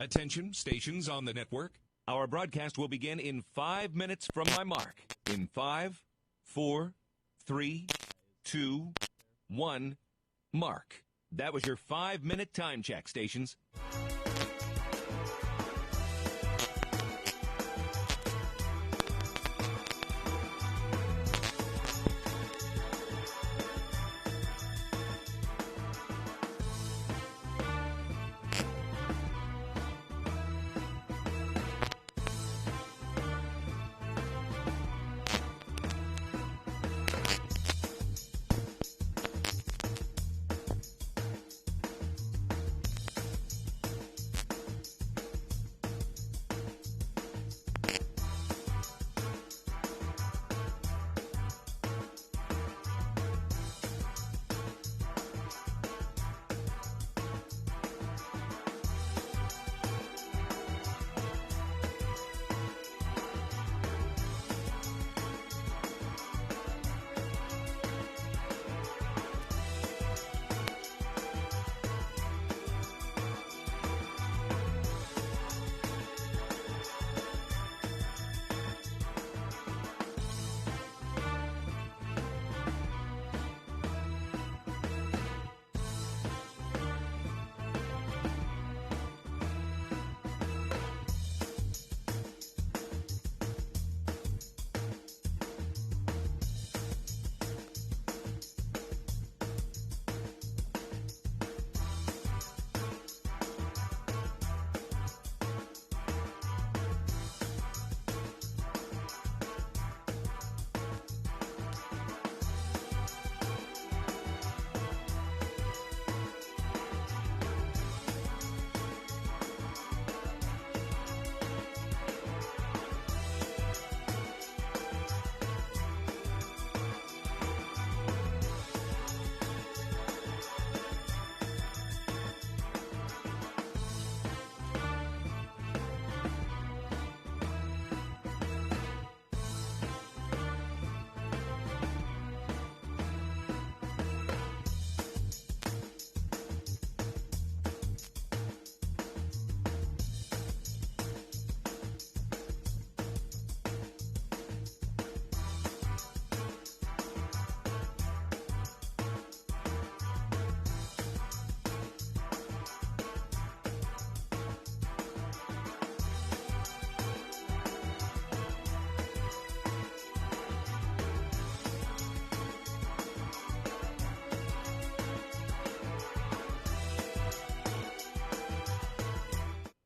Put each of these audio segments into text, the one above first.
Attention, stations on the network. Our broadcast will begin in 5 minutes from my mark. In 5, 4, 3, 2, 1, mark. That was your 5-minute time check, stations.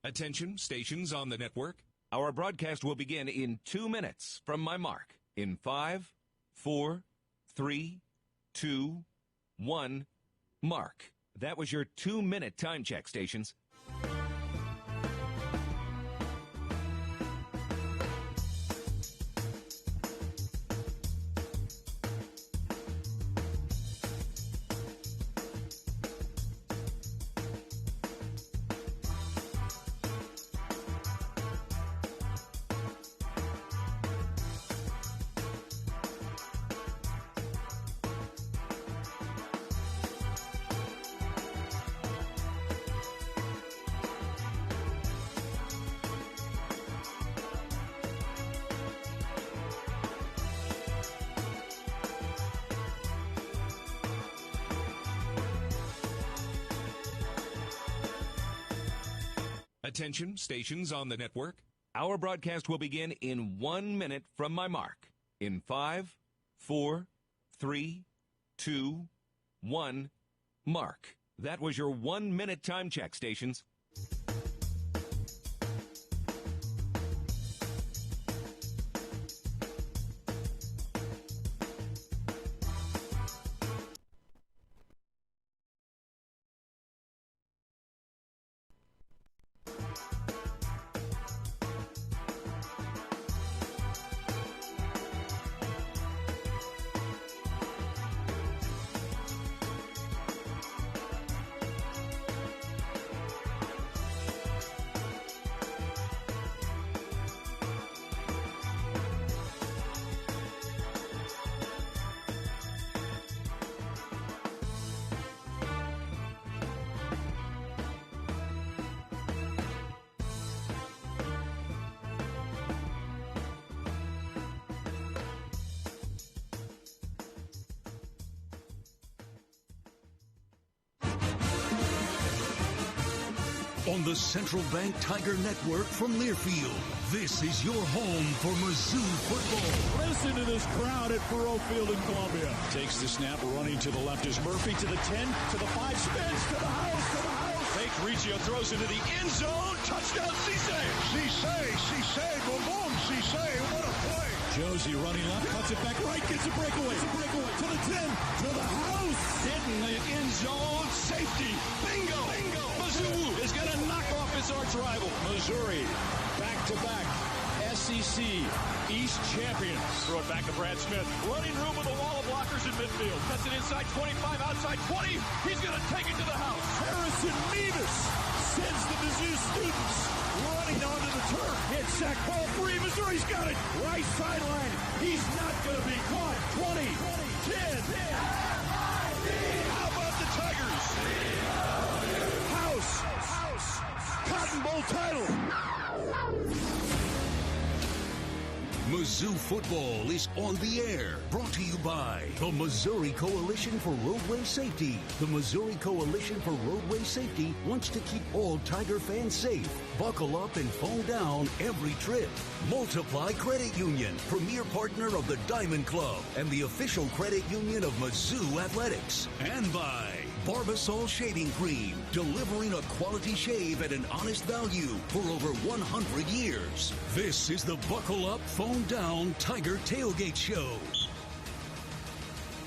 Attention, stations on the network. Our broadcast will begin in 2 minutes from my mark. In 5, 4, 3, 2, 1, mark. That was your 2-minute time check, stations. Attention, stations on the network. Our broadcast will begin in 1 minute from my mark. In 5, 4, 3, 2, 1, mark. That was your 1-minute time check, stations. on the Central Bank Tiger Network from Learfield. This is your home for Mizzou football. Listen to this crowd at Faurot Field in Columbia. Takes the snap, running to the left is Murphy, to the 10, to the 5, spins, to the house. Fake Riccio throws into the end zone. Touchdown, Cisse. Cisse, boom, boom, Cisse, what a play. Josie running left, cuts it back right, gets a breakaway. To the 10, to the house. Hitting the end zone, safety. Bingo. Mizzou is going to knock off its arch rival. Missouri, back-to-back SEC East champions. Throw it back to Brad Smith. Running room with a wall of blockers in midfield. Cuts it inside 25, outside 20. He's going to take it to the house. Harrison Mevis sends the Mizzou students running onto the turf. Hit sack, ball free. Missouri's got it. Right sideline. He's not going to be caught. 20, 10. How about the Tigers? House. Cotton Bowl title. Mizzou football is on the air. Brought to you by the Missouri Coalition for Roadway Safety. The Missouri Coalition for Roadway Safety wants to keep all Tiger fans safe. Buckle up and phone down every trip. Multiply Credit Union, premier partner of the Diamond Club and the official credit union of Mizzou Athletics. And by Barbasol Shaving Cream, delivering a quality shave at an honest value for over 100 years. This is the Buckle Up, Phone Down Tiger Tailgate Show.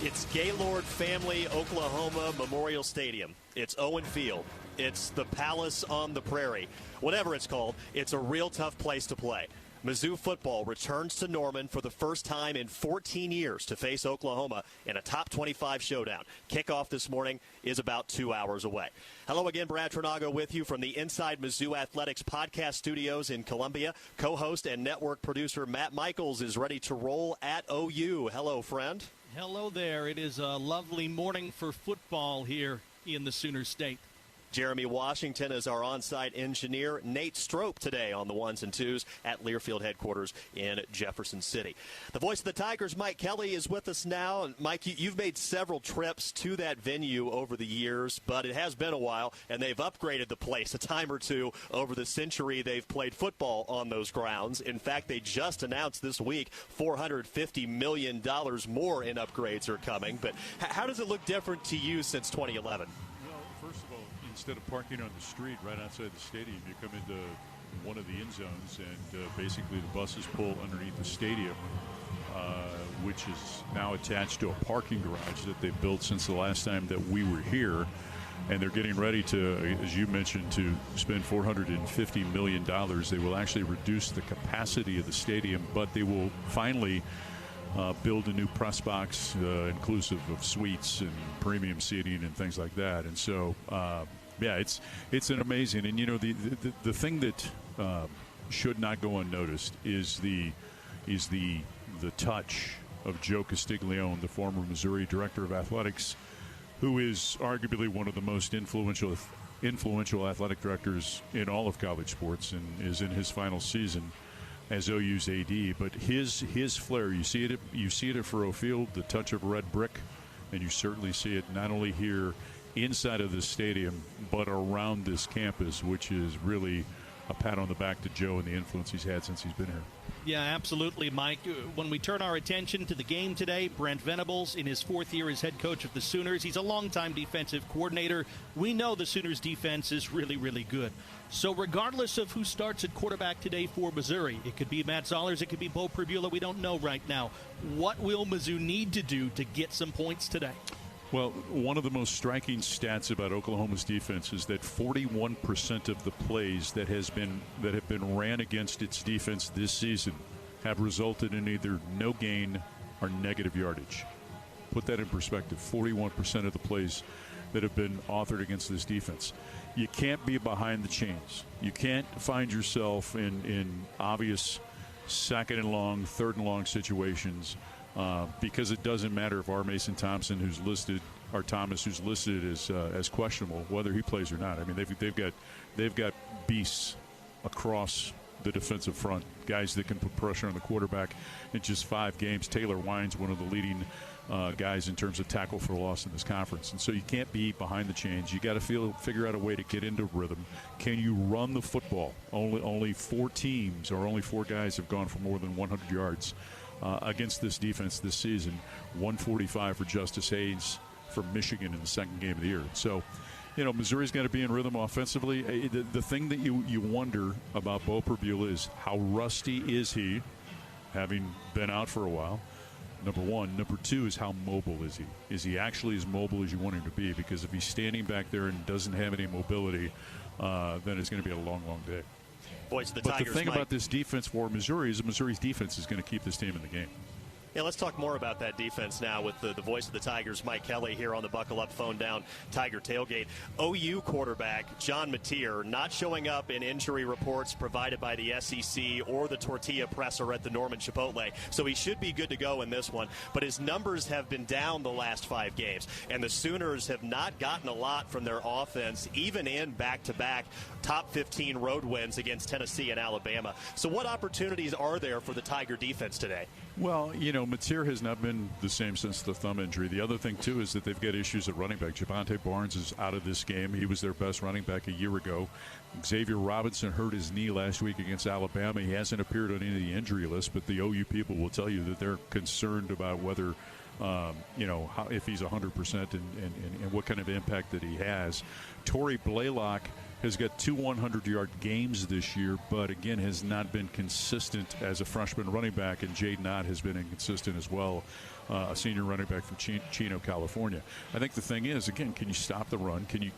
It's Gaylord Family Oklahoma Memorial Stadium. It's Owen Field. It's the Palace on the Prairie. Whatever it's called, it's a real tough place to play. Mizzou football returns to Norman for the first time in 14 years to face Oklahoma in a top 25 showdown. Kickoff this morning is about 2 hours away. Hello again, Brad Trinago with you from the Inside Mizzou Athletics podcast studios in Columbia. Co-host and network producer Matt Michaels is ready to roll at OU. Hello, friend. Hello there. It is a lovely morning for football here in the Sooner State. Jeremy Washington is our on-site engineer. Nate Strope today on the ones and twos at Learfield headquarters in Jefferson City. The voice of the Tigers, Mike Kelly, is with us now. And Mike, you've made several trips to that venue over the years, but it has been a while, and they've upgraded the place a time or two over the century they've played football on those grounds. In fact, they just announced this week $450 million more in upgrades are coming. But how does it look different to you since 2011? First of all, instead of parking on the street right outside the stadium, you come into one of the end zones, and basically the buses pull underneath the stadium, which is now attached to a parking garage that they built since the last time that we were here. And they're getting ready to, as you mentioned, to spend $450 million. They will actually reduce the capacity of the stadium, but they will finally build a new press box, inclusive of suites and premium seating and things like that. And so, it's an amazing. And you know, the thing that should not go unnoticed is the touch of Joe Castiglione, the former Missouri director of athletics, who is arguably one of the most influential athletic directors in all of college sports, and is in his final season as OU's AD. But his flair, you see it at Faurot Field, the touch of red brick, and you certainly see it not only here inside of this stadium, but around this campus, which is really a pat on the back to Joe and the influence he's had since he's been here. Yeah, absolutely, Mike. When we turn our attention to the game today, Brent Venables, in his fourth year as head coach of the Sooners, he's a longtime defensive coordinator. We know the Sooners' defense is really, really good. So regardless of who starts at quarterback today for Missouri, it could be Matt Zollers, it could be Bo Pribula, we don't know right now. What will Mizzou need to do to get some points today? Well, one of the most striking stats about Oklahoma's defense is that 41% of the plays that have been ran against its defense this season have resulted in either no gain or negative yardage. Put that in perspective, 41% of the plays that have been authored against this defense. You can't be behind the chains. You can't find yourself in obvious second and long, third and long situations. Because it doesn't matter if R. Mason Thompson, who's listed, or Thomas, who's listed as questionable, whether he plays or not. I mean, they've got beasts across the defensive front, guys that can put pressure on the quarterback. In just 5 games, Taylor Wine's one of the leading guys in terms of tackle for loss in this conference. And so you can't be behind the chains. You got to figure out a way to get into rhythm. Can you run the football? Only 4 teams or only 4 guys have gone for more than 100 yards against this defense this season. 145 for Justice Hayes from Michigan in the second game of the year. So, Missouri's got to be in rhythm offensively. The thing that you wonder about Bo Perbula is how rusty is he, having been out for a while, number one. Number 2 is how mobile is he? Is he actually as mobile as you want him to be? Because if he's standing back there and doesn't have any mobility, then it's going to be a long, long day. Voice of the but Tigers, the thing Mike. about this defense for Missouri is that Missouri's defense is going to keep this team in the game. Yeah, let's talk more about that defense now with the voice of the Tigers, Mike Kelly, here on the Buckle Up Phone Down Tiger Tailgate. OU quarterback John Mateer not showing up in injury reports provided by the SEC or the tortilla presser at the Norman Chipotle, so he should be good to go in this one. But his numbers have been down the last 5 games, and the Sooners have not gotten a lot from their offense, even in back-to-back top 15 road wins against Tennessee and Alabama. So what opportunities are there for the Tiger defense today? Well, Mateer has not been the same since the thumb injury. The other thing, too, is that they've got issues at running back. Javonte Barnes is out of this game. He was their best running back a year ago. Xavier Robinson hurt his knee last week against Alabama. He hasn't appeared on any of the injury lists, but the OU people will tell you that they're concerned about whether, if he's 100% and what kind of impact that he has. Torrey Blaylock has got 2 100-yard games this year, but again has not been consistent as a freshman running back, and Jade Knott has been inconsistent as well, a senior running back from Chino, California. I think the thing is, again, can you stop the run? Can you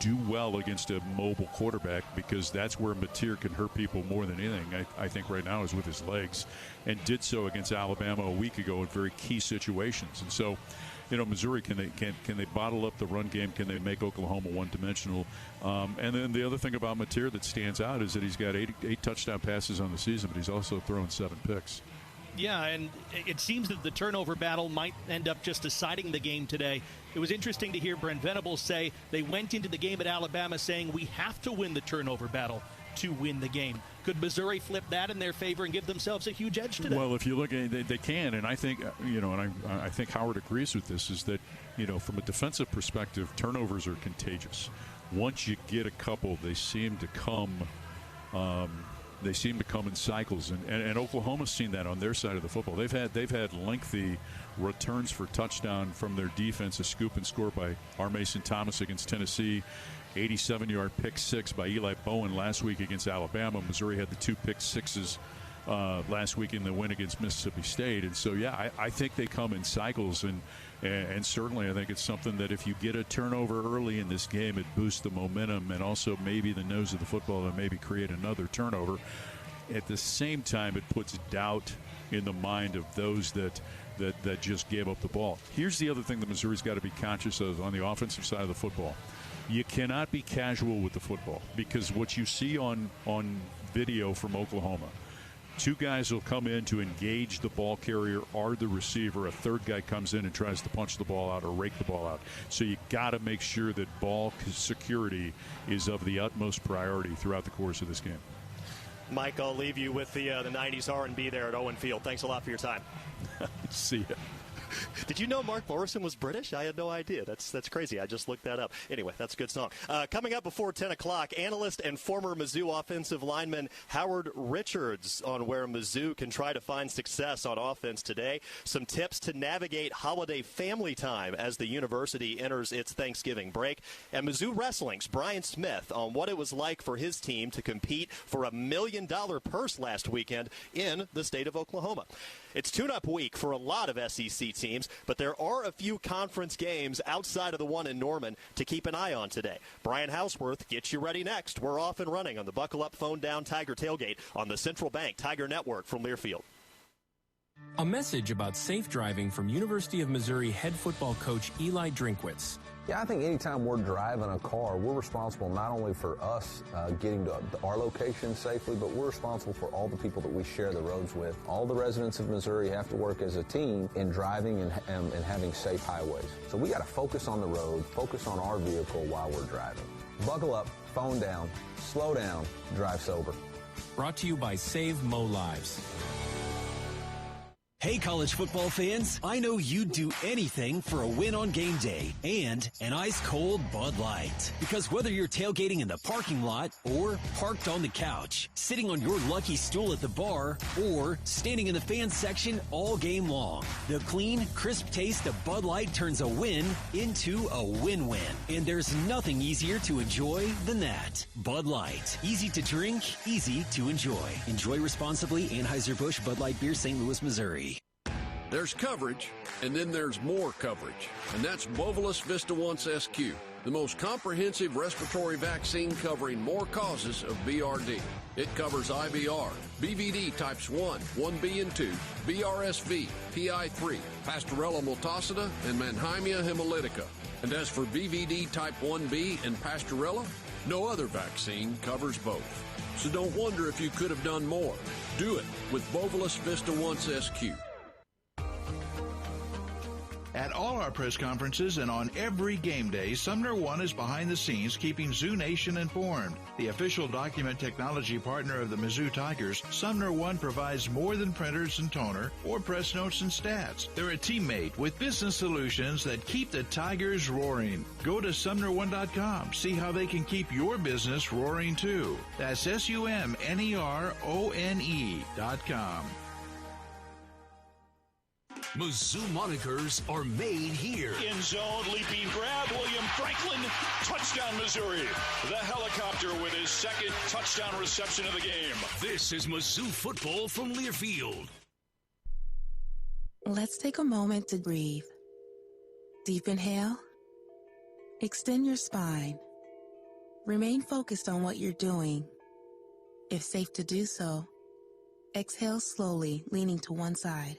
do well against a mobile quarterback? Because that's where Mateer can hurt people more than anything. I think right now is with his legs, and did so against Alabama a week ago in very key situations. And so, Missouri, can they bottle up the run game? Can they make Oklahoma one-dimensional? And then the other thing about Mateer that stands out is that he's got 8 touchdown passes on the season, but he's also thrown 7 picks. Yeah, and it seems that the turnover battle might end up just deciding the game today. It was interesting to hear Brent Venables say they went into the game at Alabama saying we have to win the turnover battle to win the game. Could Missouri flip that in their favor and give themselves a huge edge today? Well, if you look at it, they can, and I think, I think Howard agrees with this, is that, from a defensive perspective, turnovers are contagious. Once you get a couple, they seem to come in cycles, and Oklahoma's seen that on their side of the football. They've had lengthy returns for touchdown from their defense, a scoop and score by R. Mason Thomas against Tennessee, 87-yard pick 6 by Eli Bowen last week against Alabama. Missouri had the 2 pick 6s last week in the win against Mississippi State. And so, yeah, I think they come in cycles, and certainly I think it's something that if you get a turnover early in this game, it boosts the momentum and also maybe the nose of the football and maybe create another turnover. At the same time, it puts doubt in the mind of those that just gave up the ball. Here's the other thing that Missouri's got to be conscious of on the offensive side of the football. You cannot be casual with the football, because what you see on video from Oklahoma, 2 guys will come in to engage the ball carrier or the receiver. A third guy comes in and tries to punch the ball out or rake the ball out. So you got to make sure that ball security is of the utmost priority throughout the course of this game. Mike, I'll leave you with the 90s R&B there at Owen Field. Thanks a lot for your time. See ya. Did you know Mark Morrison was British? I had no idea. That's crazy. I just looked that up. Anyway, that's a good song. Coming up before 10 o'clock, analyst and former Mizzou offensive lineman Howard Richards on where Mizzou can try to find success on offense today. Some tips to navigate holiday family time as the university enters its Thanksgiving break. And Mizzou Wrestling's Brian Smith on what it was like for his team to compete for $1 million purse last weekend in the state of Oklahoma. It's tune-up week for a lot of SEC teams, but there are a few conference games outside of the one in Norman to keep an eye on today. Brian Houseworth gets you ready next. We're off and running on the Buckle Up Phone Down Tiger Tailgate on the Central Bank Tiger Network from Learfield. A message about safe driving from University of Missouri head football coach Eli Drinkwitz. Yeah, I think anytime we're driving a car, we're responsible not only for us getting to our location safely, but we're responsible for all the people that we share the roads with. All the residents of Missouri have to work as a team in driving and having safe highways. So we got to focus on the road, focus on our vehicle while we're driving. Buckle up, phone down, slow down, drive sober. Brought to you by Save Mo Lives. Hey, college football fans, I know you'd do anything for a win on game day and an ice-cold Bud Light. Because whether you're tailgating in the parking lot or parked on the couch, sitting on your lucky stool at the bar, or standing in the fans section all game long, the clean, crisp taste of Bud Light turns a win into a win-win. And there's nothing easier to enjoy than that. Bud Light. Easy to drink, easy to enjoy. Enjoy responsibly. Anheuser-Busch Bud Light Beer, St. Louis, Missouri. There's coverage, and then there's more coverage, and that's Bovolus Vista Once SQ, the most comprehensive respiratory vaccine covering more causes of BRD. It covers IBR, BVD types 1, 1B and 2, BRSV, PI3, Pastorella multocida, and Mannheimia hemolytica. And as for BVD type 1B and Pastorella, no other vaccine covers both. So don't wonder if you could have done more. Do it with Bovolus Vista Once SQ. At all our press conferences and on every game day, Sumner One is behind the scenes keeping Zoo Nation informed. The official document technology partner of the Mizzou Tigers, Sumner One provides more than printers and toner or press notes and stats. They're a teammate with business solutions that keep the Tigers roaring. Go to SumnerOne.com. See how they can keep your business roaring too. That's SUMNERONE.com. Mizzou monikers are made here. In zone, leaping grab, William Franklin, touchdown Missouri. The helicopter with his second touchdown reception of the game. This is Mizzou football from Learfield. Let's take a moment to breathe. Deep inhale. Extend your spine. Remain focused on what you're doing. If safe to do so, exhale slowly, leaning to one side.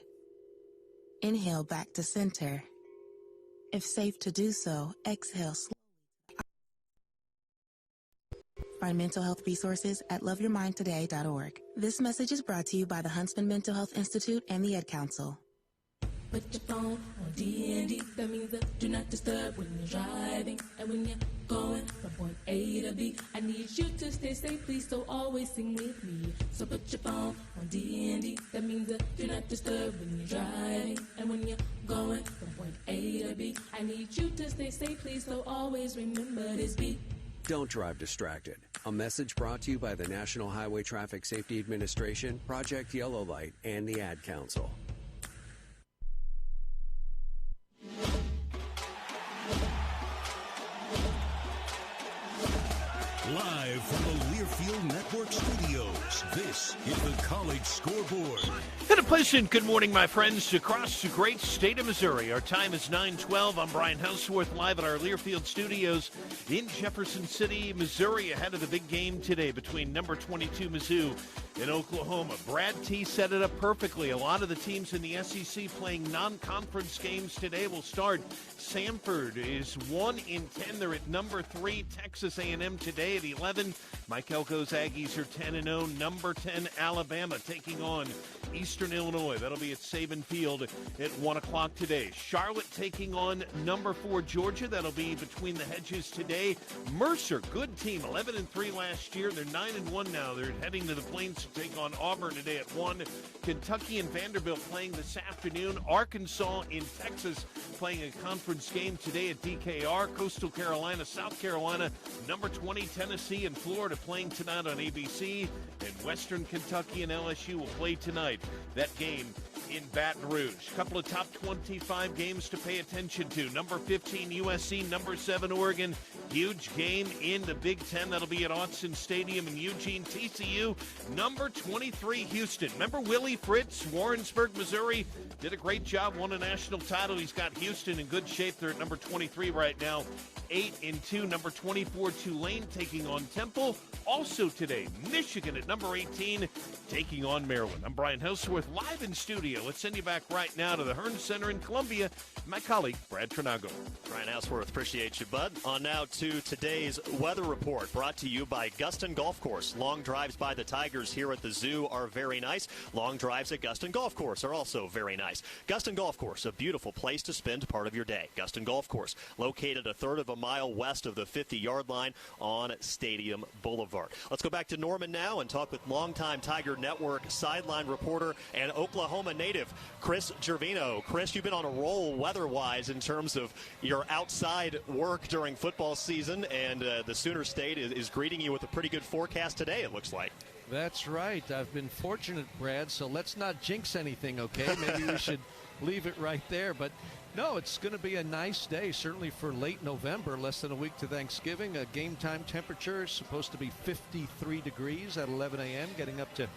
Inhale back to center. If safe to do so, exhale slowly. Find mental health resources at loveyourmindtoday.org. This message is brought to you by the Huntsman Mental Health Institute and the Ad Council. Put your phone on D&D, that means that do not disturb when you're driving. And when you're going from point A to B, I need you to stay safe, please, so always sing with me. So put your phone on D&D, that means that do not disturb when you're driving. And when you're going from point A to B, I need you to stay safe, please, so always remember this beat. Don't drive distracted. A message brought to you by the National Highway Traffic Safety Administration, Project Yellow Light, and the Ad Council. Live from the Learfield Network Studios, this is the College Scoreboard. And a pleasant good morning, my friends, across the great state of Missouri. Our time is 9:12. I'm Brian Houseworth, live at our Learfield Studios in Jefferson City, Missouri, ahead of the big game today between number 22 Mizzou and Oklahoma. Brad T set it up perfectly. A lot of the teams in the SEC playing non-conference games today will start. Samford is 1-10. They're at number 3. Texas A&M today at 11. Mike Elko's Aggies are 10-0. Number 10 Alabama taking on Eastern Illinois. That'll be at Saban Field at 1 o'clock today. Charlotte taking on number 4 Georgia. That'll be between the hedges today. Mercer, good team, 11-3 last year. They're 9-1 now. They're heading to the Plains to take on Auburn today at 1. Kentucky and Vanderbilt playing this afternoon. Arkansas in Texas playing a conference game today at DKR. Coastal Carolina, South Carolina, number 20 Tennessee and Florida playing tonight on ABC. And Western Kentucky and LSU will play tonight. That game in Baton Rouge. A couple of top 25 games to pay attention to. Number 15 USC, number 7 Oregon. Huge game in the Big Ten. That'll be at Autzen Stadium in Eugene. TCU, number 23 Houston. Remember Willie Fritz, Warrensburg, Missouri? Did a great job, won a national title. He's got Houston in good shape. They're at number 23 right now. 8-2. Number 24 Tulane taking on Temple. Also today, Michigan at number 18 taking on Maryland. I'm Brian Houseworth, live in studio. Let's send you back right now to the Hearn Center in Columbia. My colleague, Brad Trinago. Brian Houseworth, appreciate you, bud. On now to today's weather report, brought to you by Guston Golf Course. Long drives by the Tigers here at the Zoo are very nice. Long drives at Guston Golf Course are also very nice. Guston Golf Course, a beautiful place to spend part of your day. Guston Golf Course, located a third of a mile west of the 50-yard line on Stadium Boulevard. Let's go back to Norman now and talk with longtime Tiger Network sideline reporter and Oklahoma native Chris Gervino. Chris, you've been on a roll weather-wise in terms of your outside work during football season, and the Sooner State is greeting you with a pretty good forecast today, it looks like. That's right. I've been fortunate, Brad, so let's not jinx anything, okay? Maybe we should leave it right there. But, no, it's going to be a nice day, certainly for late November, less than a week to Thanksgiving. A game time temperature is supposed to be 53 degrees at 11 a.m., getting up to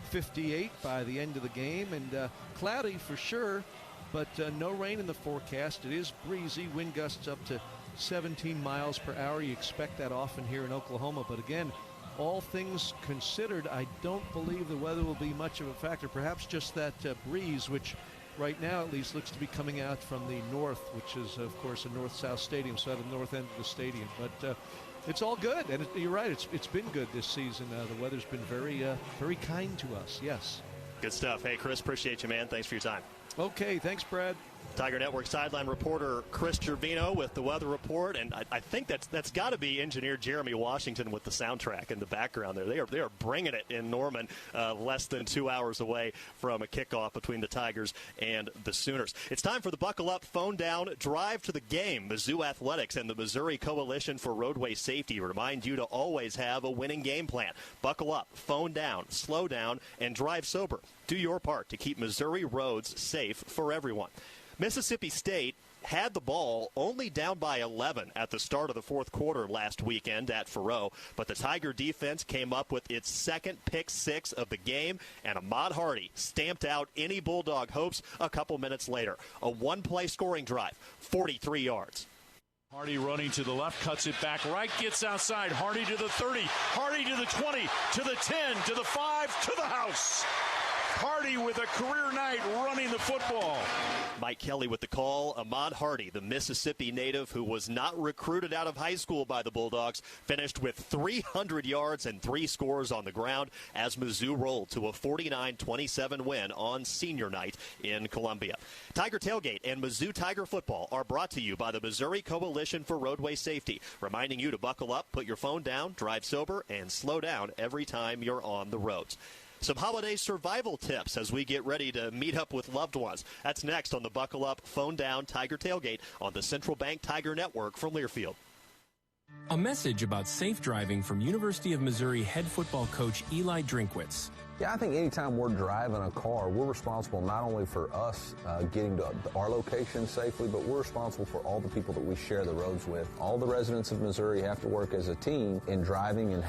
58 by the end of the game, and cloudy for sure, but no rain in the forecast. It is breezy, wind gusts up to 17 miles per hour. You expect that often here in Oklahoma, but again, all things considered, I don't believe the weather will be much of a factor. Perhaps just that breeze, which right now at least looks to be coming out from the north, which is, of course, a north-south stadium, so at the north end of the stadium. But it's all good, and you're right, it's been good this season. The weather's been very kind to us, yes. Good stuff. Hey, Chris, appreciate you, man. Thanks for your time. Okay, thanks, Brad. Tiger Network sideline reporter Chris Gervino with the weather report, and I think that's got to be engineer Jeremy Washington with the soundtrack in the background there. They are bringing it in Norman, less than 2 hours away from a kickoff between the Tigers and the Sooners. It's time for the Buckle Up, Phone Down, Drive to the Game. Mizzou Athletics and the Missouri Coalition for Roadway Safety remind you to always have a winning game plan. Buckle up, phone down, slow down, and drive sober. Do your part to keep Missouri roads safe for everyone. Mississippi State had the ball only down by 11 at the start of the fourth quarter last weekend at Faurot, but the Tiger defense came up with its second pick six of the game, and Ahmad Hardy stamped out any Bulldog hopes a couple minutes later. A one-play scoring drive, 43 yards. Hardy running to the left, cuts it back right, gets outside. Hardy to the 30, Hardy to the 20, to the 10, to the 5, to the house. Hardy with a career night running the football. Mike Kelly with the call. Ahmad Hardy, the Mississippi native who was not recruited out of high school by the Bulldogs, finished with 300 yards and 3 scores on the ground as Mizzou rolled to a 49-27 win on senior night in Columbia. Tiger Tailgate and Mizzou Tiger football are brought to you by the Missouri Coalition for Roadway Safety, reminding you to buckle up, put your phone down, drive sober, and slow down every time you're on the roads. Some holiday survival tips as we get ready to meet up with loved ones. That's next on the Buckle Up, Phone Down, Tiger Tailgate on the Central Bank Tiger Network from Learfield. A message about safe driving from University of Missouri head football coach Eli Drinkwitz. Yeah, I think anytime we're driving a car, we're responsible not only for us getting to our location safely, but we're responsible for all the people that we share the roads with. All the residents of Missouri have to work as a team in driving and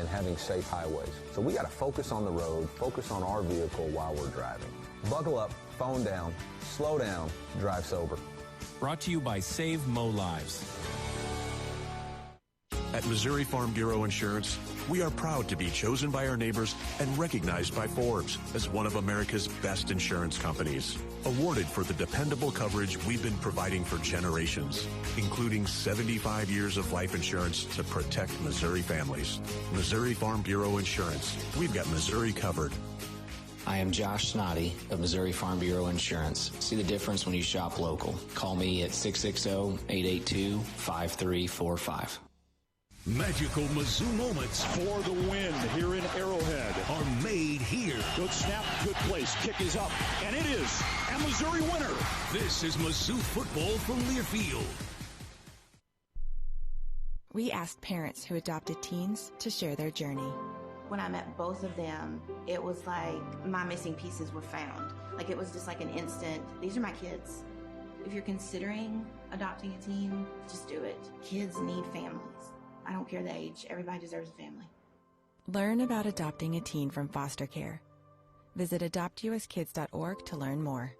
having safe highways. So we got to focus on the road, focus on our vehicle while we're driving. Buckle up, phone down, slow down, drive sober. Brought to you by Save Mo Lives. At Missouri Farm Bureau Insurance, we are proud to be chosen by our neighbors and recognized by Forbes as one of America's best insurance companies. Awarded for the dependable coverage we've been providing for generations, including 75 years of life insurance to protect Missouri families. Missouri Farm Bureau Insurance. We've got Missouri covered. I am Josh Snoddy of Missouri Farm Bureau Insurance. See the difference when you shop local. Call me at 660-882-5345. Magical Mizzou moments for the win here in Arrowhead are made here. Good snap, good place. Kick is up, and it is a Missouri winner. This is Mizzou football from Learfield. We asked parents who adopted teens to share their journey. When I met both of them, it was like my missing pieces were found. Like it was just like an instant, these are my kids. If you're considering adopting a teen, just do it. Kids need families. I don't care the age. Everybody deserves a family. Learn about adopting a teen from foster care. Visit adoptuskids.org to learn more.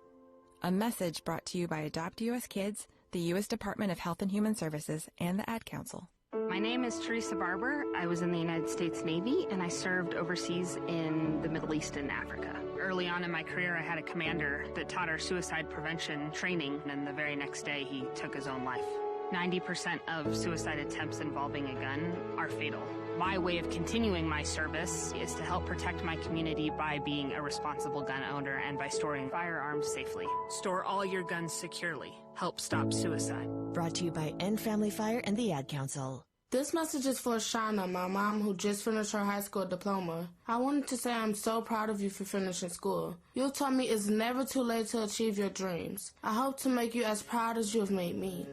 A message brought to you by Adopt US Kids, the U.S. Department of Health and Human Services, and the Ad Council. My name is Teresa Barber. I was in the United States Navy, and I served overseas in the Middle East and Africa. Early on in my career, I had a commander that taught our suicide prevention training, and the very next day, he took his own life. 90% of suicide attempts involving a gun are fatal. My way of continuing my service is to help protect my community by being a responsible gun owner and by storing firearms safely. Store all your guns securely. Help stop suicide. Brought to you by End Family Fire and the Ad Council. This message is for Shauna, my mom who just finished her high school diploma. I wanted to say I'm so proud of you for finishing school. You taught me it's never too late to achieve your dreams. I hope to make you as proud as you have made me.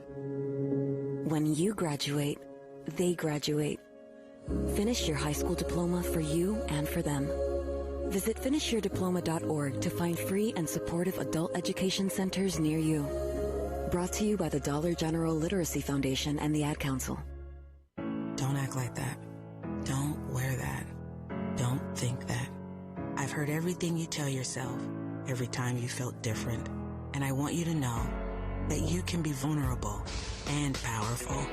When you graduate, they graduate. Finish your high school diploma for you and for them. Visit finishyourdiploma.org to find free and supportive adult education centers near you. Brought to you by the Dollar General Literacy Foundation and the Ad Council. Don't act like that. Don't wear that. Don't think that. I've heard everything you tell yourself every time you felt different. And I want you to know that you can be vulnerable and powerful.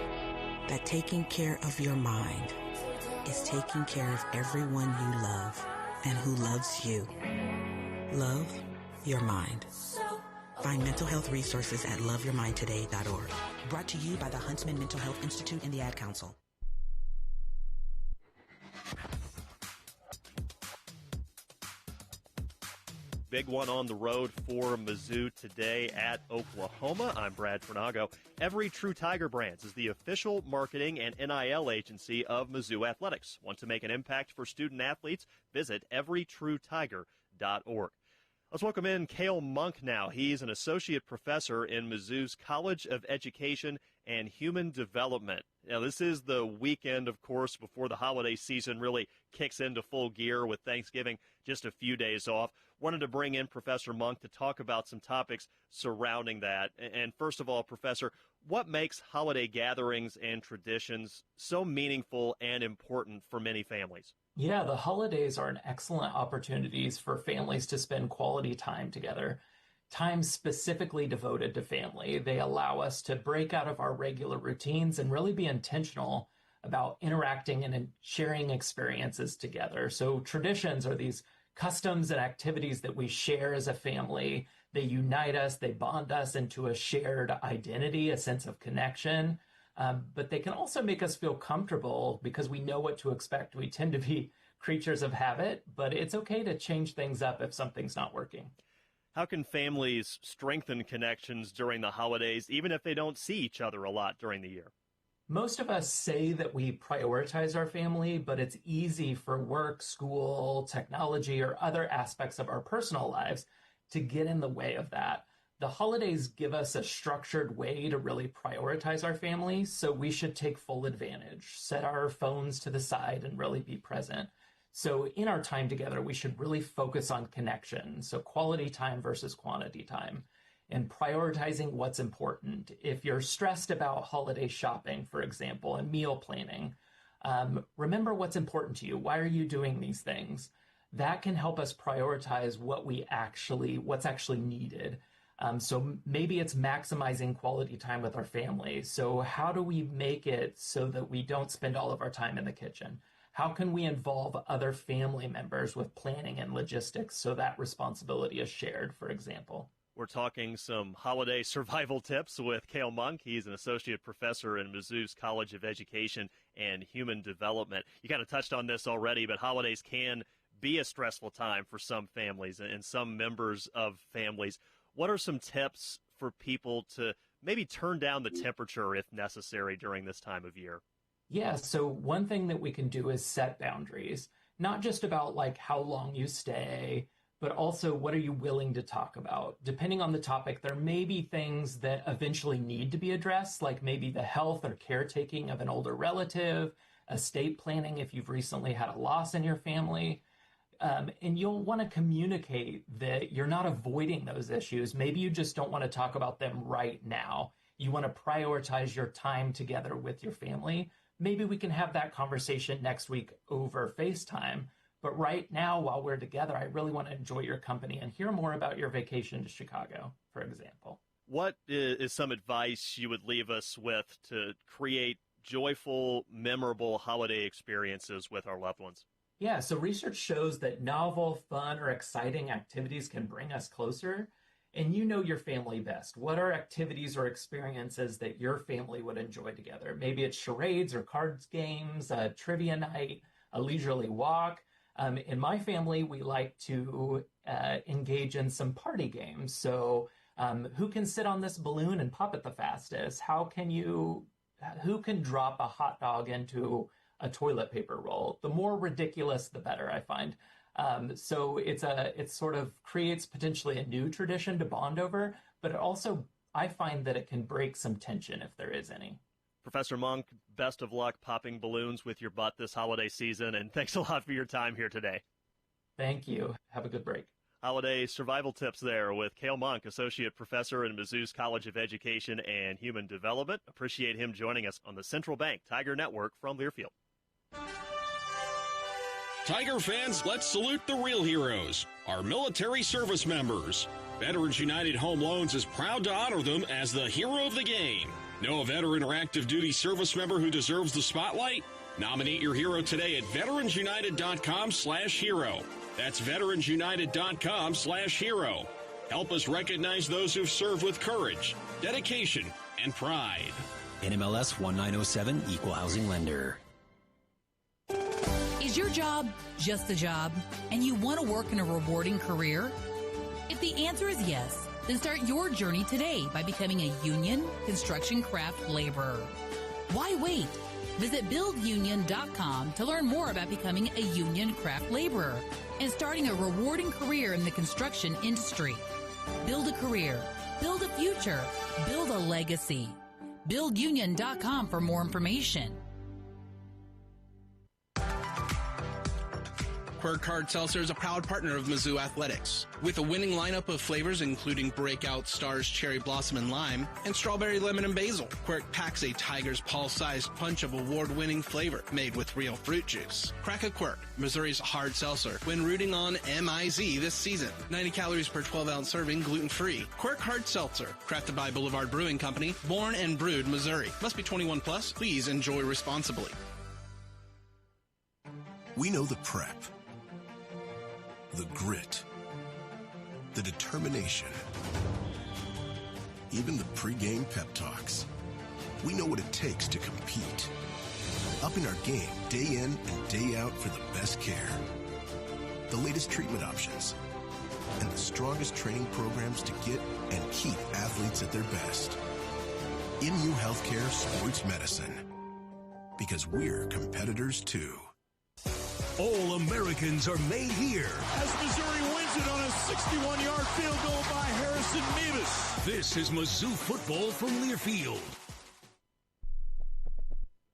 That taking care of your mind is taking care of everyone you love and who loves you. Love your mind. Find mental health resources at loveyourmindtoday.org. Brought to you by the Huntsman Mental Health Institute and the Ad Council. Big one on the road for Mizzou today at Oklahoma. I'm Brad Fernago. Every True Tiger Brands is the official marketing and NIL agency of Mizzou Athletics. Want to make an impact for student athletes? Visit everytruetiger.org. Let's welcome in Cale Monk now. He's an associate professor in Mizzou's College of Education and Human Development. Now, this is the weekend, of course, before the holiday season really kicks into full gear with Thanksgiving just a few days off. Wanted to bring in Professor Monk to talk about some topics surrounding that. And first of all, Professor, what makes holiday gatherings and traditions so meaningful and important for many families? Yeah, the holidays are an excellent opportunities for families to spend quality time together. Time specifically devoted to family. They allow us to break out of our regular routines and really be intentional about interacting and sharing experiences together. So traditions are these customs and activities that we share as a family. They unite us, they bond us into a shared identity, a sense of connection. But they can also make us feel comfortable because we know what to expect. We tend to be creatures of habit, but it's okay to change things up if something's not working. How can families strengthen connections during the holidays, even if they don't see each other a lot during the year? Most of us say that we prioritize our family, but it's easy for work, school, technology, or other aspects of our personal lives to get in the way of that. The holidays give us a structured way to really prioritize our family, so we should take full advantage, set our phones to the side, and really be present. So in our time together, we should really focus on connection, so quality time versus quantity time, and prioritizing what's important. If you're stressed about holiday shopping, for example, and meal planning, remember what's important to you. Why are you doing these things? That can help us prioritize what's actually needed. So maybe it's maximizing quality time with our family. So how do we make it so that we don't spend all of our time in the kitchen? How can we involve other family members with planning and logistics so that responsibility is shared, for example? We're talking some holiday survival tips with Cale Monk. He's an associate professor in Mizzou's College of Education and Human Development. You kind of touched on this already, but holidays can be a stressful time for some families and some members of families. What are some tips for people to maybe turn down the temperature if necessary during this time of year? Yeah, so one thing that we can do is set boundaries, not just about like how long you stay, but also what are you willing to talk about? Depending on the topic, there may be things that eventually need to be addressed, like maybe the health or caretaking of an older relative, estate planning if you've recently had a loss in your family. And you'll want to communicate that you're not avoiding those issues. Maybe you just don't want to talk about them right now. You want to prioritize your time together with your family. Maybe we can have that conversation next week over FaceTime. But right now, while we're together, I really want to enjoy your company and hear more about your vacation to Chicago, for example. What is some advice you would leave us with to create joyful, memorable holiday experiences with our loved ones? Yeah, so research shows that novel, fun, or exciting activities can bring us closer. and you know your family best. What are activities or experiences that your family would enjoy together? Maybe it's charades or cards games, a trivia night, a leisurely walk. In my family, we like to engage in some party games. So who can sit on this balloon and pop it the fastest? Who can drop a hot dog into a toilet paper roll? The more ridiculous, the better, I find. So it sort of creates potentially a new tradition to bond over, but it also, I find that it can break some tension if there is any. Professor Monk, best of luck popping balloons with your butt this holiday season, and thanks a lot for your time here today. Thank you. Have a good break. Holiday survival tips there with Cale Monk, Associate Professor in Mizzou's College of Education and Human Development. Appreciate him joining us on the Central Bank Tiger Network from Learfield. Tiger fans, let's salute the real heroes, our military service members. Veterans United Home Loans is proud to honor them as the hero of the game. Know a veteran or active duty service member who deserves the spotlight? Nominate your hero today at veteransunited.com/hero. That's veteransunited.com/hero. Help us recognize those who've served with courage, dedication, and pride. NMLS 1907 Equal Housing Lender. Is your job just a job, and you want to work in a rewarding career? If the answer is yes, then start your journey today by becoming a union construction craft laborer. Why wait? Visit buildunion.com to learn more about becoming a union craft laborer and starting a rewarding career in the construction industry. Build a career, build a future, build a legacy. Buildunion.com for more information. Quirk Hard Seltzer is a proud partner of Mizzou Athletics. With a winning lineup of flavors including Breakout, Stars, Cherry Blossom, and Lime, and Strawberry, Lemon, and Basil, Quirk packs a Tiger's Paw-sized punch of award-winning flavor made with real fruit juice. Crack a Quirk, Missouri's hard seltzer, when rooting on MIZ this season. 90 calories per 12-ounce serving, gluten-free. Quirk Hard Seltzer, crafted by Boulevard Brewing Company, born and brewed Missouri. Must be 21 plus. Please enjoy responsibly. We know the prep, the grit, the determination, even the pregame pep talks. We know what it takes to compete. Upping our game day in and day out for the best care, the latest treatment options, and the strongest training programs to get and keep athletes at their best. MU Healthcare Sports Medicine, because we're competitors too. All Americans are made here. As Missouri wins it on a 61-yard field goal by Harrison Mevis. This is Mizzou football from Learfield.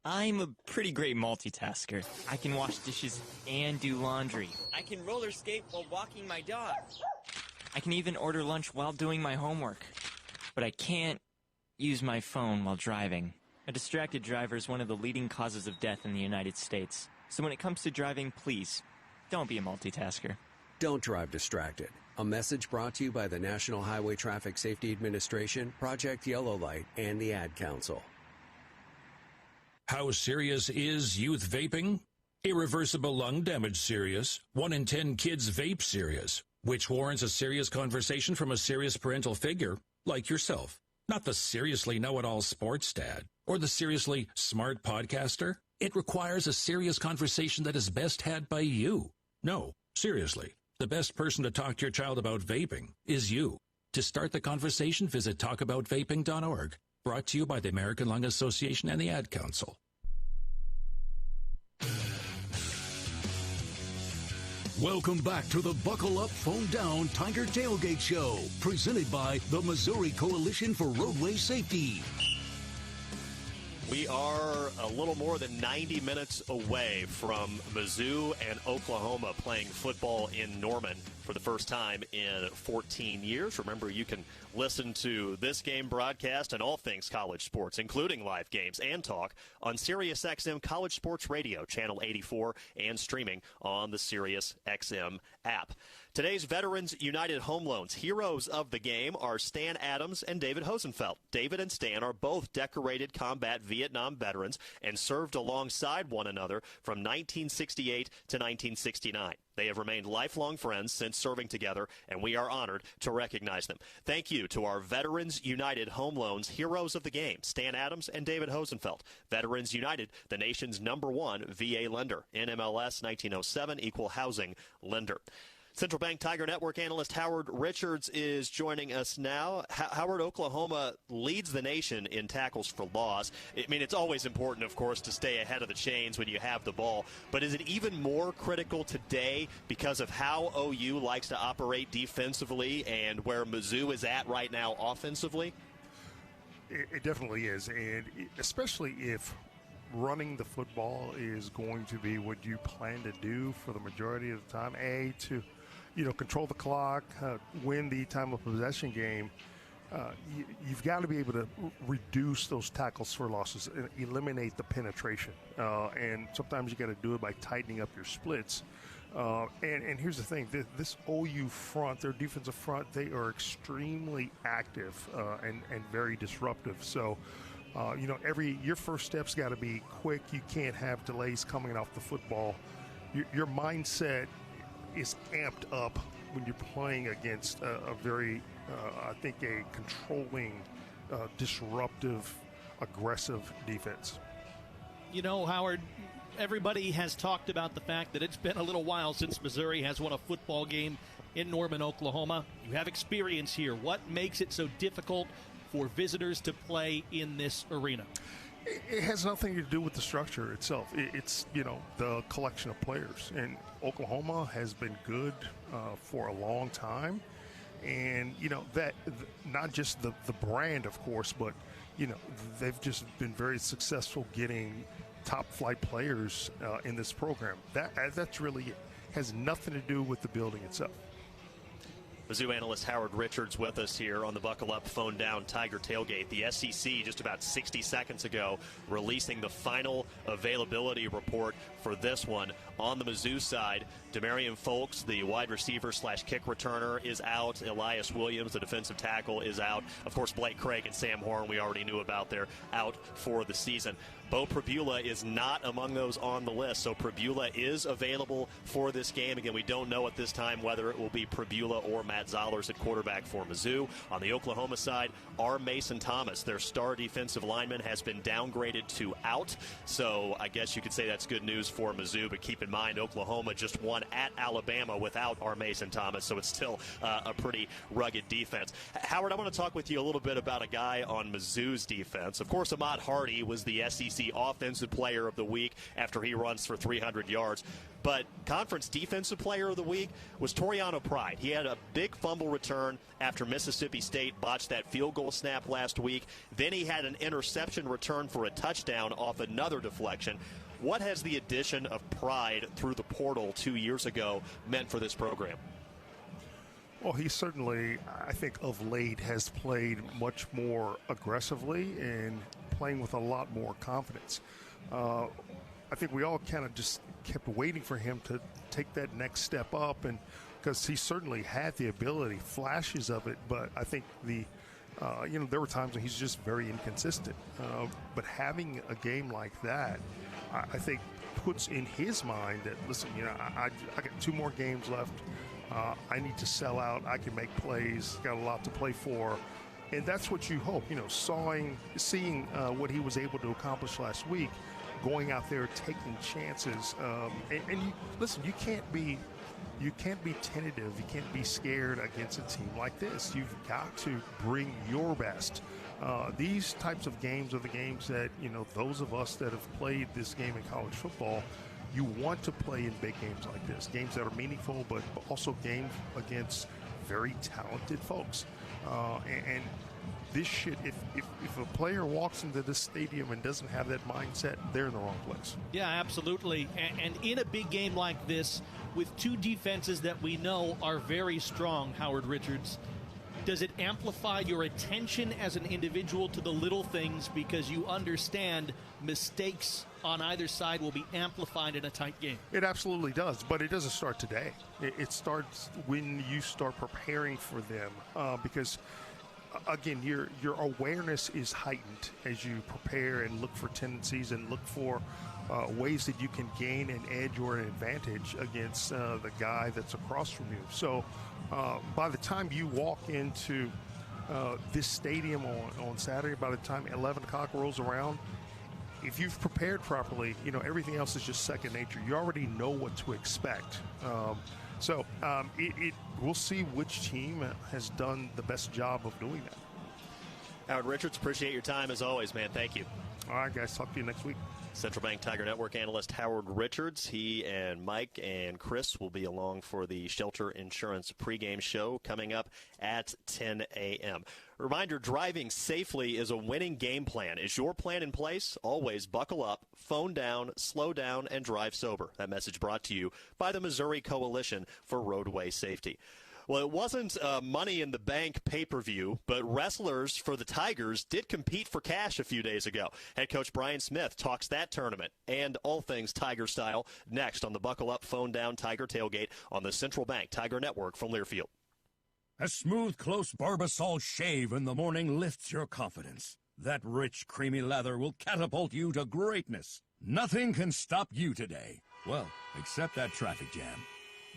I'm a pretty great multitasker. I can wash dishes and do laundry. I can roller skate while walking my dog. I can even order lunch while doing my homework. But I can't use my phone while driving. A distracted driver is one of the leading causes of death in the United States. So when it comes to driving, please, don't be a multitasker. Don't drive distracted. A message brought to you by the National Highway Traffic Safety Administration, Project Yellow Light, and the Ad Council. How serious is youth vaping? Irreversible lung damage serious. 1 in 10 kids vape serious, which warrants a serious conversation from a serious parental figure like yourself. Not the seriously know-it-all sports dad or the seriously smart podcaster. It requires a serious conversation that is best had by you. No, seriously, the best person to talk to your child about vaping is you. To start the conversation, visit talkaboutvaping.org. Brought to you by the American Lung Association and the Ad Council. Welcome back to the Buckle Up, Phone Down Tiger Tailgate Show, presented by the Missouri Coalition for Roadway Safety. We are a little more than 90 minutes away from Mizzou and Oklahoma playing football in Norman for the first time in 14 years. Remember, you can listen to this game broadcast and all things college sports, including live games and talk, on SiriusXM College Sports Radio, Channel 84, and streaming on the SiriusXM app. Today's Veterans United Home Loans heroes of the game are Stan Adams and David Hosenfeld. David and Stan are both decorated combat Vietnam veterans and served alongside one another from 1968 to 1969. They have remained lifelong friends since serving together, and we are honored to recognize them. Thank you to our Veterans United Home Loans heroes of the game, Stan Adams and David Hosenfeld. Veterans United, the nation's #1 VA lender. NMLS 1907, equal housing lender. Central Bank Tiger Network analyst Howard Richards is joining us now. Howard, Oklahoma leads the nation in tackles for loss. I mean, it's always important, of course, to stay ahead of the chains when you have the ball. But is it even more critical today because of how OU likes to operate defensively and where Mizzou is at right now offensively? It definitely is, and especially if running the football is going to be what you plan to do for the majority of the time, to control the clock, win the time of possession game, you've got to be able to reduce those tackles for losses and eliminate the penetration. And sometimes you got to do it by tightening up your splits. And here's the thing, this OU front, their defensive front, they are extremely active and very disruptive. So, your first step's got to be quick. You can't have delays coming off the football. Your mindset is amped up when you're playing against a very, a controlling, disruptive, aggressive defense. Howard, everybody has talked about the fact that it's been a little while since Missouri has won a football game in Norman, Oklahoma. You have experience here. What makes it so difficult for visitors to play in this arena? It has nothing to do with the structure itself. It's the collection of players. And Oklahoma has been good for a long time. And, that not just the brand, of course, but, they've just been very successful getting top flight players in this program. That's really has nothing to do with the building itself. Mizzou analyst Howard Richards with us here on the Buckle Up, Phone Down Tiger Tailgate. The SEC just about 60 seconds ago releasing the final availability report for this one. On the Mizzou side, Demarion Folks, the wide receiver / kick returner, is out. Elias Williams, the defensive tackle, is out. Of course, Blake Craig and Sam Horn, we already knew about, they're out for the season. Bo Pribula is not among those on the list, so Pribula is available for this game. Again, we don't know at this time whether it will be Pribula or Matt Zollers at quarterback for Mizzou. On the Oklahoma side, R. Mason Thomas, their star defensive lineman, has been downgraded to out, so I guess you could say that's good news for Mizzou, but keep in mind Oklahoma just won at Alabama without R. Mason Thomas, so it's still a pretty rugged defense. Howard, I want to talk with you a little bit about a guy on Mizzou's defense. Of course, Ahmad Hardy was the SEC Offensive Player of the Week after he runs for 300 yards. But Conference Defensive Player of the Week was Toriano Pride. He had a big fumble return after Mississippi State botched that field goal snap last week. Then he had an interception return for a touchdown off another deflection. What has the addition of Pride through the portal 2 years ago meant for this program? Well, he certainly, I think, of late has played much more aggressively and playing with a lot more confidence. I think we all kind of just kept waiting for him to take that next step up, and because he certainly had the ability, flashes of it, but I think there were times when he's just very inconsistent. But having a game like that, I think, puts in his mind that, listen, I got 2 more games left. I need to sell out. I can make plays. Got a lot to play for. And that's what you hope, seeing what he was able to accomplish last week, going out there, taking chances. Listen, you can't be tentative. You can't be scared against a team like this. You've got to bring your best. These types of games are the games that, those of us that have played this game in college football, you want to play in big games like this, games that are meaningful, but also games against very talented folks. And this should, if a player walks into this stadium and doesn't have that mindset, they're in the wrong place. Yeah, absolutely. And in a big game like this, with 2 defenses that we know are very strong, Howard Richards, Does it amplify your attention as an individual to the little things because you understand mistakes on either side will be amplified in a tight game? It absolutely does, but it doesn't start today. It starts when you start preparing for them because, again, your awareness is heightened as you prepare and look for tendencies and look for ways that you can gain an edge or an advantage against the guy that's across from you. So by the time you walk into this stadium on Saturday, by the time 11 o'clock rolls around, if you've prepared properly, everything else is just second nature. You already know what to expect. So we'll see which team has done the best job of doing that. Howard Richards, appreciate your time as always, man. Thank you. All right, guys. Talk to you next week. Central Bank Tiger Network analyst Howard Richards. He and Mike and Chris will be along for the Shelter Insurance pregame show coming up at 10 a.m. Reminder, driving safely is a winning game plan. Is your plan in place? Always buckle up, phone down, slow down, and drive sober. That message brought to you by the Missouri Coalition for Roadway Safety. Well, it wasn't Money in the Bank pay-per-view, but wrestlers for the Tigers did compete for cash a few days ago. Head coach Brian Smith talks that tournament and all things Tiger style next on the Buckle Up, Phone Down Tiger Tailgate on the Central Bank Tiger Network from Learfield. A smooth, close Barbasol shave in the morning lifts your confidence. That rich, creamy lather will catapult you to greatness. Nothing can stop you today. Well, except that traffic jam.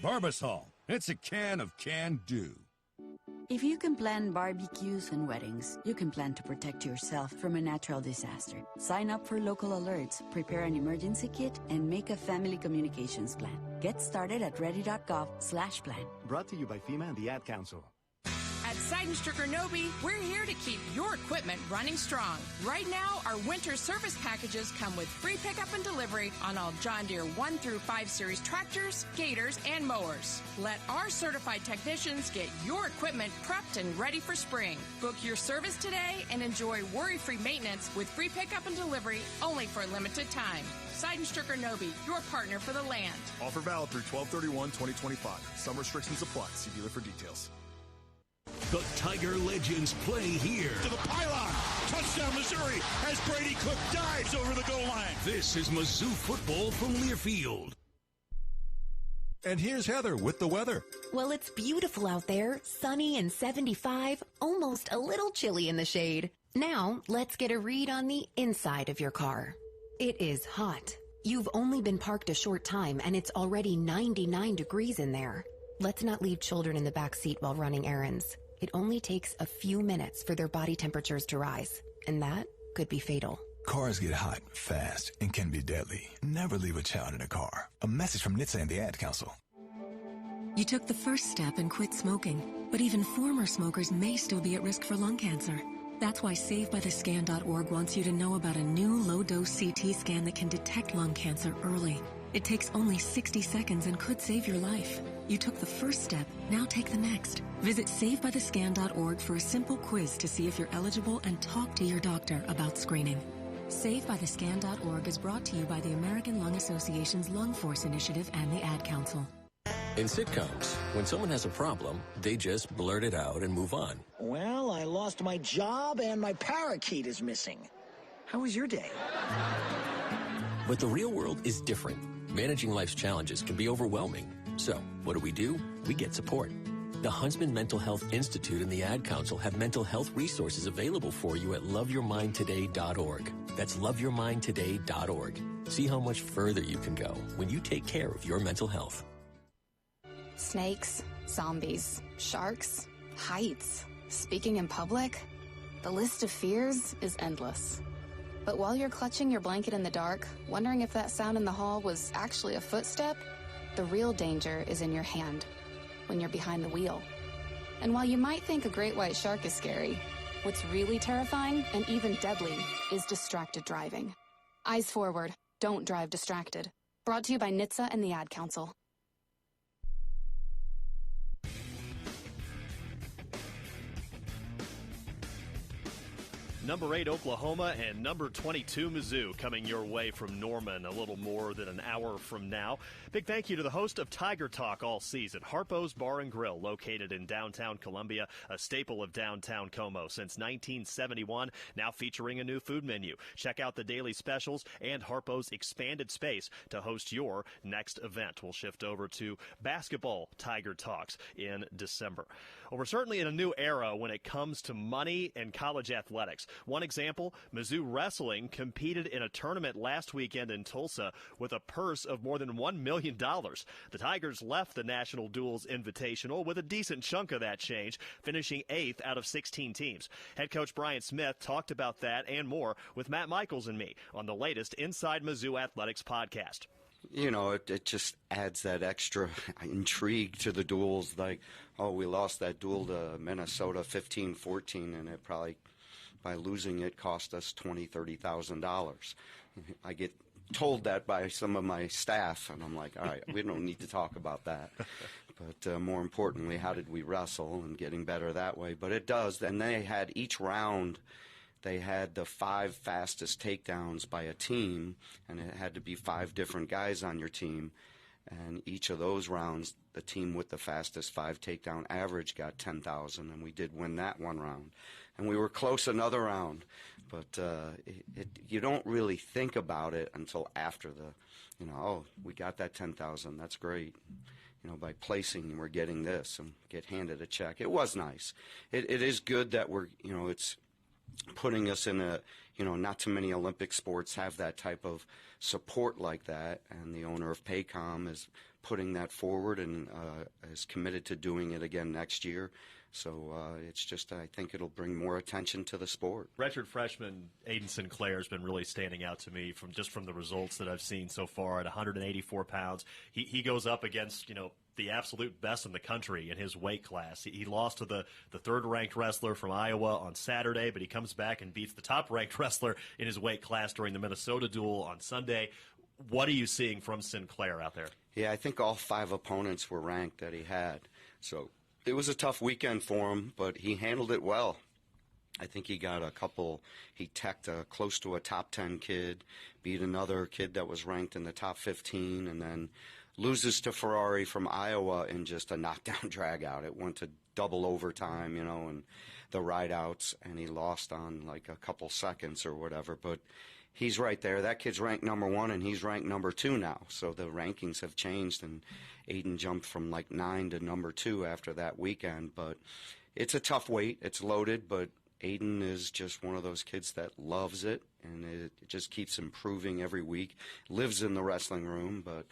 Barbasol. It's a can of can-do. If you can plan barbecues and weddings, you can plan to protect yourself from a natural disaster. Sign up for local alerts, prepare an emergency kit, and make a family communications plan. Get started at ready.gov/plan. Brought to you by FEMA and the Ad Council. At Seidenstricker Nobe, we're here to keep your equipment running strong. Right now, our winter service packages come with free pickup and delivery on all John Deere 1 through 5 series tractors, gators, and mowers. Let our certified technicians get your equipment prepped and ready for spring. Book your service today and enjoy worry-free maintenance with free pickup and delivery only for a limited time. Seidenstricker Nobe, your partner for the land. Offer valid through 12/31/2025. Some restrictions apply. See dealer for details. The Tiger legends play here. To the pylon. Touchdown, Missouri, as Brady Cook dives over the goal line. This is Mizzou football from Learfield. And here's Heather with the weather. Well, it's beautiful out there, sunny and 75, almost a little chilly in the shade. Now, let's get a read on the inside of your car. It is hot. You've only been parked a short time, and it's already 99 degrees in there. Let's not leave children in the back seat while running errands. It only takes a few minutes for their body temperatures to rise, and that could be fatal. Cars get hot, fast, and can be deadly. Never leave a child in a car. A message from NHTSA and the Ad Council. You took the first step and quit smoking, but even former smokers may still be at risk for lung cancer. That's why SaveByTheScan.org wants you to know about a new low-dose CT scan that can detect lung cancer early. It takes only 60 seconds and could save your life. You took the first step, now take the next. Visit SaveByTheScan.org for a simple quiz to see if you're eligible and talk to your doctor about screening. SaveByTheScan.org is brought to you by the American Lung Association's Lung Force Initiative and the Ad Council. In sitcoms, when someone has a problem, they just blurt it out and move on. Well, I lost my job and my parakeet is missing. How was your day? But the real world is different. Managing life's challenges can be overwhelming. So, what do? We get support. The Huntsman Mental Health Institute and the Ad Council have mental health resources available for you at loveyourmindtoday.org. That's loveyourmindtoday.org. See how much further you can go when you take care of your mental health. Snakes, zombies, sharks, heights, speaking in public. The list of fears is endless. But while you're clutching your blanket in the dark, wondering if that sound in the hall was actually a footstep, the real danger is in your hand, when you're behind the wheel. And while you might think a great white shark is scary, what's really terrifying and even deadly is distracted driving. Eyes forward, don't drive distracted. Brought to you by NHTSA and the Ad Council. Number 8, Oklahoma, and number 22, Mizzou, coming your way from Norman a little more than an hour from now. Big thank you to the host of Tiger Talk all season, Harpo's Bar and Grill, located in downtown Columbia, a staple of downtown Como since 1971, now featuring a new food menu. Check out the daily specials and Harpo's expanded space to host your next event. We'll shift over to basketball Tiger Talks in December. Well, we're certainly in a new era when it comes to money and college athletics. One example, Mizzou Wrestling competed in a tournament last weekend in Tulsa with a purse of more than $1 million. The Tigers left the National Duels Invitational with a decent chunk of that change, finishing 8th out of 16 teams. Head coach Brian Smith talked about that and more with Matt Michaels and me on the latest Inside Mizzou Athletics podcast. You know, it just adds that extra intrigue to the duels. Like, oh, we lost that duel to Minnesota 15-14, and it probably, by losing it, cost us $20,000, $30,000. I get told that by some of my staff, and I'm like, all right, we don't need to talk about that. But more importantly, how did we wrestle and getting better that way? But it does. And they had each round, they had the 5 fastest takedowns by a team, and it had to be 5 different guys on your team. And each of those rounds, the team with the fastest 5 takedown average got $10,000, and we did win that one round. And we were close another round, but you don't really think about it until after oh, we got that $10,000. That's great. You know, by placing, we're getting this and get handed a check. It was nice. It is good that we're, it's putting us in a, not too many Olympic sports have that type of support like that, and the owner of Paycom is putting that forward and is committed to doing it again next year. So it's just, I think it'll bring more attention to the sport. Redshirt freshman Aiden Sinclair has been really standing out to me from the results that I've seen so far at 184 pounds. He goes up against, the absolute best in the country in his weight class. He lost to the third-ranked wrestler from Iowa on Saturday, but he comes back and beats the top-ranked wrestler in his weight class during the Minnesota duel on Sunday. What are you seeing from Sinclair out there? Yeah, I think all 5 opponents were ranked that he had. So it was a tough weekend for him, but he handled it well. I think he got he teched close to a top 10 kid, beat another kid that was ranked in the top 15, and then loses to Ferrari from Iowa in just a knockdown drag-out. It went to double overtime, and the ride-outs, and he lost on like a couple seconds or whatever. But he's right there. That kid's ranked number 1, and he's ranked number 2 now. So the rankings have changed, and Aiden jumped from like 9 to number 2 after that weekend. But it's a tough weight. It's loaded, but Aiden is just one of those kids that loves it, and it just keeps improving every week. Lives in the wrestling room, but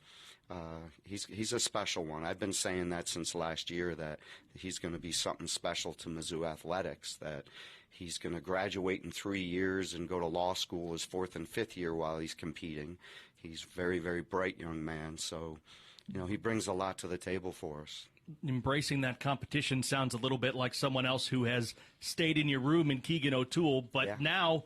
he's a special one. I've been saying that since last year, that he's going to be something special to Mizzou athletics, that he's going to graduate in 3 years and go to law school his 4th and 5th year while he's competing. He's a very, very bright young man, so he brings a lot to the table for us. Embracing that competition sounds a little bit like someone else who has stayed in your room in Keegan O'Toole, but now,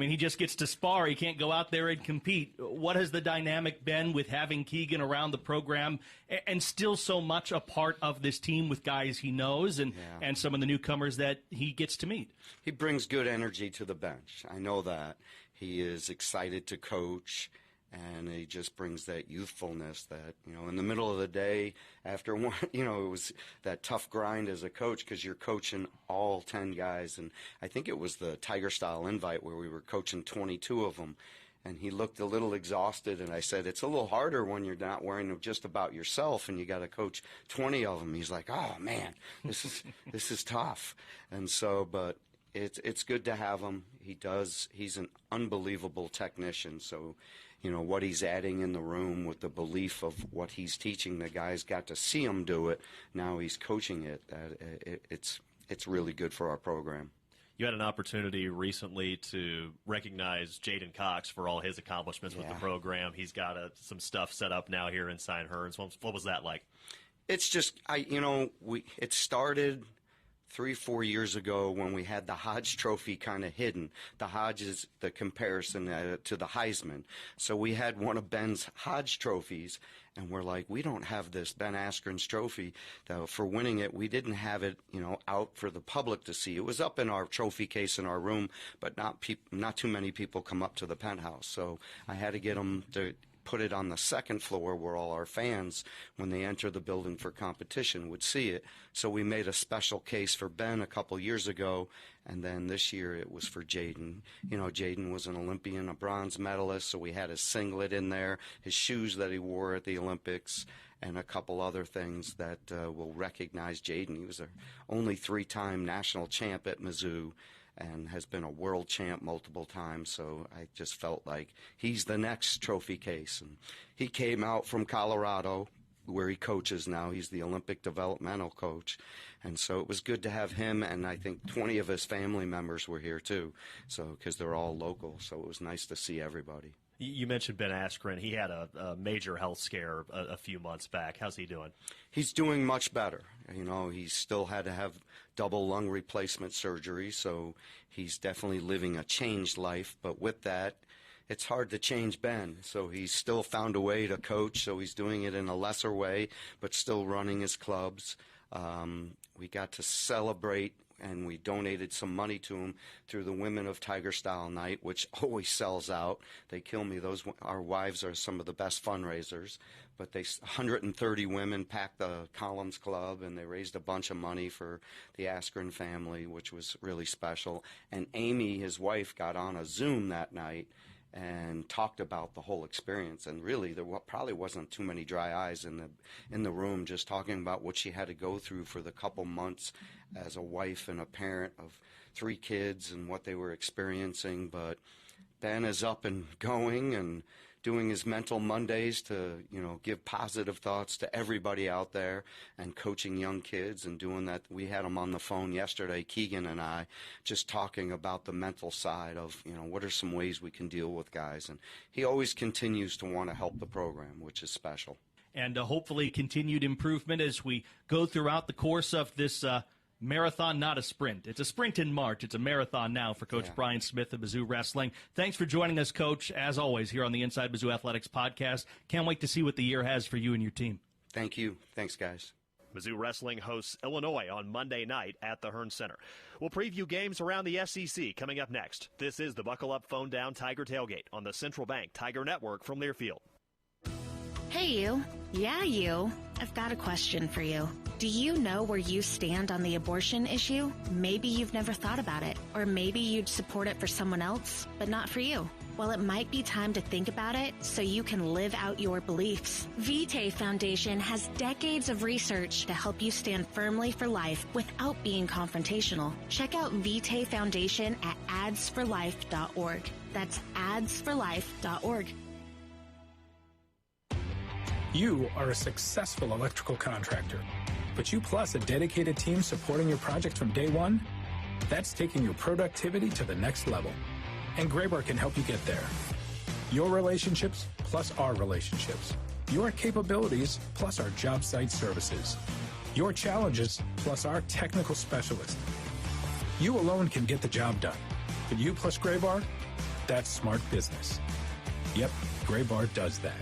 he just gets to spar. He can't go out there and compete. What has the dynamic been with having Keegan around the program and still so much a part of this team with guys he knows and some of the newcomers that he gets to meet? He brings good energy to the bench. I know that. He is excited to coach, and he just brings that youthfulness that, in the middle of the day after one, it was that tough grind as a coach because you're coaching all 10 guys. And I think it was the Tiger Style invite where we were coaching 22 of them. And he looked a little exhausted, and I said, it's a little harder when you're not worrying just about yourself and you got to coach 20 of them. He's like, oh, man, this is tough. And so, but it's good to have him. He's an unbelievable technician. So, what he's adding in the room with the belief of what he's teaching the guys, got to see him do it. Now he's coaching it. It's really good for our program. You had an opportunity recently to recognize Jaden Cox for all his accomplishments with the program. He's got some stuff set up now here in St. Hearns. What was that like? It's just, it started 3-4 years ago when we had the Hodge Trophy kind of hidden. The Hodge is the comparison to the Heisman. So we had one of Ben's Hodge Trophies, And we're like, we don't have this Ben Askren's trophy. For winning it, we didn't have it, out for the public to see. It was up in our trophy case in our room, but not too many people come up to the penthouse. So I had to get them to put it on the second floor where all our fans, when they enter the building for competition, would see it. So we made a special case for Ben a couple years ago, and then this year it was for Jaden. Jaden was an Olympian, a bronze medalist, so we had his singlet in there, his shoes that he wore at the Olympics, and a couple other things that will recognize Jaden. He was our only 3-time national champ at Mizzou, and has been a world champ multiple times, so I just felt like he's the next trophy case. And he came out from Colorado, where he coaches now. He's the Olympic developmental coach, and so it was good to have him, and I think 20 of his family members were here too, so because they're all local, so it was nice to see everybody. You mentioned Ben Askren. He had a major health scare a few months back. How's he doing? He's doing much better. He still had to have double lung replacement surgery, so he's definitely living a changed life. But with that, it's hard to change Ben. So he's still found a way to coach, so he's doing it in a lesser way, but still running his clubs. We got to celebrate, and we donated some money to him through the Women of Tiger Style Night, which always sells out. They kill me. Our wives are some of the best fundraisers. But 130 women packed the Columns Club, and they raised a bunch of money for the Askren family, which was really special. And Amy, his wife, got on a Zoom that night and talked about the whole experience. And really, there probably wasn't too many dry eyes in the room, just talking about what she had to go through for the couple months as a wife and a parent of 3 kids and what they were experiencing. But Ben is up and going and doing his mental Mondays to, give positive thoughts to everybody out there, and coaching young kids and doing that. We had him on the phone yesterday, Keegan and I, just talking about the mental side of, what are some ways we can deal with guys. And he always continues to want to help the program, which is special. And hopefully continued improvement as we go throughout the course of this marathon, not a sprint. It's a sprint in March. It's a marathon now for Coach Brian Smith of Mizzou Wrestling. Thanks for joining us, Coach, as always, here on the Inside Mizzou Athletics podcast. Can't wait to see what the year has for you and your team. Thank you. Thanks, guys. Mizzou Wrestling hosts Illinois on Monday night at the Hearn Center. We'll preview games around the SEC coming up next. This is the Buckle Up, Phone Down Tiger Tailgate on the Central Bank Tiger Network from Learfield. Hey, you. Yeah, you. I've got a question for you. Do you know where you stand on the abortion issue? Maybe you've never thought about it, or maybe you'd support it for someone else, but not for you. Well, it might be time to think about it so you can live out your beliefs. Vitae Foundation has decades of research to help you stand firmly for life without being confrontational. Check out Vitae Foundation at adsforlife.org. That's adsforlife.org. You are a successful electrical contractor, but you plus a dedicated team supporting your project from day one? That's taking your productivity to the next level. And Graybar can help you get there. Your relationships plus our relationships. Your capabilities plus our job site services. Your challenges plus our technical specialists. You alone can get the job done. But you plus Graybar, that's smart business. Yep, Graybar does that.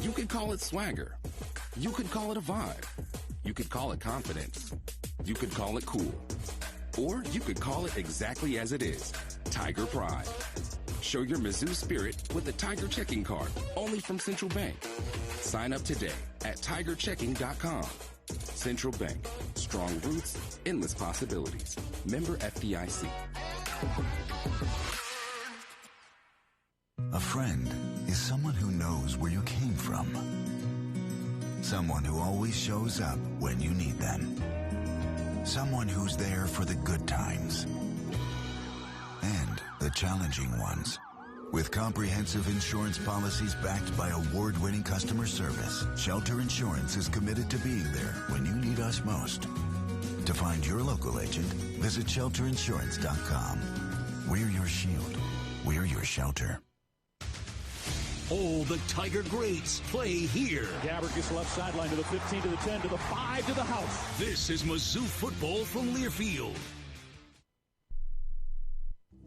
You could call it swagger. You could call it a vibe. You could call it confidence. You could call it cool. Or you could call it exactly as it is, Tiger Pride. Show your Mizzou spirit with the Tiger Checking Card, only from Central Bank. Sign up today at tigerchecking.com. Central Bank, strong roots, endless possibilities. Member FDIC. A friend is someone who knows where you came from. Someone who always shows up when you need them. Someone who's there for the good times and the challenging ones. With comprehensive insurance policies backed by award-winning customer service, Shelter Insurance is committed to being there when you need us most. To find your local agent, visit shelterinsurance.com. We're your shield. We're your shelter. All the Tiger greats play here. Gabbard gets left sideline to the 15, to the 10, to the 5, to the house. This is Mizzou football from Learfield.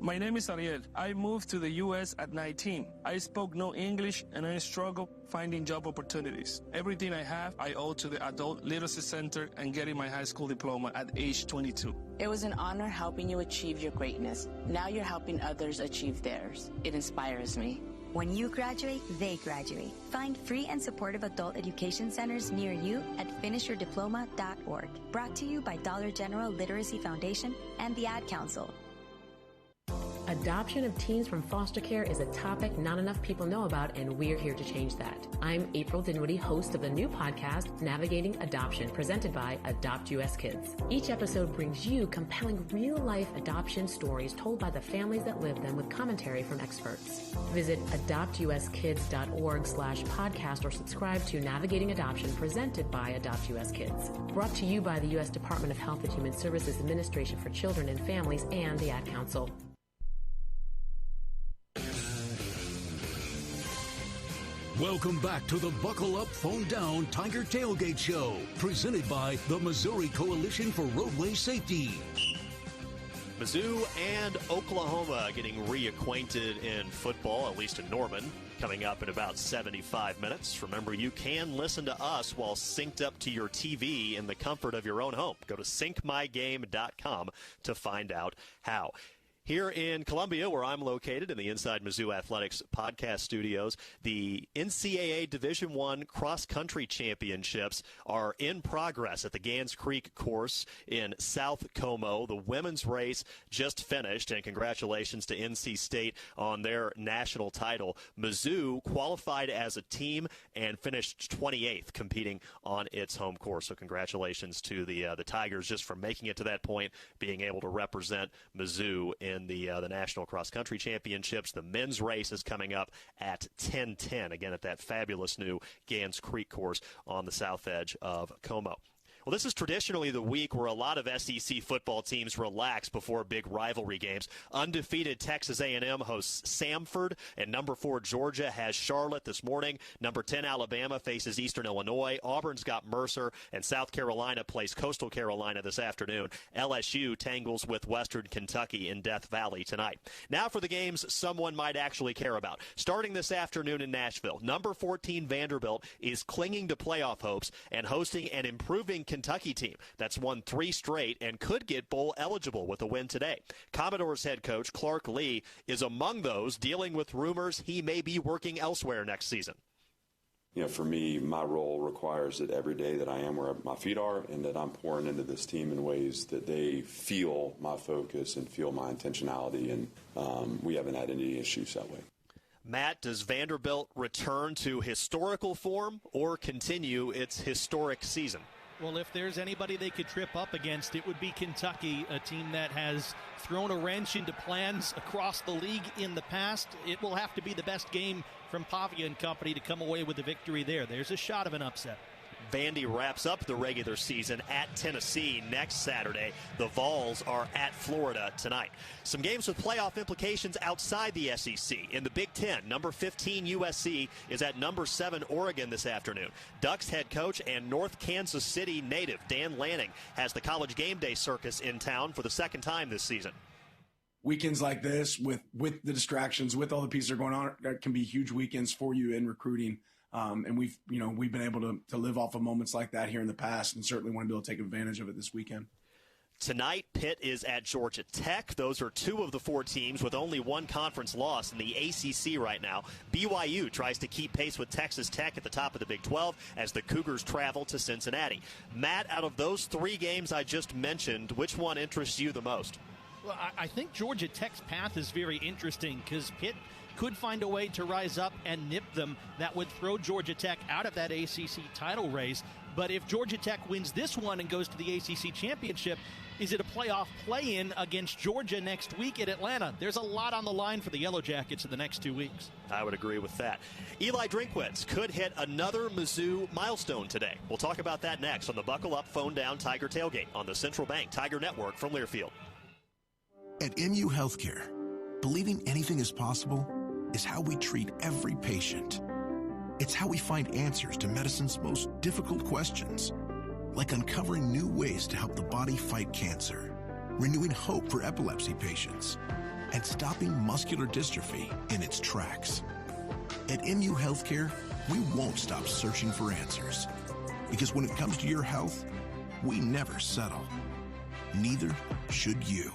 My name is Ariel. I moved to the U.S. at 19. I spoke no English and I struggled finding job opportunities. Everything I have, I owe to the Adult Literacy Center and getting my high school diploma at age 22. It was an honor helping you achieve your greatness. Now you're helping others achieve theirs. It inspires me. When you graduate, they graduate. Find free and supportive adult education centers near you at finishyourdiploma.org. Brought to you by Dollar General Literacy Foundation and the Ad Council. Adoption of teens from foster care is a topic not enough people know about, and we're here to change that. I'm April Dinwiddie, host of the new podcast, Navigating Adoption, presented by Adopt US Kids. Each episode brings you compelling real-life adoption stories told by the families that live them with commentary from experts. Visit adoptuskids.org/podcast or subscribe to Navigating Adoption, presented by Adopt US Kids. Brought to you by the U.S. Department of Health and Human Services Administration for Children and Families and the Ad Council. Welcome back to the Buckle Up, Phone Down Tiger Tailgate Show, presented by the Missouri Coalition for Roadway Safety. Mizzou and Oklahoma getting reacquainted in football, at least in Norman, coming up in about 75 minutes. Remember, you can listen to us while synced up to your TV in the comfort of your own home. Go to syncmygame.com to find out how. Here in Columbia, where I'm located in the Inside Mizzou Athletics podcast studios, the NCAA Division I cross-country championships are in progress at the Gans Creek course in South Como. The women's race just finished, and congratulations to NC State on their national title. Mizzou qualified as a team and finished 28th, competing on its home course. So congratulations to the Tigers just for making it to that point, being able to represent Mizzou in the National Cross Country Championships. The men's race is coming up at 10:10, again at that fabulous new Gans Creek course on the south edge of Como. Well, this is traditionally the week where a lot of SEC football teams relax before big rivalry games. Undefeated Texas A&M hosts Samford, and number 4 Georgia has Charlotte this morning. Number 10 Alabama faces Eastern Illinois. Auburn's got Mercer, and South Carolina plays Coastal Carolina this afternoon. LSU tangles with Western Kentucky in Death Valley tonight. Now for the games someone might actually care about. Starting this afternoon in Nashville, number 14 Vanderbilt is clinging to playoff hopes and hosting an improving Kentucky team that's won 3 straight and could get bowl eligible with a win today. Commodores head coach Clark Lee is among those dealing with rumors he may be working elsewhere next season. You know, for me, my role requires that every day that I am where my feet are and that I'm pouring into this team in ways that they feel my focus and feel my intentionality, and we haven't had any issues that way. Matt, does Vanderbilt return to historical form or continue its historic season? Well, if there's anybody they could trip up against, it would be Kentucky, a team that has thrown a wrench into plans across the league in the past. It will have to be the best game from Pavia and company to come away with a victory there. There's a shot of an upset. Vandy wraps up the regular season at Tennessee next Saturday. The Vols are at Florida tonight. Some games with playoff implications outside the SEC. In the Big Ten, number 15 USC is at number 7 Oregon this afternoon. Ducks head coach and North Kansas City native Dan Lanning has the College Game Day circus in town for the second time this season. Weekends like this, with the distractions, with all the pieces that are going on, that can be huge weekends for you in recruiting. And we've been able to live off of moments like that here in the past, and certainly want to be able to take advantage of it this weekend. Tonight, Pitt is at Georgia Tech. Those are 2 of the 4 teams with only 1 conference loss in the ACC right now. BYU tries to keep pace with Texas Tech at the top of the Big 12 as the Cougars travel to Cincinnati. Matt, out of those 3 games I just mentioned, which one interests you the most? Well, I think Georgia Tech's path is very interesting because Pitt could find a way to rise up and nip them. That would throw Georgia Tech out of that ACC title race. But if Georgia Tech wins this one and goes to the ACC championship, is it a playoff play-in against Georgia next week at Atlanta? There's a lot on the line for the Yellow Jackets in the next 2 weeks. I would agree with that. Eli Drinkwitz could hit another Mizzou milestone today. We'll talk about that next on the Buckle Up, Phone Down Tiger Tailgate on the Central Bank Tiger Network from Learfield. At MU Healthcare, believing anything is possible is how we treat every patient. It's how we find answers to medicine's most difficult questions, like uncovering new ways to help the body fight cancer, renewing hope for epilepsy patients, and stopping muscular dystrophy in its tracks. At MU Healthcare, we won't stop searching for answers. Because when it comes to your health, we never settle. Neither should you.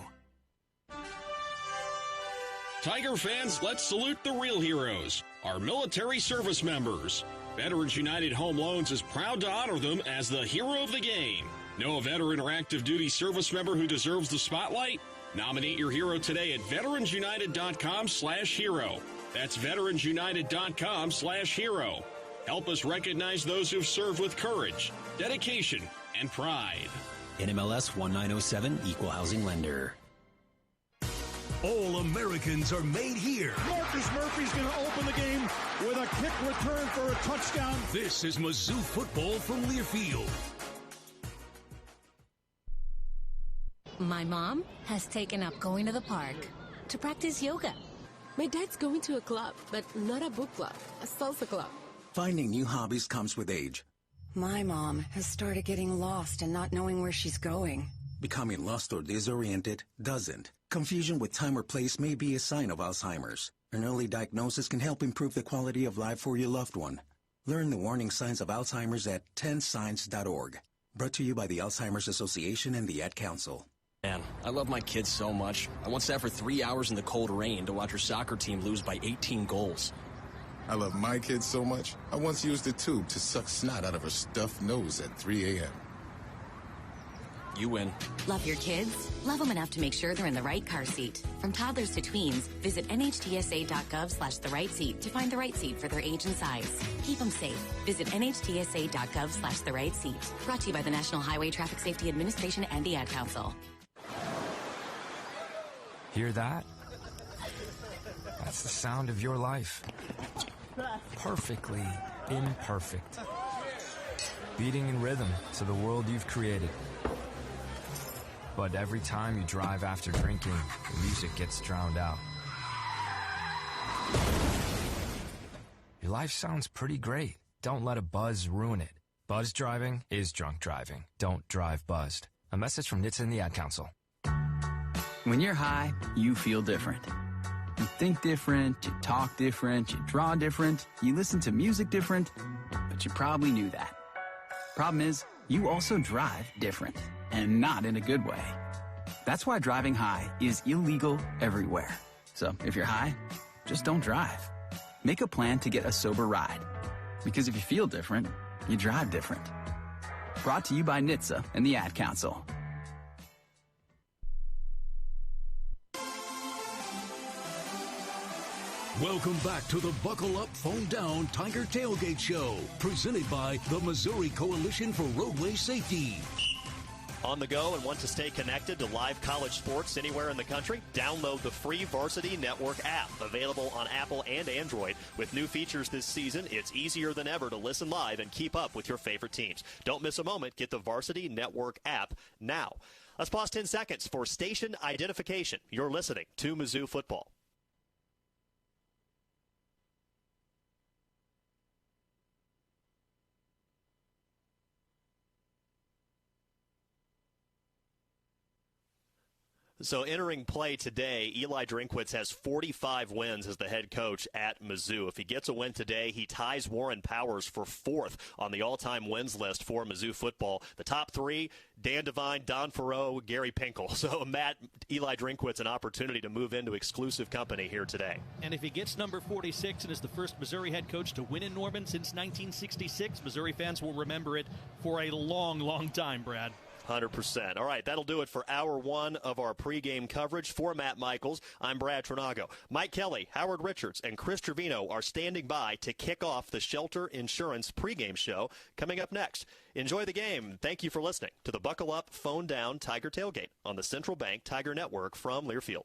Tiger fans, let's salute the real heroes, our military service members. Veterans United Home Loans is proud to honor them as the hero of the game. Know a veteran or active duty service member who deserves the spotlight? Nominate your hero today at veteransunited.com/hero. That's veteransunited.com/hero. Help us recognize those who've served with courage, dedication, and pride. NMLS 1907, Equal Housing Lender. All Americans are made here. Marcus Murphy's going to open the game with a kick return for a touchdown. This is Mizzou football from Learfield. My mom has taken up going to the park to practice yoga. My dad's going to a club, but not a book club, a salsa club. Finding new hobbies comes with age. My mom has started getting lost and not knowing where she's going. Becoming lost or disoriented doesn't. Confusion with time or place may be a sign of Alzheimer's. An early diagnosis can help improve the quality of life for your loved one. Learn the warning signs of Alzheimer's at 10signs.org. Brought to you by the Alzheimer's Association and the Ad Council. Man, I love my kids so much. I once sat for 3 hours in the cold rain to watch her soccer team lose by 18 goals. I love my kids so much, I once used a tube to suck snot out of her stuffed nose at 3 a.m. You win. Love your kids? Love them enough to make sure they're in the right car seat. From toddlers to tweens, visit nhtsa.gov/the right seat to find the right seat for their age and size. Keep them safe. Visit nhtsa.gov/the right seat. Brought to you by the National Highway Traffic Safety Administration and the Ad Council. Hear that? That's the sound of your life. Perfectly imperfect. Beating in rhythm to the world you've created. But every time you drive after drinking, the music gets drowned out. Your life sounds pretty great. Don't let a buzz ruin it. Buzz driving is drunk driving. Don't drive buzzed. A message from NHTSA and the Ad Council. When you're high, you feel different. You think different, you talk different, you draw different, you listen to music different, but you probably knew that. Problem is, you also drive different, and not in a good way. That's why driving high is illegal everywhere. So if you're high, just don't drive. Make a plan to get a sober ride. Because if you feel different, you drive different. Brought to you by NHTSA and the Ad Council. Welcome back to the Buckle Up, Phone Down Tiger Tailgate Show, presented by the Missouri Coalition for Roadway Safety. On the go and want to stay connected to live college sports anywhere in the country? Download the free Varsity Network app, available on Apple and Android. With new features this season, it's easier than ever to listen live and keep up with your favorite teams. Don't miss a moment. Get the Varsity Network app now. Let's pause 10 seconds for station identification. You're listening to Mizzou Football. So entering play today, Eli Drinkwitz has 45 wins as the head coach at Mizzou. If he gets a win today, he ties Warren Powers for fourth on the all-time wins list for Mizzou football. The top three, Dan Devine, Don Farrow, Gary Pinkel. So, Matt, Eli Drinkwitz, an opportunity to move into exclusive company here today. And if he gets number 46 and is the first Missouri head coach to win in Norman since 1966, Missouri fans will remember it for a long, long time, Brad. 100%. All right, that'll do it for hour one of our pregame coverage. For Matt Michaels, I'm Brad Trinago. Mike Kelly, Howard Richards, and Chris Trevino are standing by to kick off the Shelter Insurance pregame show coming up next. Enjoy the game. Thank you for listening to the Buckle Up, Phone Down Tiger Tailgate on the Central Bank Tiger Network from Learfield.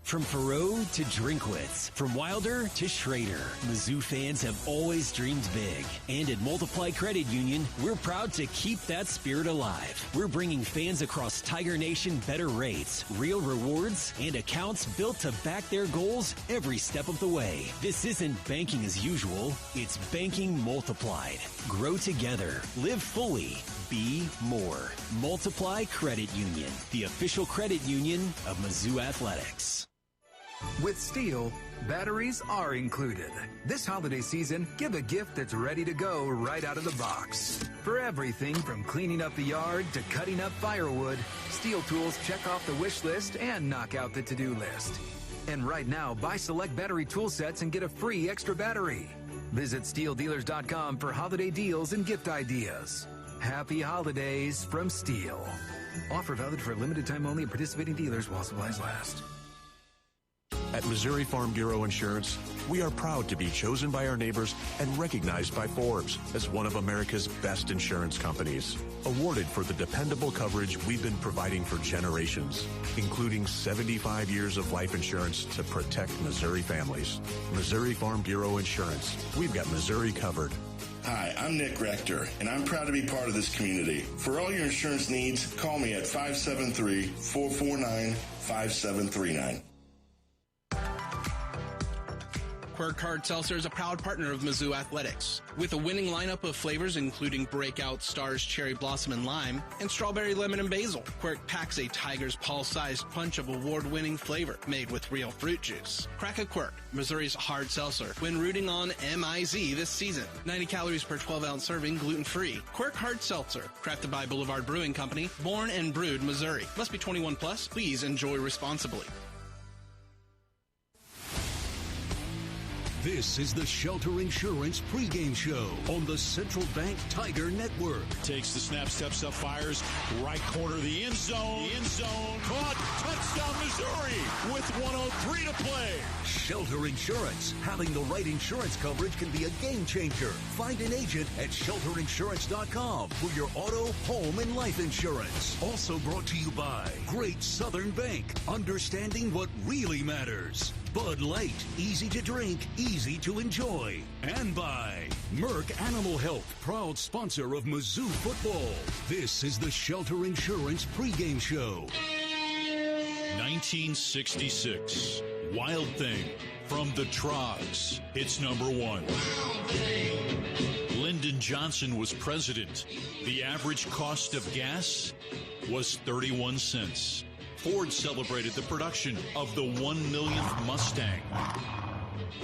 From Perot to Drinkwitz, from Wilder to Schrader, Mizzou fans have always dreamed big. And at Multiply Credit Union, we're proud to keep that spirit alive. We're bringing fans across Tiger Nation better rates, real rewards, and accounts built to back their goals every step of the way. This isn't banking as usual, it's banking multiplied. Grow together, live fully, be more. Multiply Credit Union, the official credit union of Mizzou Athletics. With Steel, batteries are included. This holiday season, give a gift that's ready to go right out of the box. For everything from cleaning up the yard to cutting up firewood, Steel tools check off the wish list and knock out the to-do list. And right now, buy select battery tool sets and get a free extra battery. Visit SteelDealers.com for holiday deals and gift ideas. Happy holidays from Steel. Offer valid for a limited time only at participating dealers while supplies last. At Missouri Farm Bureau Insurance, we are proud to be chosen by our neighbors and recognized by Forbes as one of America's best insurance companies. Awarded for the dependable coverage we've been providing for generations, including 75 years of life insurance to protect Missouri families. Missouri Farm Bureau Insurance. We've got Missouri covered. Hi, I'm Nick Rector, and I'm proud to be part of this community. For all your insurance needs, call me at 573-449-5739. Quirk Hard Seltzer is a proud partner of Mizzou Athletics. With a winning lineup of flavors including Breakout, Stars, Cherry Blossom, and Lime, and Strawberry, Lemon, and Basil, Quirk packs a Tiger's Paw-sized punch of award-winning flavor made with real fruit juice. Crack a Quirk, Missouri's hard seltzer, when rooting on MIZ this season. 90 calories per 12-ounce serving, gluten-free. Quirk Hard Seltzer, crafted by Boulevard Brewing Company, born and brewed Missouri. Must be 21 plus. Please enjoy responsibly. This is the Shelter Insurance pregame show on the Central Bank Tiger Network. Takes the snap, steps up, fires, right corner of the end zone. Caught, touchdown Missouri with 1:03 to play. Shelter Insurance. Having the right insurance coverage can be a game changer. Find an agent at shelterinsurance.com for your auto, home, and life insurance. Also brought to you by Great Southern Bank. Understanding what really matters. Bud Light, easy to drink, easy to enjoy. And by Merck Animal Health, proud sponsor of Mizzou football. This is the Shelter Insurance pregame show. 1966, Wild Thing from the Trogs. It's number one. Lyndon Johnson was president. The average cost of gas was 31 cents. Ford celebrated the production of the 1 millionth Mustang.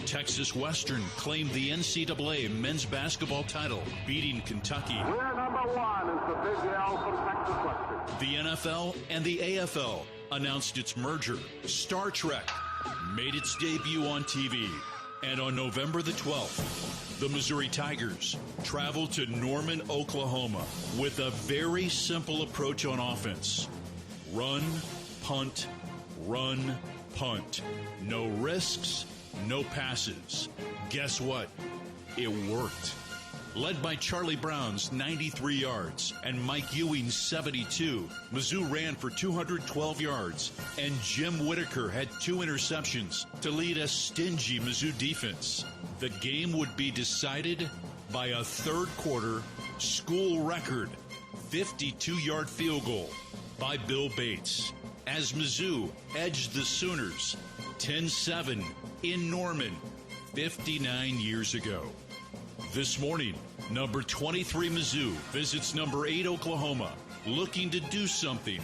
Texas Western claimed the NCAA men's basketball title, beating Kentucky. We're number one is the Big L from Texas Western. The NFL and the AFL announced its merger. Star Trek made its debut on TV. And on November the 12th, the Missouri Tigers traveled to Norman, Oklahoma with a very simple approach on offense. Run, punt, run, punt. No risks, no passes. Guess what? It worked. Led by Charlie Brown's 93 yards and Mike Ewing's 72, Mizzou ran for 212 yards, and Jim Whitaker had 2 interceptions to lead a stingy Mizzou defense. The game would be decided by a third quarter school record 52-yard field goal by Bill Bates, as Mizzou edged the Sooners 10-7 in Norman 59 years ago. This morning, number 23 Mizzou visits number 8 Oklahoma, looking to do something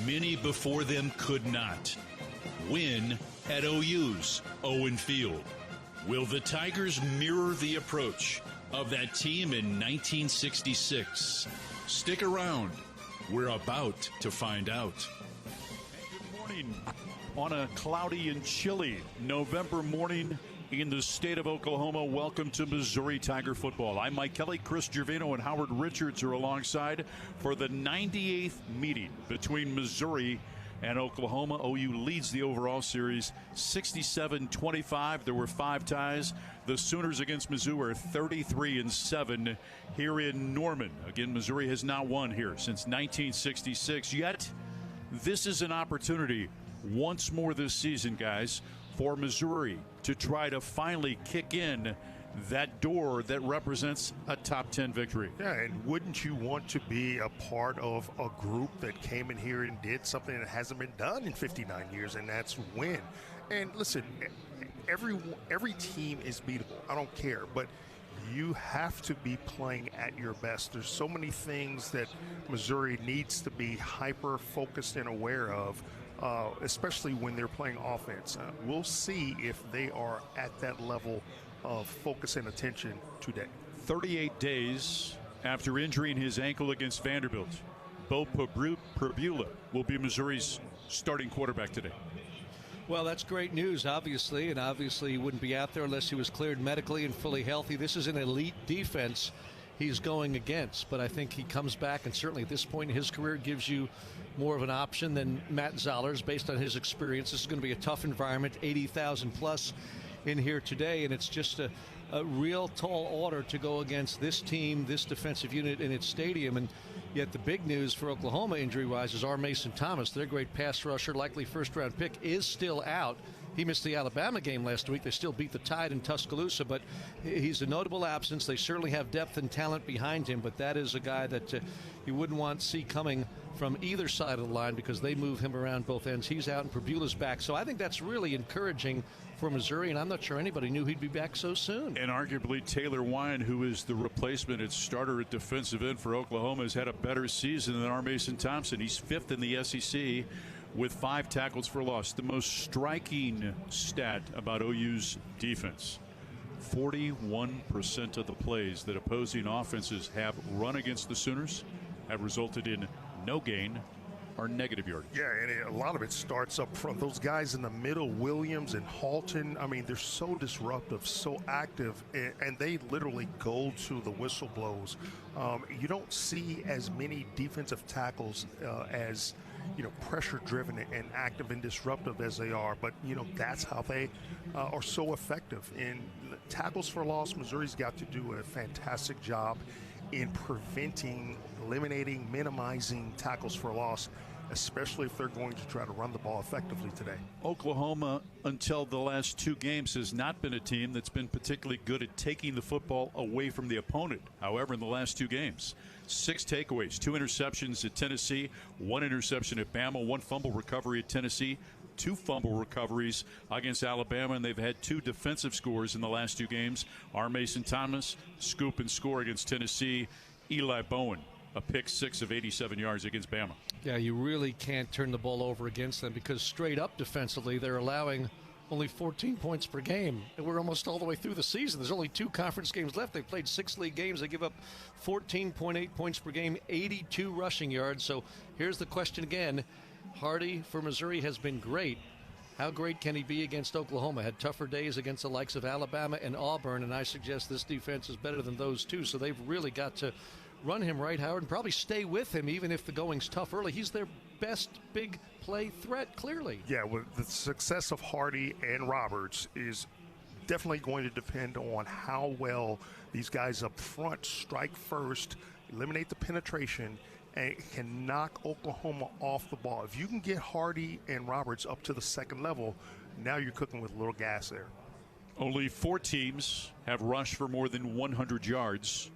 many before them could not. Win at OU's Owen Field. Will the Tigers mirror the approach of that team in 1966? Stick around. We're about to find out. Good morning on a cloudy and chilly November morning in the state of Oklahoma. Welcome to Missouri Tiger football. I'm Mike Kelly. Chris Gervino and Howard Richards are alongside for the 98th meeting between Missouri and Oklahoma. OU leads the overall series 67-25. There were 5 ties. The Sooners against Mizzou are 33-7 here in Norman. Again, Missouri has not won here since 1966. Yet, this is an opportunity once more this season, guys, for Missouri to try to finally kick in that door that represents a top 10 victory. Yeah, and wouldn't you want to be a part of a group that came in here and did something that hasn't been done in 59 years, and that's win. And listen, every team is beatable. I don't care, but you have to be playing at your best. There's so many things that Missouri needs to be hyper-focused and aware of especially when they're playing offense. We'll see if they are at that level of focus and attention today. 38 days after injuring his ankle against Vanderbilt, Bo Prabula will be Missouri's starting quarterback today. Well, that's great news, obviously, and obviously he wouldn't be out there unless he was cleared medically and fully healthy. This is an elite defense he's going against, but I think he comes back, and certainly at this point in his career gives you more of an option than Matt Zollers based on his experience. This is going to be a tough environment, 80,000 plus in here today, and it's just a real tall order to go against this team, this defensive unit in its stadium. And yet the big news for Oklahoma injury-wise is Mason Thomas, their great pass rusher, likely first-round pick, is still out. He missed the Alabama game last week. They still beat the Tide in Tuscaloosa, but he's a notable absence. They certainly have depth and talent behind him, but that is a guy that you wouldn't want to see coming from either side of the line because they move him around both ends. He's out and Prabula's back. So I think that's really encouraging for Missouri, and I'm not sure anybody knew he'd be back so soon. And arguably Taylor Wine, who is the replacement at starter at defensive end for Oklahoma, has had a better season than Mason Thompson. He's 5th in the SEC with 5 tackles for loss. The most striking stat about OU's defense: 41% of the plays that opposing offenses have run against the Sooners have resulted in no gain or negative yardage. Yeah, and a lot of it starts up front. Those guys in the middle, Williams and Halton, I mean, they're so disruptive, so active, and they literally go to the whistle blows. You don't see as many defensive tackles as pressure-driven and active and disruptive as they are, but, that's how they are so effective. In tackles for loss, Missouri's got to do a fantastic job in preventing, eliminating, minimizing tackles for loss, especially if they're going to try to run the ball effectively today. Oklahoma, until the last 2 games, has not been a team that's been particularly good at taking the football away from the opponent. However, in the last 2 games, 6 takeaways, 2 interceptions at Tennessee, 1 interception at Bama, 1 fumble recovery at Tennessee, 2 fumble recoveries against Alabama, and they've had 2 defensive scores in the last 2 games. Mason Thomas, scoop and score against Tennessee. Eli Bowen, a pick 6 of 87 yards against Bama. Yeah, you really can't turn the ball over against them because straight up defensively, they're allowing only 14 points per game. And we're almost all the way through the season. There's only 2 conference games left. They've played 6 league games. They give up 14.8 points per game, 82 rushing yards. So here's the question again. Hardy for Missouri has been great. How great can he be against Oklahoma? Had tougher days against the likes of Alabama and Auburn, and I suggest this defense is better than those 2. So they've really got to run him right, Howard, and probably stay with him even if the going's tough early. He's their best big play threat, clearly. Yeah, well, the success of Hardy and Roberts is definitely going to depend on how well these guys up front strike first, eliminate the penetration, and can knock Oklahoma off the ball. If you can get Hardy and Roberts up to the second level, now you're cooking with a little gas there. Only 4 teams have rushed for more than 100 yards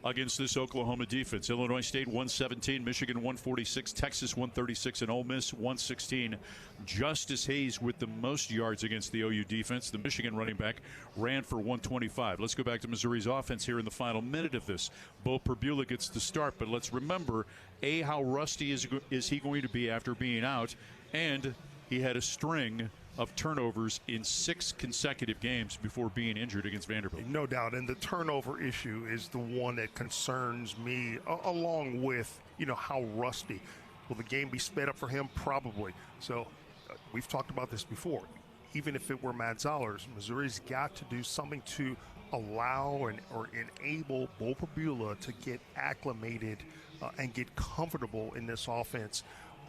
against this Oklahoma defense. Illinois State 117, Michigan 146, Texas 136, and Ole Miss 116. Justice Hayes with the most yards against the OU defense. The Michigan running back ran for 125. Let's go back to Missouri's offense here in the final minute of this. Bo Prabula gets the start, but let's remember, how rusty is he going to be after being out? And he had a string of turnovers in 6 consecutive games before being injured against Vanderbilt. No doubt, and the turnover issue is the one that concerns me, along with, how rusty. Will the game be sped up for him? Probably. So we've talked about this before. Even if it were Matt Zollers, Missouri's got to do something to allow or enable Bo Prabula to get acclimated and get comfortable in this offense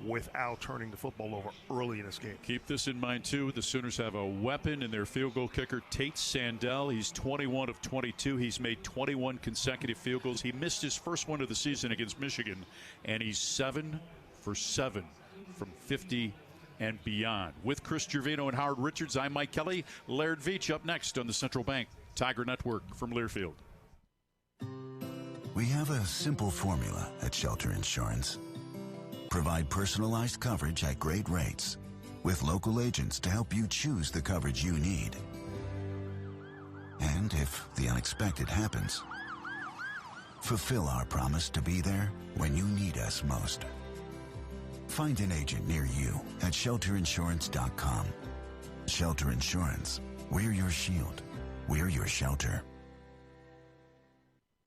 without turning the football over early in this game. Keep this in mind, too. The Sooners have a weapon in their field goal kicker, Tate Sandell. He's 21 of 22. He's made 21 consecutive field goals. He missed his first one of the season against Michigan, and he's 7 for 7 from 50 and beyond. With Chris Gervino and Howard Richards, I'm Mike Kelly. Laird Veach up next on the Central Bank Tiger Network from Learfield. We have a simple formula at Shelter Insurance. Provide personalized coverage at great rates with local agents to help you choose the coverage you need. And if the unexpected happens, fulfill our promise to be there when you need us most. Find an agent near you at shelterinsurance.com. Shelter Insurance. We're your shield. We're your shelter.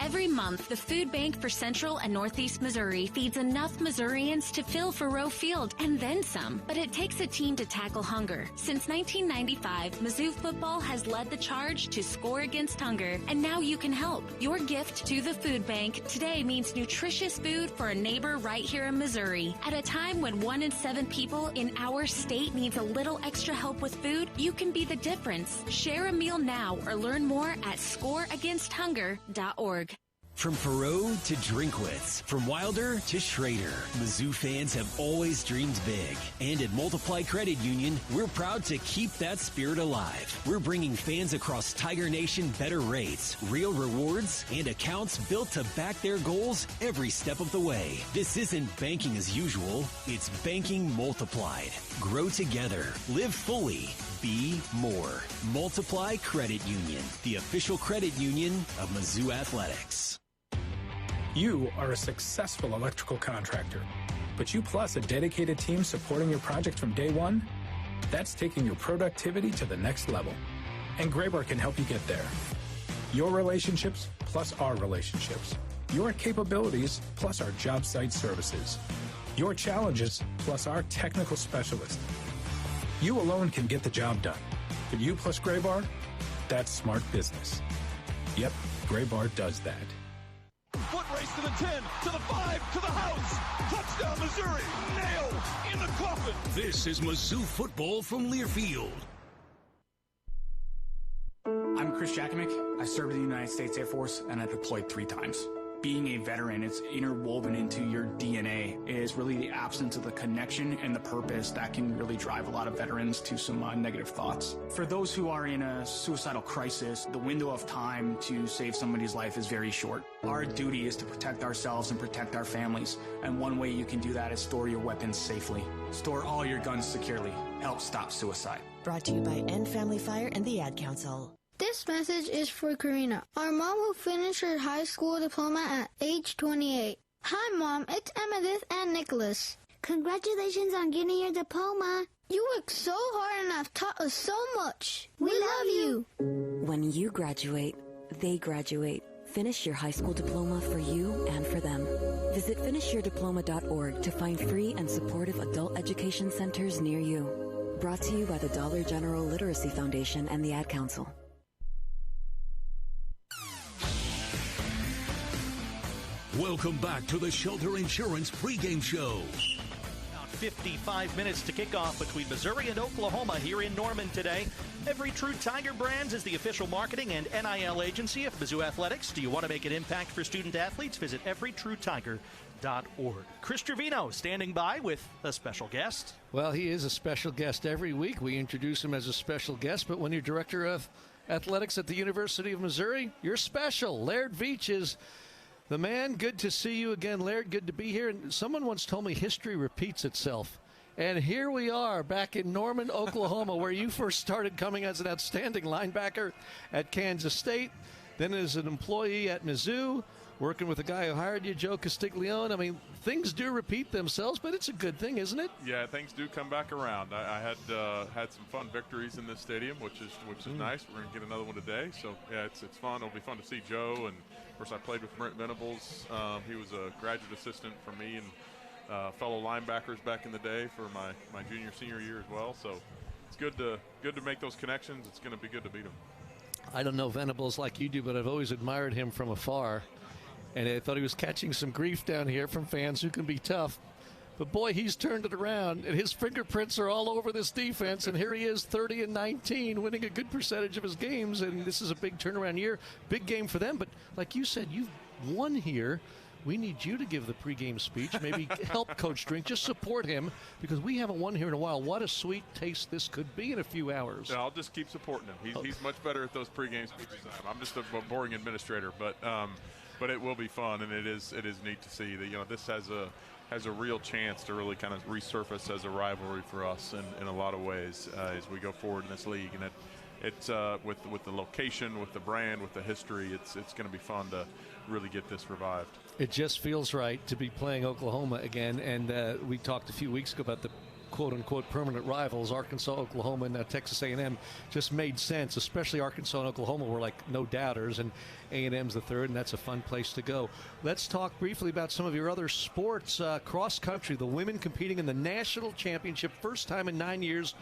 Every month, the Food Bank for Central and Northeast Missouri feeds enough Missourians to fill Faroe Field and then some. But it takes a team to tackle hunger. Since 1995, Mizzou football has led the charge to score against hunger, and now you can help. Your gift to the Food Bank today means nutritious food for a neighbor right here in Missouri. At a time when 1 in 7 people in our state needs a little extra help with food, you can be the difference. Share a meal now or learn more at scoreagainsthunger.org. From Faroe to Drinkwitz, from Wilder to Schrader, Mizzou fans have always dreamed big. And at Multiply Credit Union, we're proud to keep that spirit alive. We're bringing fans across Tiger Nation better rates, real rewards, and accounts built to back their goals every step of the way. This isn't banking as usual, it's banking multiplied. Grow together, live fully, be more. Multiply Credit Union, the official credit union of Mizzou Athletics. You are a successful electrical contractor, but you plus a dedicated team supporting your project from day one? That's taking your productivity to the next level. And Graybar can help you get there. Your relationships plus our relationships. Your capabilities plus our job site services. Your challenges plus our technical specialists. You alone can get the job done. But you plus Graybar, that's smart business. Yep, Graybar does that. Foot race to the 10, to the 5, to the house. Touchdown, Missouri. Nailed in the coffin. This is Mizzou football from Learfield. I'm Chris Jakimick. I served in the United States Air Force, and I deployed 3 times. Being a veteran, it's interwoven into your DNA. It is really the absence of the connection and the purpose that can really drive a lot of veterans to some negative thoughts. For those who are in a suicidal crisis, the window of time to save somebody's life is very short. Our duty is to protect ourselves and protect our families. And one way you can do that is store your weapons safely. Store all your guns securely. Help stop suicide. Brought to you by End Family Fire and the Ad Council. This message is for Karina, our mom who finished her high school diploma at age 28. Hi, Mom. It's Emmettith and Nicholas. Congratulations on getting your diploma. You worked so hard and have taught us so much. We love you. When you graduate, they graduate. Finish your high school diploma for you and for them. Visit finishyourdiploma.org to find free and supportive adult education centers near you. Brought to you by the Dollar General Literacy Foundation and the Ad Council. Welcome back to the Shelter Insurance pregame show. About 55 minutes to kick off between Missouri and Oklahoma here in Norman today. Every True Tiger Brands is the official marketing and NIL agency of Mizzou Athletics. Do you want to make an impact for student athletes? Visit everytruetiger.org. Chris Trevino standing by with a special guest. Well, he is a special guest every week. We introduce him as a special guest, but when you're director of athletics at the University of Missouri, you're special. Laird Veach is the man. Good to see you again, Laird. Good to be here. And someone once told me history repeats itself. And here we are back in Norman, Oklahoma, where you first started coming as an outstanding linebacker at Kansas State, then as an employee at Mizzou, working with the guy who hired you, Joe Castiglione. I mean, things do repeat themselves, but it's a good thing, isn't it? Yeah, things do come back around. I had some fun victories in this stadium, which is nice. We're going to get another one today. So, yeah, it's fun. It'll be fun to see Joe. And, of course, I played with Brent Venables. He was a graduate assistant for me and fellow linebackers back in the day for my junior, senior year as well. So it's good to make those connections. It's going to be good to beat them. I don't know Venables like you do, but I've always admired him from afar. And I thought he was catching some grief down here from fans who can be tough. But, boy, he's turned it around, and his fingerprints are all over this defense, and here he is 30-19, winning a good percentage of his games, and this is a big turnaround year, big game for them. But like you said, you've won here. We need you to give the pregame speech, maybe help Coach Drink, just support him, because we haven't won here in a while. What a sweet taste this could be in a few hours. Yeah, I'll just keep supporting him. He's much better at those pregame speeches than I am. I'm just a boring administrator, but it will be fun, and it is neat to see that this has a real chance to really kind of resurface as a rivalry for us in a lot of ways as we go forward in this league. And it's with the location, with the brand, with the history, it's going to be fun to really get this revived. It just feels right to be playing Oklahoma again, and we talked a few weeks ago about the quote-unquote permanent rivals, Arkansas, Oklahoma, and Texas A&M. Just made sense, especially Arkansas and Oklahoma were like no doubters, and A&M's the third, and that's a fun place to go. Let's talk briefly about some of your other sports. Cross country, the women competing in the national championship, first time in 9 years,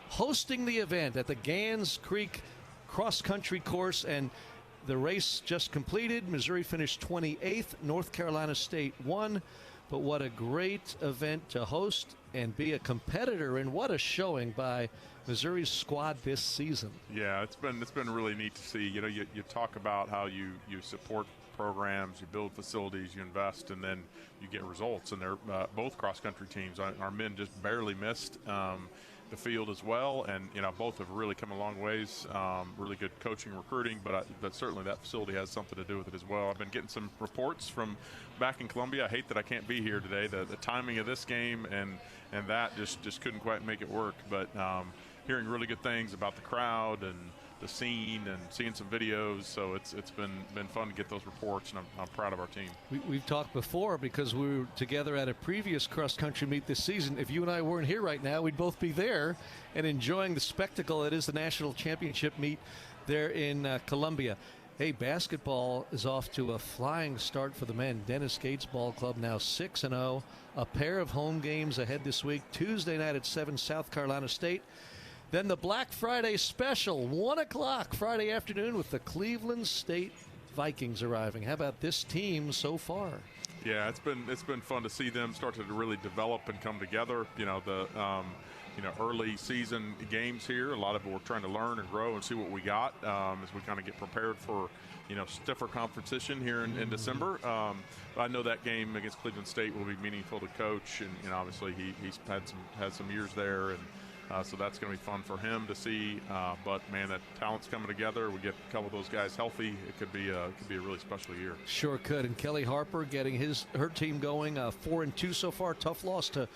hosting the event at the Gans Creek cross country course, and the race just completed. Missouri finished 28th, North Carolina State won. But what a great event to host and be a competitor, and what a showing by Missouri's squad this season. Yeah, it's been really neat to see. You know, you talk about how you support programs, you build facilities, you invest, and then you get results. And they're both cross-country teams. Our men just barely missed the field as well, and both have really come a long ways. Really good coaching, recruiting, but certainly that facility has something to do with it as well. I've been getting some reports from back in Columbia. I hate that I can't be here today. The timing of this game and that just couldn't quite make it work. But hearing really good things about the crowd and the scene and seeing some videos, so it's been fun to get those reports, and I'm proud of our team. We've talked before because we were together at a previous cross-country meet this season. If you and I weren't here right now, we'd both be there and enjoying the spectacle that is the national championship meet there in Columbia. Hey, basketball is off to a flying start for the men. Dennis Gates Ball Club now 6-0. A pair of home games ahead this week. Tuesday night at 7, South Carolina State. Then the Black Friday special, 1 o'clock Friday afternoon with the Cleveland State Vikings arriving. How about this team so far? Yeah, it's been fun to see them start to really develop and come together. The early season games here, a lot of it we're trying to learn and grow and see what we got as we kind of get prepared for stiffer competition here in December. But I know that game against Cleveland State will be meaningful to coach, and obviously he's had some years there, and so that's going to be fun for him to see. But man, that talent's coming together. We get a couple of those guys healthy. It could be a really special year. Sure could. And Kelly Harper getting her team going, 4-2 so far. Tough loss to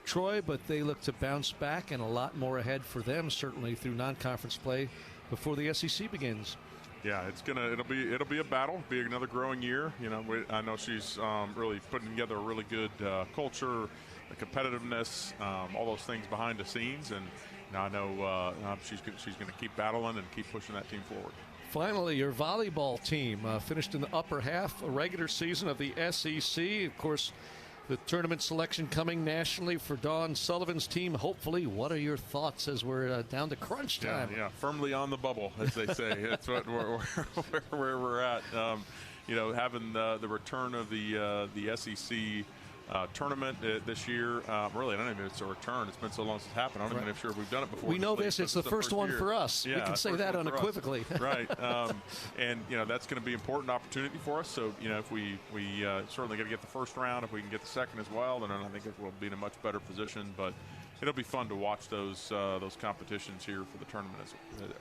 Troy, but they look to bounce back, and a lot more ahead for them certainly through non-conference play before the SEC begins. Yeah, it'll be a battle. It'll be another growing year. I know she's really putting together a really good culture, the competitiveness, all those things behind the scenes, and I know she's going to keep battling and keep pushing that team forward. Finally, your volleyball team finished in the upper half, a regular season of the SEC. Of course, the tournament selection coming nationally for Dawn Sullivan's team. Hopefully, what are your thoughts as we're down to crunch time? Yeah, firmly on the bubble, as they say. That's where we're at. Having the return of the SEC tournament this year. Really, I don't even know if it's a return. It's been so long since it happened. I don't even know if sure we've done it before. We know this. It's the first one for us. Yeah, we can say that unequivocally. Right. And, that's going to be an important opportunity for us. So, if we certainly got to get the first round. If we can get the second as well, then I think we'll be in a much better position. But it'll be fun to watch those competitions here for the tournament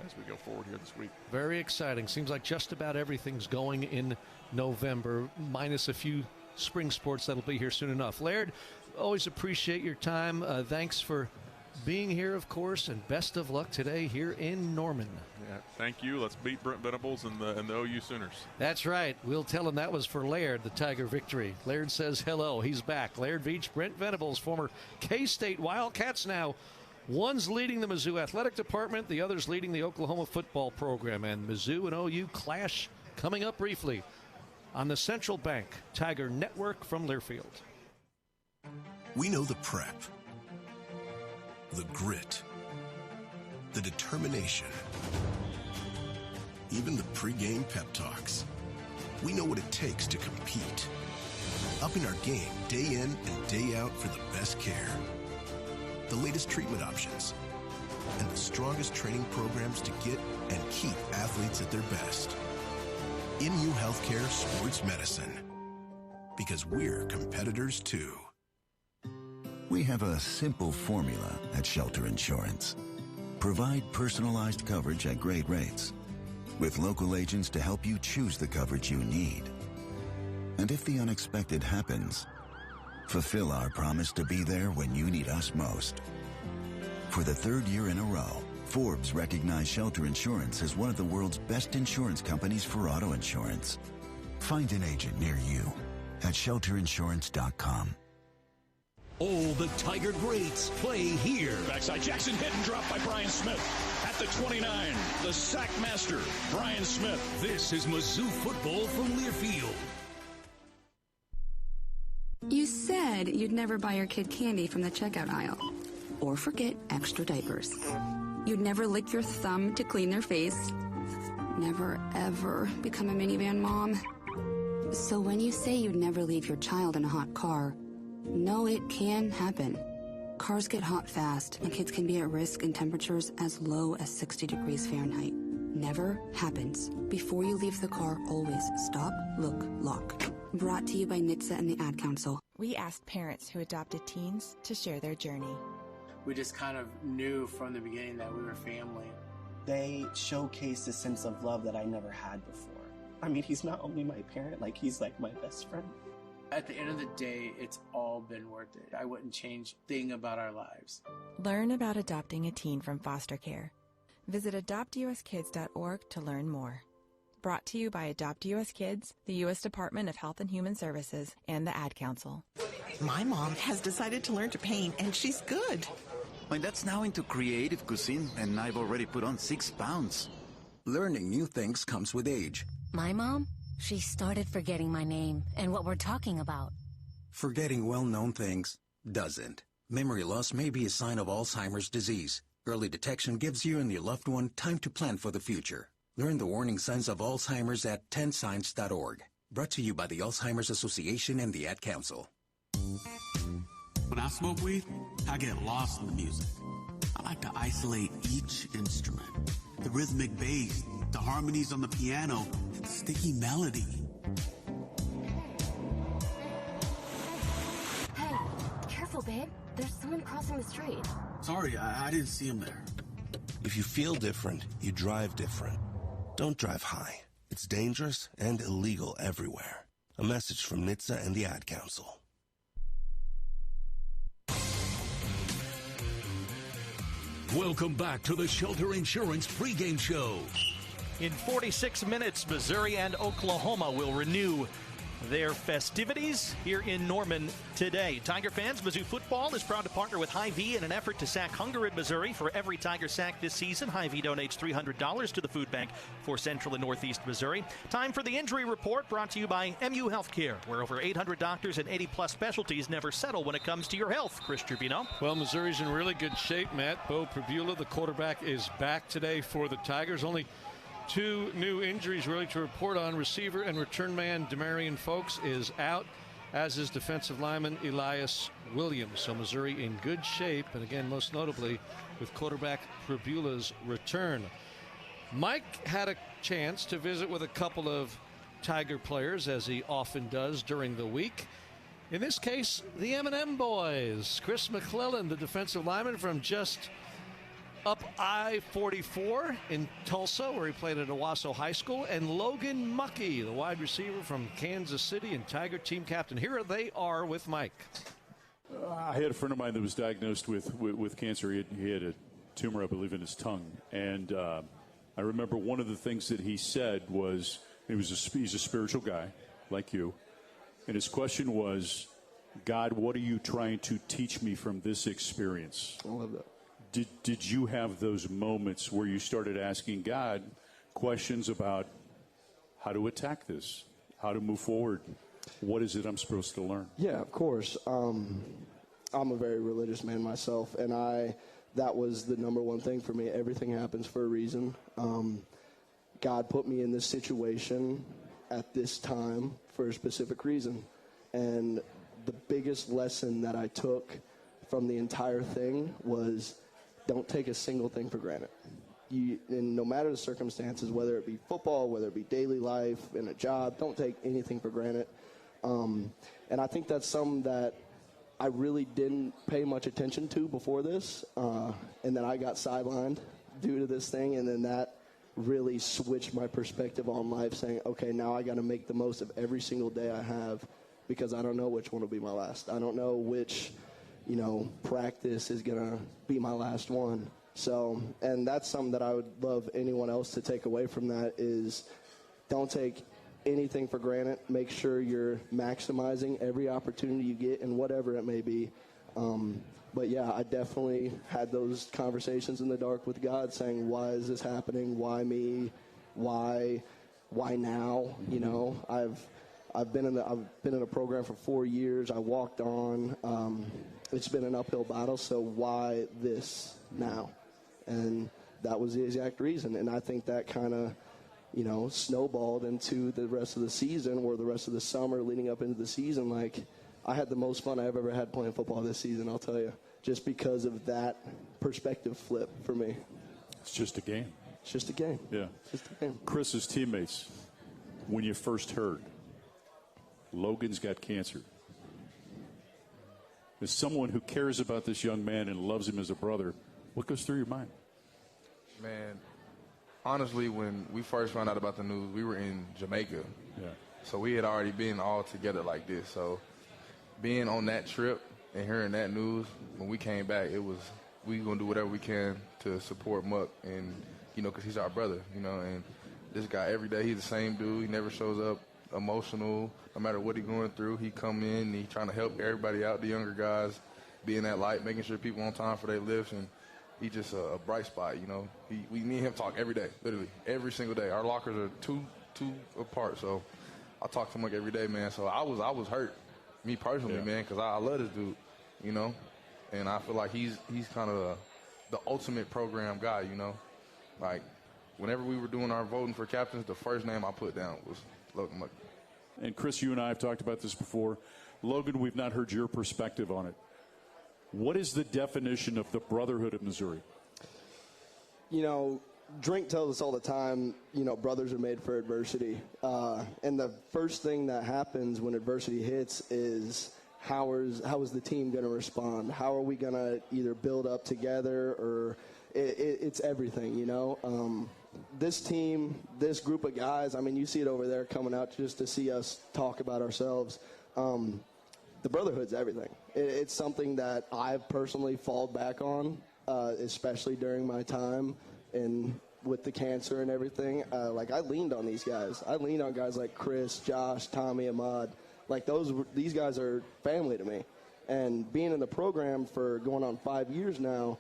as we go forward here this week. Very exciting. Seems like just about everything's going in November, minus a few spring sports that'll be here soon enough. Laird, always appreciate your time. Thanks for being here, of course, and best of luck today here in Norman. Yeah, thank you. Let's beat Brent Venables and the OU Sooners. That's right. We'll tell him that was for Laird, the Tiger victory. Laird says hello. He's back. Laird Veach, Brent Venables, former K-State Wildcats now. One's leading the Mizzou athletic department, the other's leading the Oklahoma football program. And Mizzou and OU clash coming up briefly on the Central Bank Tiger Network from Learfield. We know the prep, the grit, the determination, even the pregame pep talks. We know what it takes to compete. Upping our game day in and day out for the best care. The latest treatment options and the strongest training programs to get and keep athletes at their best. MU Healthcare Sports Medicine, because we're competitors too. We have a simple formula at Shelter Insurance. Provide personalized coverage at great rates, with local agents to help you choose the coverage you need. And if the unexpected happens, fulfill our promise to be there when you need us most. For the third year in a row, Forbes recognized Shelter Insurance as one of the world's best insurance companies for auto insurance. Find an agent near you at shelterinsurance.com. All the Tiger greats play here. Backside Jackson, hit and drop by Brian Smith. At the 29, the sack master, Brian Smith. This is Mizzou football from Learfield. You said you'd never buy your kid candy from the checkout aisle or forget extra diapers. You'd never lick your thumb to clean their face. Never, ever become a minivan mom. So when you say you'd never leave your child in a hot car, no, it can happen. Cars get hot fast, and kids can be at risk in temperatures as low as 60 degrees Fahrenheit. Never happens. Before you leave the car, always stop, look, lock. Brought to you by NHTSA and the Ad Council. We asked parents who adopted teens to share their journey. We just kind of knew from the beginning that we were family. They showcased a sense of love that I never had before. I mean, he's not only my parent, like, he's like my best friend. At the end of the day, it's all been worth it. I wouldn't change a thing about our lives. Learn about adopting a teen from foster care. Visit adoptuskids.org to learn more. Brought to you by Adopt US Kids, the U.S. Department of Health and Human Services, and the Ad Council. My mom has decided to learn to paint, and she's good. My dad's now into creative cuisine, and I've already put on 6 pounds. Learning new things comes with age. My mom? She started forgetting my name and what we're talking about. Forgetting well-known things doesn't. Memory loss may be a sign of Alzheimer's disease. Early detection gives you and your loved one time to plan for the future. Learn the warning signs of Alzheimer's at 10signs.org. Brought to you by the Alzheimer's Association and the Ad Council. When I smoke weed, I get lost in the music. I like to isolate each instrument. The rhythmic bass, the harmonies on the piano, and the sticky melody. Hey, careful, babe. There's someone crossing the street. Sorry, I didn't see him there. If you feel different, you drive different. Don't drive high. It's dangerous and illegal everywhere. A message from NHTSA and the Ad Council. Welcome back to the Shelter Insurance pregame show. In 46 minutes, Missouri and Oklahoma will renew their festivities here in Norman today. Tiger fans, Mizzou football is proud to partner with Hy-Vee in an effort to sack hunger in Missouri. For every Tiger sack this season, Hy-Vee donates $300 to the food bank for Central and Northeast Missouri. Time for the injury report, brought to you by MU Healthcare, where over 800 doctors and 80-plus specialties never settle when it comes to your health. Chris Tribino. Well, Missouri's in really good shape, Matt. Bo Pribula, the quarterback, is back today for the Tigers. Only 2 new injuries really to report on. Receiver and return man Demarion Folks is out, as is defensive lineman Elias Williams. So Missouri in good shape, and again, most notably with quarterback Pribula's return. Mike had a chance to visit with a couple of Tiger players, as he often does during the week. In this case, the M&M boys. Chris McClellan, the defensive lineman from just up I-44 in Tulsa, where he played at Owasso High School, and Logan Muckey, the wide receiver from Kansas City and Tiger team captain. Here they are with Mike. I had a friend of mine that was diagnosed with cancer. He had a tumor, I believe, in his tongue. And I remember one of the things that he said was, he's a spiritual guy, like you. And his question was, God, what are you trying to teach me from this experience? I love that. Did you have those moments where you started asking God questions about how to attack this, how to move forward? What is it I'm supposed to learn? Yeah, of course. I'm a very religious man myself, and that was the number one thing for me. Everything happens for a reason. God put me in this situation at this time for a specific reason. And the biggest lesson that I took from the entire thing was, don't take a single thing for granted. And no matter the circumstances, whether it be football, whether it be daily life, in a job, don't take anything for granted. And I think that's something that I really didn't pay much attention to before this. And then I got sidelined due to this thing, and then that really switched my perspective on life, saying, okay, now I got to make the most of every single day I have, because I don't know which one will be my last. I don't know which practice is going to be my last one. So, and that's something that I would love anyone else to take away from that is don't take anything for granted. Make sure you're maximizing every opportunity you get and whatever it may be. But yeah, I definitely had those conversations in the dark with God saying, why is this happening? Why me? Why now? You know, I've been in a program for 4 years. I walked on. It's been an uphill battle. So why this now? And that was the exact reason. And I think that kind of, you know, snowballed into the rest of the season or the rest of the summer leading up into the season. Like, I had the most fun I've ever had playing football this season, I'll tell you, just because of that perspective flip for me. It's just a game. It's just a game. Yeah. It's just a game. Chris's teammates, when you first heard Logan's got cancer, as someone who cares about this young man and loves him as a brother, what goes through your mind? Man, honestly, when we first found out about the news, we were in Jamaica. Yeah. So we had already been all together like this. So being on that trip and hearing that news, when we came back, it was we going to do whatever we can to support Muck and, you know, because he's our brother, you know. And this guy, every day, he's the same dude. He never shows up emotional. No matter what he's going through, he come in and he's trying to help everybody out, the younger guys, being that light, making sure people on time for their lifts. And he's just a bright spot, you know. We need him talk every day, literally, every single day. Our lockers are two apart, so I talk to him like every day, man. So I was hurt, me personally, man, because I love this dude, you know. And I feel like he's kind of the ultimate program guy, you know. Like, whenever we were doing our voting for captains, the first name I put down was Logan Muck. And Chris, you and I have talked about this before. Logan, we've not heard your perspective on it. What is the definition of the brotherhood of Missouri? You know, Drink tells us all the time, you know, brothers are made for adversity. And the first thing that happens when adversity hits is how is the team going to respond? How are we going to either build up together or it's everything, you know? This team, this group of guys, I mean, you see it over there coming out just to see us talk about ourselves. The brotherhood's everything. It's something that I've personally fallen back on, especially during my time and with the cancer and everything. Like, I leaned on these guys. I leaned on guys like Chris, Josh, Tommy, Ahmad. Like, these guys are family to me. And being in the program for going on 5 years now,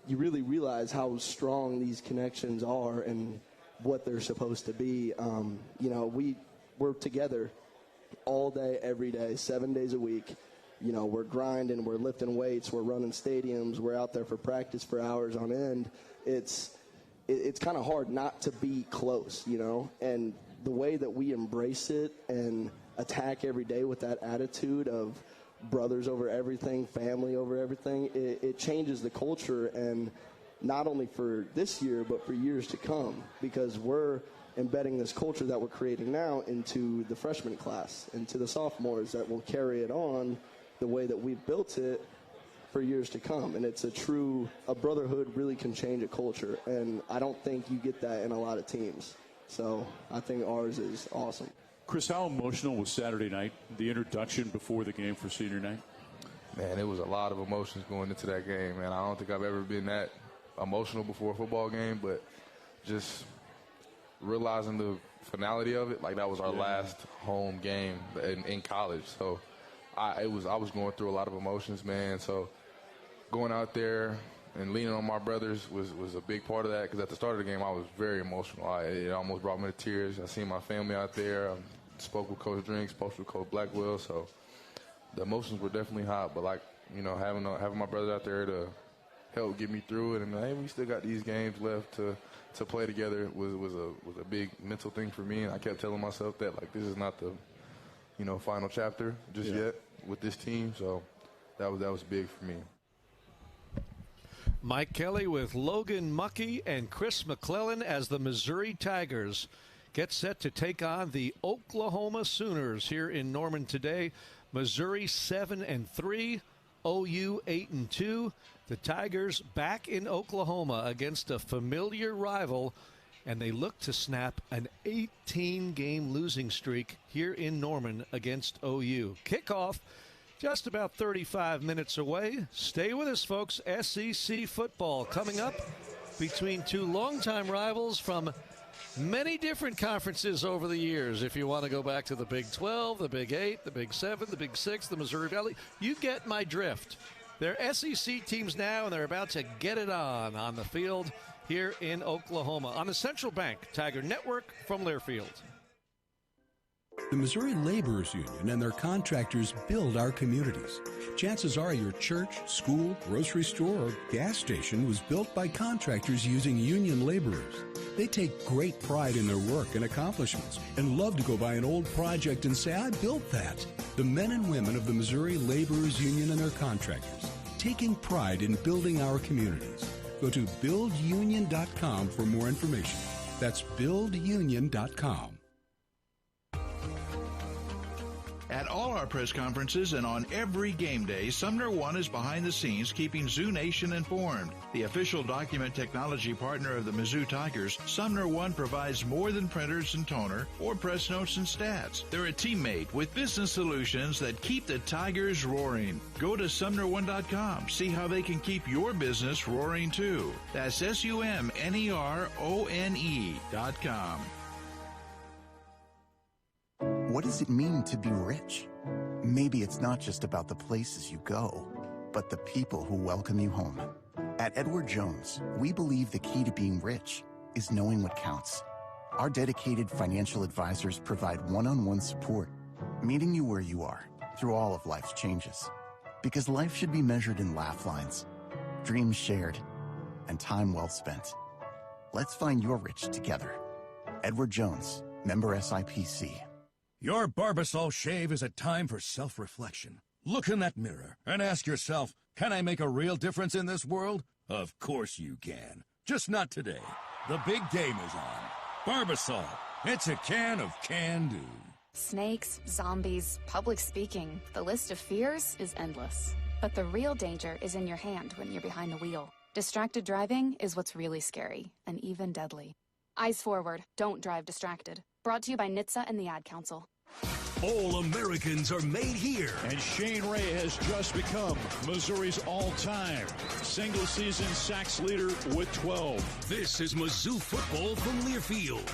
you really realize how strong these connections are and what they're supposed to be. You know, we're together all day, every day, 7 days a week. You know, we're grinding, we're lifting weights, we're running stadiums, we're out there for practice for hours on end. It's kind of hard not to be close, you know, and the way that we embrace it and attack every day with that attitude of brothers over everything, family over everything, it changes the culture, and not only for this year but for years to come, because we're embedding this culture that we're creating now into the freshman class, into the sophomores that will carry it on the way that we've built it for years to come. And it's a brotherhood really can change a culture, and I don't think you get that in a lot of teams. So I think ours is awesome. Chris, how emotional was Saturday night, the introduction before the game for senior night? Man, it was a lot of emotions going into that game, man. I don't think I've ever been that emotional before a football game, but just realizing the finality of it, like that was our last home game in college. So I was going through a lot of emotions, man. So going out there and leaning on my brothers was a big part of that, because at the start of the game I was very emotional. It almost brought me to tears. I seen my family out there. I spoke with Coach Drink, spoke with Coach Blackwell. So the emotions were definitely hot. But, like, you know, having my brothers out there to help get me through it, and hey, we still got these games left to play together was a big mental thing for me. And I kept telling myself that, like, this is not the, you know, final chapter just yet with this team. So that was big for me. Mike Kelly with Logan Muckey and Chris McClellan as the Missouri Tigers get set to take on the Oklahoma Sooners here in Norman today. Missouri 7-3, OU 8-2. The Tigers back in Oklahoma against a familiar rival, and they look to snap an 18-game losing streak here in Norman against OU. Kickoff Just about 35 minutes away. Stay with us, folks. SEC football coming up between two longtime rivals from many different conferences over the years. If you want to go back to the Big 12, the Big 8, the Big 7, the Big 6, the Missouri Valley, you get my drift. They're SEC teams now, and they're about to get it on the field here in Oklahoma on the Central Bank Tiger Network from Learfield. The Missouri Laborers Union and their contractors build our communities. Chances are your church, school, grocery store, or gas station was built by contractors using union laborers. They take great pride in their work and accomplishments and love to go by an old project and say, I built that. The men and women of the Missouri Laborers Union and their contractors, taking pride in building our communities. Go to buildunion.com for more information. That's buildunion.com. At all our press conferences and on every game day, Sumner One is behind the scenes keeping Zoo Nation informed. The official document technology partner of the Mizzou Tigers, Sumner One provides more than printers and toner or press notes and stats. They're a teammate with business solutions that keep the Tigers roaring. Go to SumnerOne.com. See how they can keep your business roaring too. That's SumnerOne.com. What does it mean to be rich? Maybe it's not just about the places you go, but the people who welcome you home. At Edward Jones, we believe the key to being rich is knowing what counts. Our dedicated financial advisors provide one-on-one support, meeting you where you are through all of life's changes. Because life should be measured in laugh lines, dreams shared, and time well spent. Let's find your rich together. Edward Jones, member SIPC. Your Barbasol shave is a time for self-reflection. Look in that mirror and ask yourself, can I make a real difference in this world? Of course you can. Just not today. The big game is on. Barbasol. It's a can of can-do. Snakes, zombies, public speaking. The list of fears is endless. But the real danger is in your hand when you're behind the wheel. Distracted driving is what's really scary and even deadly. Eyes forward. Don't drive distracted. Brought to you by NHTSA and the Ad Council. All Americans are made here. And Shane Ray has just become Missouri's all-time single-season sacks leader with 12. This is Mizzou football from Learfield.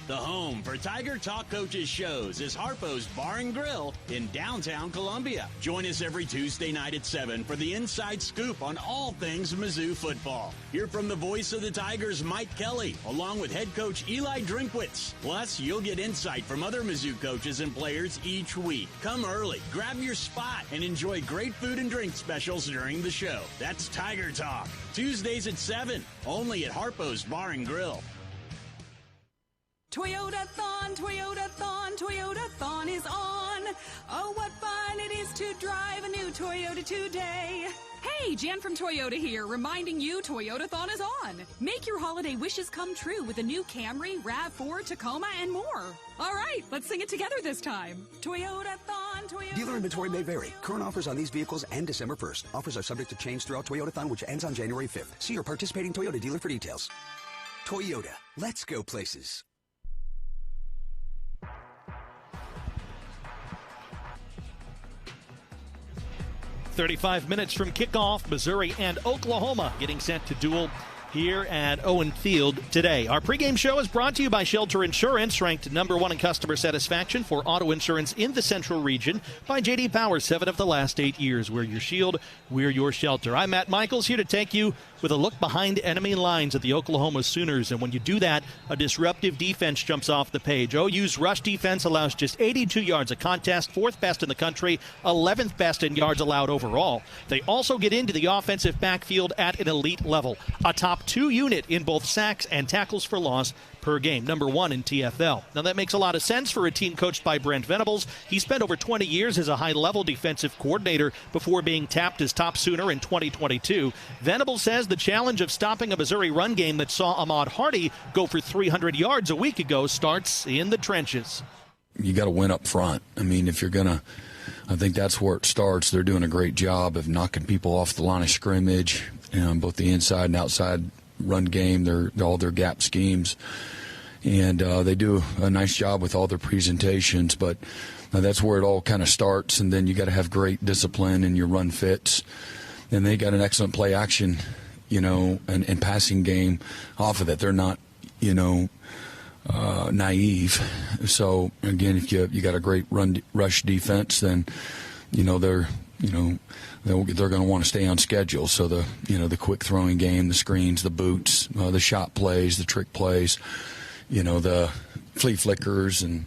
The home for Tiger Talk Coaches shows is Harpo's Bar and Grill in downtown Columbia. Join us every Tuesday night at 7 for the inside scoop on all things Mizzou football. Hear from the voice of the Tigers, Mike Kelly, along with head coach Eli Drinkwitz. Plus, you'll get insight from other Mizzou coaches and players each week. Come early, grab your spot, and enjoy great food and drink specials during the show. That's Tiger Talk. Tuesdays at 7, only at Harpo's Bar and Grill. Toyota-thon, Toyota-thon, Toyota-thon is on. Oh, what fun it is to drive a new Toyota today. Hey, Jan from Toyota here, reminding you Toyota-thon is on. Make your holiday wishes come true with a new Camry, RAV4, Tacoma, and more. All right, let's sing it together this time. Toyota-thon, Toyota. Dealer inventory may vary. Current offers on these vehicles end December 1st. Offers are subject to change throughout Toyota-thon, which ends on January 5th. See your participating Toyota dealer for details. Toyota, let's go places. 35 minutes from kickoff, Missouri and Oklahoma getting set to duel here at Owen Field today. Our pregame show is brought to you by Shelter Insurance, ranked #1 in customer satisfaction for auto insurance in the Central Region by J.D. Power. 7 of the last 8 years. We're your shield, we're your shelter. I'm Matt Michaels, here to take you with a look behind enemy lines at the Oklahoma Sooners. And when you do that, a disruptive defense jumps off the page. OU's rush defense allows just 82 yards a contest, 4th best in the country, 11th best in yards allowed overall. They also get into the offensive backfield at an elite level, a top 2 unit in both sacks and tackles for loss per game, #1 in TFL. Now that makes a lot of sense for a team coached by Brent Venables. He spent over 20 years as a high-level defensive coordinator before being tapped as top Sooner in 2022. Venables says the challenge of stopping a Missouri run game that saw Ahmad Hardy go for 300 yards a week ago starts in the trenches. You got to win up front. I mean, if you're going to, I think that's where it starts. They're doing a great job of knocking people off the line of scrimmage, both the inside and outside run game, all their gap schemes. And they do a nice job with all their presentations, but that's where it all kind of starts. And then you got to have great discipline in your run fits. And they got an excellent play action, and passing game off of that. They're not, naive. So again, if you got a great rush defense, then they're going to want to stay on schedule. So the quick throwing game, the screens, the boots, the shot plays, the trick plays, the flea flickers and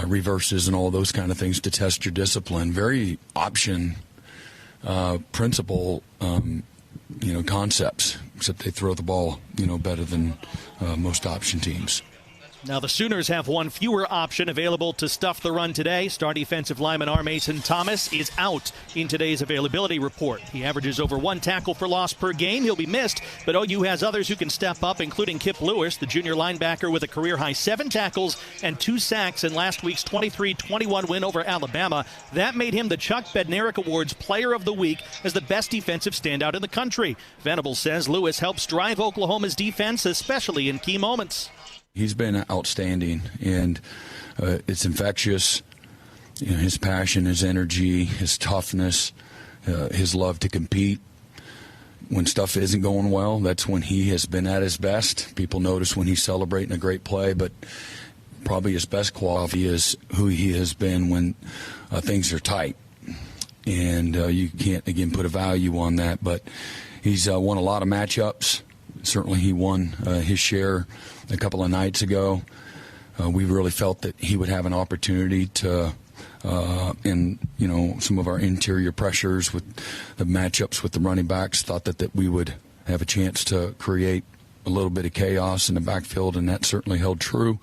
reverses and all those kind of things to test your discipline. Very option principle concepts, except they throw the ball better than most option teams. Now the Sooners have one fewer option available to stuff the run today. Star defensive lineman R. Mason Thomas is out in today's availability report. He averages over 1 tackle for loss per game. He'll be missed, but OU has others who can step up, including Kip Lewis, the junior linebacker with a career-high 7 tackles and 2 sacks in last week's 23-21 win over Alabama. That made him the Chuck Bednarik Awards Player of the Week as the best defensive standout in the country. Venables says Lewis helps drive Oklahoma's defense, especially in key moments. He's been outstanding, and it's infectious. His passion, his energy, his toughness, his love to compete. When stuff isn't going well, that's when he has been at his best. People notice when he's celebrating a great play, but probably his best quality is who he has been when things are tight. And you can't, again, put a value on that, but he's won a lot of matchups. Certainly he won his share a couple of nights ago. We really felt that he would have an opportunity to, in some of our interior pressures with the matchups with the running backs, thought that we would have a chance to create a little bit of chaos in the backfield, and that certainly held true.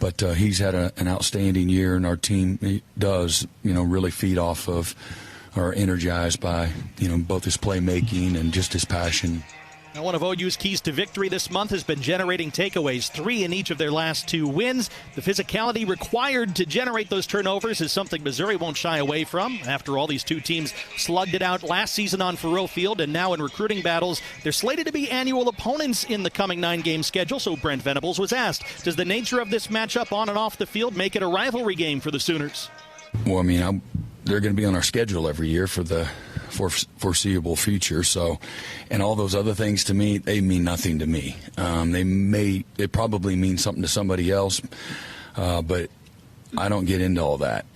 But he's had an outstanding year, and our team does, really feed off of or energized by, both his playmaking and just his passion. Now, one of OU's keys to victory this month has been generating takeaways, 3 in each of their last 2 wins. The physicality required to generate those turnovers is something Missouri won't shy away from. After all, these 2 teams slugged it out last season on Faurot Field, and now in recruiting battles, they're slated to be annual opponents in the coming 9-game schedule. So Brent Venables was asked, does the nature of this matchup on and off the field make it a rivalry game for the Sooners? Well, they're going to be on our schedule every year for the foreseeable future. So, and all those other things to me, they mean nothing to me. It probably means something to somebody else, but I don't get into all that.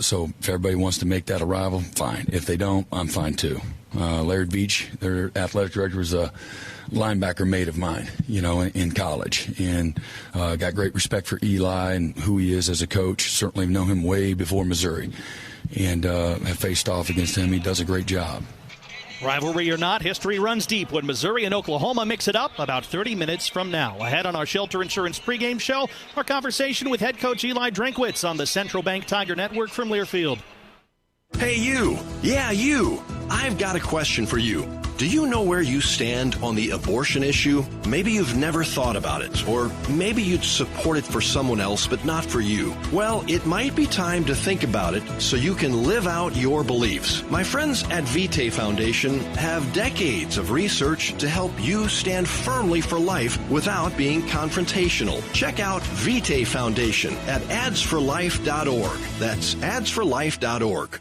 So if everybody wants to make that a rival, fine. If they don't, I'm fine too. Laird Veach, their athletic director, was a linebacker mate of mine, in college, and got great respect for Eli and who he is as a coach. Certainly know him way before Missouri, and have faced off against him. He does a great job. Rivalry or not, history runs deep when Missouri and Oklahoma mix it up about 30 minutes from now. Ahead on our Shelter Insurance pregame show, our conversation with head coach Eli Drinkwitz on the Central Bank Tiger Network from Learfield. Hey, you. Yeah, you. I've got a question for you. Do you know where you stand on the abortion issue? Maybe you've never thought about it, or maybe you'd support it for someone else, but not for you. Well, it might be time to think about it so you can live out your beliefs. My friends at Vitae Foundation have decades of research to help you stand firmly for life without being confrontational. Check out Vitae Foundation at adsforlife.org. That's adsforlife.org.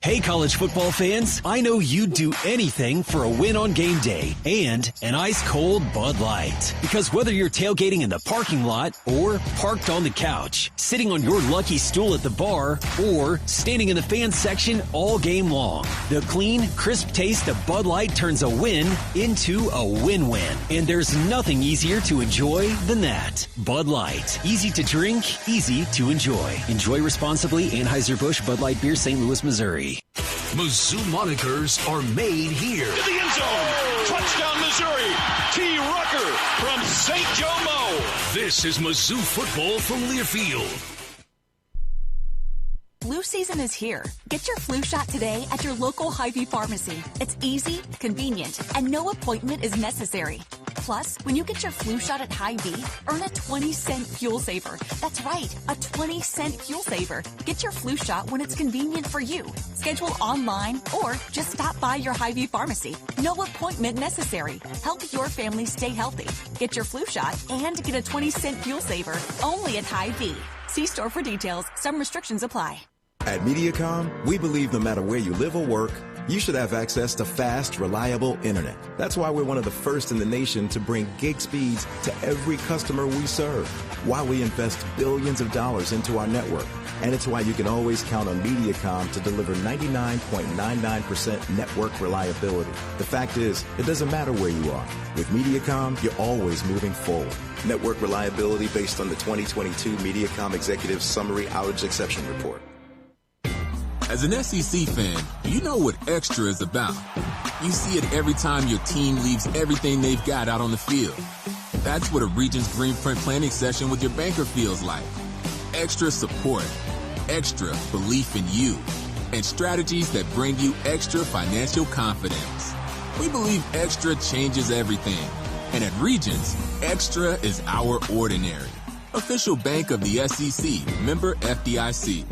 Hey, college football fans, I know you'd do anything for a win on game day and an ice-cold Bud Light. Because whether you're tailgating in the parking lot or parked on the couch, sitting on your lucky stool at the bar, or standing in the fan section all game long, the clean, crisp taste of Bud Light turns a win into a win-win. And there's nothing easier to enjoy than that. Bud Light. Easy to drink, easy to enjoy. Enjoy responsibly. Anheuser-Busch Bud Light Beer, St. Louis, Missouri. Mizzou monikers are made here. To the end zone. Touchdown, Missouri. T. Rucker from St. Joe Mo. This is Mizzou football from Learfield. Flu season is here. Get your flu shot today at your local Hy-Vee pharmacy. It's easy, convenient, and no appointment is necessary. Plus, when you get your flu shot at Hy-Vee, earn a 20-cent fuel saver. That's right, a 20-cent fuel saver. Get your flu shot when it's convenient for you. Schedule online or just stop by your Hy-Vee pharmacy. No appointment necessary. Help your family stay healthy. Get your flu shot and get a 20-cent fuel saver only at Hy-Vee. See store for details. Some restrictions apply. At MediaCom, we believe no matter where you live or work, you should have access to fast, reliable internet. That's why we're one of the first in the nation to bring gig speeds to every customer we serve, while we invest billions of dollars into our network. And it's why you can always count on MediaCom to deliver 99.99% network reliability. The fact is, it doesn't matter where you are. With MediaCom, you're always moving forward. Network reliability based on the 2022 MediaCom Executive Summary Outage Exception Report. As an SEC fan, you know what extra is about. You see it every time your team leaves everything they've got out on the field. That's what a Regions Greenprint planning session with your banker feels like. Extra support, extra belief in you, and strategies that bring you extra financial confidence. We believe extra changes everything. And at Regions, extra is our ordinary. Official bank of the SEC, member FDIC.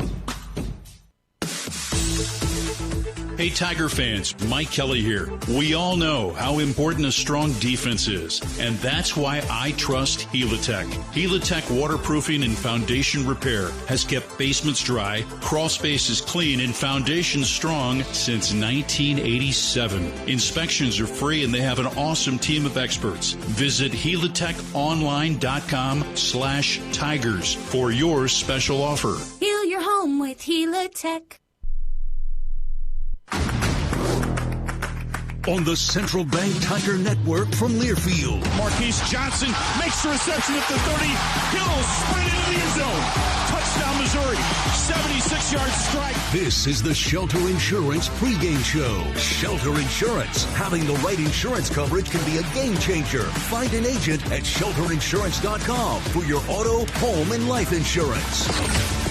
Hey, Tiger fans, Mike Kelly here. We all know how important a strong defense is, and that's why I trust Helitech. Helitech waterproofing and foundation repair has kept basements dry, crawl spaces clean, and foundations strong since 1987. Inspections are free, and they have an awesome team of experts. Visit HelitechOnline.com/Tigers for your special offer. Heal your home with Helitech. On the Central Bank Tiger Network from Learfield. Marquise Johnson makes the reception at the 30. Hill sprint into the end zone. Touchdown, Missouri. 76-yard strike. This is the Shelter Insurance pregame show. Shelter Insurance. Having the right insurance coverage can be a game changer. Find an agent at shelterinsurance.com for your auto, home, and life insurance.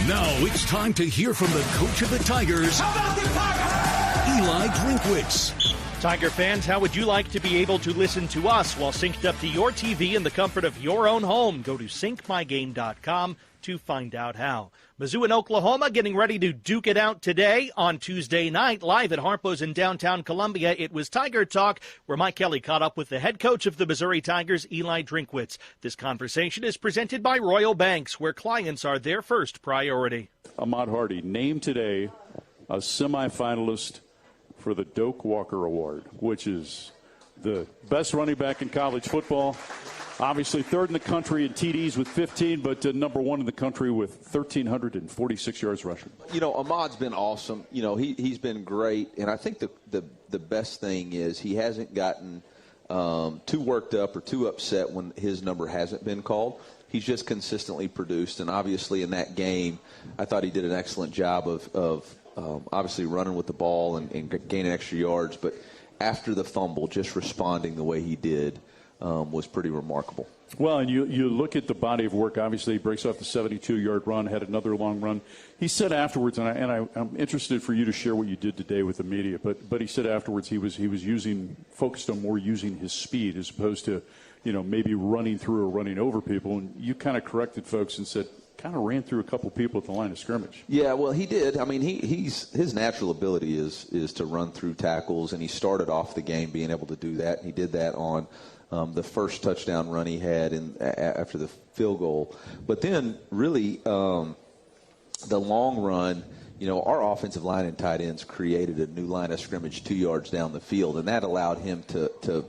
Now it's time to hear from the coach of the Tigers. How about the Tigers? Eli Drinkwitz. Tiger fans, how would you like to be able to listen to us while synced up to your TV in the comfort of your own home? Go to syncmygame.com to find out how. Mizzou and Oklahoma getting ready to duke it out today on Tuesday night, live at Harpo's in downtown Columbia. It was Tiger Talk, where Mike Kelly caught up with the head coach of the Missouri Tigers, Eli Drinkwitz. This conversation is presented by Royal Banks, where clients are their first priority. Ahmad Hardy named today a semifinalist for the Doak Walker Award, which is the best running back in college football. Obviously third in the country in TDs with 15, but number one in the country with 1,346 yards rushing. You know, Ahmad's been awesome. You know, he's been great. And I think the best thing is he hasn't gotten too worked up or too upset when his number hasn't been called. He's just consistently produced. And obviously in that game, I thought he did an excellent job of obviously running with the ball and gaining extra yards. But after the fumble, just responding the way he did was pretty remarkable. Well, and you look at the body of work. Obviously, he breaks off the 72-yard run, had another long run. He said afterwards, and I'm interested for you to share what you did today with the media, but he said afterwards he was focused on more using his speed as opposed to, maybe running through or running over people. And you kind of corrected folks and said, kind of ran through a couple people at the line of scrimmage. Yeah, well, he did. I mean, his natural ability is to run through tackles, and he started off the game being able to do that. And he did that on the first touchdown run he had after the field goal. But then really the long run, our offensive line and tight ends created a new line of scrimmage 2 yards down the field, and that allowed him to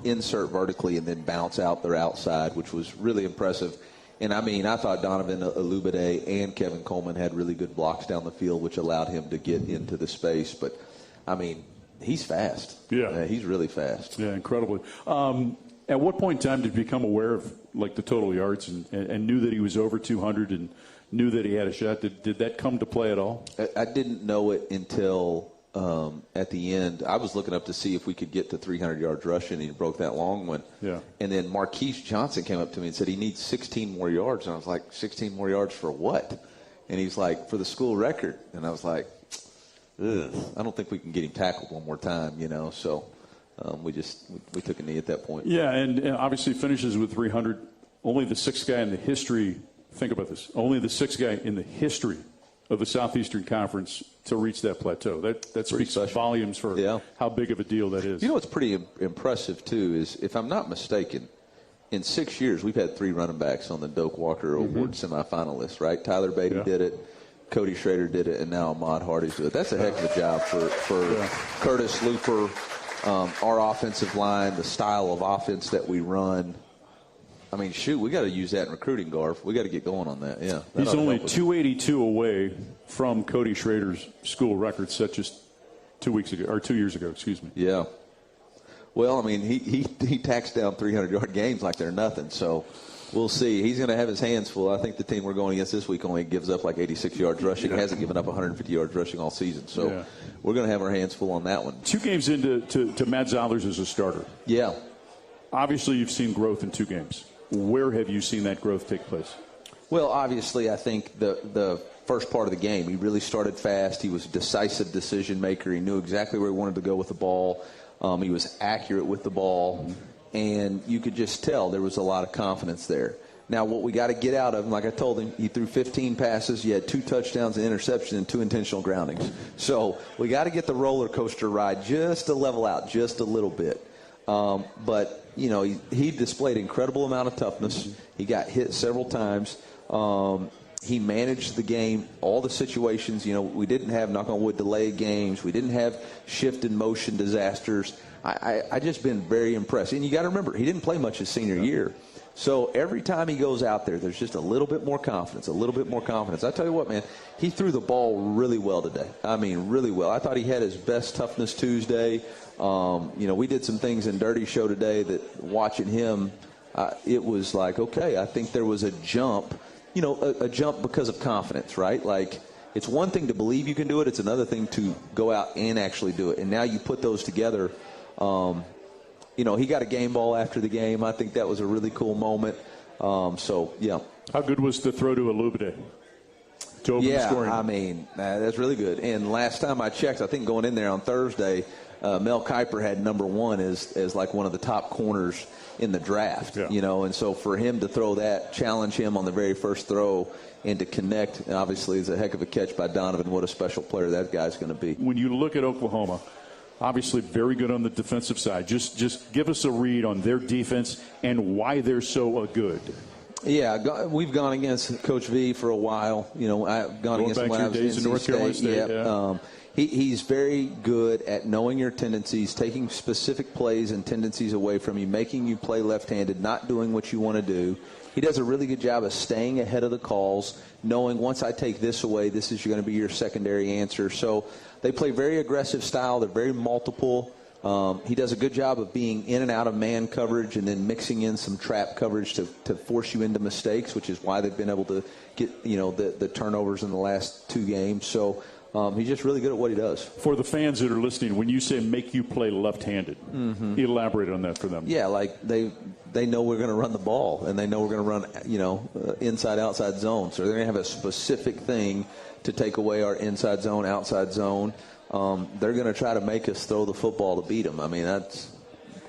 insert vertically and then bounce out their outside, which was really impressive. And, I thought Donovan Olubade and Kevin Coleman had really good blocks down the field, which allowed him to get into the space. But, he's fast. Yeah. He's really fast. Yeah, incredibly. At what point in time did you become aware of, the total yards and knew that he was over 200 and knew that he had a shot? Did that come to play at all? I didn't know it until at the end. I was looking up to see if we could get to 300 yards rushing, and he broke that long one. Yeah. And then Marquise Johnson came up to me and said he needs 16 more yards. And I was like, 16 more yards for what? And he's like, for the school record. And I was like, I don't think we can get him tackled one more time, So we took a knee at that point. Yeah, and obviously finishes with 300. Only the sixth guy in the history. Think about this. Only the sixth guy in the history of the Southeastern Conference to reach that plateau. That speaks volumes for how big of a deal that is. You know what's pretty impressive, too, is if I'm not mistaken, in 6 years we've had 3 running backs on the Doak Walker Award semifinalists, right? Tyler Beatty did it, Cody Schrader did it, and now Ahmad Hardy's doing it. That's a heck of a job for Curtis Looper, our offensive line, the style of offense that we run. I mean, shoot, we got to use that in recruiting, Garf. We got to get going on that. Yeah, he's only 282 away from Cody Schrader's school record set just 2 years ago. Excuse me. Yeah. Well, I mean, he tacks down 300-yard games like they're nothing. So we'll see. He's going to have his hands full. I think the team we're going against this week only gives up like 86 yards rushing. Hasn't given up 150 yards rushing all season. So we're going to have our hands full on that one. 2 games into Matt Zollers as a starter. Yeah. Obviously, you've seen growth in 2 games. Where have you seen that growth take place? Well, obviously, I think the first part of the game, he really started fast. He was a decisive decision maker. He knew exactly where he wanted to go with the ball. He was accurate with the ball. And you could just tell there was a lot of confidence there. Now, what we got to get out of him, like I told him, he threw 15 passes. He had 2 touchdowns, an interception, and 2 intentional groundings. So we got to get the roller coaster ride just to level out just a little bit. But you know, he displayed incredible amount of toughness. He got hit several times. He managed the game, all the situations. You know, we didn't have, knock on wood, delayed games. We didn't have shift and motion disasters. I just been very impressed. And you got to remember, he didn't play much his senior year. So every time he goes out there, there's just a little bit more confidence, I tell you what, man, he threw the ball really well today. I mean, really well. I thought he had his best toughness Tuesday. You know, we did some things in Dirty Show today that watching him, it was like, okay, I think there was a jump, you know, a jump because of confidence, right? Like, it's one thing to believe you can do it. It's another thing to go out and actually do it. And now you put those together. You know, he got a game ball after the game. I think that was a really cool moment. So, yeah. How good was the throw to Alubade to open the scoring? I mean, that's really good. And last time I checked, I think going in there on Thursday, Mel Kiper had number 1 as like one of the top corners in the draft, you know. And so for him to throw that, challenge him on the very first throw, and to connect, obviously, is a heck of a catch by Donovan. What a special player that guy's going to be. When you look at Oklahoma, obviously very good on the defensive side. Just give us a read on their defense and why they're so good. Yeah, we've gone against Coach V for a while. You know, I've gone against him when I was in North Carolina State. He's very good at knowing your tendencies, taking specific plays and tendencies away from you, making you play left-handed, not doing what you want to do. He does a really good job of staying ahead of the calls, knowing once I take this away, this is going to be your secondary answer. So they play very aggressive style. They're very multiple. He does a good job of being in and out of man coverage and then mixing in some trap coverage to force you into mistakes, which is why they've been able to get, you know, the turnovers in the last 2 games. So he's just really good at what he does. For the fans that are listening, when you say make you play left-handed, elaborate on that for them. Yeah, like they know we're going to run the ball, and they know we're going to run, you know, inside-outside zone. So they're going to have a specific thing to take away our inside zone, outside zone. They're going to try to make us throw the football to beat them. I mean, that's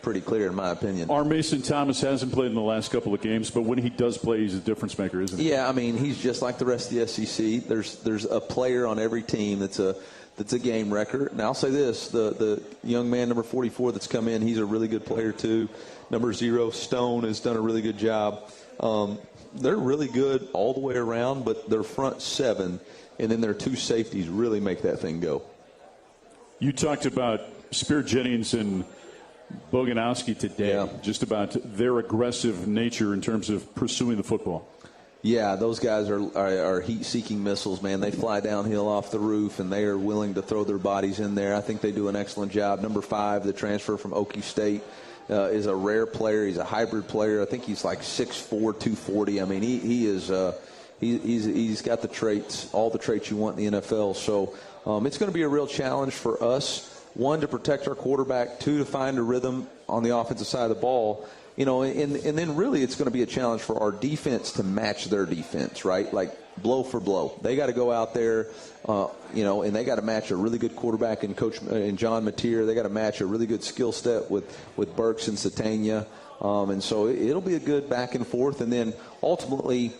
pretty clear in my opinion. Our Mason Thomas hasn't played in the last couple of games, but when he does play, he's a difference maker, isn't he? Yeah, I mean, he's just like the rest of the SEC. There's a player on every team that's a game wrecker. And I'll say this, the young man, number 44, that's come in, he's a really good player too. Number 0, Stone, has done a really good job. They're really good all the way around, but their front 7 and then their 2 safeties really make that thing go. You talked about Spear Jennings and Boganowski today, just about their aggressive nature in terms of pursuing the football. Yeah, those guys are heat-seeking missiles, man. They fly downhill off the roof, and they are willing to throw their bodies in there. I think they do an excellent job. Number 5, the transfer from Okie State, is a rare player. He's a hybrid player. I think he's like 6'4", 240. I mean, he is he's got the traits, all the traits you want in the NFL. So it's going to be a real challenge for us. 1, to protect our quarterback. 2, to find a rhythm on the offensive side of the ball. You know, and then really it's going to be a challenge for our defense to match their defense, right? Like, blow for blow. They got to go out there, and they got to match a really good quarterback in John Mateer. They got to match a really good skill set with Burks and Satania. And so it'll be a good back and forth. And then ultimately,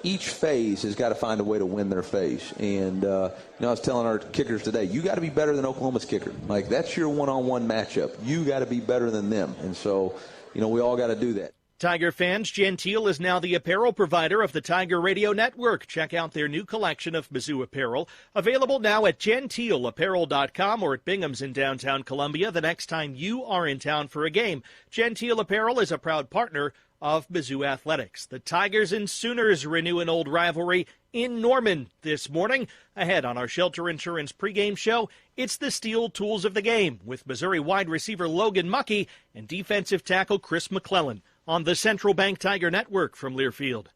each phase has got to find a way to win their phase. And, I was telling our kickers today, you got to be better than Oklahoma's kicker. Like, that's your one-on-one matchup. You got to be better than them. And so, we all got to do that. Tiger fans, Gentile is now the apparel provider of the Tiger Radio Network. Check out their new collection of Mizzou apparel. Available now at gentileapparel.com or at Bingham's in downtown Columbia the next time you are in town for a game. Gentile Apparel is a proud partner of Mizzou Athletics. The Tigers and Sooners renew an old rivalry in Norman this morning. Ahead on our Shelter Insurance pregame show, it's the steel tools of the game with Missouri wide receiver Logan Muckey and defensive tackle Chris McClellan on the Central Bank Tiger Network from Learfield.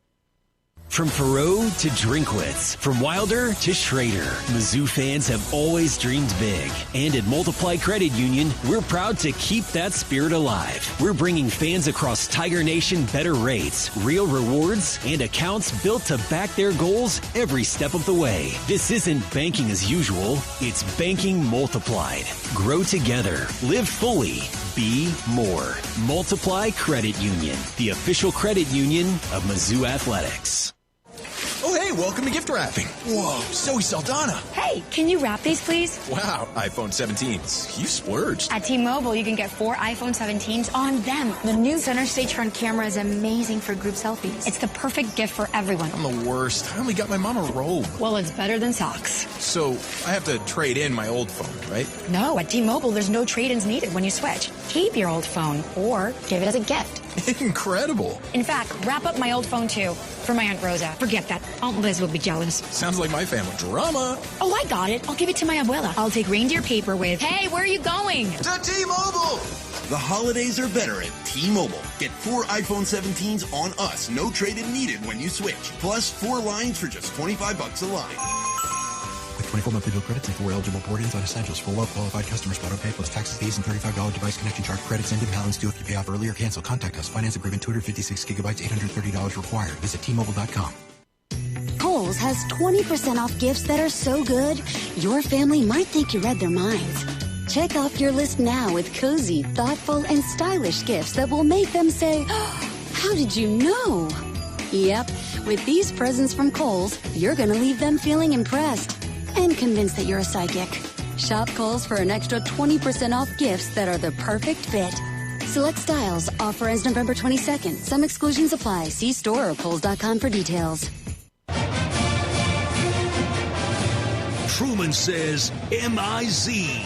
From Faroe to Drinkwitz, from Wilder to Schrader, Mizzou fans have always dreamed big. And at Multiply Credit Union, we're proud to keep that spirit alive. We're bringing fans across Tiger Nation better rates, real rewards, and accounts built to back their goals every step of the way. This isn't banking as usual, it's banking multiplied. Grow together, live fully, be more. Multiply Credit Union, the official credit union of Mizzou Athletics. Oh, hey, welcome to gift wrapping. Whoa, Zoe Saldana. Hey, can you wrap these, please? Wow, iPhone 17s. You splurged. At T-Mobile, you can get 4 iPhone 17s on them. The new center stage front camera is amazing for group selfies. It's the perfect gift for everyone. I'm the worst. I only got my mom a robe. Well, it's better than socks. So, I have to trade in my old phone, right? No, at T-Mobile, there's no trade-ins needed when you switch. Keep your old phone or give it as a gift. Incredible. In fact, wrap up my old phone, too, for my Aunt Rosa. Forget that. Aunt Liz will be jealous. Sounds like my family drama. Oh, I got it. I'll give it to my abuela. I'll take reindeer paper with, hey, where are you going? To T-Mobile. The holidays are better at T-Mobile. Get 4 iPhone 17s on us. No trade-in needed when you switch. Plus 4 lines for just $25 a line. With 24 monthly bill credits and 4 eligible port-ins on essentials for well-qualified customers. Auto-pay plus taxes, fees, and $35 device connection charge. Credits end in balance due if you pay off early or cancel. Contact us. Finance agreement 256 gigabytes, $830 required. Visit T-Mobile.com. Kohl's has 20% off gifts that are so good, your family might think you read their minds. Check off your list now with cozy, thoughtful, and stylish gifts that will make them say, oh, how did you know? Yep, with these presents from Kohl's, you're going to leave them feeling impressed and convinced that you're a psychic. Shop Kohl's for an extra 20% off gifts that are the perfect fit. Select styles. Offer ends November 22nd. Some exclusions apply. See store or Kohls.com for details. Truman says M-I-Z.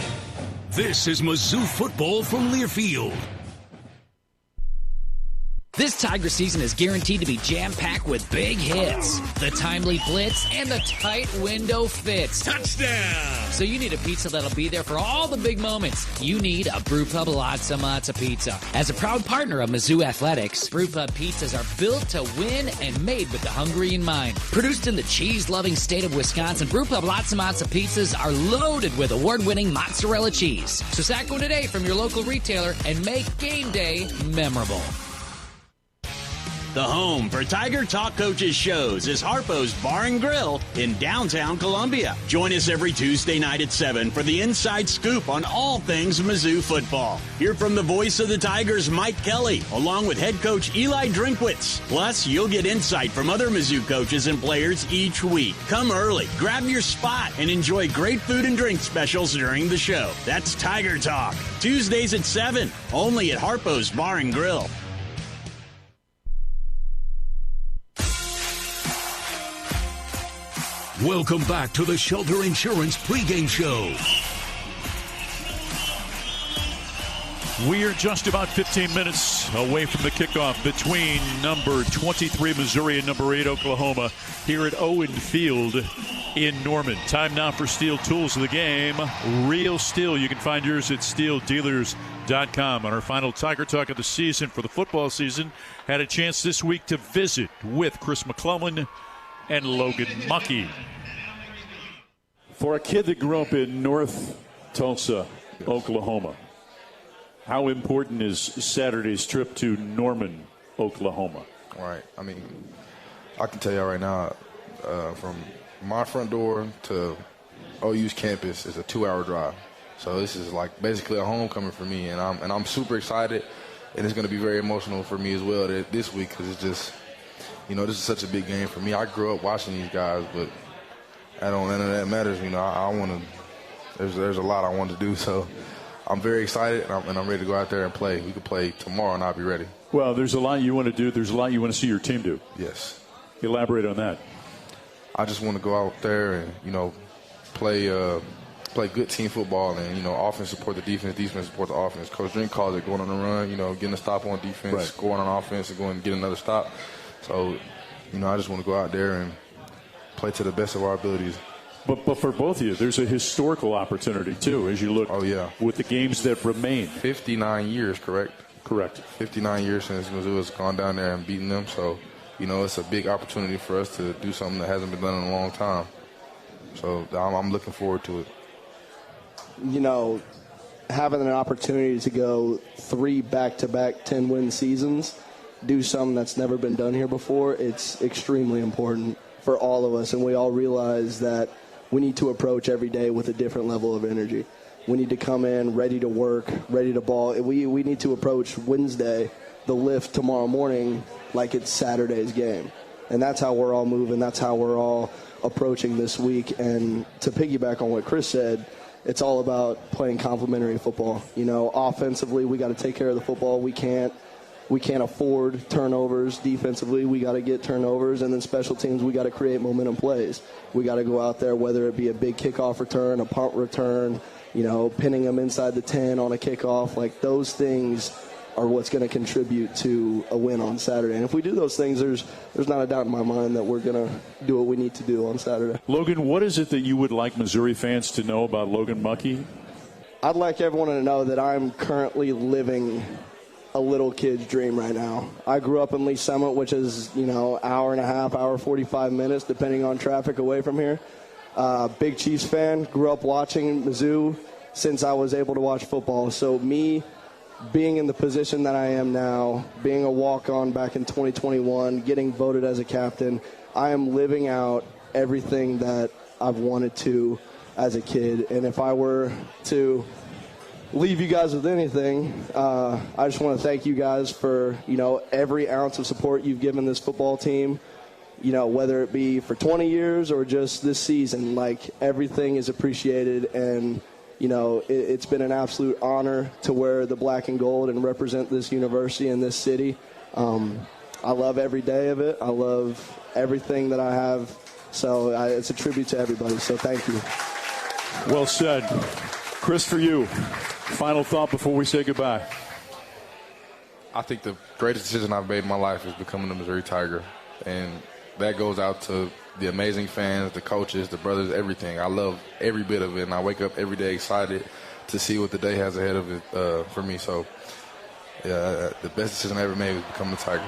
This is Mizzou football from Learfield. This Tiger season is guaranteed to be jam-packed with big hits, the timely blitz, and the tight window fits. Touchdown! So you need a pizza that'll be there for all the big moments. You need a Brewpub Lots of Matza pizza. As a proud partner of Mizzou Athletics, Brewpub pizzas are built to win and made with the hungry in mind. Produced in the cheese-loving state of Wisconsin, Brewpub Lots of Matza pizzas are loaded with award-winning mozzarella cheese. So sack one today from your local retailer and make game day memorable. The home for Tiger Talk Coaches shows is Harpo's Bar and Grill in downtown Columbia. Join us every Tuesday night at 7 for the inside scoop on all things Mizzou football. Hear from the voice of the Tigers, Mike Kelly, along with head coach Eli Drinkwitz. Plus, you'll get insight from other Mizzou coaches and players each week. Come early, grab your spot, and enjoy great food and drink specials during the show. That's Tiger Talk. Tuesdays at 7, only at Harpo's Bar and Grill. Welcome back to the Shelter Insurance pregame show. We're just about 15 minutes away from the kickoff between number 23 Missouri and number 8 Oklahoma here at Owen Field in Norman. Time now for Steel Tools of the Game. Real steel. You can find yours at steeldealers.com. On our final Tiger Talk of the season for the football season, had a chance this week to visit with Chris McClellan and Logan Muckey. For a kid that grew up in North Tulsa, Oklahoma, how important is Saturday's trip to Norman, Oklahoma? Right. I mean, I can tell you right now, from my front door to OU's campus is a 2-hour drive. So this is like basically a homecoming for me, and I'm super excited, and it's going to be very emotional for me as well this week because it's just, this is such a big game for me. I grew up watching these guys, but none of that matters. I want to. There's a lot I want to do, so I'm very excited, and I'm ready to go out there and play. We could play tomorrow, and I'll be ready. Well, there's a lot you want to do. There's a lot you want to see your team do. Yes. Elaborate on that. I just want to go out there and play good team football, and offense support the defense, defense support the offense. Coach Drink calls it going on the run, getting a stop on defense, right. Scoring on offense, and going and get another stop. So, I just want to go out there and play to the best of our abilities. But for both of you, there's a historical opportunity too as you look. Oh yeah. With the games that remain. 59 years, correct? Correct. 59 years since Mizzou has gone down there and beaten them. So, it's a big opportunity for us to do something that hasn't been done in a long time. So I'm looking forward to it. Having an opportunity to go 3 back-to-back 10-win seasons, do something that's never been done here before, it's extremely important for all of us. And we all realize that we need to approach every day with a different level of energy. We need to come in ready to work, ready to ball. We need to approach Wednesday, the lift tomorrow morning, like it's Saturday's game. And that's how we're all moving. That's how we're all approaching this week. And to piggyback on what Chris said, it's all about playing complementary football. Offensively, we got to take care of the football. We can't afford turnovers. Defensively, we got to get turnovers. And then special teams, we got to create momentum plays. We got to go out there, whether it be a big kickoff return, a punt return, pinning them inside the 10 on a kickoff. Like, those things are what's going to contribute to a win on Saturday. And if we do those things, there's not a doubt in my mind that we're going to do what we need to do on Saturday. Logan, what is it that you would like Missouri fans to know about Logan Muckey? I'd like everyone to know that I'm currently living a little kid's dream right now. I grew up in Lee Summit, which is, hour and a half, hour 45 minutes, depending on traffic away from here. Big Chiefs fan, grew up watching Mizzou since I was able to watch football. So me being in the position that I am now, being a walk-on back in 2021, getting voted as a captain, I am living out everything that I've wanted to as a kid. And if I were to leave you guys with anything, I just want to thank you guys for, every ounce of support you've given this football team, whether it be for 20 years or just this season. Like, everything is appreciated, and it's been an absolute honor to wear the black and gold and represent this university and this city. I love every day of it. I love everything that I have. So it's a tribute to everybody. So thank you. Well said. Chris, for you, final thought before we say goodbye. I think the greatest decision I've made in my life is becoming a Missouri Tiger. And that goes out to the amazing fans, the coaches, the brothers, everything. I love every bit of it, and I wake up every day excited to see what the day has ahead of it for me. So, the best decision I ever made was becoming a Tiger.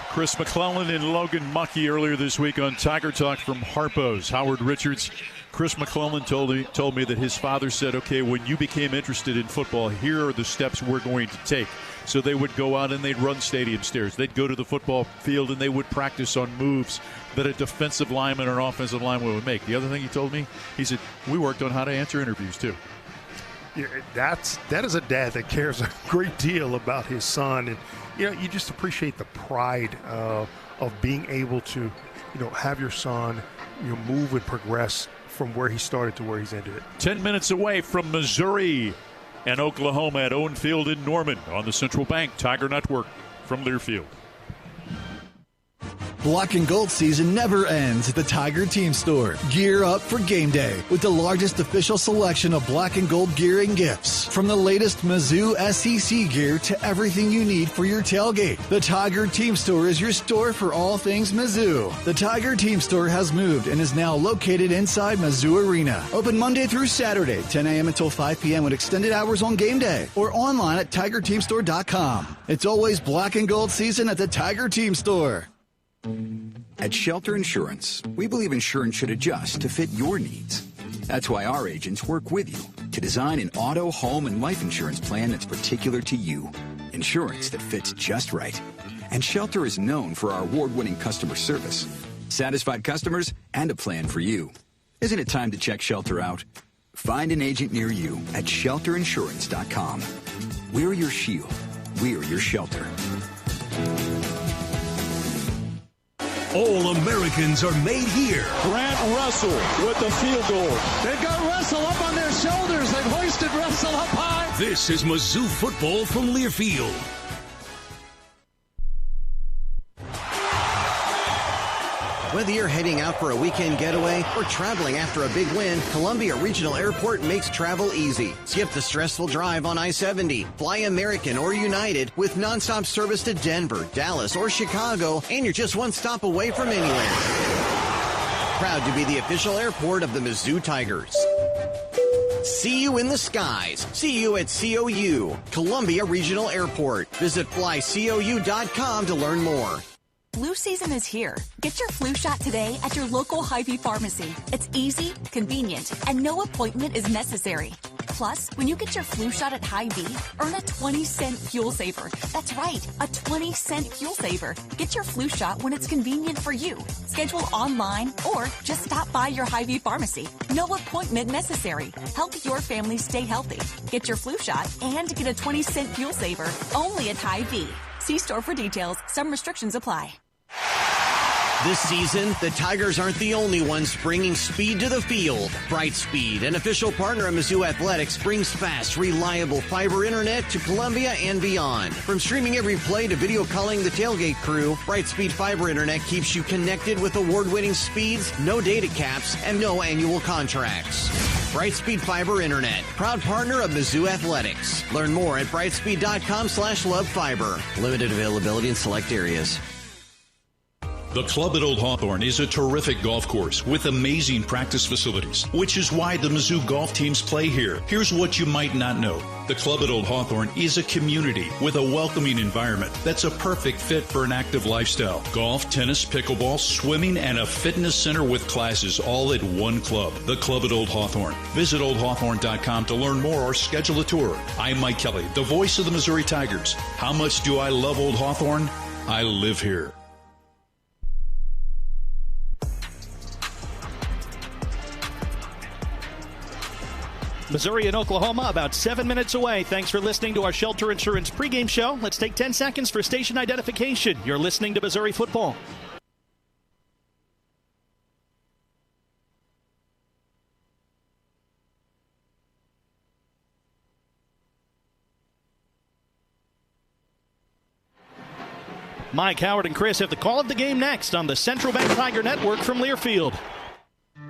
Chris McClellan and Logan Muckey earlier this week on Tiger Talk from Harpo's. Howard Richards. Chris McClellan told me that his father said, okay, when you became interested in football, here are the steps we're going to take. So they would go out and they'd run stadium stairs. They'd go to the football field and they would practice on moves that a defensive lineman or an offensive lineman would make. The other thing he told me, he said, we worked on how to answer interviews too. Yeah, that is a dad that cares a great deal about his son. And, you just appreciate the pride of being able to, have your son, move and progress from where he started to where he's ended it. 10 minutes away from Missouri and Oklahoma at Owen Field in Norman on the Central Bank Tiger Network from Learfield. Black and gold season never ends at the Tiger Team Store. Gear up for game day with the largest official selection of black and gold gear and gifts. From the latest Mizzou SEC gear to everything you need for your tailgate. The Tiger Team Store is your store for all things Mizzou. The Tiger Team Store has moved and is now located inside Mizzou Arena. Open Monday through Saturday, 10 a.m. until 5 p.m. with extended hours on game day. Or online at TigerTeamStore.com. It's always black and gold season at the Tiger Team Store. At Shelter Insurance, we believe insurance should adjust to fit your needs. That's why our agents work with you to design an auto, home, and life insurance plan that's particular to you. Insurance that fits just right. And Shelter is known for our award-winning customer service. satisfied customers, and a plan for you. Isn't it time to check Shelter out? Find an agent near you at shelterinsurance.com. We're your shield. We're your shelter. All Americans are made here. Grant Russell with the field goal. They've got Russell up on their shoulders. They've hoisted Russell up high. This is Mizzou football from Learfield. Whether you're heading out for a weekend getaway or traveling after a big win, Columbia Regional Airport makes travel easy. Skip the stressful drive on I-70. Fly American or United with nonstop service to Denver, Dallas, or Chicago, and you're just one stop away from anywhere. Proud to be the official airport of the Mizzou Tigers. See you in the skies. See you at COU, Columbia Regional Airport. Visit flycou.com to learn more. Flu season is here. Get your flu shot today at your local Hy-Vee pharmacy. It's easy, convenient, and no appointment is necessary. Plus, when you get your flu shot at Hy-Vee, earn a 20-cent fuel saver. That's right, a 20-cent fuel saver. Get your flu shot when it's convenient for you. Schedule online or just stop by your Hy-Vee pharmacy. No appointment necessary. Help your family stay healthy. Get your flu shot and get a 20-cent fuel saver only at Hy-Vee. See store for details. Some restrictions apply. This season, the Tigers aren't the only ones bringing speed to the field. Brightspeed, an official partner of Mizzou Athletics, brings fast, reliable fiber internet to Columbia and beyond. From streaming every play to video calling the tailgate crew, Brightspeed fiber internet keeps you connected with award-winning speeds, no data caps, and no annual contracts. Brightspeed Fiber Internet, proud partner of Mizzou Athletics. Learn more at brightspeed.com/lovefiber. Limited availability in select areas. The Club at Old Hawthorne is a terrific golf course with amazing practice facilities, which is why the Mizzou golf teams play here. Here's what you might not know. The Club at Old Hawthorne is a community with a welcoming environment that's a perfect fit for an active lifestyle. Golf, tennis, pickleball, swimming, and a fitness center with classes all at one club. The Club at Old Hawthorne. Visit oldhawthorne.com to learn more or schedule a tour. I'm Mike Kelly, the voice of the Missouri Tigers. How much do I love Old Hawthorne? I live here. Missouri and Oklahoma about 7 minutes away. Thanks for listening to our Shelter Insurance pregame show. Let's take 10 seconds for station identification. You're listening to Missouri football. Mike, Howard, and Chris have the call of the game next on the Central Bank Tiger Network from Learfield.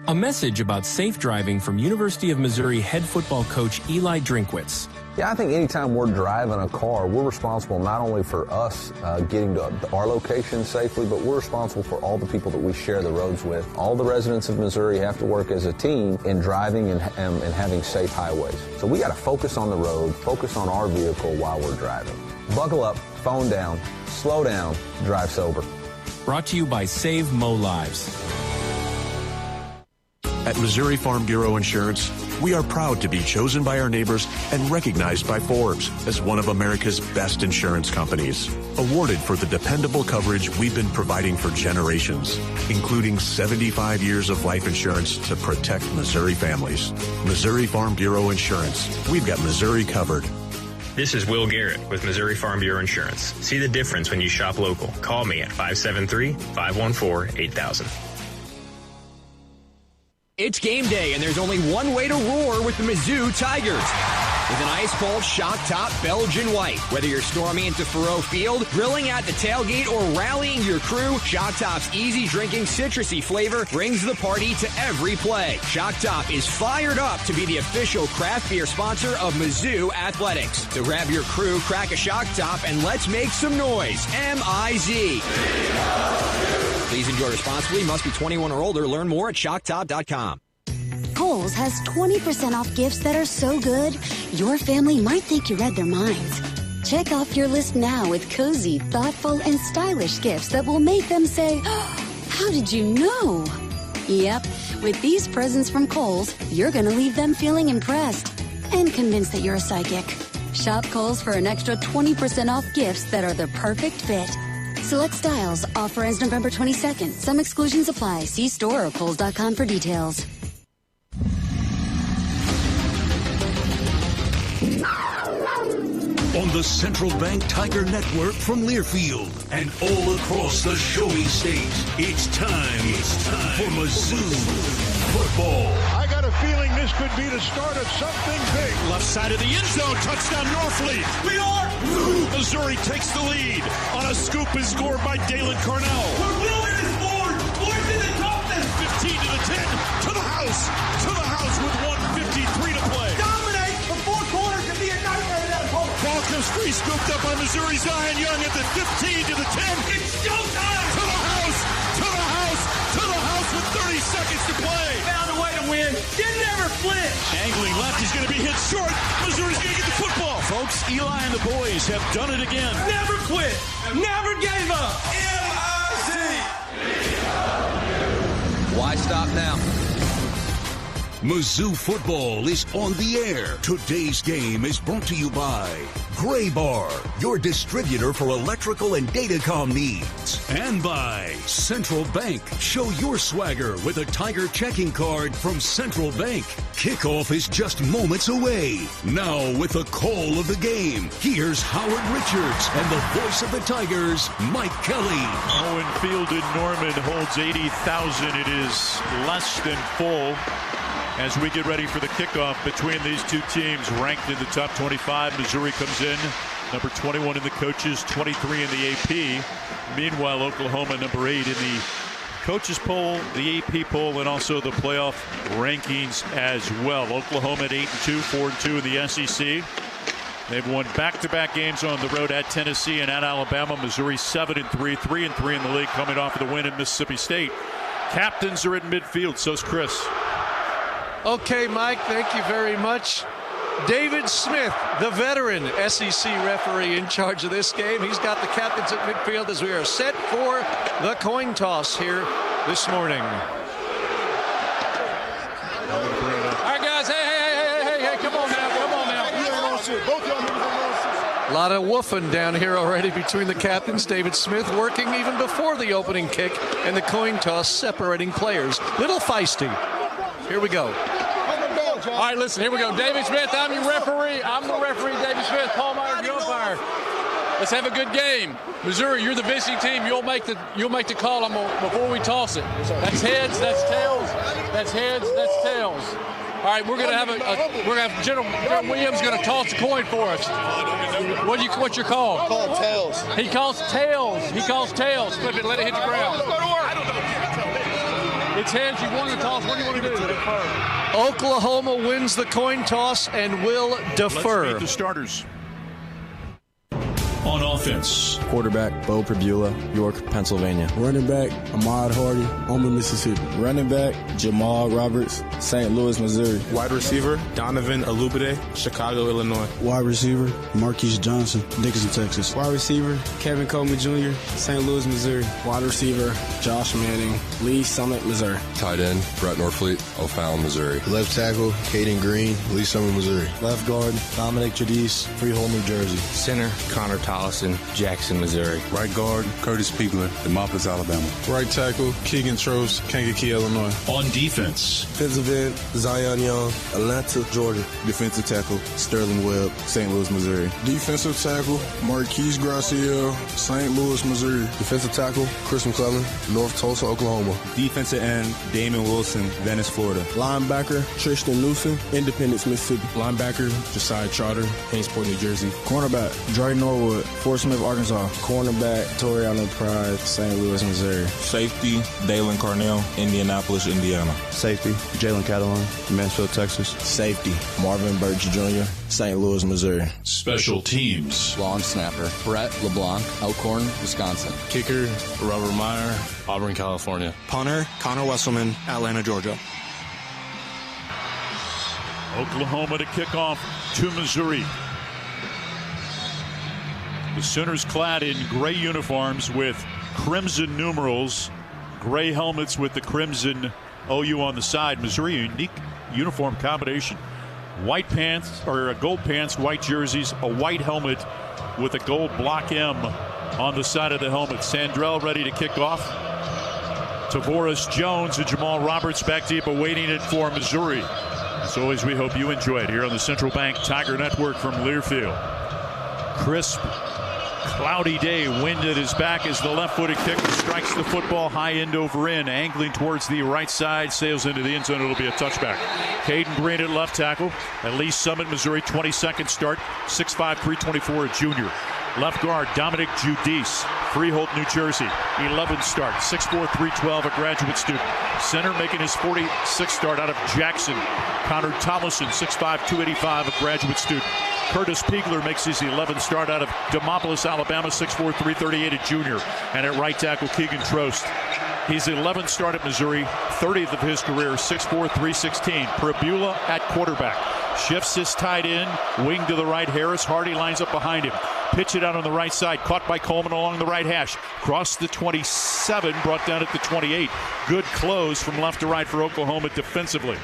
A message about safe driving from University of Missouri head football coach Eli Drinkwitz. Yeah, I think anytime we're driving a car, we're responsible not only for us getting to our location safely, but we're responsible for all the people that we share the roads with. All the residents of Missouri have to work as a team in driving and having safe highways. So we got to focus on the road, focus on our vehicle while we're driving. Buckle up, phone down, slow down, drive sober. Brought to you by Save Mo Lives. At Missouri Farm Bureau Insurance, we are proud to be chosen by our neighbors and recognized by Forbes as one of America's best insurance companies. Awarded for the dependable coverage we've been providing for generations, including 75 years of life insurance to protect Missouri families. Missouri Farm Bureau Insurance. We've got Missouri covered. This is Will Garrett with Missouri Farm Bureau Insurance. See the difference when you shop local. Call me at 573-514-8000. It's game day, and there's only one way to roar with the Mizzou Tigers. With an ice-cold shock-top Belgian white. Whether you're storming into Faroe Field, grilling at the tailgate, or rallying your crew, Shock Top's easy-drinking citrusy flavor brings the party to every play. Shock Top is fired up to be the official craft beer sponsor of Mizzou Athletics. So grab your crew, crack a Shock Top, and let's make some noise. M-I-Z. Please enjoy responsibly. Must be 21 or older. Learn more at shocktop.com. Kohl's has 20% off gifts that are so good, your family might think you read their minds. Check off your list now with cozy, thoughtful, and stylish gifts that will make them say, oh, how did you know? Yep, with these presents from Kohl's, you're going to leave them feeling impressed and convinced that you're a psychic. Shop Kohl's for an extra 20% off gifts that are the perfect fit. Select styles. Offer ends November 22nd. Some exclusions apply. See store or Kohl's.com for details. On the Central Bank Tiger Network from Learfield and all across the showy state, it's time for Mizzou football. I got a feeling this could be the start of something big. Left side of the end zone, touchdown Norfleet. We are Missouri takes the lead on a scoop and scored by Dalen Cornell. We're wilderness born, born to the toughness. 15 to the 10, to the house with 1:53 to play. Dominate for 4 quarters and be a nightmare to that opponent. Ball comes free, scooped up by Missouri. Zion Young at the 15 to the 10. It's showtime. To the house with 30 seconds to play. Found a way to win. Didn't ever flinch. Angling left, he's going to be hit short. Missouri's going to get the football. Folks, Eli and the boys have done it again. Never quit. Never gave up. MIZ. Why stop now? Mizzou football is on the air. Today's game is brought to you by Gray Bar, your distributor for electrical and datacom needs. And by Central Bank. Show your swagger with a Tiger checking card from Central Bank. Kickoff is just moments away. Now with the call of the game, here's Howard Richards and the voice of the Tigers, Mike Kelly. Owen Field in Norman holds 80,000. It is less than full. As we get ready for the kickoff between these two teams, ranked in the top 25, Missouri comes in, number 21 in the coaches, 23 in the AP. Meanwhile, Oklahoma, number 8 in the coaches poll, the AP poll, and also the playoff rankings as well. Oklahoma at 8-2, 4-2 in the SEC. They've won back-to-back games on the road at Tennessee and at Alabama. Missouri 7-3, 3-3 in the league, coming off of the win in Mississippi State. Captains are at midfield, so's Chris. Okay, Mike, thank you very much. David Smith, the veteran SEC referee in charge of this game. He's got the captains at midfield as we are set for the coin toss here this morning. All right, guys, hey, come on now. A lot of woofing down here already between the captains. David Smith working even before the opening kick and the coin toss separating players. Little feisty. Here we go. All right, listen, here we go. David Smith, I'm your referee. I'm the referee, David Smith. Paul Myers, your umpire. Let's have a good game. Missouri, you're the visiting team. You'll make the call before we toss it. That's heads, that's tails. That's heads, that's tails. All right, we're gonna have General Williams gonna toss the coin for us. What's your call? I call tails. He calls tails. Flip it, let it hit the ground. It's heads. You want to toss. What do you want to do? Defer. Oklahoma wins the coin toss and will defer. Let's meet the starters. On offense, quarterback, Bo Pribula, York, Pennsylvania. Running back, Ahmad Hardy, Homer, Mississippi. Running back, Jamal Roberts, St. Louis, Missouri. Wide receiver, Donovan Alubade, Chicago, Illinois. Wide receiver, Marquise Johnson, Dickinson, Texas. Wide receiver, Kevin Coleman Jr., St. Louis, Missouri. Wide receiver, Josh Manning, Lee Summit, Missouri. Tight end, Brett Norfleet, O'Fallon, Missouri. Left tackle, Caden Green, Lee Summit, Missouri. Left guard, Dominic Jadis, Freehold, New Jersey. Center, Connor Tollison, Jackson, Missouri. Right guard, Curtis Piegler, Demopolis, Alabama. Right tackle, Keegan Trost, Kankakee, Illinois. On defense, defensive end, Zion Young, Atlanta, Georgia. Defensive tackle, Sterling Webb, St. Louis, Missouri. Defensive tackle, Marquise Graciel, St. Louis, Missouri. Defensive tackle, Chris McClellan, North Tulsa, Oklahoma. Defensive end, Damon Wilson, Venice, Florida. Linebacker, Tristan Newsom, Independence, Mississippi. Linebacker, Josiah Trotter, Hainesport, New Jersey. Cornerback, Dre Norwood, Fort Smith, Arkansas. Cornerback, Toriano Pride, St. Louis, Missouri. Safety, Dalen Carnell, Indianapolis, Indiana. Safety, Jalen Catalan, Mansfield, Texas. Safety, Marvin Birch Jr., St. Louis, Missouri. Special teams. Long snapper, Brett LeBlanc, Elkhorn, Wisconsin. Kicker, Robert Meyer, Auburn, California. Punter, Connor Wesselman, Atlanta, Georgia. Oklahoma to kick off to Missouri. The Sooners clad in gray uniforms with crimson numerals, gray helmets with the crimson OU on the side. Missouri, a unique uniform combination. White pants, or gold pants, white jerseys, a white helmet with a gold block M on the side of the helmet. Sandrell ready to kick off. Tavoris Jones and Jamal Roberts back deep awaiting it for Missouri. As always, we hope you enjoy it here on the Central Bank Tiger Network from Learfield. Crisp, cloudy day, wind at his back as the left-footed kicker strikes the football high end over end, angling towards the right side, sails into the end zone. It'll be a touchback. Caden Green at left tackle. At Lee Summit, Missouri, 22nd start, 6'5", 324, a junior. Left guard, Dominic Judice, Freehold, New Jersey, 11 start, 6'4", 312, a graduate student. Center making his 46th start out of Jackson, Connor Tomlinson, 6'5", 285, a graduate student. Curtis Piegler makes his 11th start out of Demopolis, Alabama, 6'4", 338, a junior. And at right tackle, Keegan Trost. He's 11th start at Missouri, 30th of his career, 6'4", 316. Prabula at quarterback. Shifts his tight end, wing to the right, Harris. Hardy lines up behind him. Pitch it out on the right side, caught by Coleman along the right hash. Crossed the 27, brought down at the 28. Good close from left to right for Oklahoma defensively.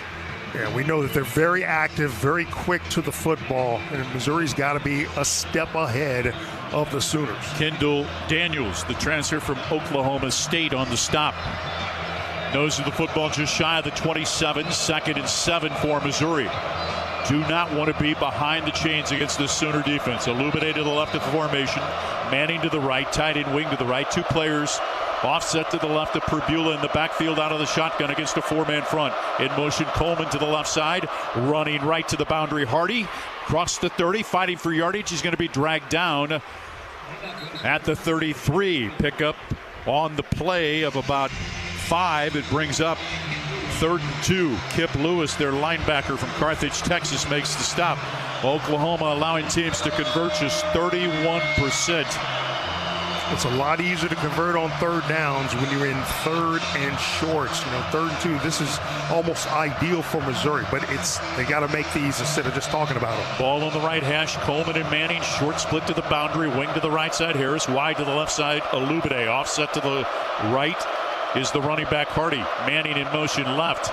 Yeah, we know that they're very active, very quick to the football, and Missouri's got to be a step ahead of the Sooners. Kendall Daniels, the transfer from Oklahoma State, on the stop. Nose of the football just shy of the 27, 2nd and 7 for Missouri. Do not want to be behind the chains against this Sooner defense. Illuminate to the left of the formation. Manning to the right. Tight end wing to the right. Two players offset to the left of Prabula in the backfield out of the shotgun against a four-man front. In motion, Coleman to the left side. Running right to the boundary. Hardy crossed the 30. Fighting for yardage. He's going to be dragged down at the 33. Pickup on the play of about 5. It brings up 3rd and 2. Kip Lewis, their linebacker from Carthage, Texas, makes the stop. Oklahoma allowing teams to convert just 31%. It's a lot easier to convert on third downs when you're in third and shorts. 3rd and 2, this is almost ideal for Missouri, but they got to make these instead of just talking about them. Ball on the right hash, Coleman and Manning, short split to the boundary, wing to the right side, Harris, wide to the left side, Alubade, offset to the right is the running back Hardy. Manning in motion left.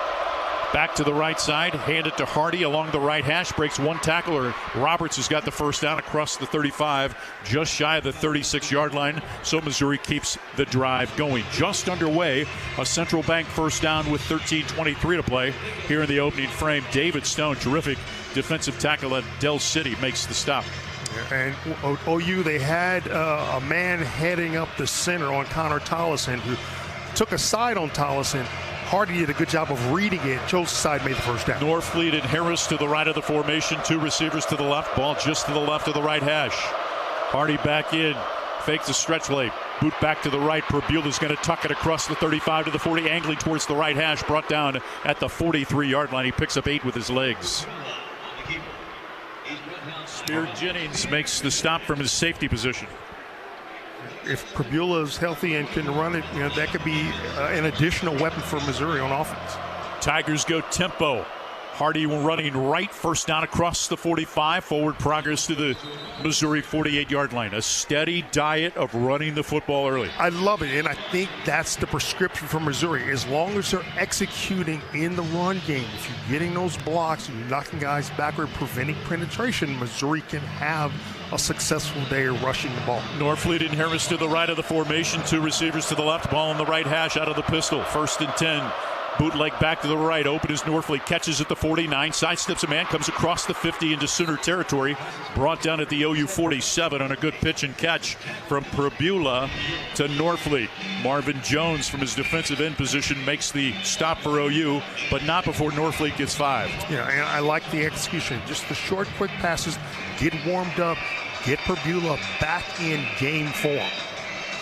Back to the right side, hand it to Hardy along the right hash, breaks one tackler. Roberts has got the first down across the 35, just shy of the 36-yard line, so Missouri keeps the drive going. Just underway, a Central Bank first down with 13:23 to play here in the opening frame. David Stone, terrific defensive tackle at Del City, makes the stop. And OU, they had a man heading up the center on Connor Tollison, who took a side on Tollison. Hardy did a good job of reading it. Chose the side, made the first down. Norfleet and Harris to the right of the formation. Two receivers to the left. Ball just to the left of the right hash. Hardy back in. Fakes the stretch play. Boot back to the right. Prabula's going to tuck it across the 35 to the 40. Angling towards the right hash. Brought down at the 43-yard line. He picks up 8 with his legs. Spear Jennings makes the stop from his safety position. If Prabula is healthy and can run it, that could be an additional weapon for Missouri on offense. Tigers go tempo. Hardy running right, first down across the 45. Forward progress to the Missouri 48-yard line. A steady diet of running the football early. I love it, and I think that's the prescription for Missouri. As long as they're executing in the run game, if you're getting those blocks and you're knocking guys backward, preventing penetration, Missouri can have a successful day of rushing the ball. Norfleet and Harris to the right of the formation. Two receivers to the left. Ball on the right hash out of the pistol. 1st and 10. Bootleg back to the right. Open is Norfleet. Catches at the 49. Sidesteps a man. Comes across the 50 into Sooner territory. Brought down at the OU 47 on a good pitch and catch from Prabula to Norfleet. Marvin Jones from his defensive end position makes the stop for OU, but not before Norfleet gets 5. Yeah, and I like the execution. Just the short, quick passes. Get warmed up. Get Prabula back in game form.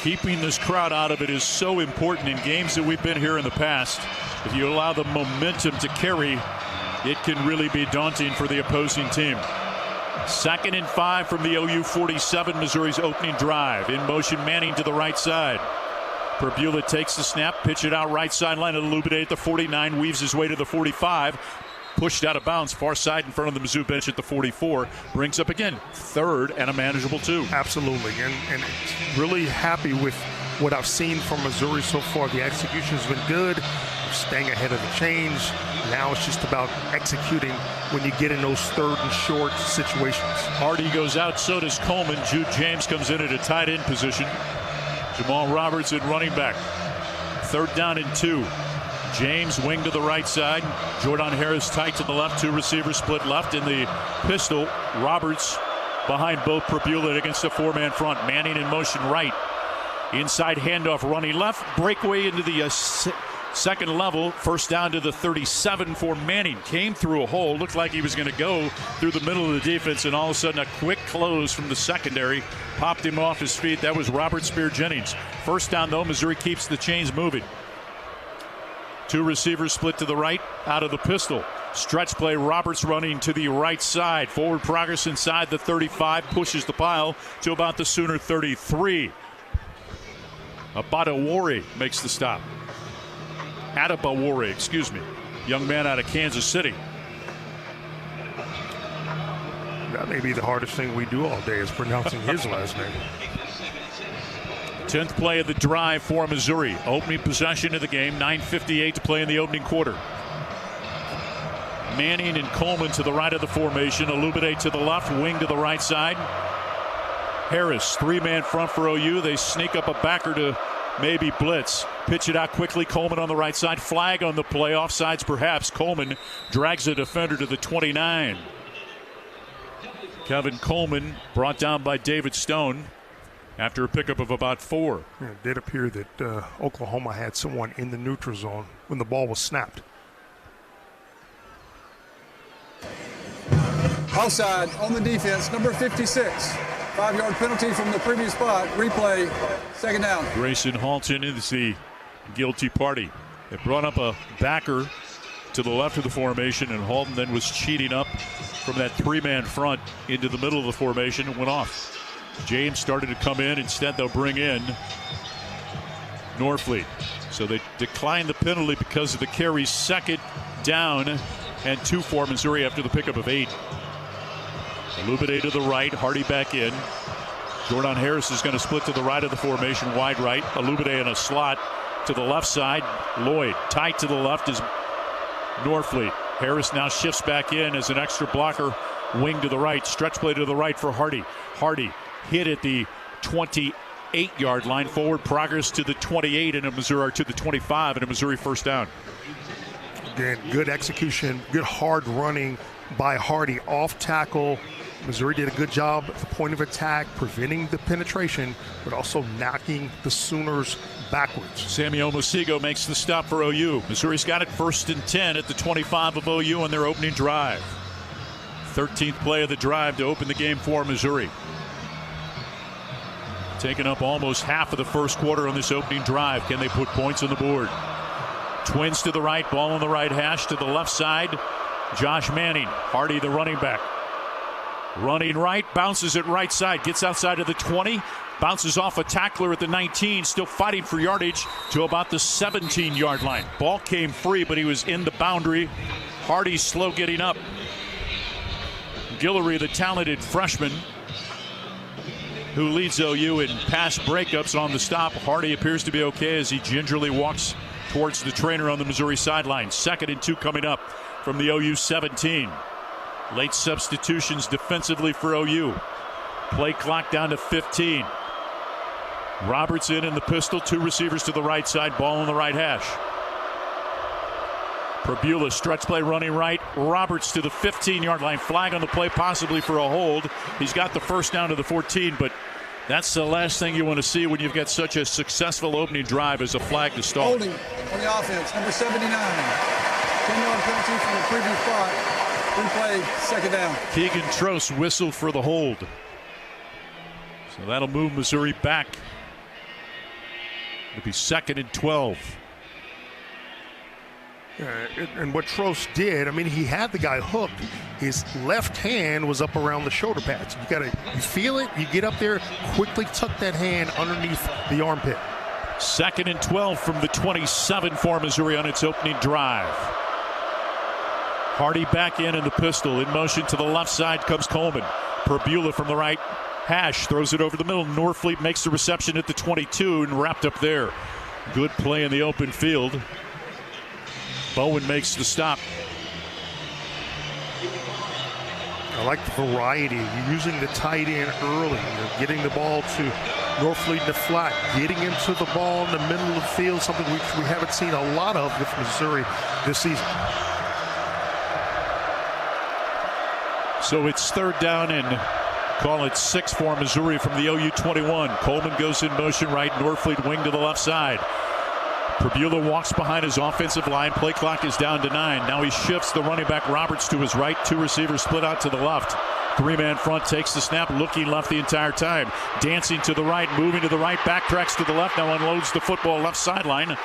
Keeping this crowd out of it is so important in games that we've been here in the past. If you allow the momentum to carry, it can really be daunting for the opposing team. 2nd and 5 from the OU 47, Missouri's opening drive. In motion, Manning to the right side. Prabula takes the snap, pitch it out right sideline. Illuminate at the 49, weaves his way to the 45. Pushed out of bounds, far side in front of the Mizzou bench at the 44. Brings up again 3rd and a manageable 2. Absolutely, and really happy with what I've seen from Missouri so far. The execution has been good. staying ahead of the chains. Now it's just about executing when you get in those third and short situations. Hardy goes out, so does Coleman. Jude James comes in at a tight end position. Jamal Roberts at running back. 3rd down and 2. James wing to the right side. Jordan Harris tight to the left. 2 receivers split left. In the pistol, Roberts behind both Pregame against a 4-man front. Manning in motion right. Inside handoff running left. Breakaway into the second level. First down to the 37 for Manning. Came through a hole. Looked like he was going to go through the middle of the defense, and all of a sudden a quick close from the secondary popped him off his feet. That was Robert Spear-Jennings. First down, though. Missouri keeps the chains moving. 2 receivers split to the right out of the pistol. Stretch play, Roberts running to the right side. Forward progress inside the 35. Pushes the pile to about the Sooner 33. Adebawore makes the stop. Adebawore, excuse me. Young man out of Kansas City. That may be the hardest thing we do all day is pronouncing his last name. 10th play of the drive for Missouri. Opening possession of the game. 9:58 to play in the opening quarter. Manning and Coleman to the right of the formation. Alubade to the left. Wing to the right side. Harris, 3-man front for OU. They sneak up a backer to maybe blitz. Pitch it out quickly. Coleman on the right side. Flag on the play. Offsides perhaps. Coleman drags the defender to the 29. Kevin Coleman brought down by David Stone after a pickup of about 4. Yeah, it did appear that Oklahoma had someone in the neutral zone when the ball was snapped. Offside on the defense, number 56. 5-yard penalty from the previous spot. Replay, 2nd down. Grayson Halton is the guilty party. They brought up a backer to the left of the formation, and Halton then was cheating up from that 3-man front into the middle of the formation and went off. James started to come in. Instead, they'll bring in Norfleet. So they declined the penalty because of the carry. 2nd down and 2 for Missouri after the pickup of 8. Alubade to the right. Hardy back in. Jordan Harris is going to split to the right of the formation. Wide right. Alubade in a slot to the left side. Lloyd tight to the left is Norfleet. Harris now shifts back in as an extra blocker. Wing to the right. Stretch play to the right for Hardy. Hardy hit at the 28-yard line. Forward progress to the 28 and a Missouri, to the 25 and a Missouri first down. Again, good execution, good hard running by Hardy off tackle. Missouri did a good job at the point of attack, preventing the penetration, but also knocking the Sooners backwards. Samuel Musigo makes the stop for OU. Missouri's got it 1st and 10 at the 25 of OU on their opening drive. 13th play of the drive to open the game for Missouri. Taking up almost half of the first quarter on this opening drive. Can they put points on the board? Twins to the right, ball on the right hash to the left side. Josh Manning, Hardy the running back. Running right, bounces it right side, gets outside of the 20, bounces off a tackler at the 19, still fighting for yardage to about the 17-yard line. Ball came free, but he was in the boundary. Hardy slow getting up. Guillory, the talented freshman, who leads OU in pass breakups on the stop. Hardy appears to be okay as he gingerly walks towards the trainer on the Missouri sideline. 2nd and 2 coming up from the OU 17. Late substitutions defensively for OU. Play clock down to 15. Roberts in the pistol. 2 receivers to the right side. Ball on the right hash. Pregame stretch play running right. Roberts to the 15-yard line. Flag on the play, possibly for a hold. He's got the first down to the 14, but that's the last thing you want to see when you've got such a successful opening drive as a flag to stall. Holding on the offense, number 79. 10-yard penalty from the previous spot. Replay, 2nd down. Keegan Trost whistled for the hold. So that'll move Missouri back. It'll be 2nd and 12. And what Trost did, I mean, he had the guy hooked. His left hand was up around the shoulder pads. You feel it, you get up there, quickly tuck that hand underneath the armpit. 2nd and 12 from the 27 for Missouri on its opening drive. Hardy back in the pistol. In motion to the left side comes Coleman. Pregame from the right hash throws it over the middle. Norfleet makes the reception at the 22 and wrapped up there. Good play in the open field. Bowen makes the stop. I like the variety. You're using the tight end early. You're getting the ball to Norfleet in the flat, getting him to the ball in the middle of the field, something which we haven't seen a lot of with Missouri this season. So it's third down and call it 6 for Missouri from the OU 21. Coleman goes in motion right, Norfleet wing to the left side. Pregame walks behind his offensive line. Play clock is down to 9. Now he shifts the running back Roberts to his right. 2 receivers split out to the left. 3-man front, takes the snap, looking left the entire time. Dancing to the right, moving to the right, backtracks to the left. Now unloads the football left sideline.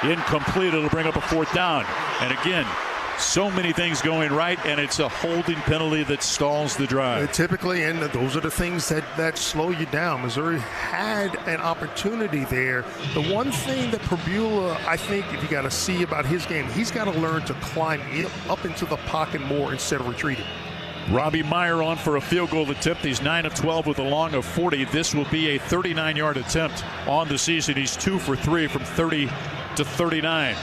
Incomplete. It'll bring up a 4th down. And again, so many things going right, and it's a holding penalty that stalls the drive. Typically, and those are the things that slow you down. Missouri had an opportunity there. The one thing that Pregame, I think, if you got to see about his game, he's got to learn to climb up into the pocket more instead of retreating. Robbie Meyer on for a field goal attempt. He's 9 of 12 with a long of 40. This will be a 39-yard attempt on the season. He's 2 for 3 from 30 to 39.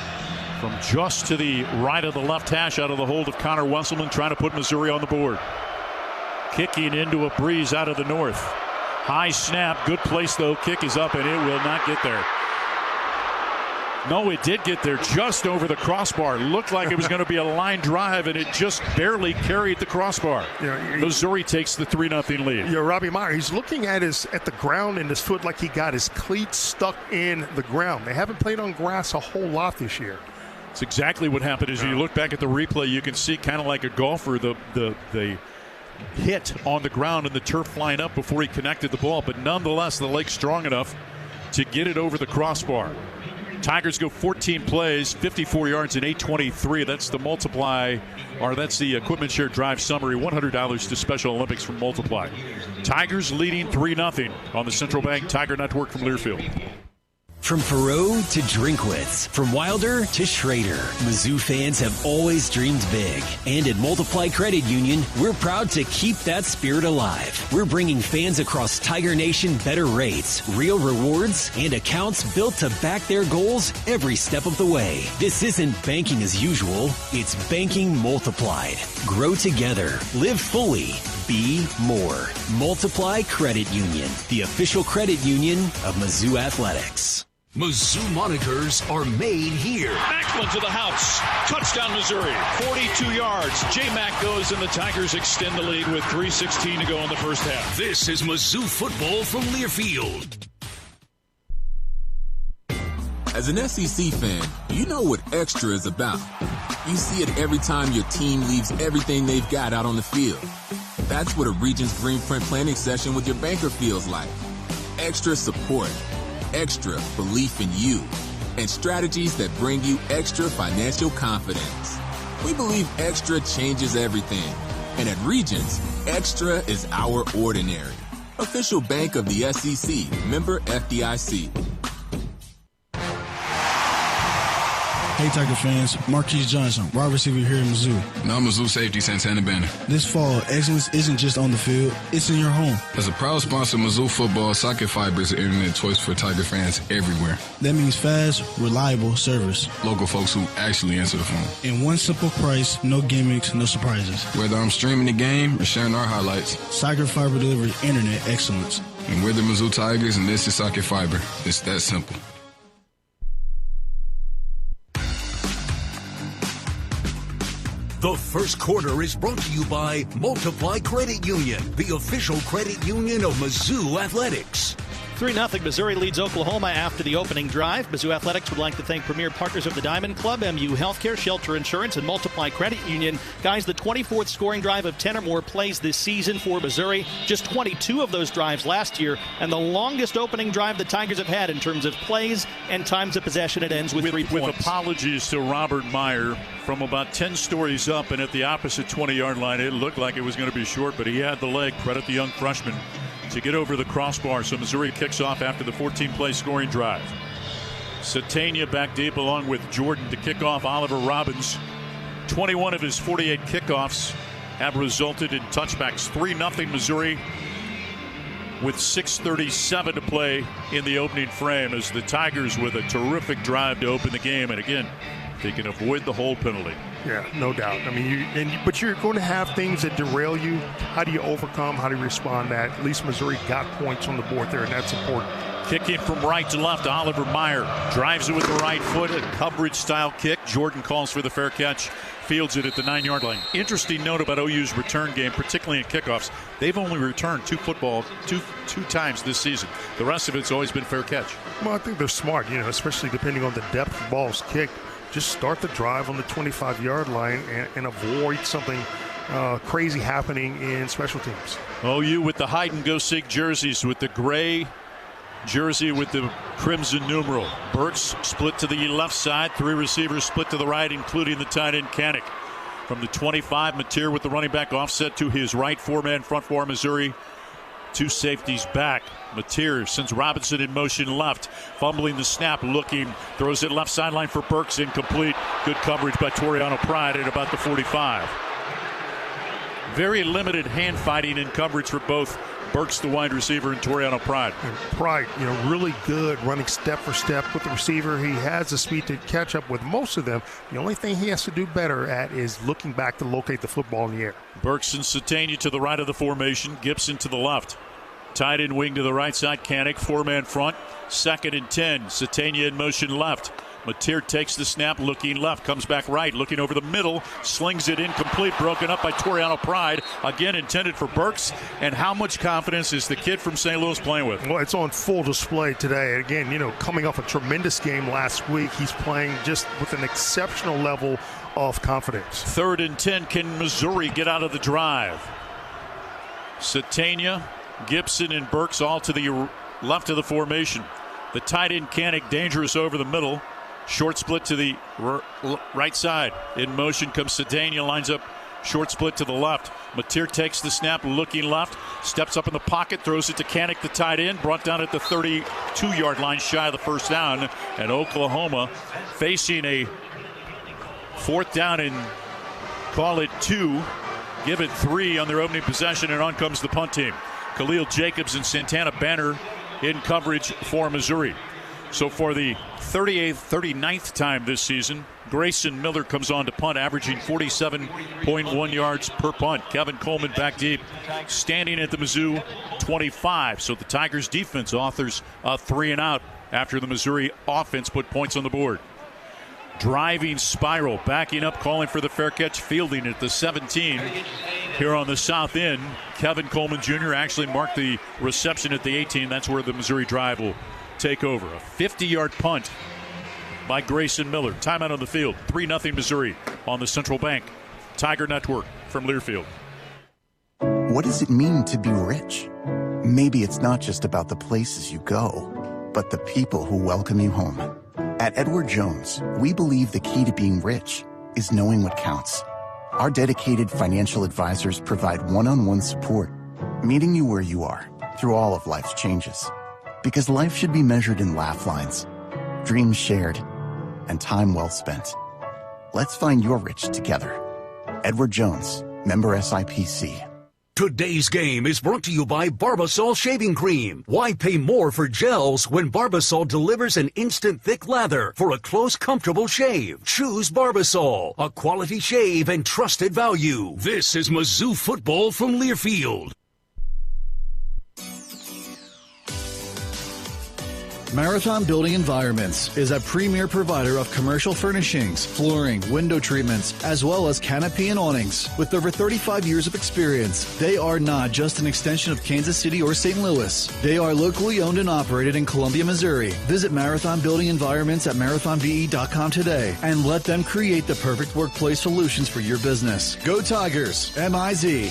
From just to the right of the left hash out of the hold of Connor Wesselman, trying to put Missouri on the board. Kicking into a breeze out of the north. High snap, good place though. Kick is up and it will not get there. No, it did get there just over the crossbar. Looked like it was going to be a line drive and it just barely carried the crossbar. Missouri takes the 3-0 lead. Yeah, Robbie Meyer, he's looking at the ground in his foot like he got his cleats stuck in the ground. They haven't played on grass a whole lot this year. It's exactly what happened. As you look back at the replay, you can see kind of like a golfer, the hit on the ground and the turf flying up before he connected the ball. But nonetheless, the leg's strong enough to get it over the crossbar. Tigers go 14 plays, 54 yards, and 823. That's the Multiply, or that's the Equipment Share Drive summary. $100 to Special Olympics from Multiply. Tigers leading 3-0 on the Central Bank Tiger Network from Learfield. From Faroe to Drinkwitz, from Wilder to Schrader, Mizzou fans have always dreamed big. And at Multiply Credit Union, we're proud to keep that spirit alive. We're bringing fans across Tiger Nation better rates, real rewards, and accounts built to back their goals every step of the way. This isn't banking as usual, it's banking multiplied. Grow together, live fully, be more. Multiply Credit Union, the official credit union of Mizzou Athletics. Mizzou monikers are made here. Macklin to the house. Touchdown, Missouri. 42 yards. J-Mac goes, and the Tigers extend the lead with 3:16 to go in the first half. This is Mizzou football from Learfield. As an SEC fan, you know what extra is about. You see it every time your team leaves everything they've got out on the field. That's what a Regions Green Print planning session with your banker feels like. Extra support. Extra belief in you, and strategies that bring you extra financial confidence. We believe extra changes everything, and at Regions, extra is our ordinary. Official bank of the SEC, member FDIC. Hey Tiger fans, Marquise Johnson, wide receiver here in Mizzou. Now Mizzou safety Santana Banner. This fall, excellence isn't just on the field, it's in your home. As a proud sponsor of Mizzou football, Socket Fiber is the internet choice for Tiger fans everywhere. That means fast, reliable service. Local folks who actually answer the phone. And one simple price, no gimmicks, no surprises. Whether I'm streaming the game or sharing our highlights, Socket Fiber delivers internet excellence. And we're the Mizzou Tigers, and this is Socket Fiber. It's that simple. The first quarter is brought to you by Multiply Credit Union, the official credit union of Mizzou Athletics. 3-0 Missouri leads Oklahoma after the opening drive. Mizzou Athletics would like to thank premier partners of the Diamond Club, MU Healthcare, Shelter Insurance, and Multiply Credit Union. Guys, the 24th scoring drive of 10 or more plays this season for Missouri. Just 22 of those drives last year, and the longest opening drive the Tigers have had in terms of plays and times of possession. It ends with 3 points. With apologies to Robert Meyer from about 10 stories up and at the opposite 20-yard line. It looked like it was going to be short, but he had the leg. Credit the young freshman to get over the crossbar. So Missouri kicks off after the 14-play scoring drive. Satania back deep along with Jordan to kick off. Oliver Robbins, 21 of his 48 kickoffs have resulted in touchbacks. 3-0 Missouri with 6:37 to play in the opening frame as the Tigers with a terrific drive to open the game. And again, they can avoid the hold penalty. Yeah, no doubt. I mean, but you're going to have things that derail you. How do you overcome? How do you respond to that? At least Missouri got points on the board there, and that's important. Kicking from right to left, Oliver Meyer drives it with the right foot, a coverage-style kick. Jordan calls for the fair catch, fields it at the 9-yard line. Interesting note about OU's return game, particularly in kickoffs. They've only returned two times this season. The rest of it's always been fair catch. Well, I think they're smart, especially depending on the depth of balls kicked. Just start the drive on the 25-yard line and avoid something crazy happening in special teams. OU with the hide-and-go-seek jerseys with the gray jersey with the crimson numeral. Burks split to the left side. 3 receivers split to the right, including the tight end Kanik. From the 25, Mateer with the running back offset to his right. 4-man front for Missouri. 2 safeties back. Mateer sends Robinson in motion left. Fumbling the snap, looking. Throws it left sideline for Burks. Incomplete. Good coverage by Toriano Pride at about the 45. Very limited hand fighting in coverage for both Burks, the wide receiver, and Toriano Pride. And Pride, really good running step for step with the receiver. He has the speed to catch up with most of them. The only thing he has to do better at is looking back to locate the football in the air. Burks and Satania to the right of the formation. Gibson to the left. Tight end wing to the right side. Kanik, 4-man front. 2nd and 10. Satania in motion left. Mateer takes the snap, looking left, comes back right, looking over the middle, slings it incomplete, broken up by Toriano Pride, again intended for Burks. And how much confidence is the kid from St. Louis playing with? Well, it's on full display today. Again, coming off a tremendous game last week, he's playing just with an exceptional level of confidence. 3rd and 10, can Missouri get out of the drive? Satania, Gibson, and Burks all to the left of the formation. The tight end Kanik dangerous over the middle. Short split to the right side. In motion comes Satania, lines up short split to the left. Mateer takes the snap, looking left, steps up in the pocket, throws it to Kanik, the tight end, brought down at the 32-yard line, shy of the first down. And Oklahoma facing a 4th down and call it 2, give it 3 on their opening possession, and on comes the punt team. Khalil Jacobs and Santana Banner in coverage for Missouri. So for the 39th time this season, Grayson Miller comes on to punt, averaging 47.1 yards per punt. Kevin Coleman back deep, standing at the Mizzou 25. So the Tigers defense authors a 3-and-out after the Missouri offense put points on the board. Driving spiral, backing up, calling for the fair catch, fielding at the 17. Here on the south end, Kevin Coleman Jr. actually marked the reception at the 18. That's where the Missouri drive will take over. A 50-yard punt by Grayson Miller. Timeout on the field. 3-0 Missouri on the Central Bank Tiger Network from Learfield. What does it mean to be rich? Maybe it's not just about the places you go, but the people who welcome you home. At Edward Jones, we believe the key to being rich is knowing what counts. Our dedicated financial advisors provide one-on-one support, meeting you where you are through all of life's changes. Because life should be measured in laugh lines, dreams shared, and time well spent. Let's find your rich together. Edward Jones, member SIPC. Today's game is brought to you by Barbasol Shaving Cream. Why pay more for gels when Barbasol delivers an instant thick lather for a close, comfortable shave? Choose Barbasol, a quality shave and trusted value. This is Mizzou football from Learfield. Marathon Building Environments is a premier provider of commercial furnishings, flooring, window treatments, as well as canopy and awnings. With over 35 years of experience, they are not just an extension of Kansas City or St. Louis. They are locally owned and operated in Columbia, Missouri. Visit Marathon Building Environments at marathonbe.com today and let them create the perfect workplace solutions for your business. Go Tigers, M-I-Z.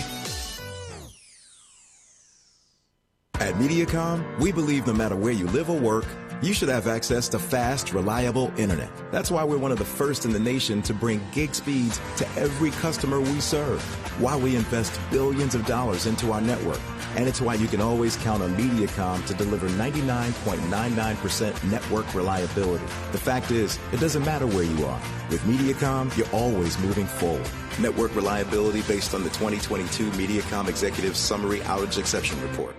At MediaCom, we believe no matter where you live or work, you should have access to fast, reliable internet. That's why we're one of the first in the nation to bring gig speeds to every customer we serve, why we invest billions of dollars into our network, and it's why you can always count on MediaCom to deliver 99.99% network reliability. The fact is, it doesn't matter where you are. With MediaCom, you're always moving forward. Network reliability based on the 2022 MediaCom Executive Summary Outage Exception Report.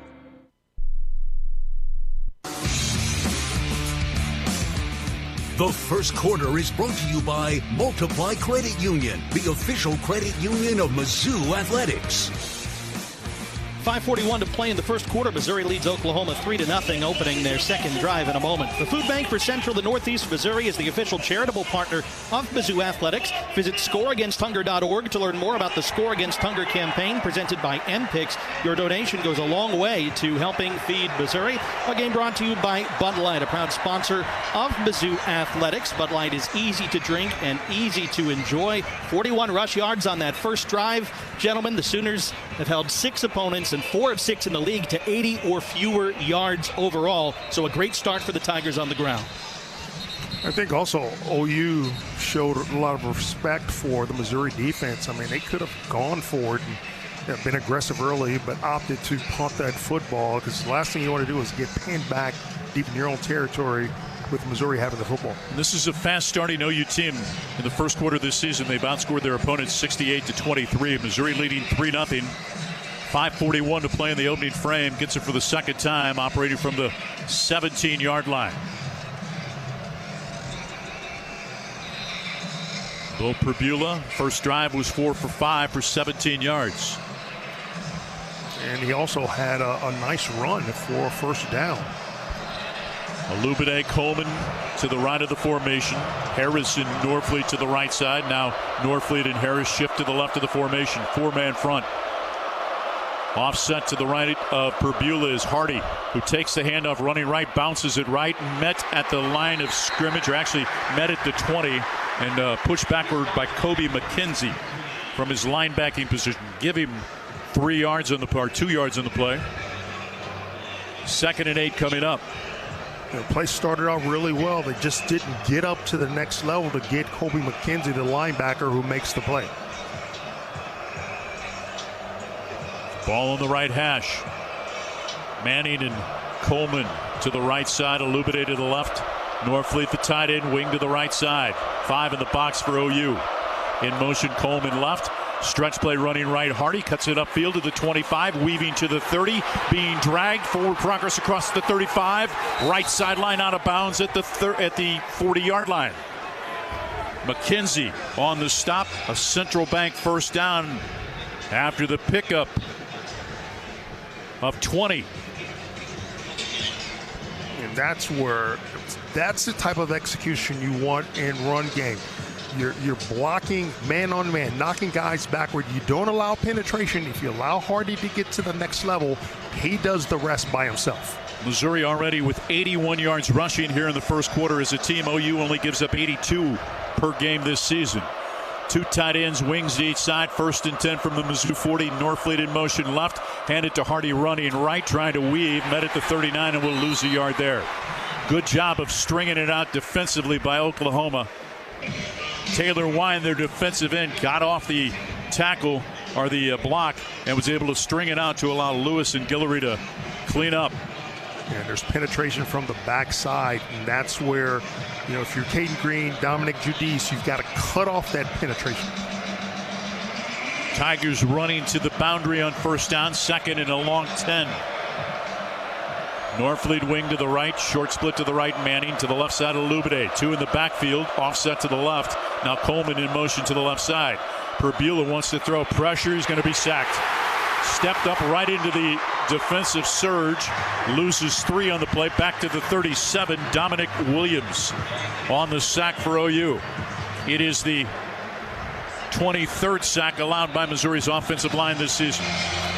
The first quarter is brought to you by Multiply Credit Union, the official credit union of Mizzou Athletics. 5:41 to play in the first quarter. Missouri leads Oklahoma 3-0, opening their second drive in a moment. The Food Bank for Central and Northeast Missouri is the official charitable partner of Mizzou Athletics. Visit scoreagainsthunger.org to learn more about the Score Against Hunger campaign presented by MPICS. Your donation goes a long way to helping feed Missouri. A game brought to you by Bud Light, a proud sponsor of Mizzou Athletics. Bud Light is easy to drink and easy to enjoy. 41 rush yards on that first drive. Gentlemen, the Sooners have held 6 opponents and 4 of 6 in the league to 80 or fewer yards overall. So a great start for the Tigers on the ground. I think also OU showed a lot of respect for the Missouri defense. I mean, they could have gone for it and been aggressive early, but opted to punt that football, because the last thing you want to do is get pinned back deep in your own territory with Missouri having the football. This is a fast-starting OU team. In the first quarter of this season, they've outscored their opponents 68-23. Missouri leading 3-0. 5:41 to play in the opening frame. Gets it for the second time, operating from the 17-yard line. Bill Pregame, first drive was 4 for 5 for 17 yards. And he also had a nice run for a first down. Alubide, Coleman to the right of the formation. Harris and Norfleet to the right side. Now Norfleet and Harris shift to the left of the formation. 4-man front. Offset to the right of Pregame is Hardy, who takes the handoff, running right, bounces it right, met at the line of scrimmage, or actually met at the 20, and pushed backward by Kobe McKenzie from his linebacking position. Give him 3 yards on the play, 2 yards on the play. 2nd and 8 coming up. The play started out really well. They just didn't get up to the next level to get Kobe McKenzie, the linebacker, who makes the play. Ball on the right hash. Manning and Coleman to the right side. Alubide to the left. Norfleet, the tight end, wing to the right side. 5 in the box for OU. In motion, Coleman left. Stretch play running right. Hardy cuts it upfield to the 25, weaving to the 30, being dragged. Forward progress across the 35. Right sideline out of bounds at the 40-yard line. McKenzie on the stop. A Central Bank first down after the pickup of 20. And that's the type of execution you want in run game. You're blocking man on man, knocking guys backward. You don't allow penetration. If you allow Hardy to get to the next level, he does the rest by himself. Missouri already with 81 yards rushing here in the first quarter as a team. OU only gives up 82 per game this season. 2 tight ends, wings to each side. 1st and 10 from the Mizzou 40. Norfleet in motion left. Handed to Hardy running right, trying to weave. Met at the 39 and will lose a yard there. Good job of stringing it out defensively by Oklahoma. Taylor Wine, their defensive end, got off the tackle or the block and was able to string it out to allow Lewis and Guillory to clean up. And there's penetration from the backside, and that's where, if you're Caden Green, Dominic Judice, you've got to cut off that penetration. Tigers running to the boundary on first down, 2nd and a long 10. Norfleet wing to the right, short split to the right, Manning to the left side of Alubide. 2 in the backfield, offset to the left. Now Coleman in motion to the left side. Pregame wants to throw pressure. He's going to be sacked. Stepped up right into the defensive surge. Loses 3 on the play. Back to the 37. Dominic Williams on the sack for OU. It is the 23rd sack allowed by Missouri's offensive line this season.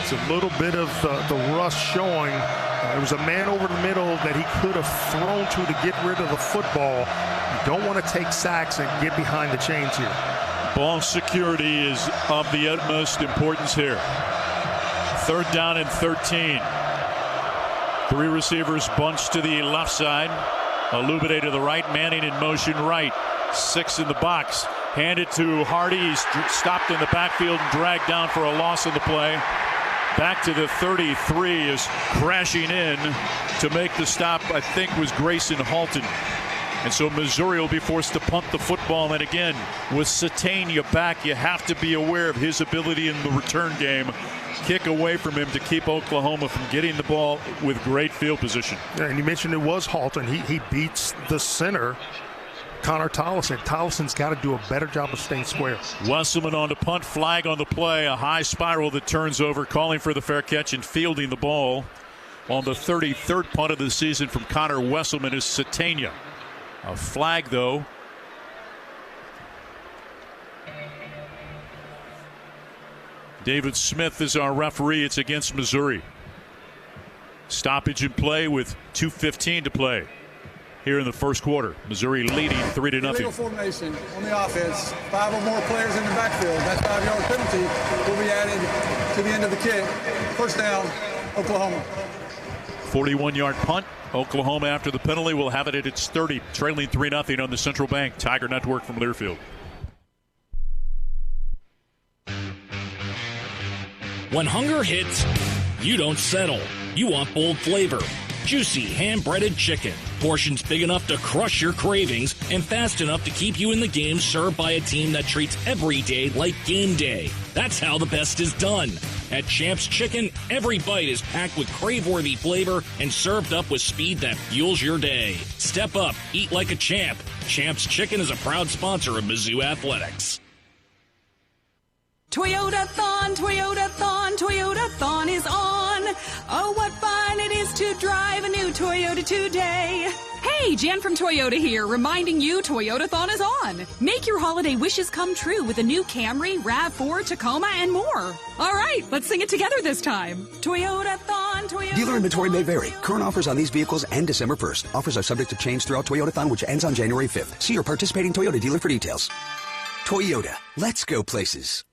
It's a little bit of the rust showing. There was a man over the middle that he could have thrown to get rid of the football. You don't want to take sacks and get behind the chains here. Ball security is of the utmost importance here. 3rd down and 13. 3 receivers bunched to the left side. Alubide to the right. Manning in motion right. 6 in the box. Handed to Hardy. He's stopped in the backfield and dragged down for a loss of the play. Back to the 33 is crashing in to make the stop, I think, was Grayson Halton. And so Missouri will be forced to punt the football. And again, with Satania back, you have to be aware of his ability in the return game. Kick away from him to keep Oklahoma from getting the ball with great field position. Yeah, and you mentioned it was Halton. He beats the center Connor Tollison. Tollison's got to do a better job of staying square. Wesselman on the punt, flag on the play, a high spiral that turns over, calling for the fair catch and fielding the ball on the 33rd punt of the season from Connor Wesselman is Satania. A flag, though. David Smith is our referee. It's against Missouri. Stoppage in play with 2:15 to play here in the first quarter. Missouri leading 3-0. Illegal formation on the offense. 5 or more players in the backfield. That 5-yard penalty will be added to the end of the kick. First down, Oklahoma. 41-yard punt. Oklahoma, after the penalty, will have it at its 30, trailing 3-0 on the Central Bank Tiger Network from Learfield. When hunger hits, you don't settle. You want bold flavor. Juicy, hand-breaded chicken. Portions big enough to crush your cravings and fast enough to keep you in the game, served by a team that treats every day like game day. That's how the best is done. At Champ's Chicken, every bite is packed with crave-worthy flavor and served up with speed that fuels your day. Step up, eat like a champ. Champ's Chicken is a proud sponsor of Mizzou Athletics. Toyota-thon, Toyota-thon, Toyota-thon is on. Oh, what fun it is to drive a new Toyota today. Hey, Jan from Toyota here, reminding you Toyota-thon is on. Make your holiday wishes come true with a new Camry, RAV4, Tacoma, and more. All right, let's sing it together this time. Toyota-thon, Toyota. Dealer inventory may vary. Current offers on these vehicles end December 1st. Offers are subject to change throughout Toyota-thon, which ends on January 5th. See your participating Toyota dealer for details. Toyota, let's go places.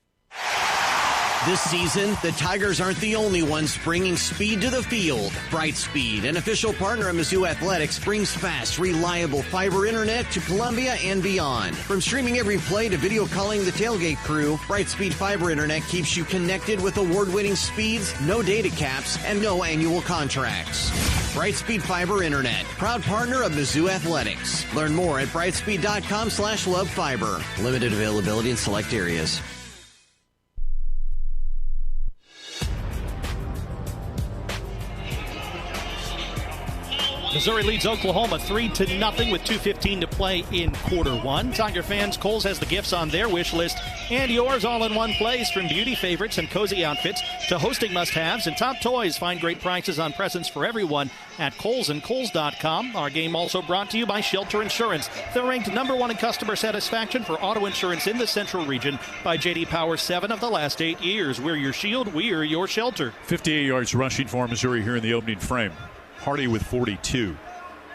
This season, the Tigers aren't the only ones bringing speed to the field. Brightspeed, an official partner of Mizzou Athletics, brings fast, reliable fiber internet to Columbia and beyond. From streaming every play to video calling the tailgate crew, Brightspeed fiber internet keeps you connected with award-winning speeds, no data caps, and no annual contracts. Brightspeed fiber internet, proud partner of Mizzou Athletics. Learn more at brightspeed.com/lovefiber. Limited availability in select areas. Missouri leads Oklahoma 3-0 with 2:15 to play in quarter one. Tiger fans, Kohl's has the gifts on their wish list and yours all in one place. From beauty favorites and cozy outfits to hosting must-haves and top toys. Find great prices on presents for everyone at Kohl's and Kohl's.com. Our game also brought to you by Shelter Insurance. They're ranked #1 in customer satisfaction for auto insurance in the Central Region by J.D. Power 7 of the last 8 years. We're your shield, we're your shelter. 58 yards rushing for Missouri here in the opening frame. Hardy with 42.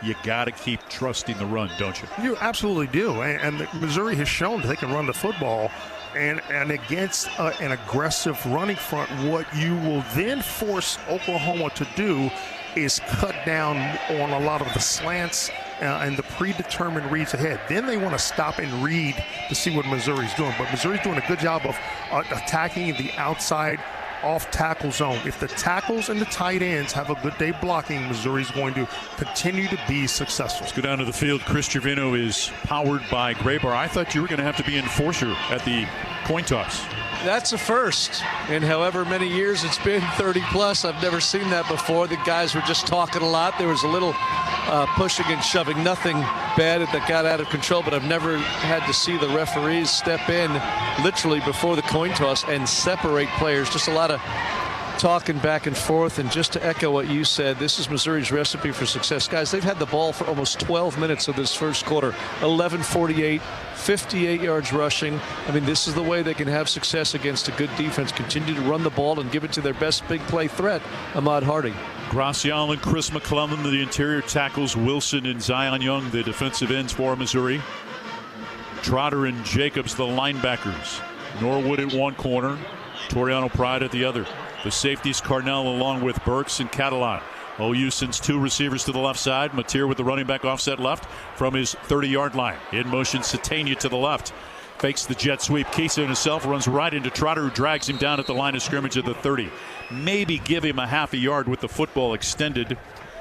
You got to keep trusting the run, don't you? You absolutely do. And Missouri has shown that they can run the football. And against an aggressive running front, what you will then force Oklahoma to do is cut down on a lot of the slants and the predetermined reads ahead. Then they want to stop and read to see what Missouri's doing. But Missouri's doing a good job of attacking the outside off tackle zone. If the tackles and the tight ends have a good day blocking, Missouri's going to continue to be successful. Let's go down to the field. Chris Trevino is powered by Graybar. I thought you were going to have to be enforcer at the coin toss. That's a first in however many years it's been, 30 plus. I've never seen that before. The guys were just talking a lot. There was a little pushing and shoving, nothing bad that got out of control, but I've never had to see the referees step in literally before the coin toss and separate players. Just a lot of talking back and forth. And just to echo what you said, this is Missouri's recipe for success. Guys, they've had the ball for almost 12 minutes of this first quarter. 11:48, 58 yards rushing. I mean, this is the way they can have success against a good defense. Continue to run the ball and give it to their best big play threat, Ahmad Hardy. Gracial and Chris McClellan, the interior tackles. Wilson and Zion Young, the defensive ends for Missouri. Trotter and Jacobs, the linebackers. Norwood at one corner, Toriano Pride at the other. The safeties, Carnell along with Burks and Catalan. OU sends 2 receivers to the left side. Mateer with the running back offset left from his 30-yard line. In motion, Satania to the left. Fakes the jet sweep. Kisa himself runs right into Trotter, who drags him down at the line of scrimmage at the 30. Maybe give him a half a yard with the football extended.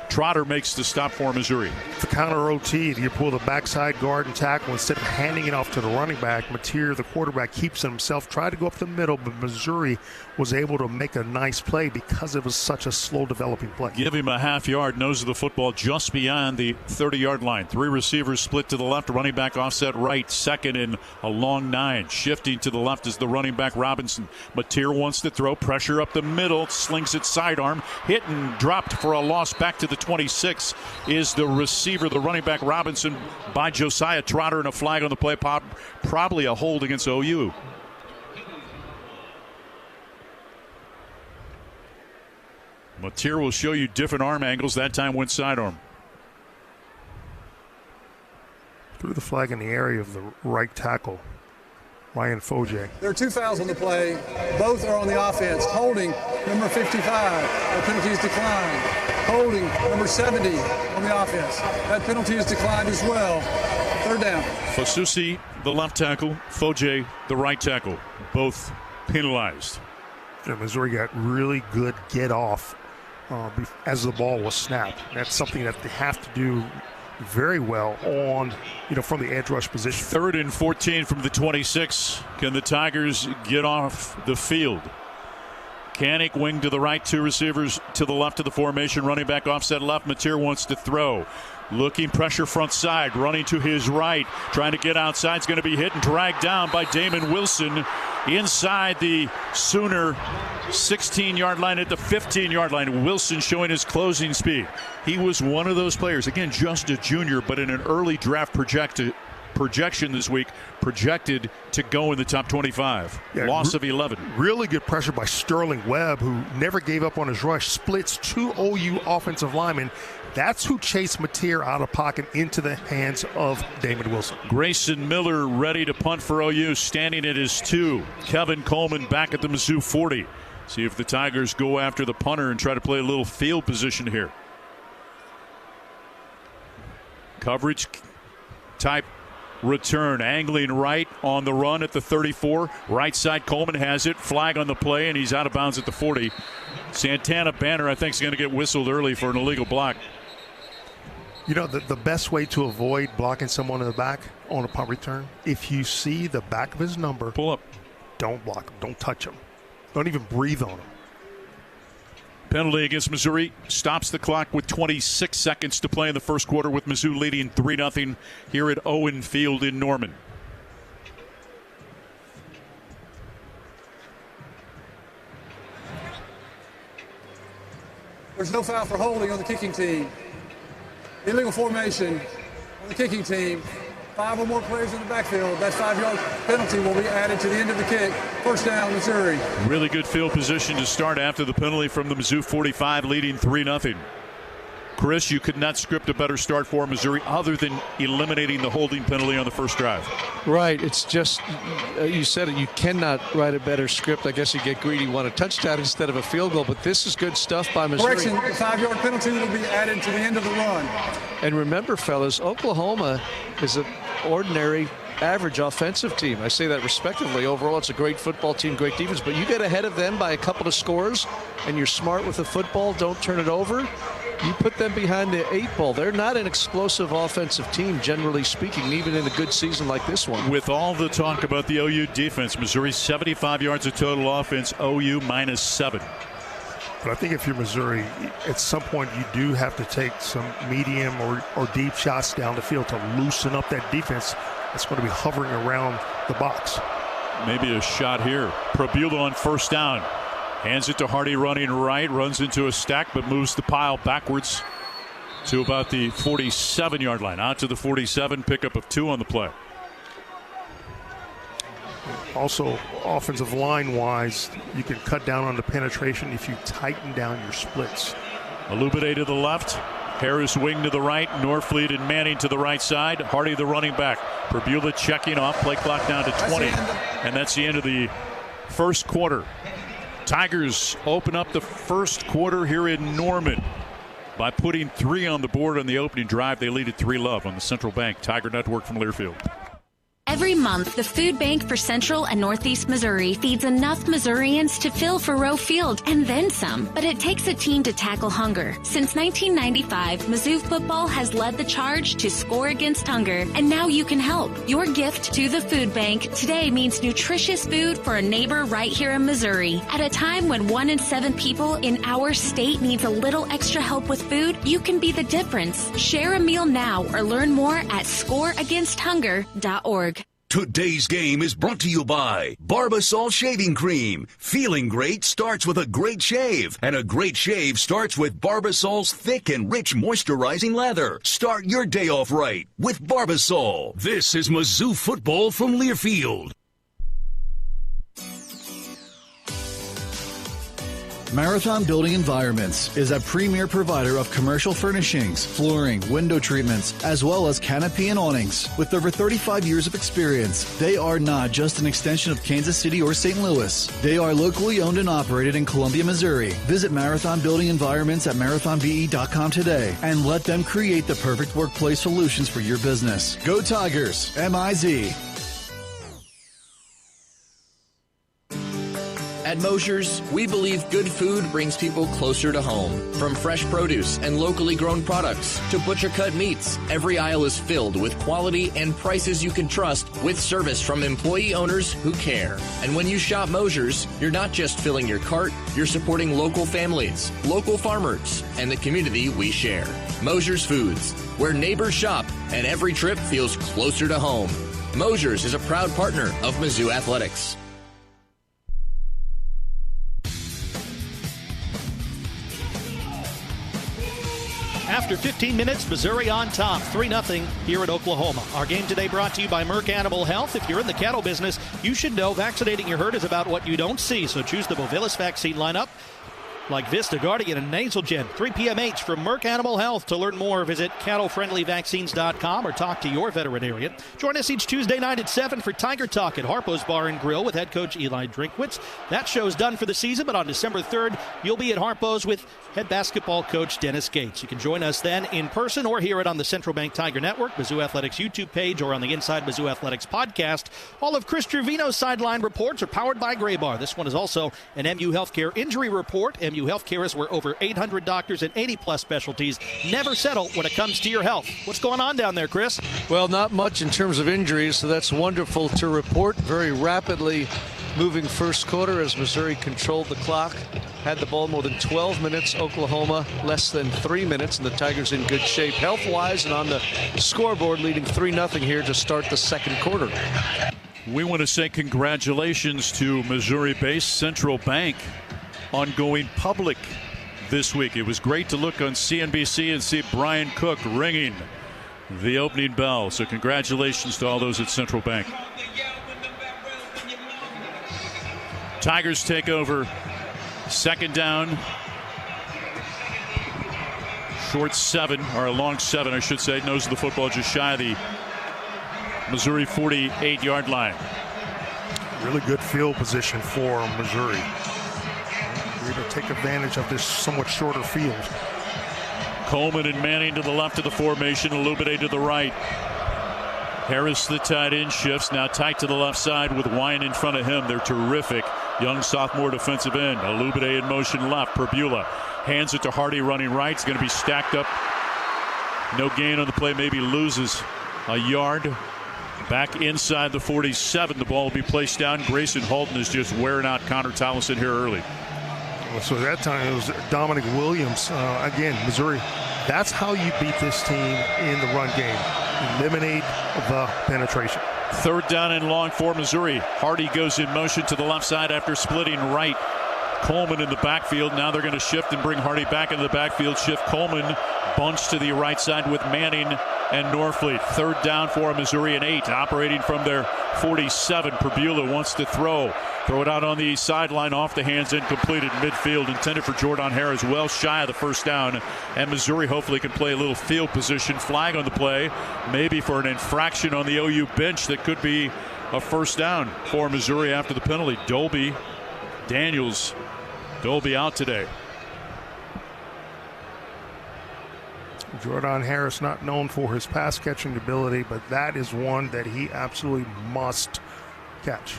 Trotter makes the stop for Missouri. The counter OT, you pull the backside guard and tackle instead of handing it off to the running back. Mateer, the quarterback, keeps it himself, tried to go up the middle, but Missouri was able to make a nice play because it was such a slow developing play. Give him a half yard, nose of the football just beyond the 30-yard line. 3 receivers split to the left, running back offset right, second and a long 9. Shifting to the left is the running back Robinson. Mateer wants to throw, pressure up the middle, slings it sidearm, hit and dropped for a loss back to the 26 is the receiver, the running back Robinson, by Josiah Trotter, and a flag on the play, probably a hold against OU. Mateer will show you different arm angles. That time went sidearm. Threw the flag in the area of the right tackle, Ryan Foje. There are 2 fouls on the play. Both are on the offense. Holding, number 55. The penalty is declined. Holding, number 70 on the offense. That penalty is declined as well. 3rd down. Fasusi, the left tackle. Foje, the right tackle. Both penalized. Yeah, Missouri got really good get off as the ball was snapped. That's something that they have to do very well on, from the edge rush position. 3rd and 14 from the 26. Can the Tigers get off the field? Kanik wing to the right, 2 receivers to the left of the formation, running back offset left. Mateer wants to throw. Looking pressure front side, running to his right, trying to get outside. It's going to be hit and dragged down by Damon Wilson inside the Sooner 16-yard line at the 15-yard line. Wilson showing his closing speed. He was one of those players, again, just a junior, but in an early draft projection this week, projected to go in the top 25. Yeah, loss of 11. Really good pressure by Sterling Webb, who never gave up on his rush, splits 2 OU offensive linemen. That's who chased Mateer out of pocket into the hands of Damon Wilson. Grayson Miller ready to punt for OU, standing at his 2. Kevin Coleman back at the Mizzou 40. See if the Tigers go after the punter and try to play a little field position here. Coverage type return, angling right on the run at the 34. Right side, Coleman has it. Flag on the play, and he's out of bounds at the 40. Santana Banner, I think, is going to get whistled early for an illegal block. The best way to avoid blocking someone in the back on a punt return, if you see the back of his number, pull up. Don't block him. Don't touch him. Don't even breathe on him. Penalty against Missouri stops the clock with 26 seconds to play in the first quarter, with Mizzou leading 3-0 here at Owen Field in Norman. There's no foul for holding on the kicking team. Illegal formation on the kicking team. 5 or more players in the backfield. That 5-yard penalty will be added to the end of the kick. 1st down, Missouri. Really good field position to start after the penalty from the Mizzou 45, leading 3-0. Chris, you could not script a better start for Missouri other than eliminating the holding penalty on the first drive. Right. It's just, you said it, you cannot write a better script. I guess you get greedy, want a touchdown instead of a field goal, but this is good stuff by Missouri. Correction, the 5-yard penalty will be added to the end of the run. And remember, fellas, Oklahoma is an ordinary average offensive team. I say that respectively. Overall, it's a great football team, great defense, but you get ahead of them by a couple of scores and you're smart with the football, don't turn it over, you put them behind the 8 ball. They're not an explosive offensive team, generally speaking, even in a good season like this one. With all the talk about the OU defense, Missouri 75 yards of total offense, OU -7. But I think if you're Missouri, at some point you do have to take some medium or deep shots down the field to loosen up that defense that's going to be hovering around the box. Maybe a shot here. Probula on 1st down. Hands it to Hardy running right, runs into a stack, but moves the pile backwards to about the 47-yard line. Out to the 47, pickup of 2 on the play. Also, offensive line-wise, you can cut down on the penetration if you tighten down your splits. Alubade to the left. Harris wing to the right. Norfleet and Manning to the right side. Hardy the running back. Probula checking off. Play clock down to 20. And that's the end of the first quarter. Tigers open up the first quarter here in Norman by putting 3 on the board on the opening drive. They lead at 3-0 on the Central Bank Tiger Network from Learfield. Every Every month, the Food Bank for Central and Northeast Missouri feeds enough Missourians to fill Faroe Field and then some. But it takes a team to tackle hunger. Since 1995, Mizzou football has led the charge to score against hunger, and now you can help. Your gift to the Food Bank today means nutritious food for a neighbor right here in Missouri. At a time when 1 in 7 people in our state needs a little extra help with food, you can be the difference. Share a meal now or learn more at scoreagainsthunger.org. Today's game is brought to you by Barbasol Shaving Cream. Feeling great starts with a great shave, and a great shave starts with Barbasol's thick and rich moisturizing lather. Start your day off right with Barbasol. This is Mizzou football from Learfield. Marathon Building Environments is a premier provider of commercial furnishings, flooring, window treatments, as well as canopy and awnings. With over 35 years of experience, they are not just an extension of Kansas City or St. Louis. They are locally owned and operated in Columbia, Missouri. Visit Marathon Building Environments at marathonbe.com today and let them create the perfect workplace solutions for your business. Go Tigers, M-I-Z. At Mosher's, we believe good food brings people closer to home. From fresh produce and locally grown products to butcher-cut meats, every aisle is filled with quality and prices you can trust with service from employee owners who care. And when you shop Mosher's, you're not just filling your cart, you're supporting local families, local farmers, and the community we share. Mosher's Foods, where neighbors shop and every trip feels closer to home. Mosher's is a proud partner of Mizzou Athletics. After 15 minutes, Missouri on top, 3-0 here at Oklahoma. Our game today brought to you by Merck Animal Health. If you're in the cattle business, you should know vaccinating your herd is about what you don't see. So choose the Bovilis vaccine lineup like Vista, Guardian, and Nasalgen. 3 PMH from Merck Animal Health. To learn more, visit cattlefriendlyvaccines.com or talk to your veterinarian. Join us each Tuesday night at 7 for Tiger Talk at Harpo's Bar and Grill with head coach Eli Drinkwitz. That show's done for the season, but on December 3rd, you'll be at Harpo's with head basketball coach Dennis Gates. You can join us then in person or hear it on the Central Bank Tiger Network, Mizzou Athletics YouTube page, or on the Inside Mizzou Athletics podcast. All of Chris Trevino's sideline reports are powered by Gray Bar. This one is also an MU Healthcare injury report. MU Healthcare is where over 800 doctors and 80-plus specialties never settle when it comes to your health. What's going on down there, Chris? Well, not much in terms of injuries, so that's wonderful to report. Very rapidly moving first quarter as Missouri controlled the clock. Had the ball more than 12 minutes. Oklahoma less than 3 minutes, and the Tigers in good shape health-wise and on the scoreboard, leading 3-0 here to start the second quarter. We want to say congratulations to Missouri-based Central Bank on going public this week. It was great to look on CNBC and see Brian Cook ringing the opening bell. So congratulations to all those at Central Bank. Tigers take over. Second down. Short 7, or a long 7, I should say. Nose of the football just shy of the Missouri 48-yard line. Really good field position for Missouri. We're able to take advantage of this somewhat shorter field. Coleman and Manning to the left of the formation. Illuminate to the right. Harris, the tight end, shifts. Now tight to the left side with Wine in front of him. They're terrific. Young sophomore defensive end. Illuminate in motion left. Perbula hands it to Hardy running right. It's going to be stacked up. No gain on the play. Maybe loses a yard. Back inside the 47. The ball will be placed down. Grayson Halton is just wearing out Connor Townsend here early. So that time it was Dominic Williams. Again, Missouri, that's how you beat this team in the run game. Eliminate the penetration. Third down and long for Missouri. Hardy goes in motion to the left side after splitting right. Coleman in the backfield. Now they're going to shift and bring Hardy back into the backfield. Shift Coleman. Bunch to the right side with Manning and Norfleet. Third down for Missouri and 8. Operating from their 47. Perbula wants to throw. Throw it out on the sideline, off the hands, incompleted midfield. Intended for Jordan Harris, well shy of the first down. And Missouri hopefully can play a little field position. Flag on the play, maybe for an infraction on the OU bench that could be a first down for Missouri after the penalty. Dolby out today. Jordan Harris, not known for his pass catching ability, but that is one that he absolutely must catch.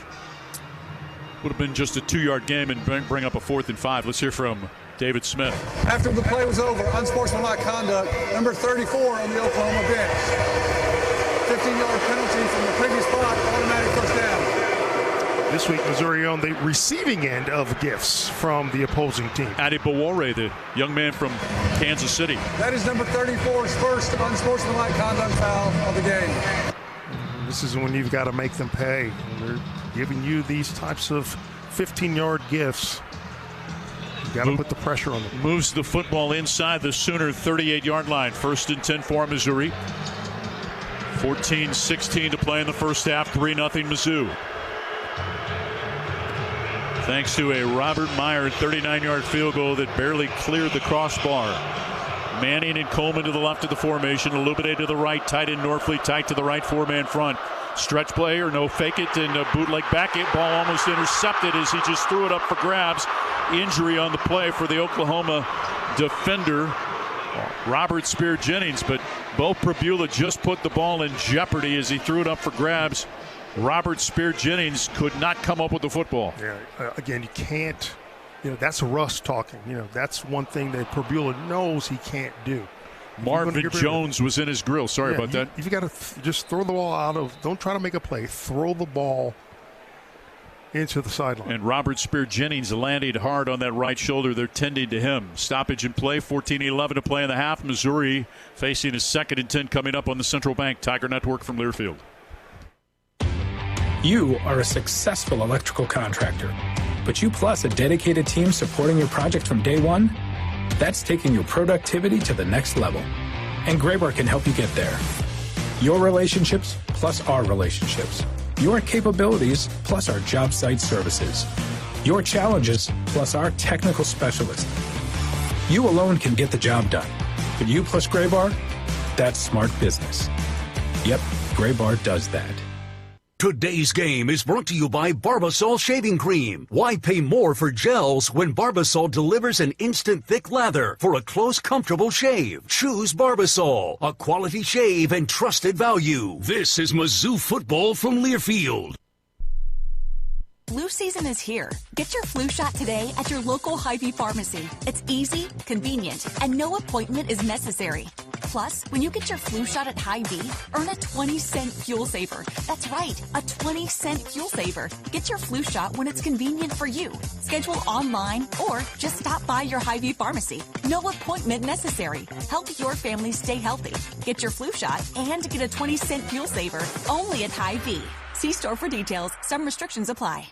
Would have been just a 2-yard game and bring up a 4th and 5. Let's hear from David Smith. After the play was over, unsportsmanlike conduct, number 34 on the Oklahoma bench. 15-yard penalty from the previous spot, automatic first down. This week, Missouri on the receiving end of gifts from the opposing team. Adi Bawore, the young man from Kansas City. That is number 34's first unsportsmanlike conduct foul of the game. This is when you've got to make them pay. When they're giving you these types of 15-yard gifts. You've got to put the pressure on them. Moves the football inside the Sooner 38-yard line. 1st and 10 for Missouri. 14-16 to play in the first half. 3-0 Mizzou. Thanks to a Robert Meyer 39-yard field goal that barely cleared the crossbar. Manning and Coleman to the left of the formation. Illuminate to the right. Tight end Norfleet tight to the right. 4-man front. Stretch play or no, fake it and a bootleg back. It ball almost intercepted as he just threw it up for grabs. Injury on the play for the Oklahoma defender, Robert Spear Jennings. But Bo Prabula just put the ball in jeopardy as he threw it up for grabs. Robert Spear Jennings could not come up with the football. Yeah, again, you can't, that's Russ talking. That's one thing that Prabula knows he can't do. Marvin Jones was in his grill. Sorry about that. You've got to just throw the ball out of, don't try to make a play. Throw the ball into the sideline. And Robert Spear Jennings landed hard on that right shoulder. They're tending to him. Stoppage in play. 14-11 to play in the half. Missouri facing a 2nd and 10 coming up on the Central Bank Tiger Network from Learfield. You are a successful electrical contractor, but you plus a dedicated team supporting your project from day one? That's taking your productivity to the next level. And Graybar can help you get there. Your relationships plus our relationships. Your capabilities plus our job site services. Your challenges plus our technical specialists. You alone can get the job done. But you plus Graybar, that's smart business. Yep, Graybar does that. Today's game is brought to you by Barbasol Shaving Cream. Why pay more for gels when Barbasol delivers an instant thick lather for a close, comfortable shave? Choose Barbasol, a quality shave and trusted value. This is Mizzou football from Learfield. Flu season is here. Get your flu shot today at your local Hy-Vee pharmacy. It's easy, convenient, and no appointment is necessary. Plus, when you get your flu shot at Hy-Vee, earn a 20-cent fuel saver. That's right, a 20-cent fuel saver. Get your flu shot when it's convenient for you. Schedule online or just stop by your Hy-Vee pharmacy. No appointment necessary. Help your family stay healthy. Get your flu shot and get a 20-cent fuel saver only at Hy-Vee. See store for details. Some restrictions apply.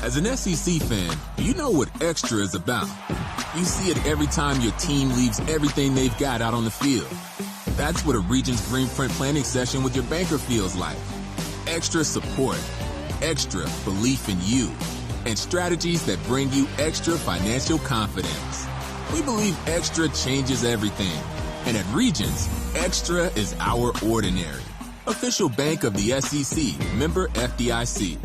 As an SEC fan, you know what extra is about. You see it every time your team leaves everything they've got out on the field. That's what a Regions Green Print planning session with your banker feels like. Extra support, extra belief in you, and strategies that bring you extra financial confidence. We believe extra changes everything. And at Regions, extra is our ordinary. Official bank of the SEC, member FDIC.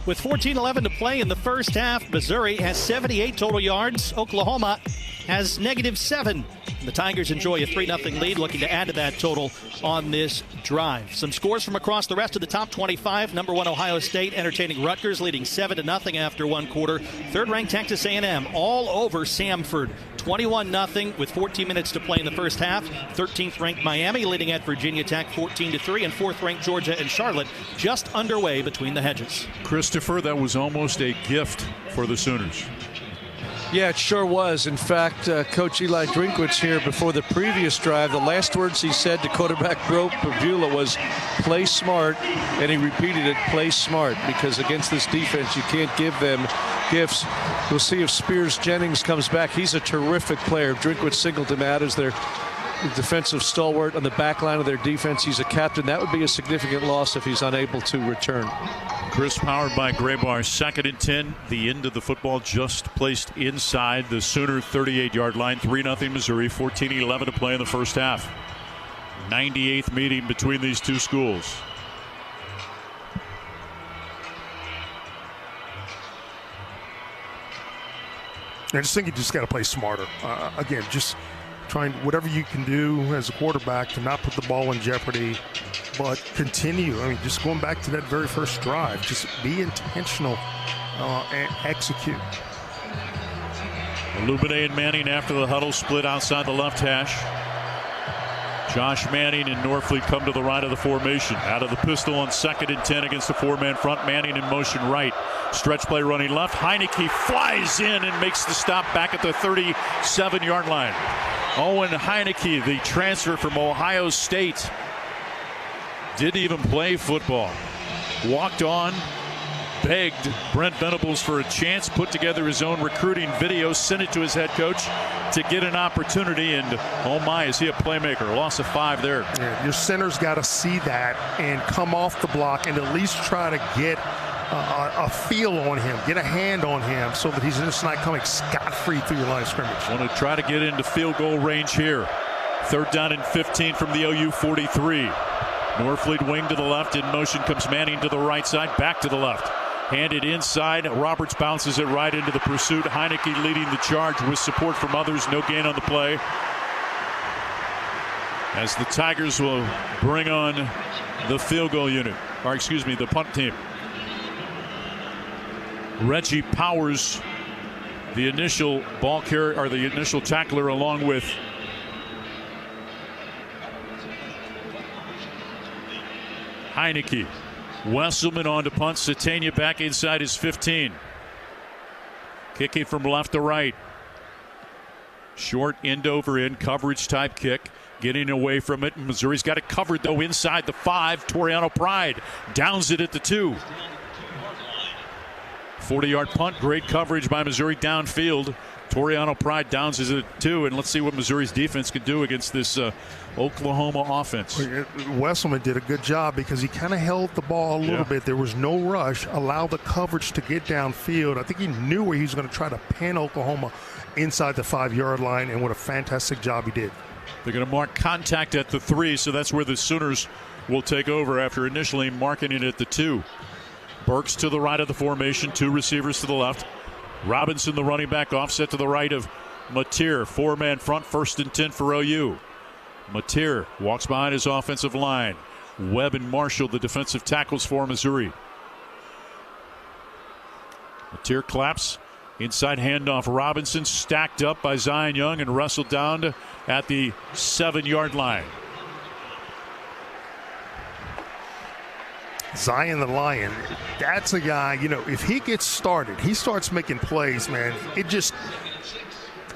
With 14-11 to play in the first half, Missouri has 78 total yards. Oklahoma has -7. The Tigers enjoy a 3-0 lead, looking to add to that total on this drive. Some scores from across the rest of the top 25. Number 1 Ohio State entertaining Rutgers, leading 7-0 after one quarter. Third-ranked Texas A&M all over Samford, 21-0 with 14 minutes to play in the first half. 13th-ranked Miami leading at Virginia Tech 14-3, and 4th-ranked Georgia and Charlotte just underway between the hedges. Christopher, that was almost a gift for the Sooners. Yeah, it sure was. In fact, Coach Eli Drinkwitz here before the previous drive, the last words he said to quarterback Bo Prabula was play smart, and he repeated it, play smart, because against this defense you can't give them gifts. We'll see if Spears Jennings comes back. He's a terrific player. Drinkwitz singled him out as their defensive stalwart on the back line of their defense. He's a captain. That would be a significant loss if he's unable to return. Chris powered by Graybar. 2nd and 10. The end of the football just placed inside the Sooner 38-yard line. 3-0 Missouri. 14-11 to play in the first half. 98th meeting between these two schools. I just think you just got to play smarter. Again, just trying whatever you can do as a quarterback to not put the ball in jeopardy, but continue. I mean, just going back to that very first drive, just be intentional and execute. Illuminae and Manning after the huddle split outside the left hash. Josh Manning and Norfleet come to the right of the formation. Out of the pistol on 2nd and 10 against the 4-man front. Manning in motion right. Stretch play running left. Heineke flies in and makes the stop back at the 37-yard line. Owen Heineke, the transfer from Ohio State, didn't even play football. Walked on, begged Brent Venables for a chance, put together his own recruiting video, sent it to his head coach to get an opportunity, and oh my, is he a playmaker. Loss of 5 there. Yeah, your center's got to see that and come off the block and at least try to get a feel on him, get a hand on him so that he's just not coming scot-free through your line of scrimmage. Want to try to get into field goal range here. 3rd down and 15 from the OU 43. Norfleet wing to the left. In motion comes Manning to the right side, back to the left. Handed inside. Roberts bounces it right into the pursuit. Heineke leading the charge with support from others. No gain on the play. As the Tigers will bring on the field goal unit, or excuse me, the punt team. Reggie Powers, the initial ball carrier, or the initial tackler, along with Heineke. Wesselman on to punt. Satania back inside his 15. Kicking from left to right. Short end over end coverage type kick. Getting away from it. Missouri's got it covered though inside the 5. Toriano Pride downs it at the 2. 40-yard punt. Great coverage by Missouri downfield. Toriano Pride downs it at 2. And let's see what Missouri's defense can do against this Oklahoma offense. Wesselman did a good job because he kind of held the ball a little bit. There was no rush. Allowed the coverage to get downfield. I think he knew where he was going to try to pin Oklahoma inside the 5-yard line, and what a fantastic job he did. They're going to mark contact at the 3, so that's where the Sooners will take over after initially marking it at the 2. Burks to the right of the formation, 2 receivers to the left. Robinson, the running back, offset to the right of Mateer. 4-man front, 1st and 10 for OU. Mateer walks behind his offensive line. Webb and Marshall, the defensive tackles for Missouri. Mateer claps. Inside handoff. Robinson stacked up by Zion Young and wrestled down at the 7-yard line. Zion the Lion, that's a guy, if he gets started, he starts making plays, man. It just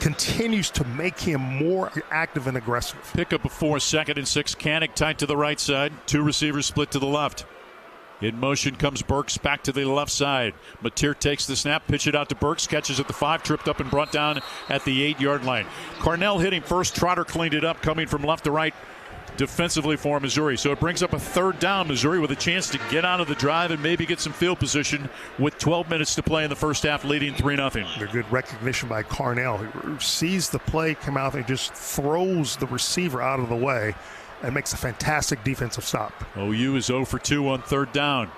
continues to make him more active and aggressive. Pick up a 4, 2nd and 6. Canick tight to the right side. 2 receivers split to the left. In motion comes Burks back to the left side. Mateer takes the snap, pitch it out to Burks, catches at the 5, tripped up and brought down at the 8-yard line. Carnell hitting first. Trotter cleaned it up, coming from left to right defensively for Missouri. So it brings up a 3rd down. Missouri with a chance to get out of the drive and maybe get some field position with 12 minutes to play in the first half, leading 3-0. A good recognition by Carnell. He sees the play come out and just throws the receiver out of the way and makes a fantastic defensive stop. OU is 0 for 2 on 3rd down.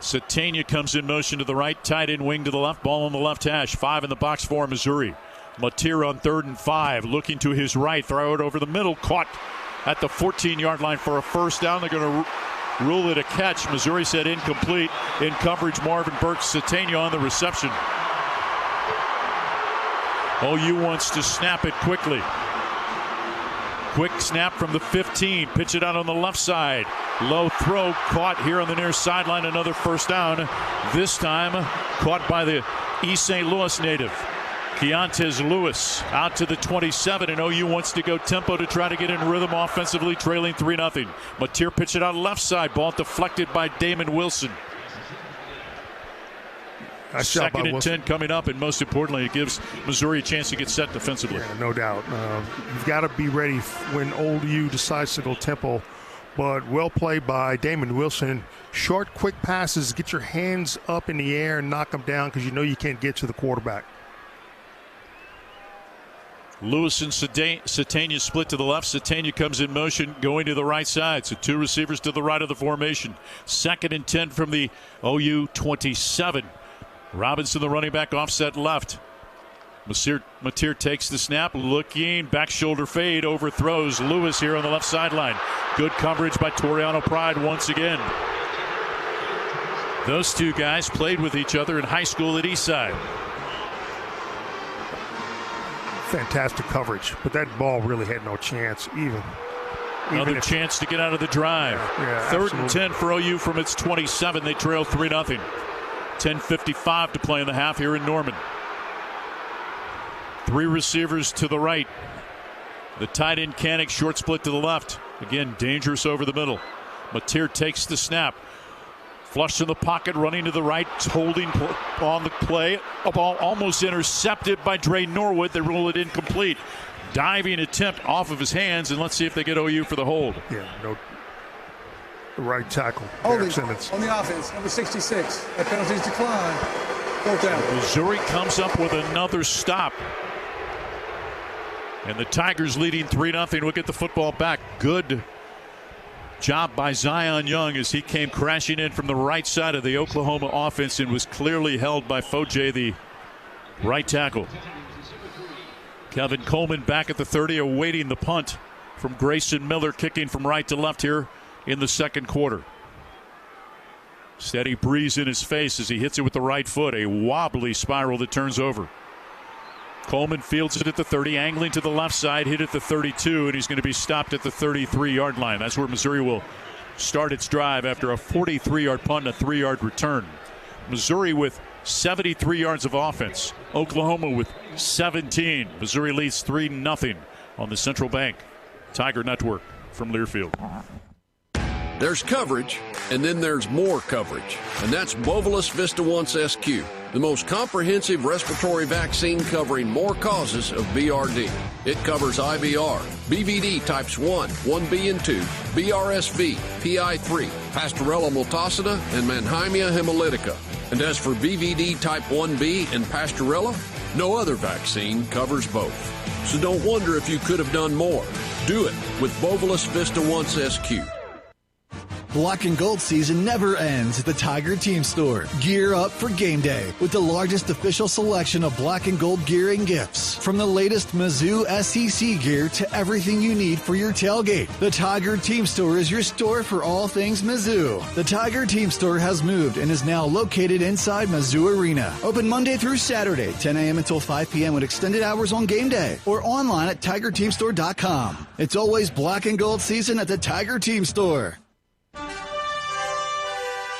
Satania comes in motion to the right, tight end wing to the left, ball on the left hash. 5 in the box for Missouri. Mateer on 3rd and 5, looking to his right, throw it over the middle, caught at the 14-yard line for a 1st down. They're going to rule it a catch. Missouri said incomplete. In coverage, Marvin Burks. Satania on the reception. OU wants to snap it quickly. Quick snap from the 15. Pitch it out on the left side. Low throw caught here on the near sideline. Another 1st down. This time caught by the East St. Louis native. Keontae Lewis out to the 27, and OU wants to go tempo to try to get in rhythm offensively, trailing 3-0. Mateer pitch it out left side. Ball deflected by Damon Wilson. Nice 2nd and 10 coming up, and most importantly, it gives Missouri a chance to get set defensively. Yeah, no doubt. You've got to be ready when OU decides to go tempo. But well played by Damon Wilson. Short, quick passes. Get your hands up in the air and knock them down because you can't get to the quarterback. Lewis and Satania split to the left. Satania comes in motion, going to the right side. So 2 receivers to the right of the formation. 2nd and 10 from the OU 27. Robinson, the running back, offset left. Mateer takes the snap, looking, back shoulder fade, overthrows Lewis here on the left sideline. Good coverage by Toriano Pride once again. Those two guys played with each other in high school at Eastside. Fantastic coverage, but that ball really had no chance even. Another chance to get out of the drive. Yeah, Third absolutely. and 10 for OU from its 27. They trail 3-0. 10:55 to play in the half here in Norman. 3 receivers to the right. The tight end Canick, short split to the left. Again, dangerous over the middle. Mateer takes the snap. Flush in the pocket, running to the right, holding on the play. A ball almost intercepted by Dre Norwood. They rule it incomplete. Diving attempt off of his hands, and let's see if they get OU for the hold. Yeah, no. The right tackle. Holding Simmons. on the offense, number 66. That penalty's declined. 4th down. Missouri comes up with another stop. And the Tigers leading 3-0 will get the football back. Good job by Zion Young as he came crashing in from the right side of the Oklahoma offense and was clearly held by Foje, the right tackle. Kevin Coleman back at the 30, awaiting the punt from Grayson Miller, kicking from right to left here in the second quarter. Steady breeze in his face as he hits it with the right foot, a wobbly spiral that turns over. Coleman fields it at the 30, angling to the left side, hit at the 32, and he's going to be stopped at the 33-yard line. That's where Missouri will start its drive after a 43-yard punt and a 3-yard return. Missouri with 73 yards of offense. Oklahoma with 17. Missouri leads 3-0 on the Central Bank Tiger Network from Learfield. There's coverage, and then there's more coverage. And that's Bovolus Vista Once SQ, the most comprehensive respiratory vaccine covering more causes of BRD. It covers IBR, BVD types 1, 1B and 2, BRSV, PI3, Pastorella multocida, and Mannheimia hemolytica. And as for BVD type 1B and Pastorella, no other vaccine covers both. So don't wonder if you could have done more. Do it with Bovolus Vista Once SQ. Black and gold season never ends at the Tiger Team Store. Gear up for game day with the largest official selection of black and gold gear and gifts. From the latest Mizzou SEC gear to everything you need for your tailgate. The Tiger Team Store is your store for all things Mizzou. The Tiger Team Store has moved and is now located inside Mizzou Arena. Open Monday through Saturday, 10 a.m. until 5 p.m. with extended hours on game day or online at TigerTeamStore.com. It's always black and gold season at the Tiger Team Store.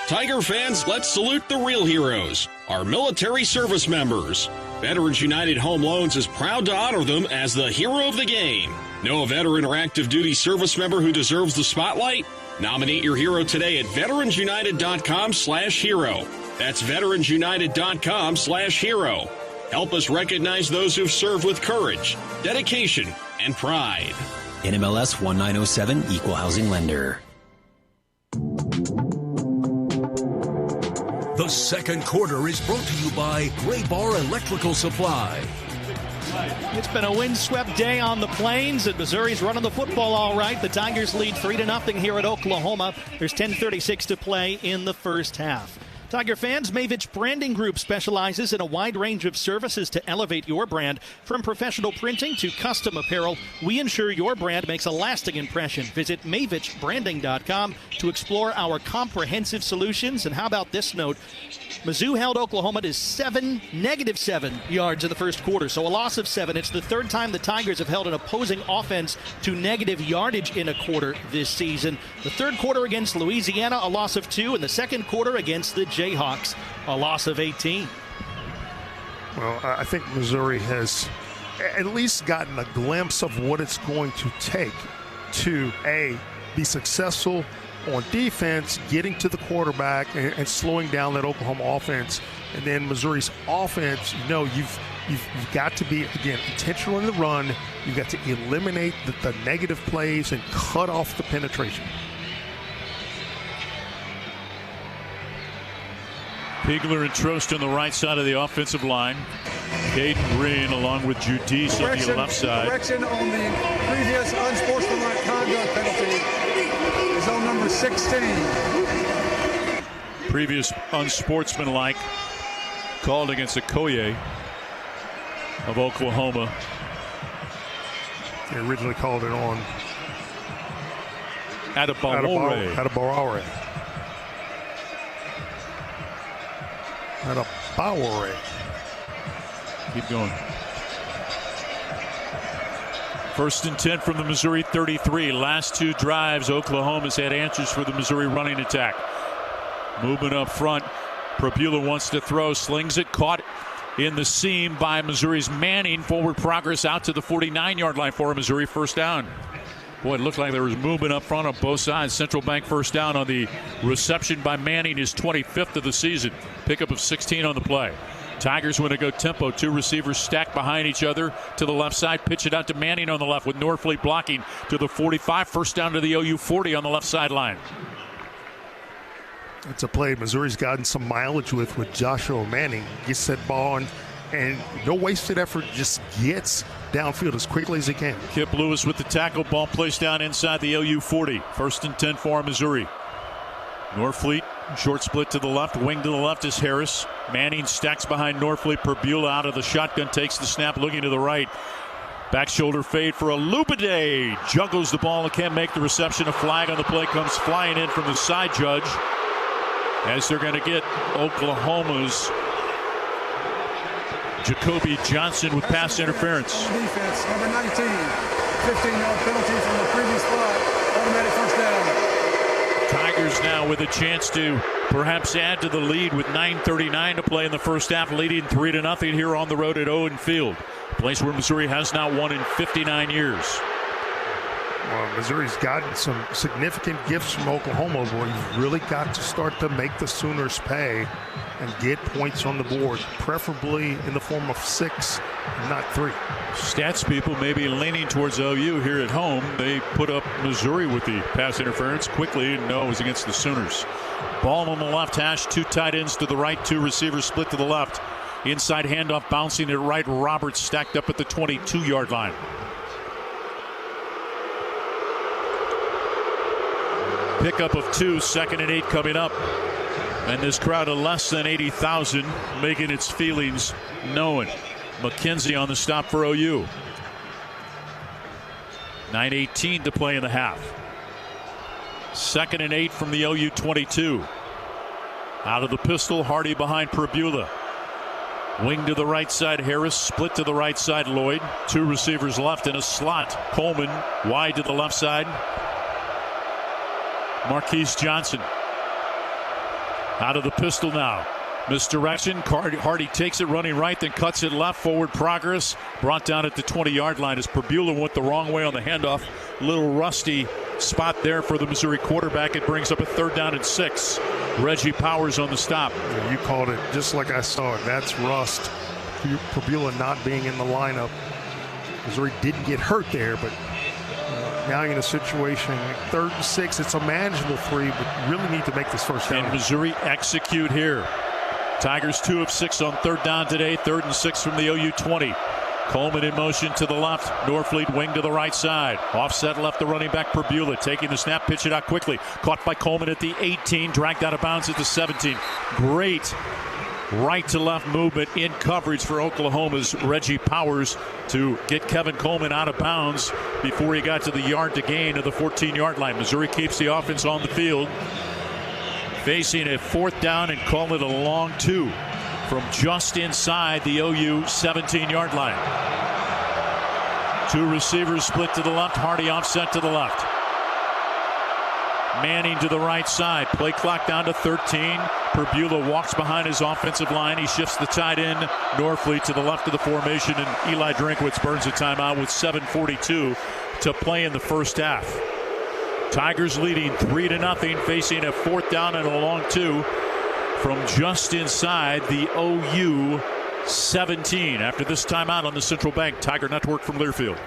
Tiger fans, let's salute the real heroes, our military service members. Veterans United Home Loans is proud to honor them as the hero of the game. Know a veteran or active duty service member who deserves the spotlight? Nominate your hero today at veteransunited.com/hero. That's veteransunited.com/hero. Help us recognize those who've served with courage, dedication, and pride. NMLS 1907, Equal Housing Lender. The second quarter is brought to you by Gray Bar Electrical Supply. It's been a windswept day on the plains, and Missouri's running the football all right. The Tigers lead 3-0 here at Oklahoma. There's 10:36 to play in the first half. Tiger fans, Mavich Branding Group specializes in a wide range of services to elevate your brand. From professional printing to custom apparel, we ensure your brand makes a lasting impression. Visit MavichBranding.com to explore our comprehensive solutions. And how about this note? Mizzou held Oklahoma to -7 yards in the first quarter, so a loss of 7. It's the third time the Tigers have held an opposing offense to negative yardage in a quarter this season. The third quarter against Louisiana, a loss of 2, and the second quarter against the Jayhawks, a loss of 18. Well, I think Missouri has at least gotten a glimpse of what it's going to take to, A, be successful on defense, getting to the quarterback and slowing down that Oklahoma offense. And then Missouri's offense, you've got to be, again, intentional in the run. You've got to eliminate the negative plays and cut off the penetration. Pigler and Trost on the right side of the offensive line. Caden Green along with Judice on the left side. Correction on the previous unsportsmanlike conduct penalty is on number 16. Previous unsportsmanlike called against Okoye. of Oklahoma. They originally called it on Advertisements. Keep going. 1st and 10 from the Missouri 33. Last 2 drives, Oklahoma's had answers for the Missouri running attack. Movement up front. Pregame wants to throw, slings it, caught in the seam by Missouri's Manning. Forward progress out to the 49-yard line for a Missouri first down. Boy, it looked like there was movement up front on both sides. Central Bank first down on the reception by Manning, his 25th of the season. Pickup of 16 on the play. Tigers want to go tempo. 2 receivers stacked behind each other to the left side. Pitch it out to Manning on the left with Norfleet blocking to the 45. First down to the OU 40 on the left sideline. It's a play Missouri's gotten some mileage with Joshua Manning. Gets that ball on, and no wasted effort, just gets downfield as quickly as he can. Kip Lewis with the tackle. Ball placed down inside the OU 40. 1st and 10 for Missouri. Norfleet, short split to the left. Wing to the left is Harris. Manning stacks behind Norfleet. Pregame out of the shotgun, takes the snap, looking to the right. Back shoulder fade for Olubade. Juggles the ball and can't make the reception. A flag on the play comes flying in from the side judge, as they're going to get Oklahoma's Jacoby Johnson with pass interference. Defense, number 19, 15-yard penalty from the previous spot. Automatic first down. Tigers now with a chance to perhaps add to the lead with 9:39 to play in the first half, leading 3-0 here on the road at Owen Field, a place where Missouri has not won in 59 years. Well, Missouri's gotten some significant gifts from Oklahoma, but you've really got to start to make the Sooners pay and get points on the board, preferably in the form of 6, not 3. Stats people may be leaning towards OU here at home. They put up Missouri with the pass interference quickly, and no, it was against the Sooners. Ball on the left hash, 2 tight ends to the right, 2 receivers split to the left. Inside handoff, bouncing it right. Roberts stacked up at the 22-yard line. Pickup of 2, 2nd and 8 coming up. And this crowd of less than 80,000 making its feelings known. McKenzie on the stop for OU. 9:18 to play in the half. 2nd and 8 from the OU 22. Out of the pistol, Hardy behind Pregame. Wing to the right side, Harris. Split to the right side, Lloyd. 2 receivers left in a slot. Coleman wide to the left side. Marquise Johnson. Out of the pistol now. Misdirection. Hardy takes it running right, then cuts it left. Forward progress. Brought down at the 20-yard line as Pregame went the wrong way on the handoff. Little rusty spot there for the Missouri quarterback. It brings up a 3rd down and 6. Reggie Powers on the stop. Yeah, you called it just like I saw it. That's rust. Pregame not being in the lineup. Missouri didn't get hurt there, but now you're in a situation, 3rd and 6. It's a manageable 3, but you really need to make this first down. And Missouri execute here. Tigers 2 of 6 on 3rd down today. 3rd and 6 from the OU 20. Coleman in motion to the left. Norfleet wing to the right side. Offset left the running back Pregame. Taking the snap, pitch it out quickly. Caught by Coleman at the 18. Dragged out of bounds at the 17. Great right to left movement in coverage for Oklahoma's Reggie Powers to get Kevin Coleman out of bounds before he got to the yard to gain of the 14-yard line. Missouri keeps the offense on the field, facing a 4th down and call it a long 2 from just inside the OU 17-yard line. 2 receivers split to the left. Hardy offset to the left. Manning to the right side. Play clock down to 13. Pregame walks behind his offensive line. He shifts the tight end Norfleet to the left of the formation, and Eli Drinkwitz burns a timeout with 7:42 to play in the first half. Tigers leading 3-0, facing a 4th down and a long 2 from just inside the OU 17 after this timeout on the Central Bank Tiger Network from Learfield.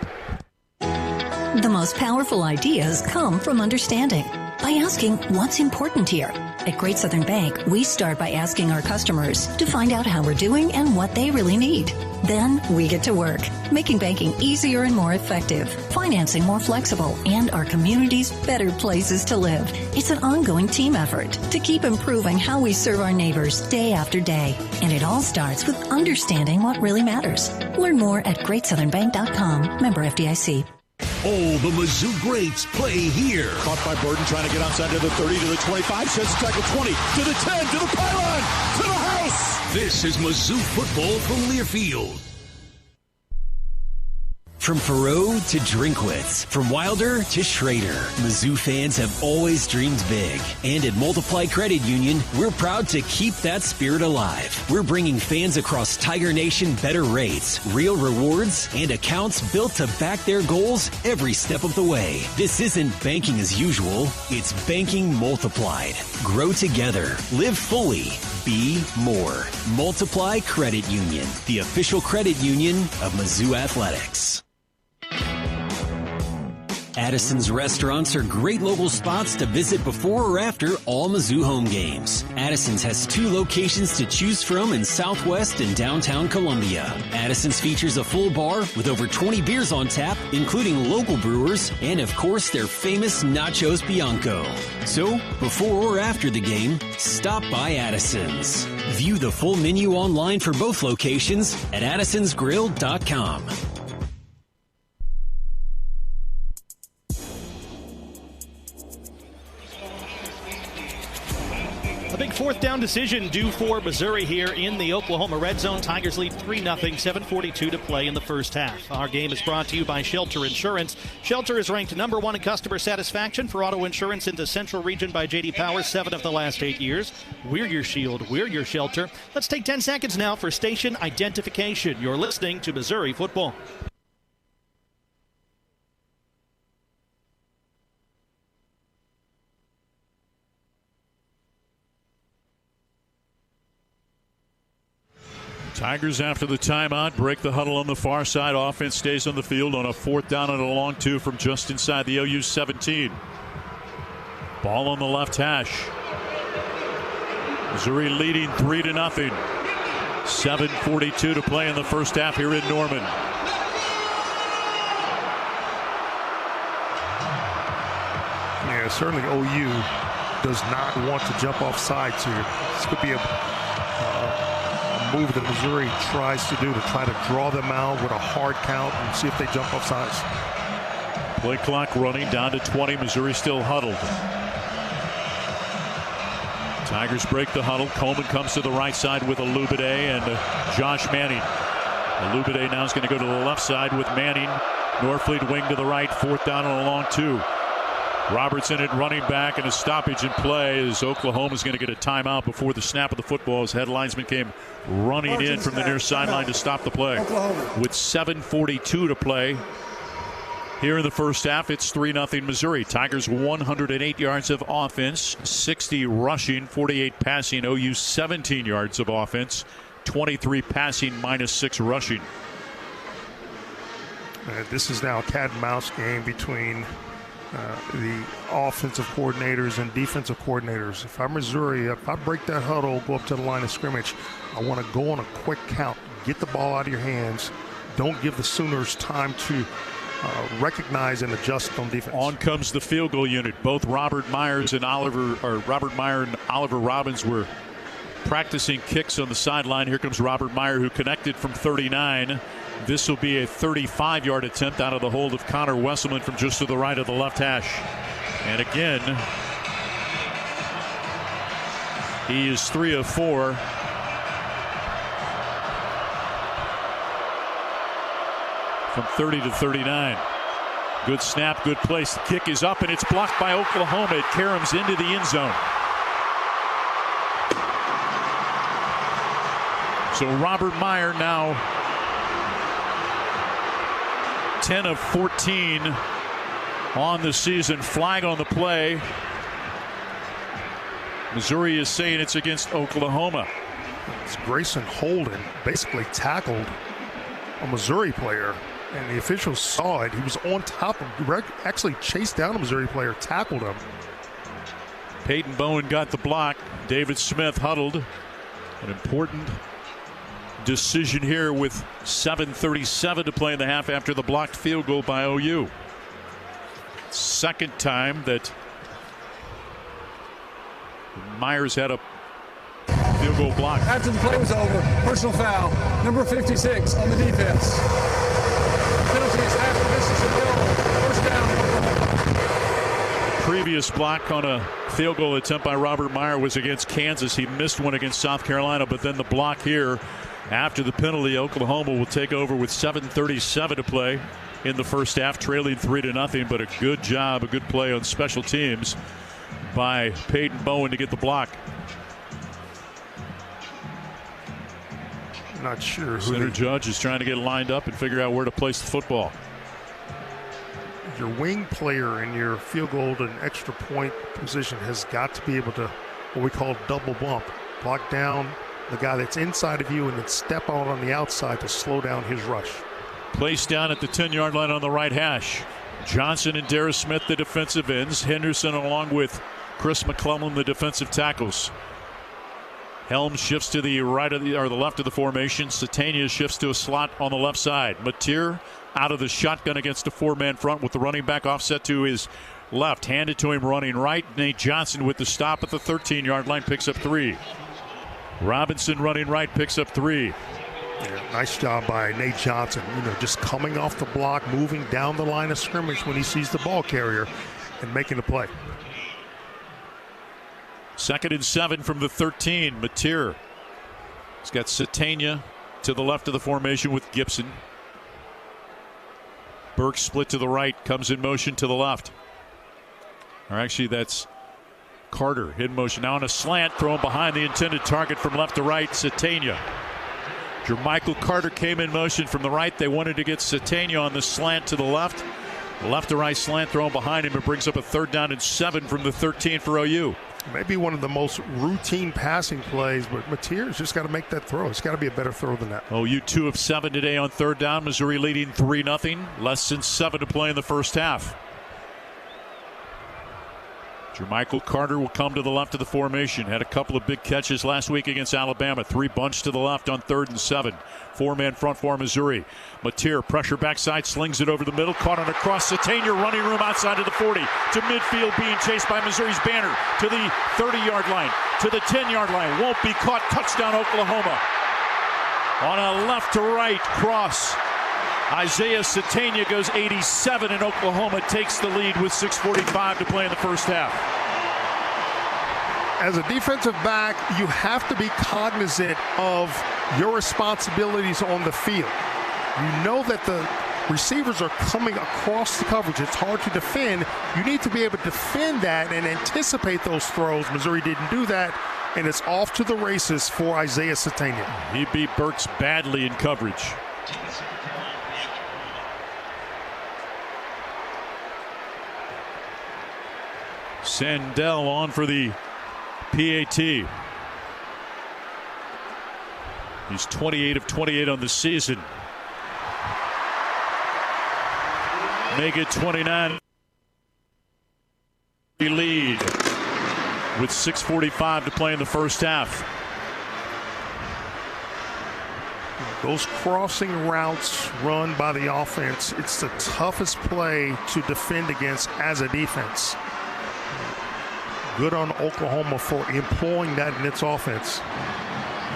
The most powerful ideas come from understanding. By asking what's important here. At Great Southern Bank, we start by asking our customers to find out how we're doing and what they really need. Then we get to work, making banking easier and more effective, financing more flexible, and our communities better places to live. It's an ongoing team effort to keep improving how we serve our neighbors day after day. And it all starts with understanding what really matters. Learn more at GreatSouthernBank.com. Member FDIC. Oh, the Mizzou greats play here. Caught by Burden, trying to get outside to the 30, to the 25, sets the tackle 20, to the 10, to the pylon, to the house. This is Mizzou football from Learfield. From Perot to Drinkwitz, from Wilder to Schrader, Mizzou fans have always dreamed big. And at Multiply Credit Union, we're proud to keep that spirit alive. We're bringing fans across Tiger Nation better rates, real rewards, and accounts built to back their goals every step of the way. This isn't banking as usual, it's banking multiplied. Grow together, live fully, be more. Multiply Credit Union, the official credit union of Mizzou Athletics. Addison's restaurants are great local spots to visit before or after all Mizzou home games. Addison's has 2 locations to choose from in Southwest and downtown Columbia. Addison's features a full bar with over 20 beers on tap, including local brewers, and of course their famous Nachos Bianco. So, before or after the game, stop by Addison's. View the full menu online for both locations at addisonsgrill.com. A big 4th down decision due for Missouri here in the Oklahoma red zone. Tigers lead 3-0, 7:42 to play in the first half. Our game is brought to you by Shelter Insurance. Shelter is ranked #1 in customer satisfaction for auto insurance in the Central Region by J.D. Power 7 of the last 8 years. We're your shield. We're your shelter. Let's take 10 seconds now for station identification. You're listening to Missouri football. Tigers, after the timeout, break the huddle on the far side. Offense stays on the field on a 4th down and a long 2 from just inside the OU 17. Ball on the left hash. Missouri leading 3-0. 7:42 to play in the first half here in Norman. Yeah, certainly OU does not want to jump off sides here. This could be a move that Missouri tries to do to try to draw them out with a hard count and see if they jump off sides. Play clock running down to 20. Missouri still huddled. Tigers break the huddle. Coleman comes to the right side with Alubide and Josh Manning. Alubide now is going to go to the left side with Manning. Norfleet wing to the right. 4th down and a long 2. Robertson at running back, and a stoppage in play as Oklahoma is going to get a timeout before the snap of the football as head linesman came running in from the near sideline to stop the play. With 7:42 to play here in the first half, it's 3-0 Missouri. Tigers 108 yards of offense, 60 rushing, 48 passing. OU 17 yards of offense, 23 passing, -6 rushing. This is now a cat and mouse game between the offensive coordinators and defensive coordinators. If I'm Missouri, if I break that huddle, go up to the line of scrimmage, I want to go on a quick count, get the ball out of your hands. Don't give the Sooners time to recognize and adjust on defense. On comes the field goal unit. Both Robert Meyer and Oliver Robbins were practicing kicks on the sideline. Here comes Robert Meyer, who connected from 39. This will be a 35-yard attempt out of the hold of Connor Wesselman from just to the right of the left hash. And again, he is 3 of 4. From 30 to 39. Good snap, good place. The kick is up, and it's blocked by Oklahoma. It caroms into the end zone. So Robert Meyer now 10 of 14 on the season. Flag on the play. Missouri is saying it's against Oklahoma. It's Grayson Holden basically tackled a Missouri player, and the officials saw it. He was on top of him, actually chased down a Missouri player, tackled him. Peyton Bowen got the block. David Smith huddled. An important decision here with 7:37 to play in the half after the blocked field goal by OU. Second time that Myers had a field goal block. After the play was over, personal foul, number 56 on the defense. Penalties after this is a goal. First down. Previous block on a field goal attempt by Robert Meyer was against Kansas. He missed one against South Carolina, but then the block here after the penalty. Oklahoma will take over with 7:37 to play in the first half, trailing 3-0, but a good job, a good play on special teams by Peyton Bowen to get the block. Not sure who Center Judge is trying to get lined up and figure out where to place the football. Your wing player in your field goal and extra point position has got to be able to, what we call double bump, block down the guy that's inside of you and then step out on the outside to slow down his rush. Placed down at the 10-yard line on the right hash. Johnson and Darius Smith, the defensive ends. Henderson along with Chris McClellan, the defensive tackles. Helm shifts to the right of the left of the formation. Satania shifts to a slot on the left side. Mateer out of the shotgun against a four-man front with the running back offset to his left. Handed to him running right. Nate Johnson with the stop at the 13-yard line picks up 3. Robinson running right picks up 3. Yeah, nice job by Nate Johnson. Just coming off the block, moving down the line of scrimmage when he sees the ball carrier and making the play. 2nd and 7 from the 13. Mateer. He's got Satania to the left of the formation with Gibson. Burke split to the right, comes in motion to the left. Or actually, that's Carter in motion. Now on a slant, thrown behind the intended target from left to right, Satania. Jermichael Carter came in motion from the right. They wanted to get Satania on the slant to the left. Left to right slant thrown behind him. It brings up a 3rd down and 7 from the 13 for OU. Maybe one of the most routine passing plays, but Mateer's just got to make that throw. It's got to be a better throw than that. OU 2 of 7 today on 3rd down. Missouri leading 3-0. Less than 7 to play in the first half. Jermichael Carter will come to the left of the formation. Had a couple of big catches last week against Alabama. 3 bunch to the left on 3rd and 7. 4-man front for Missouri. Mateer pressure backside, slings it over the middle. Caught on a cross. Satania running room outside of the 40. To midfield, being chased by Missouri's Banner. To the 30-yard line. To the 10-yard line. Won't be caught. Touchdown Oklahoma. On a left to right cross. Isaiah Satania goes 87, and Oklahoma takes the lead with 6:45 to play in the first half. As a defensive back, you have to be cognizant of your responsibilities on the field. You know that the receivers are coming across the coverage. It's hard to defend. You need to be able to defend that and anticipate those throws. Missouri didn't do that, and it's off to the races for Isaiah Satania. He beat Burks badly in coverage. Sandell on for the PAT. He's 28 of 28 on the season. Make it 29. Lead with 6:45 to play in the first half. Those crossing routes run by the offense, it's the toughest play to defend against as a defense. Good on Oklahoma for employing that in its offense.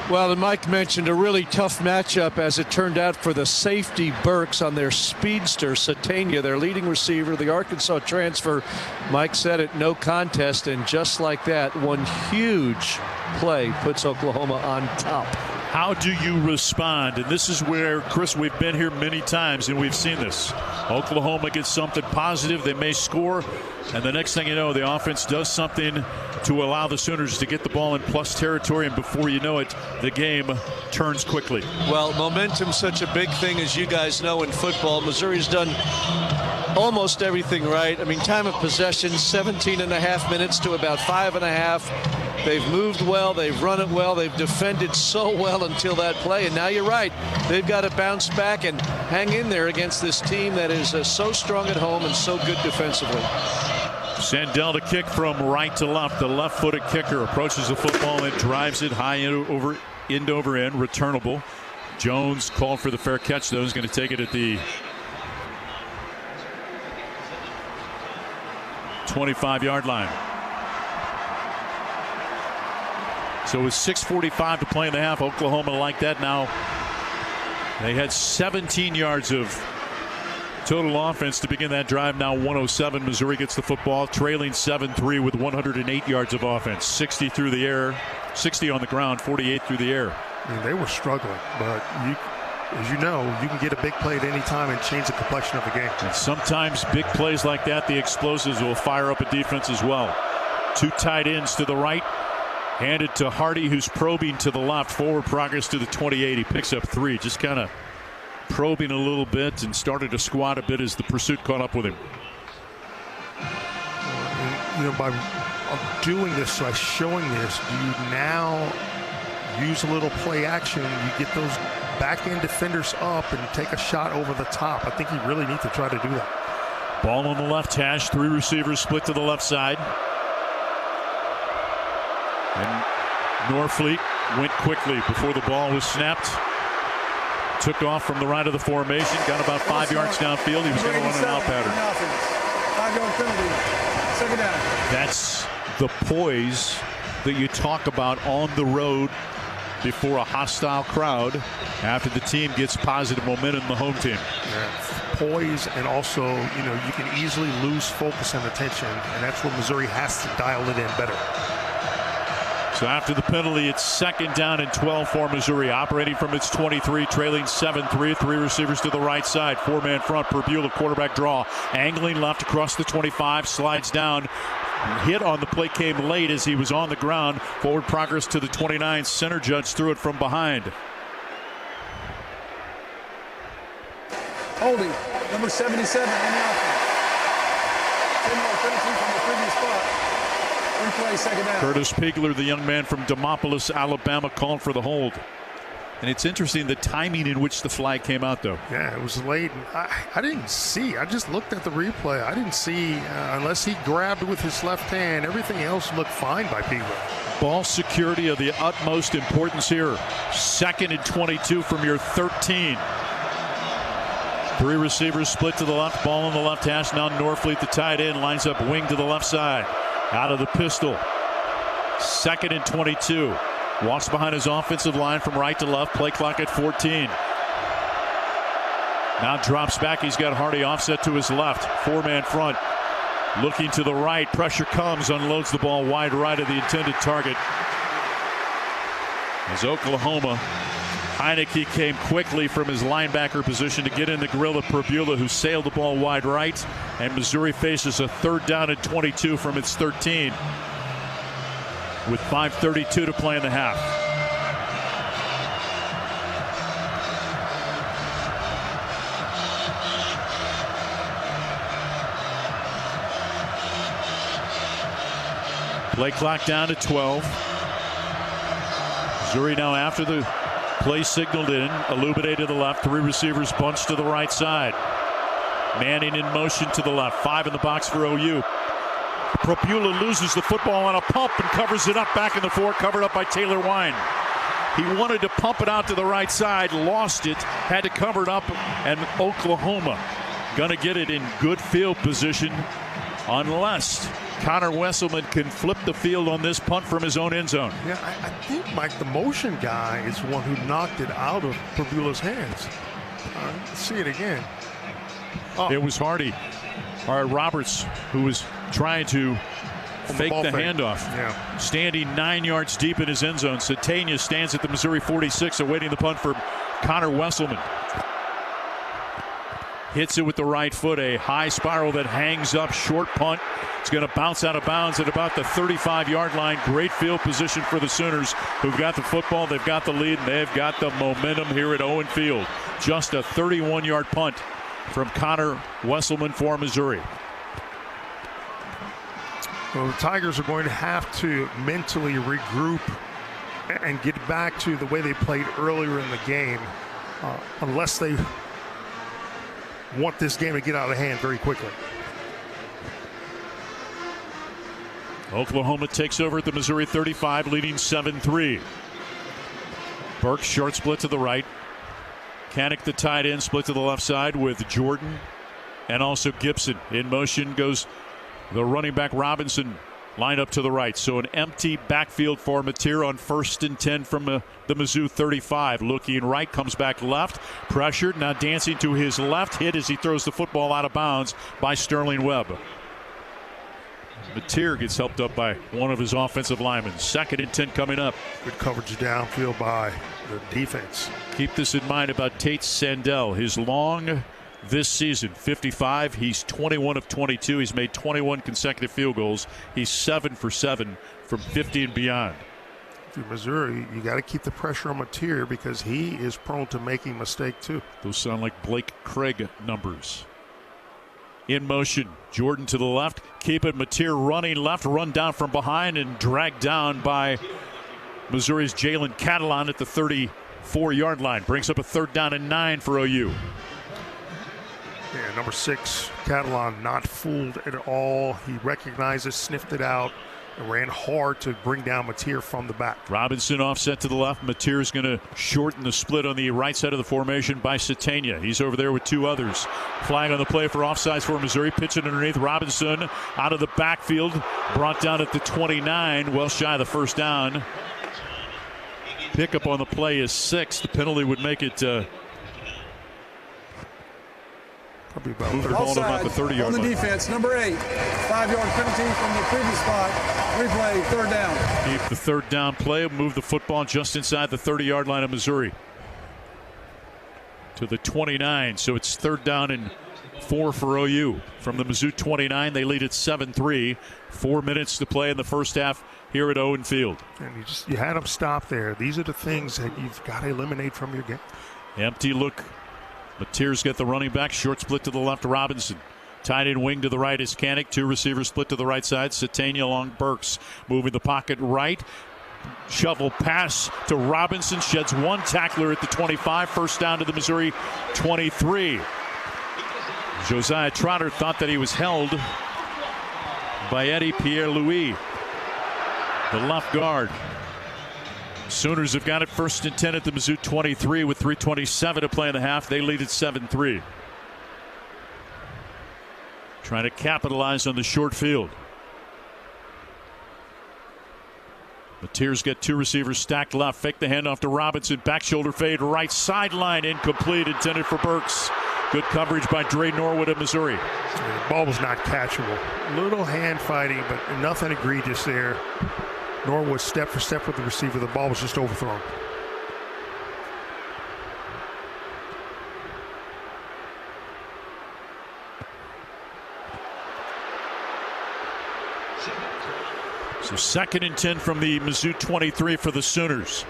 Well, and Mike mentioned a really tough matchup as it turned out for the safety Burks on their speedster Satania, their leading receiver, the Arkansas transfer. Mike said it, no contest, and just like that, one huge play puts Oklahoma on top. How do you respond? And this is where, Chris, we've been here many times and we've seen this. Oklahoma gets something positive, they may score, and the next thing you know, the offense does something to allow the Sooners to get the ball in plus territory, and before you know it, the game turns quickly. Well, momentum's such a big thing, as you guys know, in football. Missouri's done almost everything right. I mean, time of possession, 17.5 minutes to about 5.5. They've moved well, they've run it well, they've defended so well until that play, and now you're right. They've got to bounce back and hang in there against this team that is so strong at home and so good defensively. Sandell to kick from right to left. The left-footed kicker approaches the football and drives it high end over end, returnable. Jones called for the fair catch, though. He's going to take it at the 25-yard line. So with 6:45 to play in the half, Oklahoma like that now. They had 17 yards of total offense to begin that drive. Now 107. Missouri gets the football, trailing 7-3 with 108 yards of offense. 60 through the air, 60 on the ground, 48 through the air. I mean, they were struggling, but as you know, you can get a big play at any time and change the complexion of the game. And sometimes big plays like that, the explosives will fire up a defense as well. Two tight ends to the right. Handed to Hardy, who's probing to the left. Forward progress to the 28. He picks up 3. Just kind of probing a little bit and started to squat a bit as the pursuit caught up with him. And, by doing this, by showing this, do you now use a little play action? You get those back-end defenders up and take a shot over the top. I think you really need to try to do that. Ball on the left hash. 3 receivers split to the left side. And Norfleet went quickly before the ball was snapped. Took off from the right of the formation. Got about 5 yards downfield. He was going to run an out pattern. 5-yard penalty. Second down. That's the poise that you talk about on the road before a hostile crowd after the team gets positive momentum in the home team. Yeah, poise, and also, you can easily lose focus and attention, and that's where Missouri has to dial it in better. So after the penalty, it's 2nd down and 12 for Missouri. Operating from its 23, trailing 7-3. 3 receivers to the right side. 4-man front. Perbula quarterback draw. Angling left across the 25. Slides down. Hit on the play came late as he was on the ground. Forward progress to the 29. Center Judge threw it from behind. Holding. Number 77 in the offense. 10-yard penalty from the previous spot. Play, second down. Curtis Pigler, the young man from Demopolis, Alabama, called for the hold. And it's interesting the timing in which the flag came out, though. Yeah, it was late. I didn't see. I just looked at the replay. I didn't see, unless he grabbed with his left hand, everything else looked fine by Pigler. Ball security of the utmost importance here. 2nd and 22 from your 13. 3 receivers split to the left. Ball on the left hash. Now Norfleet, the tight end, lines up wing to the left side. Out of the pistol. 2nd and 22. Walks behind his offensive line from right to left. Play clock at 14. Now drops back. He's got Hardy offset to his left. 4-man front. Looking to the right. Pressure comes. Unloads the ball wide right of the intended target. As Oklahoma, Heineke came quickly from his linebacker position to get in the grill of Perbula, who sailed the ball wide right. And Missouri faces a 3rd down and 22 from its 13 with 5:32 to play in the half. Play clock down to 12. Missouri now after the play signaled in. Alubade to the left. 3 receivers bunched to the right side. Manning in motion to the left. 5 in the box for OU. Perbula loses the football on a pump and covers it up back in the 4, covered up by Taylor Wine. He wanted to pump it out to the right side, lost it, had to cover it up, and Oklahoma going to get it in good field position unless Connor Wesselman can flip the field on this punt from his own end zone. Yeah, I think, Mike, the motion guy is the one who knocked it out of Perbula's hands. Let's see it again. Oh. It was Hardy. All right, Roberts, who was trying to fake the handoff. Yeah. Standing 9 yards deep in his end zone. Satania stands at the Missouri 46, awaiting the punt for Connor Wesselman. Hits it with the right foot, a high spiral that hangs up, short punt. It's going to bounce out of bounds at about the 35-yard line. Great field position for the Sooners, who've got the football, they've got the lead, and they've got the momentum here at Owen Field. Just a 31-yard punt from Connor Wesselman for Missouri. Well, the Tigers are going to have to mentally regroup and get back to the way they played earlier in the game, unless they want this game to get out of hand very quickly. Oklahoma takes over at the Missouri 35, leading 7-3. Burke short split to the right. Canick, the tight end, split to the left side with Jordan and also Gibson. In motion goes the running back Robinson, lined up to the right. So an empty backfield for Mateer on 1st and 10 from the Mizzou 35. Looking right, comes back left, pressured, now dancing to his left, hit as he throws the football out of bounds by Sterling Webb. Mateer gets helped up by one of his offensive linemen. 2nd and 10 coming up. Good coverage downfield by the defense. Keep this in mind about Tate Sandell. His long this season, 55. He's 21 of 22. He's made 21 consecutive field goals. He's 7 for 7 from 50 and beyond. If you're Missouri, you got to keep the pressure on Mateer because he is prone to making mistakes too. Those sound like Blake Craig numbers. In motion, Jordan to the left. Keep it. Mateer running left, run down from behind and dragged down by Missouri's Jalen Catalon at the 34-yard line. Brings up a 3rd down and 9 for OU. Yeah, number 6, Catalon, not fooled at all. He recognized it, sniffed it out, and ran hard to bring down Mateer from the back. Robinson offset to the left. Mateer is going to shorten the split on the right side of the formation by Satania. He's over there with 2 others. Flag on the play for offsides for Missouri. Pitching underneath. Robinson out of the backfield. Brought down at the 29. Well shy of the 1st down. Pickup on the play is 6. The penalty would make it probably about move the ball to about the 30-yard line. On the defense, number 8, 5-yard penalty from the previous spot. Replay, 3rd down. Keep the 3rd down play. Move the football just inside the 30-yard line of Missouri to the 29. So it's 3rd down and 4 for OU. From the Mizzou 29, they lead at 7-3. 4 minutes to play in the first half here at Owen Field. And you had them stop there. These are the things that you've got to eliminate from your game. Empty look. Mateer's got the running back. Short split to the left, Robinson. Tight end wing to the right is Canick. 2 receivers split to the right side. Satania along Burks. Moving the pocket right. Shovel pass to Robinson. Sheds 1 tackler at the 25. 1st down to the Missouri 23. Josiah Trotter thought that he was held by Eddie Pierre-Louis, the left guard. Sooners have got it 1st and 10 at the Mizzou 23 with 3:27 to play in the half. They lead at 7-3. Trying to capitalize on the short field. Mateer's got 2 receivers stacked left. Fake the handoff to Robinson. Back shoulder fade. Right sideline incomplete. Intended for Burks. Good coverage by Dre Norwood of Missouri. The ball was not catchable. Little hand fighting, but nothing egregious there. Norwood step for step with the receiver. The ball was just overthrown. So 2nd and 10 from the Mizzou 23 for the Sooners.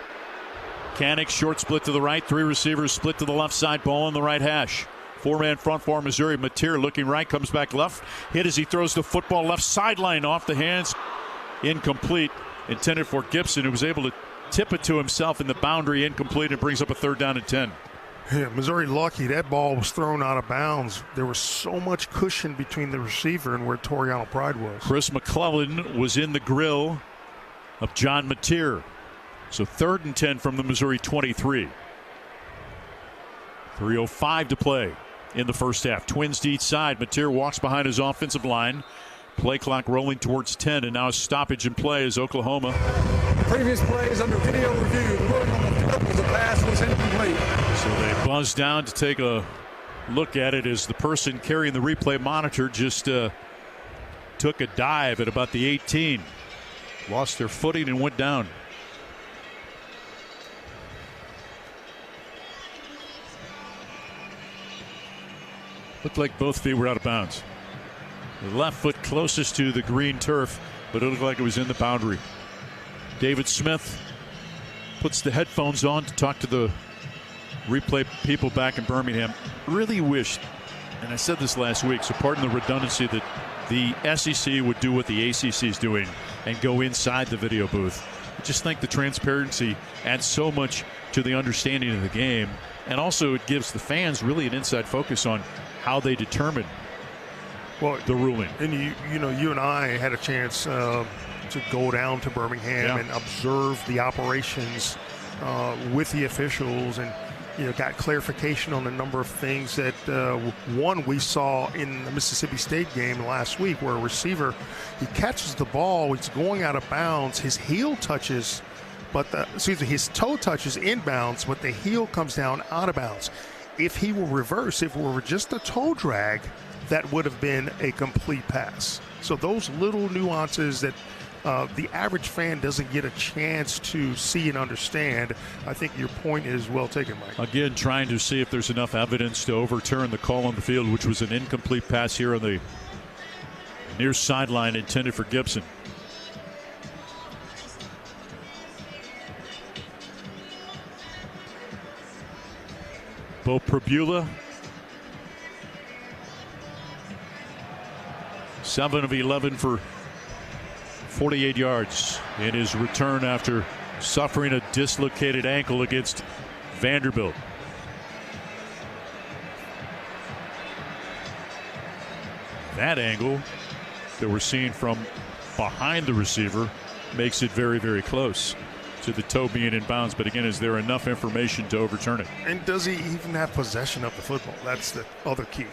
Canick short split to the right. 3 receivers split to the left side. Ball on the right hash. 4-man front for Missouri. Mateer looking right, comes back left. Hit as he throws the football left sideline off the hands. Incomplete. Intended for Gibson, who was able to tip it to himself in the boundary. Incomplete, and brings up a 3rd down and 10. Yeah, Missouri lucky. That ball was thrown out of bounds. There was so much cushion between the receiver and where Toriano Pride was. Chris McClellan was in the grill of John Mateer. So 3rd and 10 from the Missouri 23. 3:05 to play in the first half. Twins to each side. Mateer walks behind his offensive line. Play clock rolling towards 10, and now a stoppage in play as Oklahoma. Previous plays under video review. The ruling on the field was the pass was incomplete. So they buzz down to take a look at it as the person carrying the replay monitor just took a dive at about the 18. Lost their footing and went down. Looked like both feet were out of bounds. The left foot closest to the green turf, but it looked like it was in the boundary. David Smith puts the headphones on to talk to the replay people back in Birmingham. Really wished, and I said this last week, so pardon the redundancy, that the SEC would do what the ACC is doing and go inside the video booth. I just think the transparency adds so much to the understanding of the game, and also it gives the fans really an inside focus on how they determine the ruling. And you and I had a chance to go down to Birmingham and observe the operations with the officials, and got clarification on a number of things that one we saw in the Mississippi State game last week, where a receiver, he catches the ball, he's going out of bounds, his heel touches, his toe touches inbounds, but the heel comes down out of bounds. If he will reverse, if it were just a toe drag, that would have been a complete pass. So those little nuances that the average fan doesn't get a chance to see and understand. I think your point is well taken, Mike. Again, trying to see if there's enough evidence to overturn the call on the field, which was an incomplete pass here on the near sideline intended for Gibson. Bo Prabula, 7 of 11 for 48 yards in his return after suffering a dislocated ankle against Vanderbilt. That angle that we're seeing from behind the receiver makes it very, very close to the toe being in bounds. But again, is there enough information to overturn it? And does he even have possession of the football? That's the other key.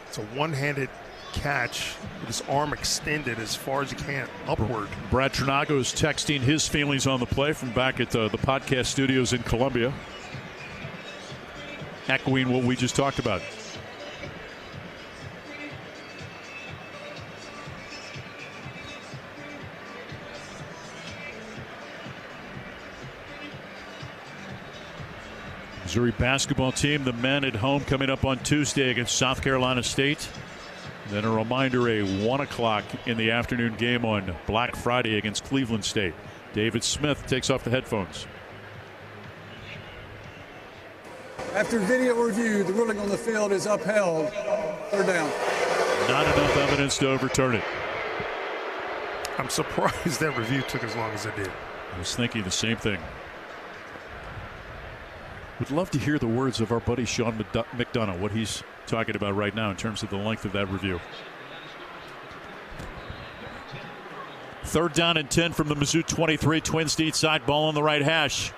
It's a one-handed catch with his arm extended as far as he can upward. Brad Trinago is texting his feelings on the play from back at the podcast studios in Columbia, echoing what we just talked about. Missouri basketball team, the men at home, coming up on Tuesday against South Carolina State. Then a reminder, a 1 o'clock in the afternoon game on Black Friday against Cleveland State. David Smith takes off the headphones. After video review, the ruling on the field is upheld. Third down. Not enough evidence to overturn it. I'm surprised that review took as long as it did. I was thinking the same thing. Would love to hear the words of our buddy Sean McDonough, what he's talking about right now in terms of the length of that review. 3rd down and 10 from the Mizzou 23. Twins deep side, ball on the right hash.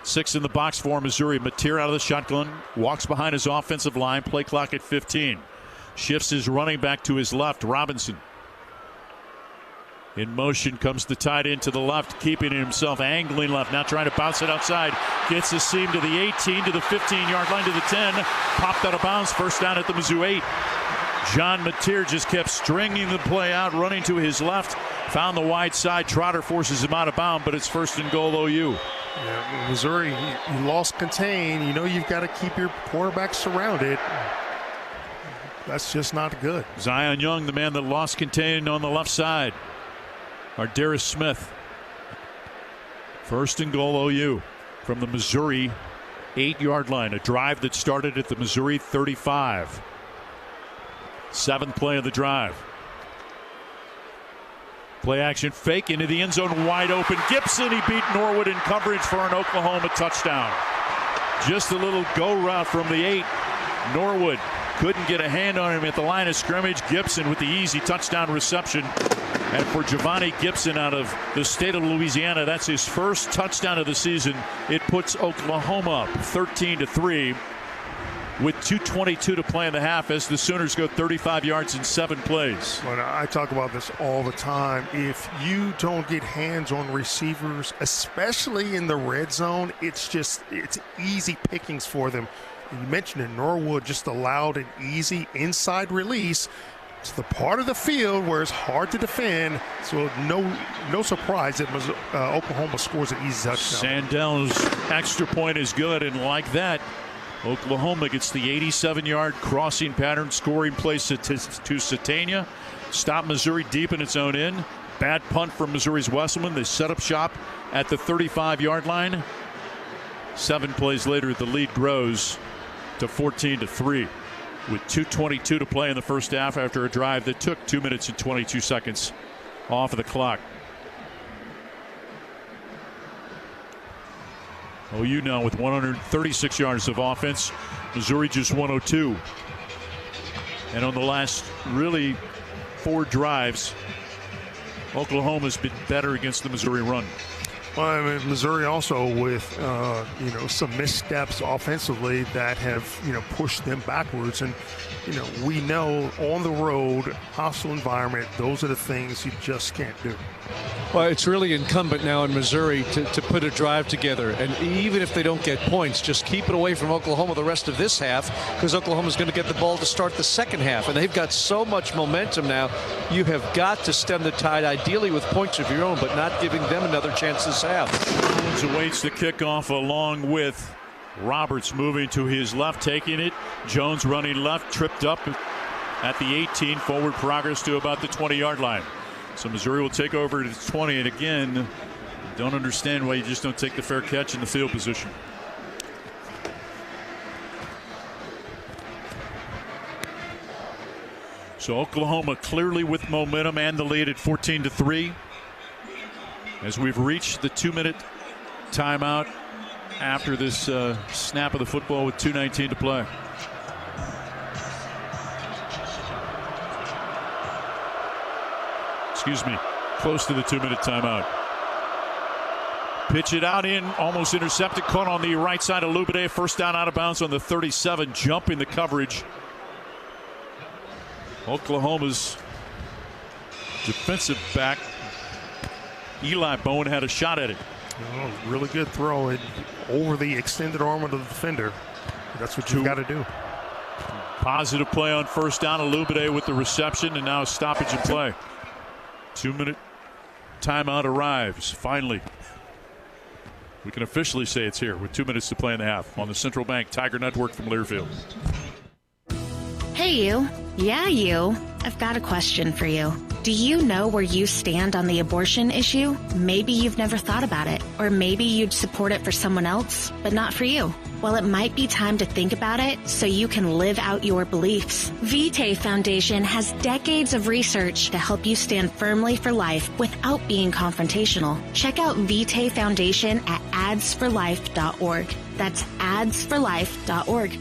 6 in the box for Missouri. Mateer out of the shotgun, walks behind his offensive line, play clock at 15. Shifts his running back to his left, Robinson. In motion comes the tight end to the left, keeping it himself, angling left, now trying to bounce it outside. Gets the seam to the 18, to the 15-yard line, to the 10. Popped out of bounds, first down at the Mizzou 8. John Mateer just kept stringing the play out, running to his left. Found the wide side. Trotter forces him out of bounds, but it's 1st and goal OU. Yeah, Missouri, you lost contain. You've got to keep your quarterback surrounded. That's just not good. Zion Young, the man that lost contain on the left side. Ardaris Smith. 1st and goal OU from the Missouri 8-yard line. A drive that started at the Missouri 35. 7th play of the drive. Play action fake into the end zone, wide open. Gibson, he beat Norwood in coverage for an Oklahoma touchdown. Just a little go route from the 8. Norwood couldn't get a hand on him at the line of scrimmage. Gibson with the easy touchdown reception. And for Giovanni Gibson out of the state of Louisiana, that's his first touchdown of the season. It puts Oklahoma up 13-3 with 2:22 to play in the half as the Sooners go 35 yards in 7 plays. Well, I talk about this all the time. If you don't get hands on receivers, especially in the red zone, it's easy pickings for them. You mentioned it, Norwood just allowed an easy inside release to the part of the field where it's hard to defend, so no surprise that Oklahoma scores an easy touchdown. Sandell's extra point is good, and like that, Oklahoma gets the 87-yard crossing pattern scoring place to Satania. Stop Missouri deep in its own end. Bad punt from Missouri's Wesselman. They set up shop at the 35-yard line. 7 plays later, the lead grows to 14-3 with 2:22 to play in the first half after a drive that took 2 minutes and 22 seconds off of the clock. OU now with 136 yards of offense. Missouri just 102. And on the last really 4 drives, Oklahoma's been better against the Missouri run. Well, I mean, Missouri also with some missteps offensively that have pushed them backwards, and we know on the road, hostile environment, those are the things you just can't do. Well, it's really incumbent now in Missouri to put a drive together, and even if they don't get points, just keep it away from Oklahoma the rest of this half, because Oklahoma's going to get the ball to start the second half, and they've got so much momentum now. You have got to stem the tide, ideally with points of your own, but not giving them another chance this half. Jones awaits the kickoff along with Roberts moving to his left, taking it. Jones running left, tripped up at the 18, forward progress to about the 20-yard line. So Missouri will take over to 20, and again, don't understand why you just don't take the fair catch in the field position. So Oklahoma clearly with momentum and the lead at 14-3 as we've reached the 2-minute timeout after this snap of the football with 2:19 to play. Excuse me, close to the 2-minute timeout. Pitch it out in, almost intercepted, caught on the right side of Lubide. First down out of bounds on the 37, jumping the coverage. Oklahoma's defensive back, Eli Bowen, had a shot at it. Oh, really good throw over the extended arm of the defender. That's what you've got to do. Positive play on first down. Lubide with the reception, and now a stoppage in play. 2-minute timeout arrives. Finally, we can officially say it's here with 2 minutes to play in the half on the Central Bank Tiger Network from Learfield. Hey, you. Yeah, you. I've got a question for you. Do you know where you stand on the abortion issue? Maybe you've never thought about it, or maybe you'd support it for someone else, but not for you. Well, it might be time to think about it so you can live out your beliefs. Vitae Foundation has decades of research to help you stand firmly for life without being confrontational. Check out Vitae Foundation at adsforlife.org. That's adsforlife.org.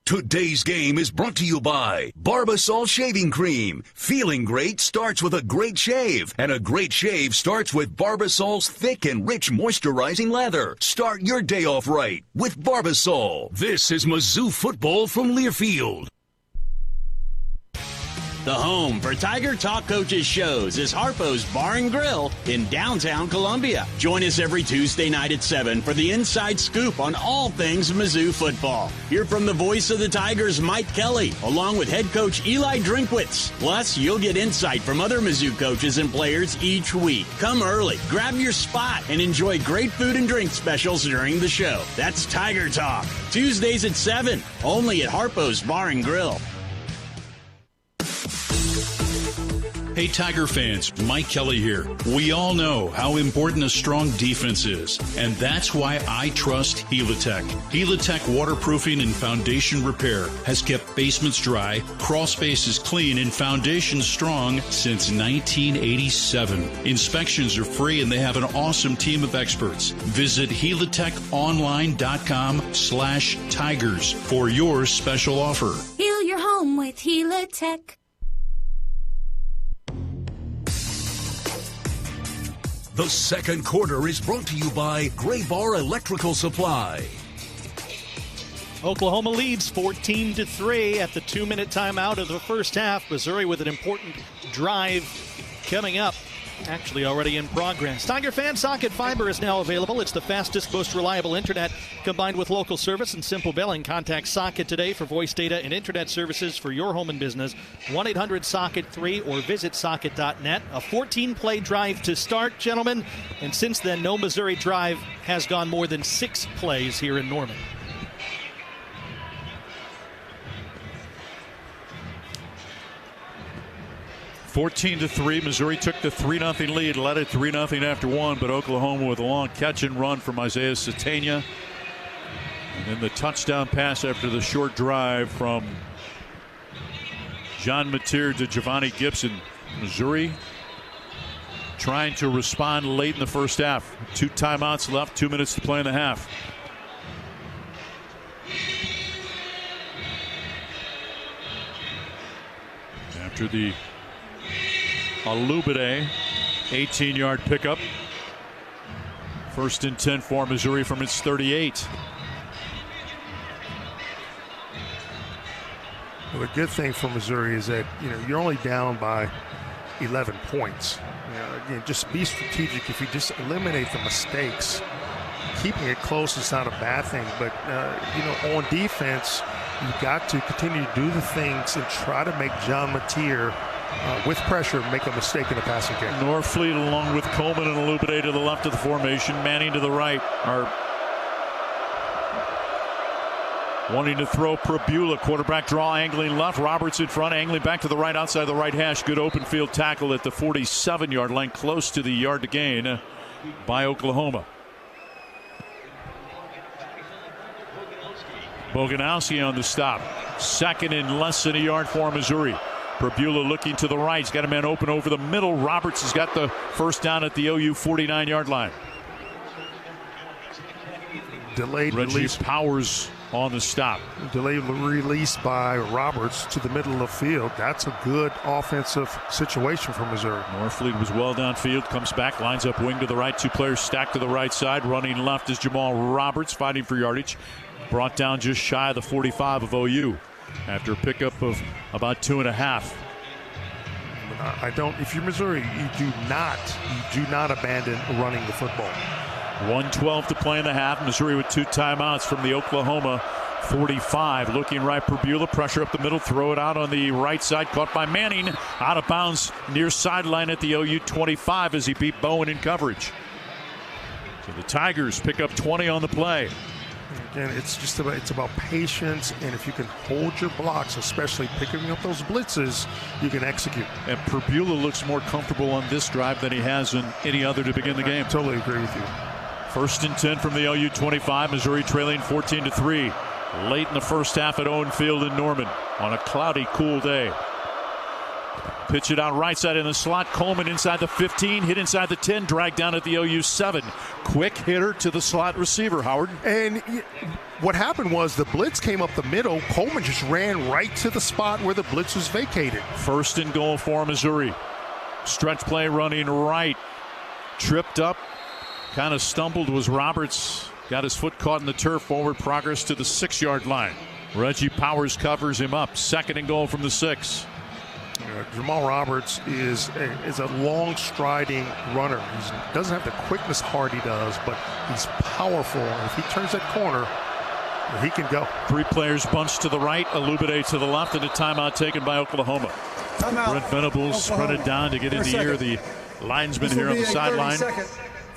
Today's game is brought to you by Barbasol Shaving Cream. Feeling great starts with a great shave, and a great shave starts with Barbasol's thick and rich moisturizing lather. Start your day off right with Barbasol. This is Mizzou football from Learfield. The home for Tiger Talk Coaches shows is Harpo's Bar and Grill in downtown Columbia. Join us every Tuesday night at 7 for the inside scoop on all things Mizzou football. Hear from the voice of the Tigers, Mike Kelly, along with head coach Eli Drinkwitz. Plus, you'll get insight from other Mizzou coaches and players each week. Come early, grab your spot, and enjoy great food and drink specials during the show. That's Tiger Talk. Tuesdays at 7, only at Harpo's Bar and Grill. Hey Tiger fans, Mike Kelly here. We all know how important a strong defense is, and that's why I trust Helitech. Helitech waterproofing and foundation repair has kept basements dry, crawl spaces clean, and foundations strong since 1987. Inspections are free, and they have an awesome team of experts. Visit helitechonline.com/tigers for your special offer. Heal your home with Helitech. The second quarter is brought to you by Gray Bar Electrical Supply. Oklahoma leads 14-3 at the 2-minute timeout of the first half. Missouri with an important drive coming up. Actually already in progress. Tiger fan, Socket Fiber is now available. It's the fastest, most reliable internet combined with local service and simple billing. Contact Socket today for voice data and internet services for your home and business. 1-800-SOCKET-3 or visit socket.net. A 14-play drive to start, gentlemen. And since then, no Missouri drive has gone more than 6 plays here in Norman. (14-3). Missouri took the 3-0 lead, led it 3-0 after 1, but Oklahoma with a long catch and run from Isaiah Satania. And then the touchdown pass after the short drive from John Mateer to Giovanni Gibson. Missouri trying to respond late in the first half. 2 timeouts left, 2 minutes to play in the half. after the Alubade 18-yard pickup. 1st and 10 for Missouri from its 38. Well, the good thing for Missouri is that you're only down by 11 points. Again, just be strategic. If you just eliminate the mistakes, keeping it close is not a bad thing. But on defense, you've got to continue to do the things and try to make John Mateer, with pressure, make a mistake in the passing game. Norfleet along with Coleman and Alubade to the left of the formation. Manning to the right. Wanting to throw Prebula, quarterback draw, angling left. Roberts in front, angling back to the right, outside the right hash. Good open field tackle at the 47-yard line, close to the yard to gain by Oklahoma. Boganowski on the stop. 2nd and less than a yard for Missouri. Prebula looking to the right. He's got a man open over the middle. Roberts has got the first down at the OU 49-yard line. Delayed Reggie release. Powers on the stop. Delayed release by Roberts to the middle of the field. That's a good offensive situation for Missouri. Norfleet was well downfield, comes back, lines up wing to the right. 2 players stacked to the right side. Running left is Jamal Roberts, fighting for yardage. Brought down just shy of the 45 of OU after a pickup of about 2.5. If you're Missouri, you do not abandon running the football. 1:12 to play in the half. Missouri with 2 timeouts from the Oklahoma 45. Looking right, Prebula, pressure up the middle, throw it out on the right side, caught by Manning, out of bounds near sideline at the OU 25 as he beat Bowen in coverage. So the Tigers pick up 20 on the play. Again, it's about patience, and if you can hold your blocks, especially picking up those blitzes, you can execute. And Prebula looks more comfortable on this drive than he has in any other to begin the game. I totally agree with you. 1st and 10 from the OU 25. Missouri trailing 14-3. Late in the first half at Owen Field in Norman on a cloudy, cool day. Pitch it out right side in the slot. Coleman inside the 15, hit inside the 10, dragged down at the OU 7. Quick hitter to the slot receiver, Howard. And what happened was the blitz came up the middle. Coleman just ran right to the spot where the blitz was vacated. 1st and goal for Missouri. Stretch play running right. Tripped up. Kind of stumbled was Roberts. Got his foot caught in the turf. Forward progress to the 6-yard line. Reggie Powers covers him up. 2nd and goal from the 6. Jamal Roberts is a long striding runner. He doesn't have the quickness Hardy does, but he's powerful. If he turns that corner, he can go. 3 players bunched to the right, Alubade to the left, and a timeout taken by Oklahoma. Timeout. Brent Venables sprinted down to get in the ear of the linesman here on the sideline.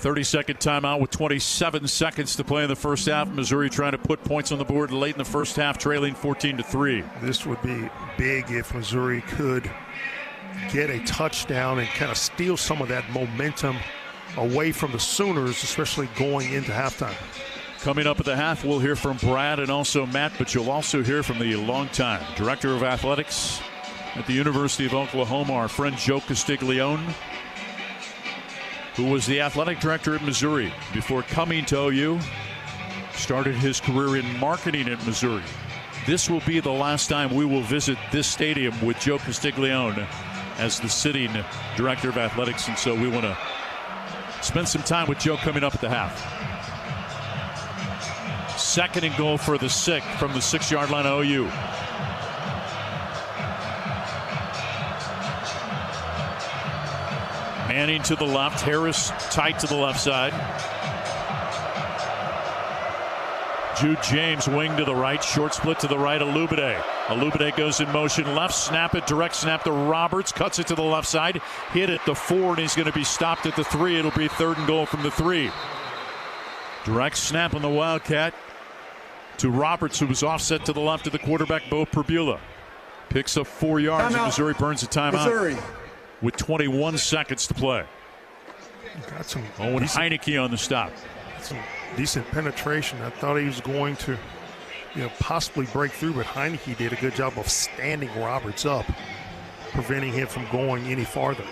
30-second timeout with 27 seconds to play in the first half. Missouri trying to put points on the board late in the first half, trailing 14-3. This would be big if Missouri could get a touchdown and kind of steal some of that momentum away from the Sooners, especially going into halftime. Coming up at the half, we'll hear from Brad and also Matt, but you'll also hear from the longtime director of athletics at the University of Oklahoma, our friend Joe Castiglione, who was the athletic director at Missouri before coming to OU, started his career in marketing at Missouri. This will be the last time we will visit this stadium with Joe Castiglione as the sitting director of athletics, and so we want to spend some time with Joe coming up at the half. 2nd and goal for the 6 from the 6-yard line of OU. Manning to the left, Harris tight to the left side. Jude James wing to the right, short split to the right, Alubade. Alubade goes in motion left, snap it, direct snap to Roberts, cuts it to the left side, hit at the 4, and he's going to be stopped at the 3. It'll be 3rd and goal from the 3. Direct snap on the Wildcat to Roberts, who was offset to the left of the quarterback, Bo Prebula. Picks up 4 yards, and Missouri burns a timeout. Missouri. With 21 seconds to play. Got some Owen Heineke on the stop. Some decent penetration. I thought he was going to possibly break through, but Heineke did a good job of standing Roberts up, preventing him from going any farther.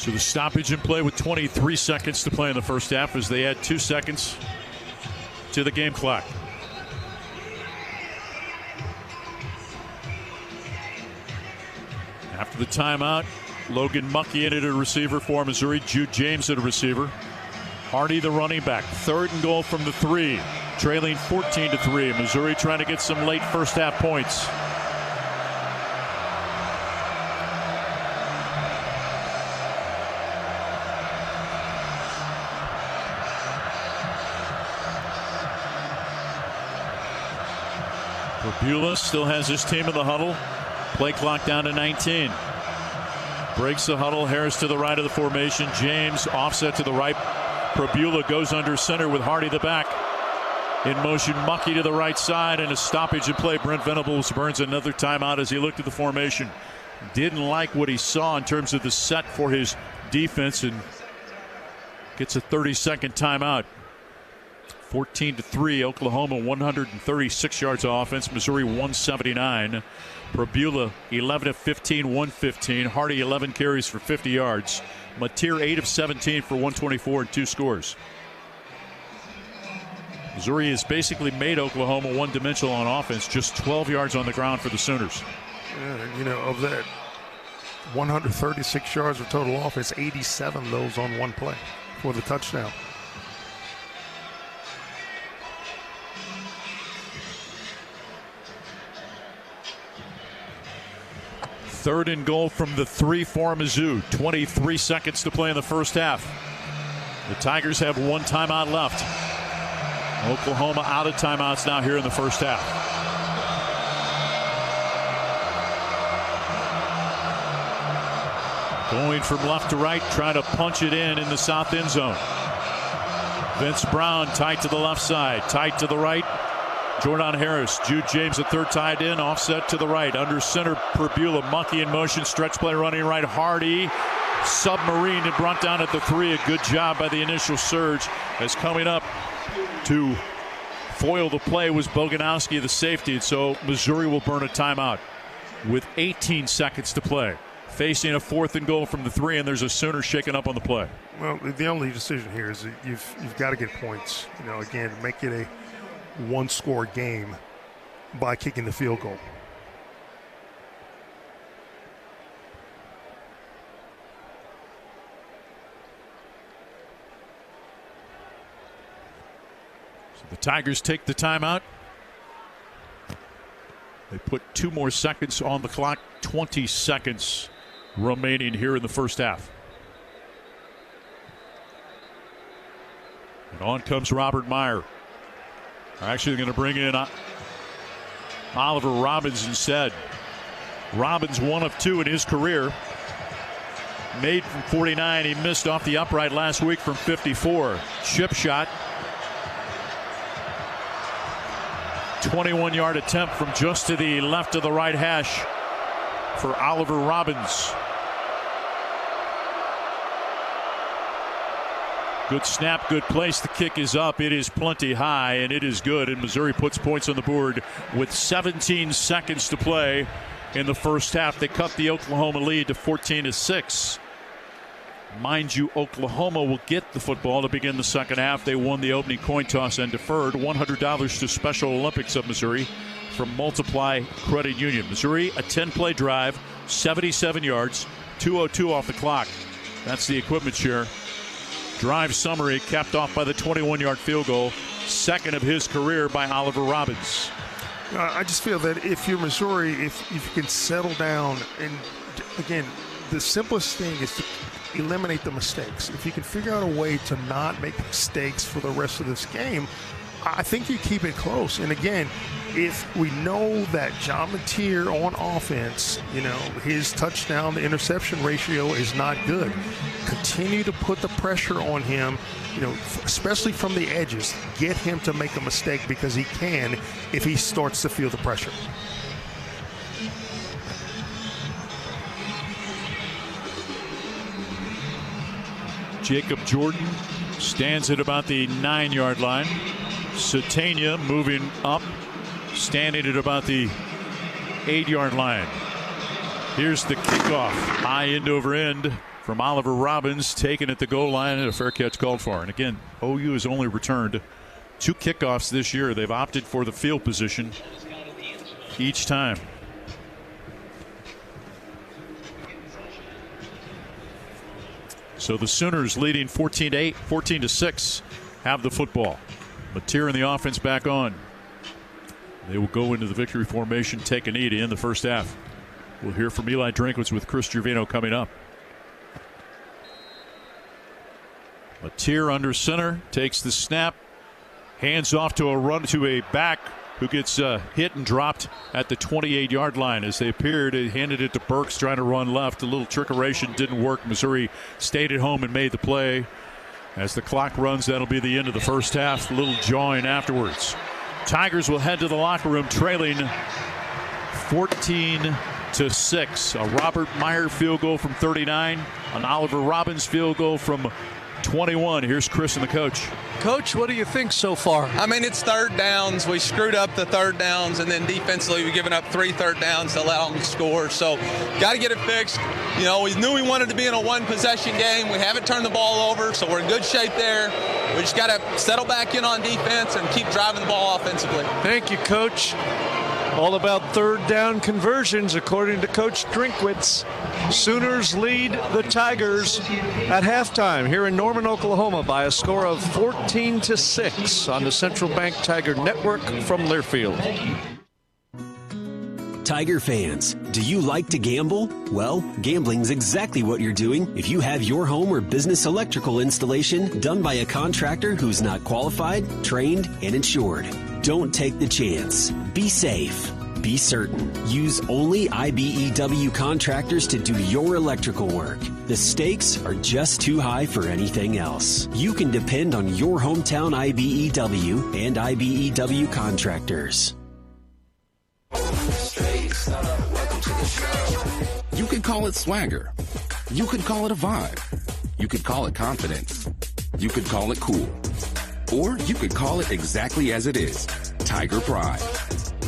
So the stoppage in play with 23 seconds to play in the first half as they add 2 seconds to the game clock. After the timeout, Logan Muckey in at a receiver for Missouri. Jude James at a receiver. Hardy the running back. 3rd and goal from the 3. Trailing 14-3. Missouri trying to get some late first half points. Beulah still has his team in the huddle. Play clock down to 19. Breaks the huddle. Harris to the right of the formation. James offset to the right. Beulah goes under center with Hardy the back. In motion, Muckey to the right side, and a stoppage in play. Brent Venables burns another timeout as he looked at the formation. Didn't like what he saw in terms of the set for his defense and gets a 30-second timeout. 14-3, Oklahoma 136 yards of offense. Missouri 179. Beulah 11 of 15, 115. Hardy 11 carries for 50 yards. Mateer 8 of 17 for 124 and 2 scores. Missouri has basically made Oklahoma one-dimensional on offense. Just 12 yards on the ground for the Sooners. Yeah, of that 136 yards of total offense, 87 of those on one play for the touchdown. Third and goal from the 3 for Mizzou. 23 seconds to play in the first half. The Tigers have 1 timeout left. Oklahoma out of timeouts now here in the first half. Going from left to right, trying to punch it in the south end zone. Vince Brown tight to the left side, tight to the right. Jordan Harris, Jude James at third tied in, offset to the right. Under center, Beulah, Muckey in motion, stretch play running right. Hardy, submarine and brought down at the 3. A good job by the initial surge. As coming up to foil the play was Boganowski, the safety. And so Missouri will burn a timeout with 18 seconds to play. Facing a 4th and goal from the 3, and there's a Sooner shaking up on the play. Well, the only decision here is that you've got to get points. Again, make it a one-score game by kicking the field goal. So the Tigers take the timeout. They put 2 more seconds on the clock. 20 seconds remaining here in the first half. And on comes Robert Meyer. Actually going to bring in Oliver Robbins instead. Robbins 1 of 2 in his career. Made from 49. He missed off the upright last week from 54. Chip shot. 21-yard attempt from just to the left of the right hash for Oliver Robbins. Good snap, good place. The kick is up. It is plenty high, and it is good. And Missouri puts points on the board with 17 seconds to play in the first half. They cut the Oklahoma lead to 14-6. Mind you, Oklahoma will get the football to begin the second half. They won the opening coin toss and deferred $100 to Special Olympics of Missouri from Multiply Credit Union. Missouri, a 10-play drive, 77 yards, 2:02 off the clock. That's the equipment share. Drive summary capped off by the 21-yard field goal, 2nd of his career by Oliver Robbins. I just feel that if you're Missouri, if you can settle down, and again, the simplest thing is to eliminate the mistakes. If you can figure out a way to not make mistakes for the rest of this game, I think you keep it close. And again, if we know that John Mateer on offense, his touchdown to interception ratio is not good, continue to put the pressure on him, especially from the edges. Get him to make a mistake, because he can if he starts to feel the pressure. Jacob Jordan stands at about the 9-yard line. Satania moving up, standing at about the 8-yard line. Here's the kickoff. High end over end. from Oliver Robbins, taken at the goal line, and a fair catch called for. And again, OU has only returned 2 kickoffs this year. They've opted for the field position each time. So the Sooners leading 14-8, 14-6, have the football. Mateer and the offense back on. They will go into the victory formation, take a knee to end the first half. We'll hear from Eli Drinkwitz with Chris Gervino coming up. Mateer under center, takes the snap, hands off to a back who gets hit and dropped at the 28-yard line. As they appeared, it handed it to Burks trying to run left. A little trickeration didn't work. Missouri stayed at home and made the play. As the clock runs, that'll be the end of the first half. A little jawing afterwards. Tigers will head to the locker room trailing 14-6. A Robert Meyer field goal from 39. An Oliver Robbins field goal from 21. Here's Chris and the coach. Coach, what do you think so far? I mean, it's third downs. We screwed up the third downs, and then defensively we've given up 3 third downs to allow them to score. So got to get it fixed. You know, we knew we wanted to be in a one-possession game. We haven't turned the ball over, so we're in good shape there. We just got to settle back in on defense and keep driving the ball offensively. Thank you, Coach. All about third down conversions, according to Coach Drinkwitz. Sooners lead the Tigers at halftime here in Norman, Oklahoma by a score of 14-6 on the Central Bank Tiger Network from Learfield. Tiger fans, do you like to gamble? Well, gambling's exactly what you're doing if you have your home or business electrical installation done by a contractor who's not qualified, trained, and insured. Don't take the chance. Be safe. Be certain. Use only IBEW contractors to do your electrical work. The stakes are just too high for anything else. You can depend on your hometown IBEW and IBEW contractors. You could call it swagger. You could call it a vibe. You could call it confidence. You could call it cool. Or you could call it exactly as it is, Tiger Pride.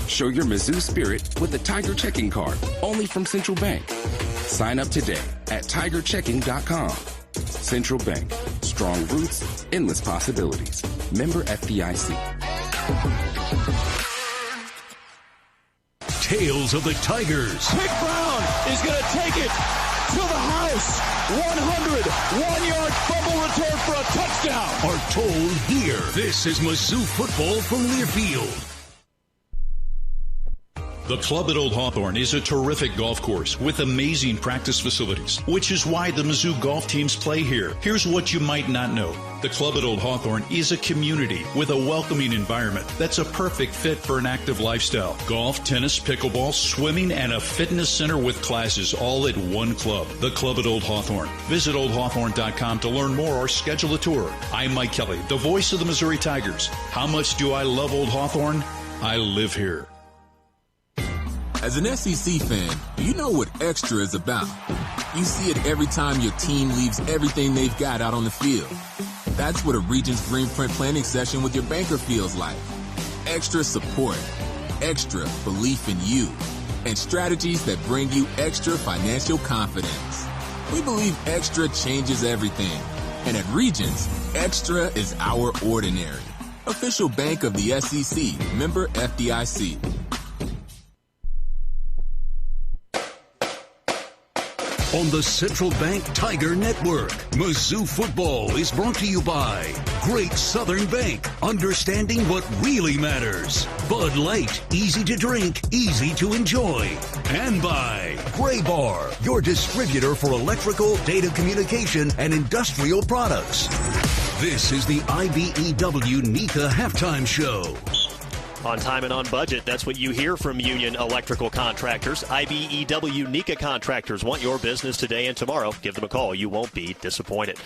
Show your Mizzou spirit with a Tiger checking card, only from Central Bank. Sign up today at tigerchecking.com. Central Bank, strong roots, endless possibilities. Member FDIC. Tales of the Tigers. Quick Brown is going to take it to the house. 101-yard fumble return for a touchdown. Are told here. This is Mizzou football from Learfield. The Club at Old Hawthorne is a terrific golf course with amazing practice facilities, which is why the Mizzou golf teams play here. Here's what you might not know. The Club at Old Hawthorne is a community with a welcoming environment that's a perfect fit for an active lifestyle. Golf, tennis, pickleball, swimming, and a fitness center with classes all at one club. The Club at Old Hawthorne. Visit oldhawthorne.com to learn more or schedule a tour. I'm Mike Kelly, the voice of the Missouri Tigers. How much do I love Old Hawthorne? I live here. As an SEC fan, you know what extra is about. You see it every time your team leaves everything they've got out on the field. That's what a Regions Green Print planning session with your banker feels like. Extra support, extra belief in you, and strategies that bring you extra financial confidence. We believe extra changes everything. And at Regions, extra is our ordinary. Official bank of the SEC, member FDIC. On the Central Bank Tiger Network, Mizzou football is brought to you by Great Southern Bank, understanding what really matters. Bud Light, easy to drink, easy to enjoy. And by Gray Bar, your distributor for electrical, data communication, and industrial products. This is the IBEW NECA Halftime Show. On time and on budget, that's what you hear from Union Electrical Contractors. IBEW NECA Contractors want your business today and tomorrow. Give them a call. You won't be disappointed.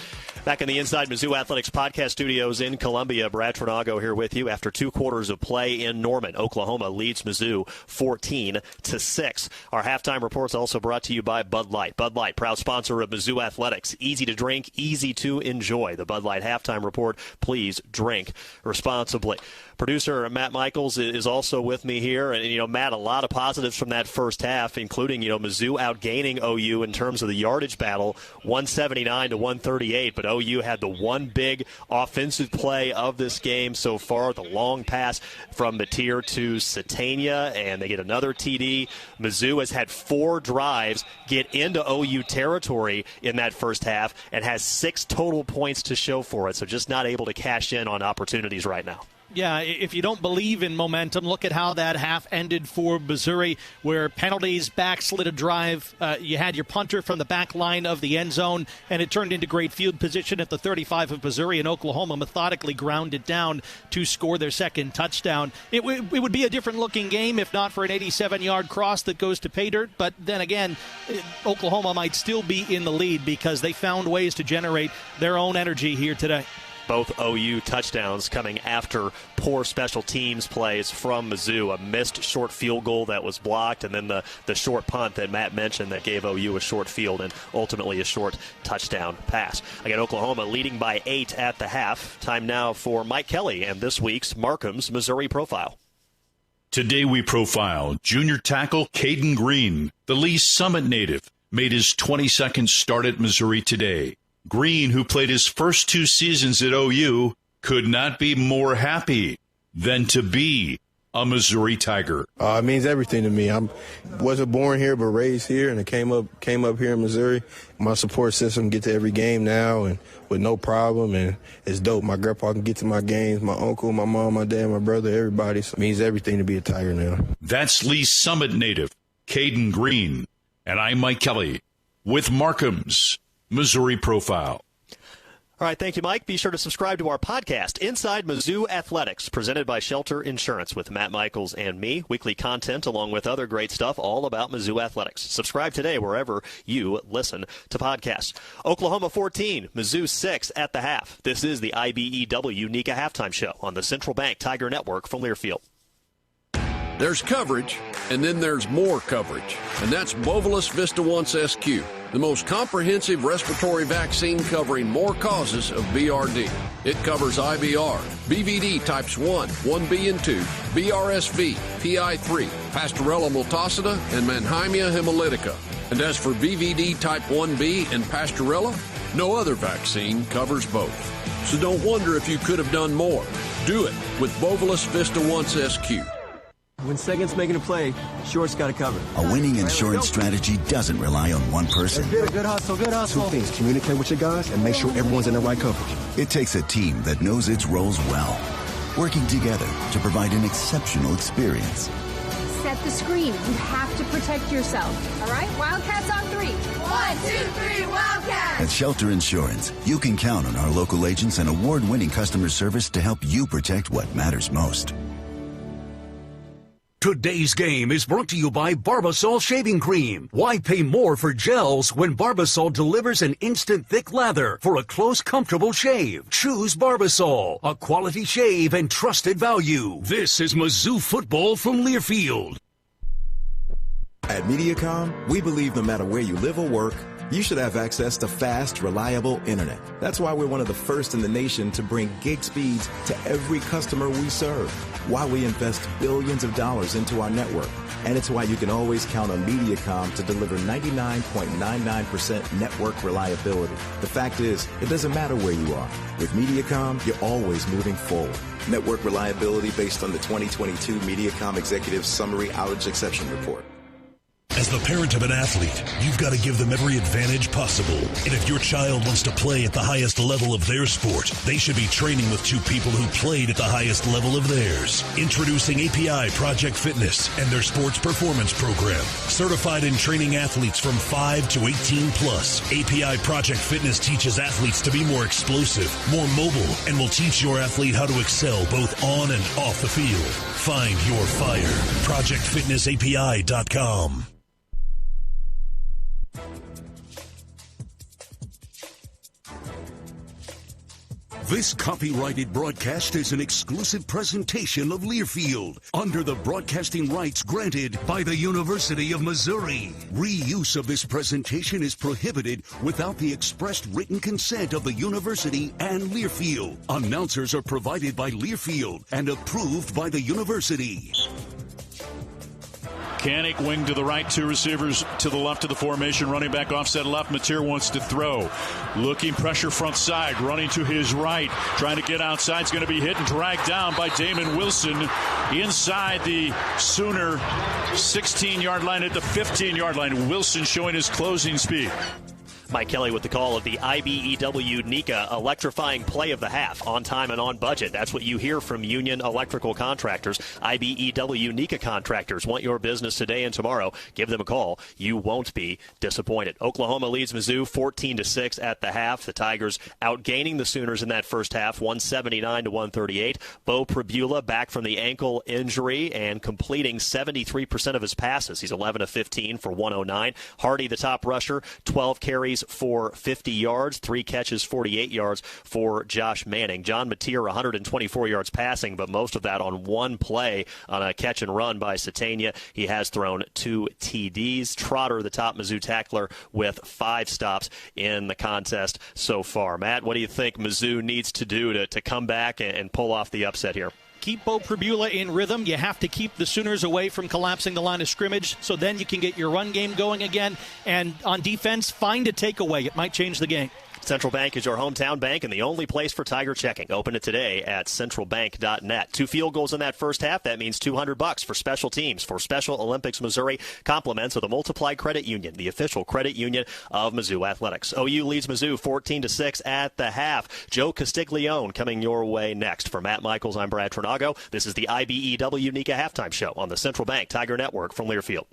Back in the Inside Mizzou Athletics podcast studios in Columbia, Brad Trinago here with you. After 2 quarters of play in Norman, Oklahoma leads Mizzou 14-6. Our halftime report's also brought to you by Bud Light. Bud Light, proud sponsor of Mizzou Athletics. Easy to drink, easy to enjoy. The Bud Light halftime report. Please drink responsibly. Producer Matt Michaels is also with me here. And, Matt, a lot of positives from that first half, including, Mizzou outgaining OU in terms of the yardage battle, 179 to 138. But OU had the one big offensive play of this game so far, the long pass from Mateer to Satania, and they get another TD. Mizzou has had 4 drives get into OU territory in that first half and has 6 total points to show for it, so just not able to cash in on opportunities right now. Yeah, if you don't believe in momentum, look at how that half ended for Missouri, where penalties backslid a drive. You had your punter from the back line of the end zone, and it turned into great field position at the 35 of Missouri, and Oklahoma methodically grounded down to score their second touchdown. It would be a different-looking game if not for an 87-yard cross that goes to pay dirt, but then again, Oklahoma might still be in the lead because they found ways to generate their own energy here today. Both OU touchdowns coming after poor special teams plays from Mizzou, a missed short field goal that was blocked, and then the short punt that Matt mentioned that gave OU a short field and ultimately a short touchdown pass. Again, Oklahoma leading by 8 at the half. Time now for Mike Kelly and this week's Markham's Missouri Profile. Today we profile junior tackle Caden Green, the Lee Summit native, made his 22nd start at Missouri today. Green, who played his first 2 seasons at OU, could not be more happy than to be a Missouri Tiger. It means everything to me. I wasn't born here but raised here, and I came up here in Missouri. My support system get to every game now and with no problem, and it's dope. My grandpa can get to my games, my uncle, my mom, my dad, my brother, everybody. So it means everything to be a Tiger now. That's Lee Summit native Caden Green, and I'm Mike Kelly with Markham's Missouri Profile. All right, thank you, Mike. Be sure to subscribe to our podcast, Inside Mizzou Athletics, presented by Shelter Insurance with Matt Michaels and me. Weekly content along with other great stuff all about Mizzou Athletics. Subscribe today wherever you listen to podcasts. Oklahoma 14, Mizzou 6 at the half. This is the IBEW NICA Halftime Show on the Central Bank Tiger Network from Learfield. There's coverage, and then there's more coverage, and that's Bovalus Vista Once SQ, the most comprehensive respiratory vaccine covering more causes of BRD. It covers IBR, BVD types 1, 1B and 2, BRSV, PI3, Pastorella multocida, and Mannheimia hemolytica. And as for BVD type 1B and Pastorella, no other vaccine covers both. So don't wonder if you could have done more. Do it with Bovalus Vista Once SQ. When second's making a play, short's got to cover. A winning insurance strategy doesn't rely on one person. Good hustle, good hustle. Two things: communicate with your guys and make sure everyone's in the right coverage. It takes a team that knows its roles well, working together to provide an exceptional experience. Set the screen. You have to protect yourself. All right? Wildcats on 3. 1, 2, 3, Wildcats! At Shelter Insurance, you can count on our local agents and award-winning customer service to help you protect what matters most. Today's game is brought to you by Barbasol Shaving Cream. Why pay more for gels when Barbasol delivers an instant thick lather for a close, comfortable shave? Choose Barbasol, a quality shave and trusted value. This is Mizzou football from Learfield. At Mediacom, we believe no matter where you live or work, you should have access to fast, reliable internet. That's why we're one of the first in the nation to bring gig speeds to every customer we serve. Why we invest billions of dollars into our network. And it's why you can always count on Mediacom to deliver 99.99% network reliability. The fact is, it doesn't matter where you are. With Mediacom, you're always moving forward. Network reliability based on the 2022 Mediacom Executive Summary Outage Exception Report. As the parent of an athlete, you've got to give them every advantage possible. And if your child wants to play at the highest level of their sport, they should be training with 2 people who played at the highest level of theirs. Introducing API Project Fitness and their sports performance program. Certified in training athletes from 5 to 18 plus. API Project Fitness teaches athletes to be more explosive, more mobile, and will teach your athlete how to excel both on and off the field. Find your fire. ProjectFitnessAPI.com. This copyrighted broadcast is an exclusive presentation of Learfield under the broadcasting rights granted by the University of Missouri. Reuse of this presentation is prohibited without the expressed written consent of the university and Learfield. Announcers are provided by Learfield and approved by the university. Kanik wing to the right, two receivers to the left of the formation, running back offset left. Mateer wants to throw. Looking pressure front side, running to his right, trying to get outside. It's going to be hit and dragged down by Damon Wilson inside the Sooner 16-yard line at the 15-yard line. Wilson showing his closing speed. Mike Kelly with the call of the IBEW NECA electrifying play of the half, on time and on budget. That's what you hear from Union Electrical Contractors. IBEW NECA contractors want your business today and tomorrow. Give them a call. You won't be disappointed. Oklahoma leads Mizzou 14-6 at the half. The Tigers outgaining the Sooners in that first half, 179-138. Bo Pribula back from the ankle injury and completing 73% of his passes. He's 11 of 15 for 109. Hardy, the top rusher, 12 carries for 50 yards, 3 catches, 48 yards for Josh Manning. John Mateer, 124 yards passing, but most of that on one play on a catch and run by Satania. He has thrown 2 TDs. Trotter, the top Mizzou tackler, with 5 stops in the contest so far. Matt, what do you think Mizzou needs to do to come back and pull off the upset here? Keep Bo Pribula in rhythm. You have to keep the Sooners away from collapsing the line of scrimmage, so then you can get your run game going again. And on defense, find a takeaway. It might change the game. Central Bank is your hometown bank and the only place for Tiger checking. Open it today at centralbank.net. 2 field goals in that first half. That means $200 for special teams for Special Olympics Missouri. Compliments of the Multiplied Credit Union, the official credit union of Mizzou Athletics. OU leads Mizzou 14-6 at the half. Joe Castiglione coming your way next. For Matt Michaels, I'm Brad Trinago. This is the IBEW NECA Halftime Show on the Central Bank Tiger Network from Learfield.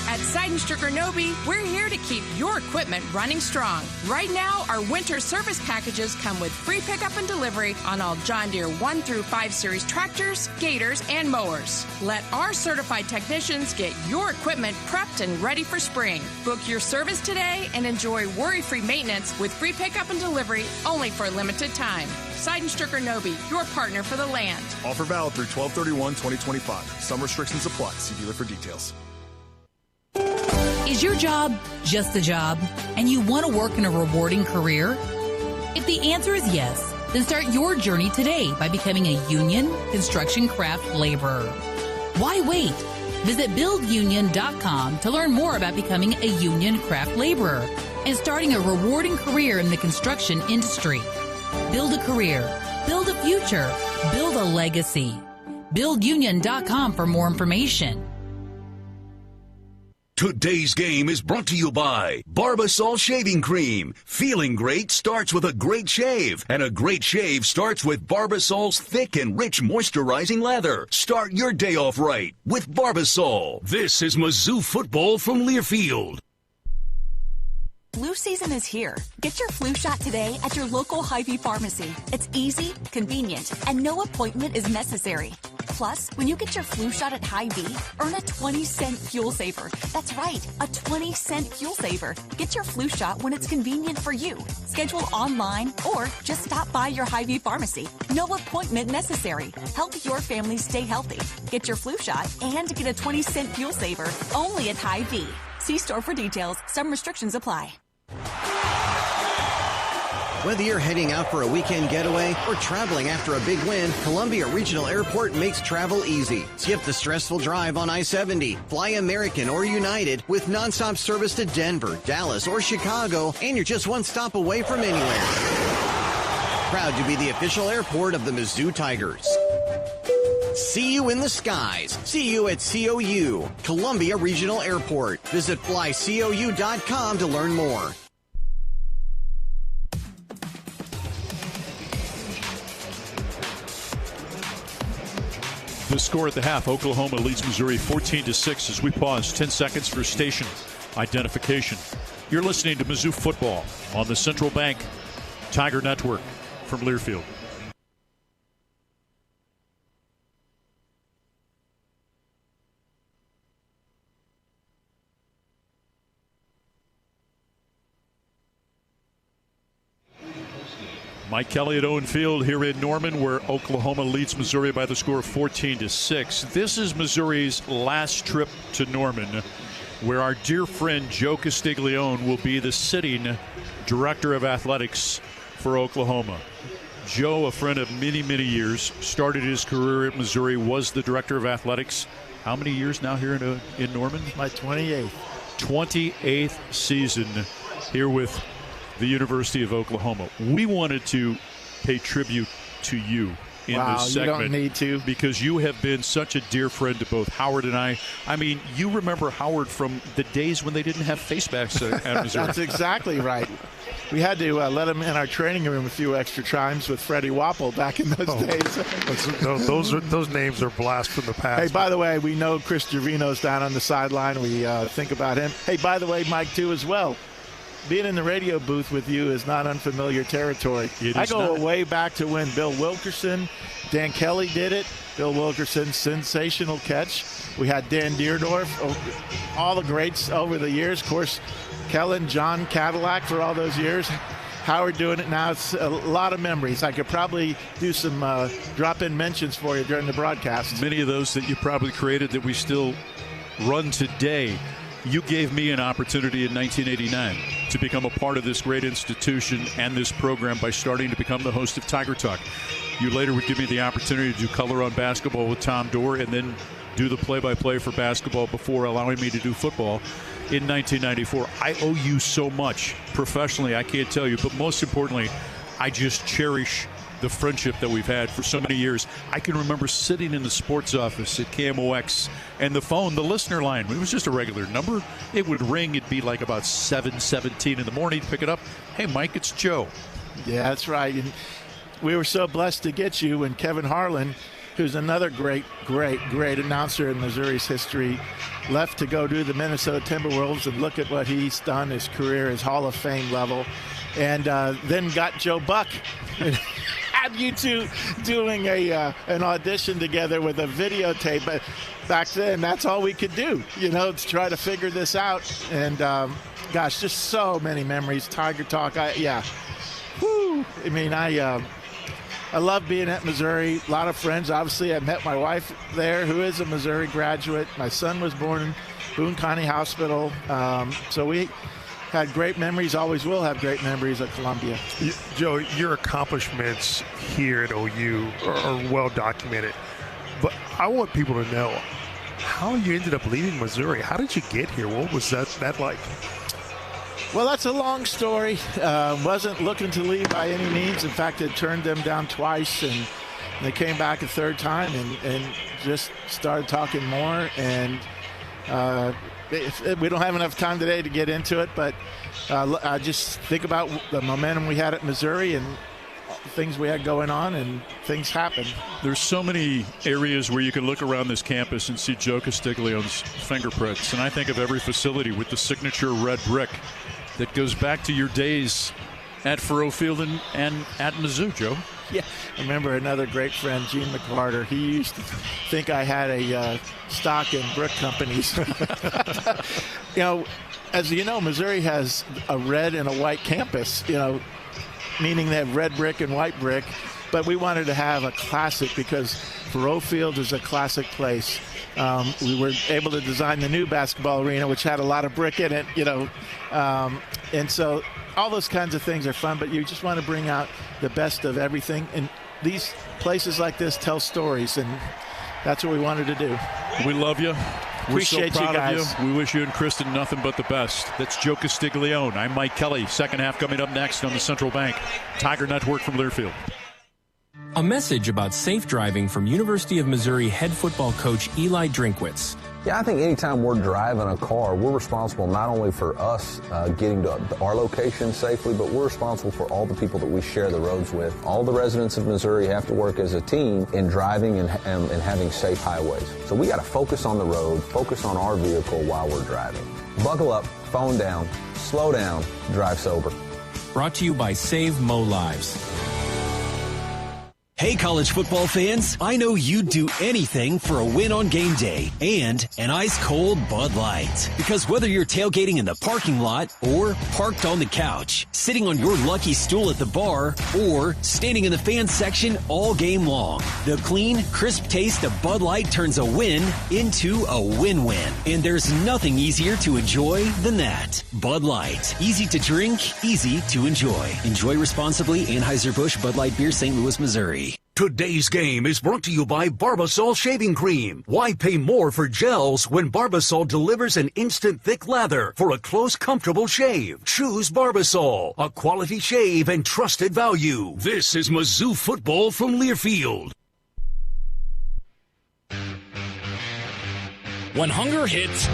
At Seidenstricker Nobe, we're here to keep your equipment running strong. Right now, our winter service packages come with free pickup and delivery on all John Deere 1 through 5 series tractors, gators, and mowers. Let our certified technicians get your equipment prepped and ready for spring. Book your service today and enjoy worry-free maintenance with free pickup and delivery only for a limited time. Seidenstricker Nobe, your partner for the land. Offer valid through 12/31/2025. Some restrictions apply. See dealer for details. Is your job just a job, and you want to work in a rewarding career? If the answer is yes, then start your journey today by becoming a union construction craft laborer. Why wait? Visit buildunion.com to learn more about becoming a union craft laborer and starting a rewarding career in the construction industry. Build a career, build a future, build a legacy. Buildunion.com for more information. Today's game is brought to you by Barbasol Shaving Cream. Feeling great starts with a great shave, and a great shave starts with Barbasol's thick and rich moisturizing lather. Start your day off right with Barbasol. This is Mizzou football from Learfield. Flu season is here. Get your flu shot today at your local Hy-Vee pharmacy. It's easy, convenient, and no appointment is necessary. Plus, when you get your flu shot at Hy-Vee, earn a 20-cent fuel saver. That's right, a 20-cent fuel saver. Get your flu shot when it's convenient for you. Schedule online or just stop by your Hy-Vee pharmacy. No appointment necessary. Help your family stay healthy. Get your flu shot and get a 20-cent fuel saver only at Hy-Vee. See store for details. Some restrictions apply. Whether you're heading out for a weekend getaway or traveling after a big win, Columbia Regional Airport makes travel easy. Skip the stressful drive on I-70. Fly American or United with nonstop service to Denver, Dallas, or Chicago, and you're just one stop away from anywhere. Proud to be the official airport of the Mizzou Tigers. See you in the skies. See you at COU, Columbia Regional Airport. Visit flycou.com to learn more. The score at the half, Oklahoma leads Missouri 14-6 as we pause 10 seconds for station identification. You're listening to Mizzou football on the Central Bank Tiger Network from Learfield. Mike Kelly at Owen Field here in Norman, where Oklahoma leads Missouri by the score of 14-6. This is Missouri's last trip to Norman, where our dear friend Joe Castiglione will be the sitting director of athletics for Oklahoma. Joe, a friend of many, many years, started his career at Missouri, was the director of athletics. How many years now here in Norman? My 28th. 28th season here with the University of Oklahoma. We wanted to pay tribute to you in this segment. You don't need to. Because you have been such a dear friend to both Howard and I. I mean, you remember Howard from the days when they didn't have face masks at Missouri. That's exactly right. We had to let him in our training room a few extra times with Freddie Wapple back in those days. Those names are blast from the past. Hey, by the way, we know Chris Gervino's down on the sideline. We think about him. Hey, by the way, Mike, too, as well. Being in the radio booth with you is not unfamiliar territory. I go way back to when Bill Wilkerson, Dan Kelly did it. Bill Wilkerson's sensational catch. We had Dan Deerdorf, all the greats over the years. Of course, Kellen, John Cadillac for all those years. Howard doing it now. It's a lot of memories. I could probably do some drop-in mentions for you during the broadcast. Many of those that you probably created that we still run today. You gave me an opportunity in 1989 to become a part of this great institution and this program by starting to become the host of Tiger Talk. You later would give me the opportunity to do color on basketball with Tom Dorr and then do the play-by-play for basketball before allowing me to do football in 1994. I owe you so much professionally, I can't tell you, but most importantly, I just cherish the friendship that we've had for so many years. I can remember sitting in the sports office at KMOX and the phone, the listener line, it was just a regular number. It would ring. It'd be like about 7:17 in the morning. Pick it up. Hey, Mike, it's Joe. Yeah, that's right. And we were so blessed to get you when Kevin Harlan, who's another great announcer in Missouri's history, left to go do the Minnesota Timberwolves, and look at what he's done, his career, his Hall of Fame level, and then got Joe Buck. Had you two doing an audition together with a videotape. But back then, that's all we could do, to try to figure this out. And, gosh, just so many memories. Tiger Talk, Whew. I mean, I love being at Missouri. A lot of friends. Obviously, I met my wife there, who is a Missouri graduate. My son was born in Boone County Hospital. So we had great memories, always will have great memories at Columbia. Joe, your accomplishments here at OU are well documented. But I want people to know how you ended up leaving Missouri. How did you get here? What was that like? Well, that's a long story. Wasn't looking to leave by any means. In fact, it turned them down twice, and they came back a third time and just started talking more. And we don't have enough time today to get into it, but I just think about the momentum we had at Missouri and things we had going on, and things happened. There's so many areas where you can look around this campus and see Joe Castiglione's fingerprints, and I think of every facility with the signature red brick that goes back to your days at Faurot Field and at Mizzou, Joe. Yeah, I remember another great friend, Gene McCarter. He used to think I had a stock in brick companies. As you know, Missouri has a red and a white campus, meaning they have red brick and white brick. But we wanted to have a classic because Faurot Field is a classic place. We were able to design the new basketball arena, which had a lot of brick in it, and so all those kinds of things are fun, but you just want to bring out the best of everything. And these places like this tell stories, and that's what we wanted to do. We love you. Appreciate We're so proud you guys. of you. We wish you and Kristen nothing but the best. That's Joe Castiglione. I'm Mike Kelly. Second half coming up next on the Central Bank Tiger Network from Learfield. A message about safe driving from University of Missouri head football coach Eli Drinkwitz. Yeah, I think anytime we're driving a car, we're responsible not only for us getting to our location safely, but we're responsible for all the people that we share the roads with. All the residents of Missouri have to work as a team in driving and having safe highways. So we got to focus on the road, focus on our vehicle while we're driving. Buckle up, phone down, slow down, drive sober. Brought to you by Save Mo Lives. Hey, college football fans, I know you'd do anything for a win on game day and an ice-cold Bud Light. Because whether you're tailgating in the parking lot or parked on the couch, sitting on your lucky stool at the bar, or standing in the fan section all game long, the clean, crisp taste of Bud Light turns a win into a win-win. And there's nothing easier to enjoy than that. Bud Light. Easy to drink, easy to enjoy. Enjoy responsibly. Anheuser-Busch Bud Light Beer, St. Louis, Missouri. Today's game is brought to you by Barbasol Shaving Cream. Why pay more for gels when Barbasol delivers an instant thick lather for a close, comfortable shave? Choose Barbasol, a quality shave and trusted value. This is Mizzou football from Learfield. When hunger hits,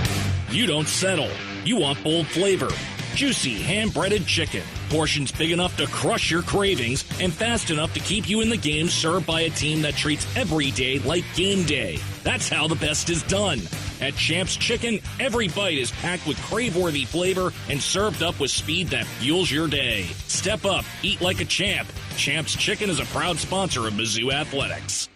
you don't settle. You want bold flavor. Juicy, hand-breaded chicken. Portions big enough to crush your cravings and fast enough to keep you in the game, served by a team that treats every day like game day. That's how the best is done. At Champ's Chicken, every bite is packed with crave-worthy flavor and served up with speed that fuels your day. Step up, eat like a champ. Champ's Chicken is a proud sponsor of Mizzou Athletics.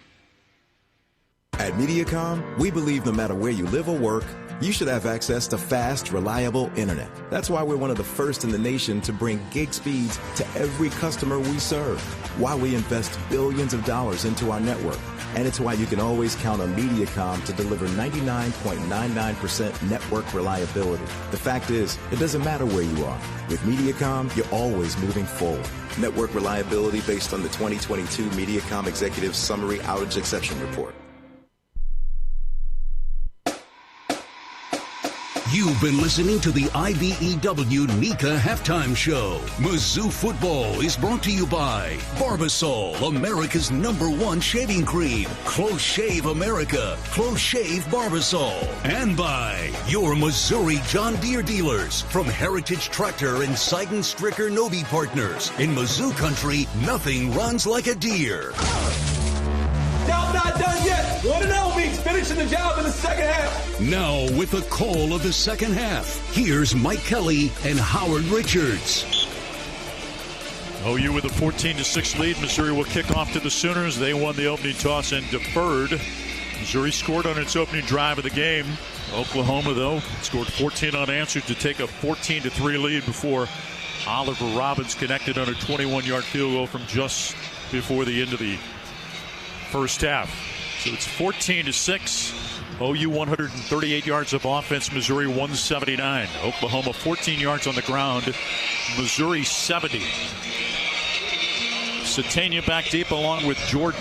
At MediaCom, we believe no matter where you live or work, you should have access to fast, reliable internet. That's why we're one of the first in the nation to bring gig speeds to every customer we serve. Why we invest billions of dollars into our network. And it's why you can always count on MediaCom to deliver 99.99% network reliability. The fact is, it doesn't matter where you are. With MediaCom, you're always moving forward. Network reliability based on the 2022 MediaCom Executive Summary Outage Exception Report. You've been listening to the IBEW NECA Halftime Show. Mizzou football is brought to you by Barbasol, America's #1 shaving cream. Close Shave America. Close Shave Barbasol. And by your Missouri John Deere dealers. From Heritage Tractor and Sidon Stricker Nobe Partners. In Mizzou country, nothing runs like a deer. Y'all not done yet. 1-0 means finishing the job in the second half. Now, with the call of the second half, here's Mike Kelly and Howard Richards. OU with a 14-6 lead. Missouri will kick off to the Sooners. They won the opening toss and deferred. Missouri scored on its opening drive of the game. Oklahoma, though, scored 14 unanswered to take a 14-3 lead before Oliver Robbins connected on a 21-yard field goal from just before the end of the first half. So it's 14-6. OU 138 yards of offense. Missouri 179. Oklahoma 14 yards on the ground. Missouri 70. Satania back deep along with Jordan.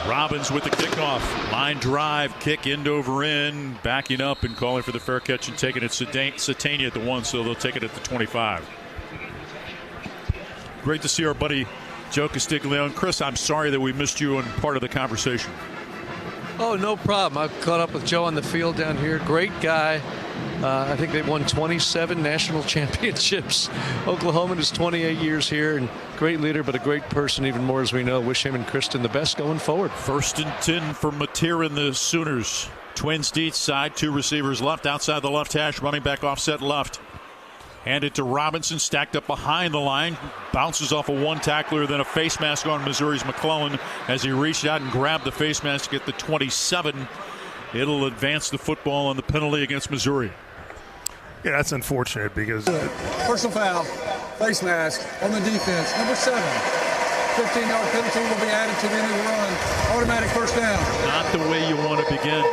Robbins with the kickoff. Line drive, kick end over end. Backing up and calling for the fair catch and taking it. Satania at the 1, so they'll take it at the 25. Great to see our buddy Joe Castiglione. Chris, I'm sorry that we missed you in part of the conversation. Oh, no problem. I've caught up with Joe on the field down here. Great guy. I think they've won 27 national championships. Oklahoma is 28 years here, and great leader, but a great person even more, as we know. Wish him and Kristen the best going forward. 1st and 10 for Mateer and the Sooners. Twins to each side, 2 receivers left outside the left hash, running back offset left. Handed to Robinson, stacked up behind the line. Bounces off of one tackler, then a face mask on Missouri's McClellan as he reached out and grabbed the face mask at the 27. It'll advance the football on the penalty against Missouri. Yeah, that's unfortunate because... Personal foul, face mask on the defense. Number 7. 15-yard penalty will be added to the end of the run. Automatic first down. Not the way you want to begin.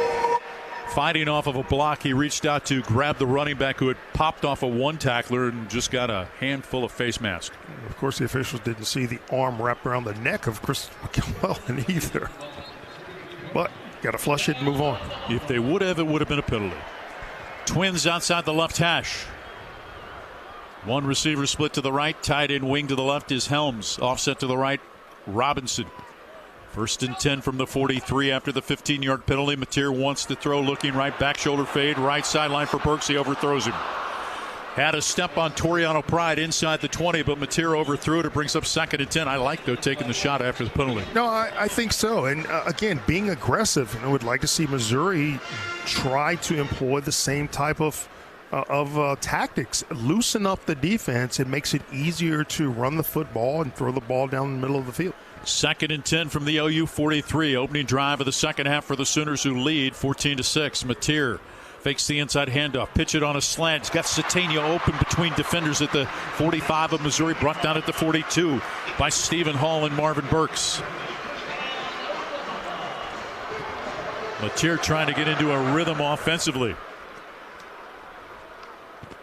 Fighting off of a block, he reached out to grab the running back who had popped off of one tackler and just got a handful of face mask. Of course, the officials didn't see the arm wrapped around the neck of Chris McClellan either. But got to flush it and move on. If they would have, it would have been a penalty. Twins outside the left hash. One receiver split to the right, tight end wing to the left is Helms. Offset to the right, Robinson. 1st and 10 from the 43 after the 15-yard penalty. Mateer wants to throw, looking right, back shoulder fade, right sideline for Burks. He overthrows him. Had a step on Toriano Pride inside the 20, but Mateer overthrew it. It brings up 2nd and 10. I like, though, taking the shot after the penalty. No, I think so. And, again, being aggressive. And I would like to see Missouri try to employ the same type of tactics. Loosen up the defense. It makes it easier to run the football and throw the ball down the middle of the field. 2nd and 10 from the OU 43. Opening drive of the second half for the Sooners, who lead 14-6. Mateer fakes the inside handoff. Pitch it on a slant. He's got Satania open between defenders at the 45 of Missouri. Brought down at the 42 by Stephen Hall and Marvin Burks. Mateer trying to get into a rhythm offensively.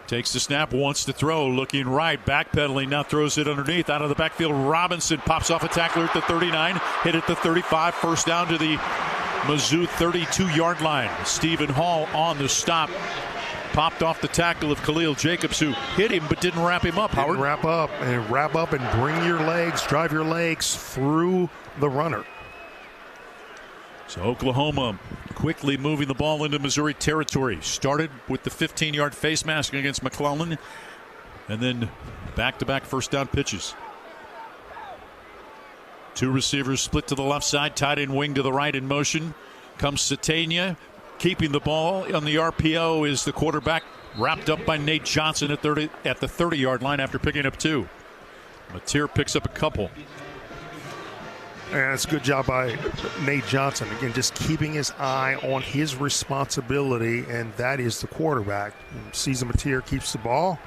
Takes the snap, wants to throw, looking right, backpedaling, now throws it underneath. Out of the backfield, Robinson pops off a tackler at the 39, hit at the 35, first down to the Mizzou 32-yard line. Stephen Hall on the stop. Popped off the tackle of Khalil Jacobs, who hit him but didn't wrap him up, Howard. Wrap up and bring your legs, drive your legs through the runner. So Oklahoma quickly moving the ball into Missouri territory. Started with the 15-yard face mask against McClellan, and then back-to-back first down pitches. 2 receivers split to the left side, tight end wing to the right in motion. Comes Satania, keeping the ball on the RPO is the quarterback, wrapped up by Nate Johnson at the 30-yard line after picking up 2. Mateer picks up a couple. And it's a good job by Nate Johnson. Again, just keeping his eye on his responsibility, and that is the quarterback. Sees Mateer, keeps the ball,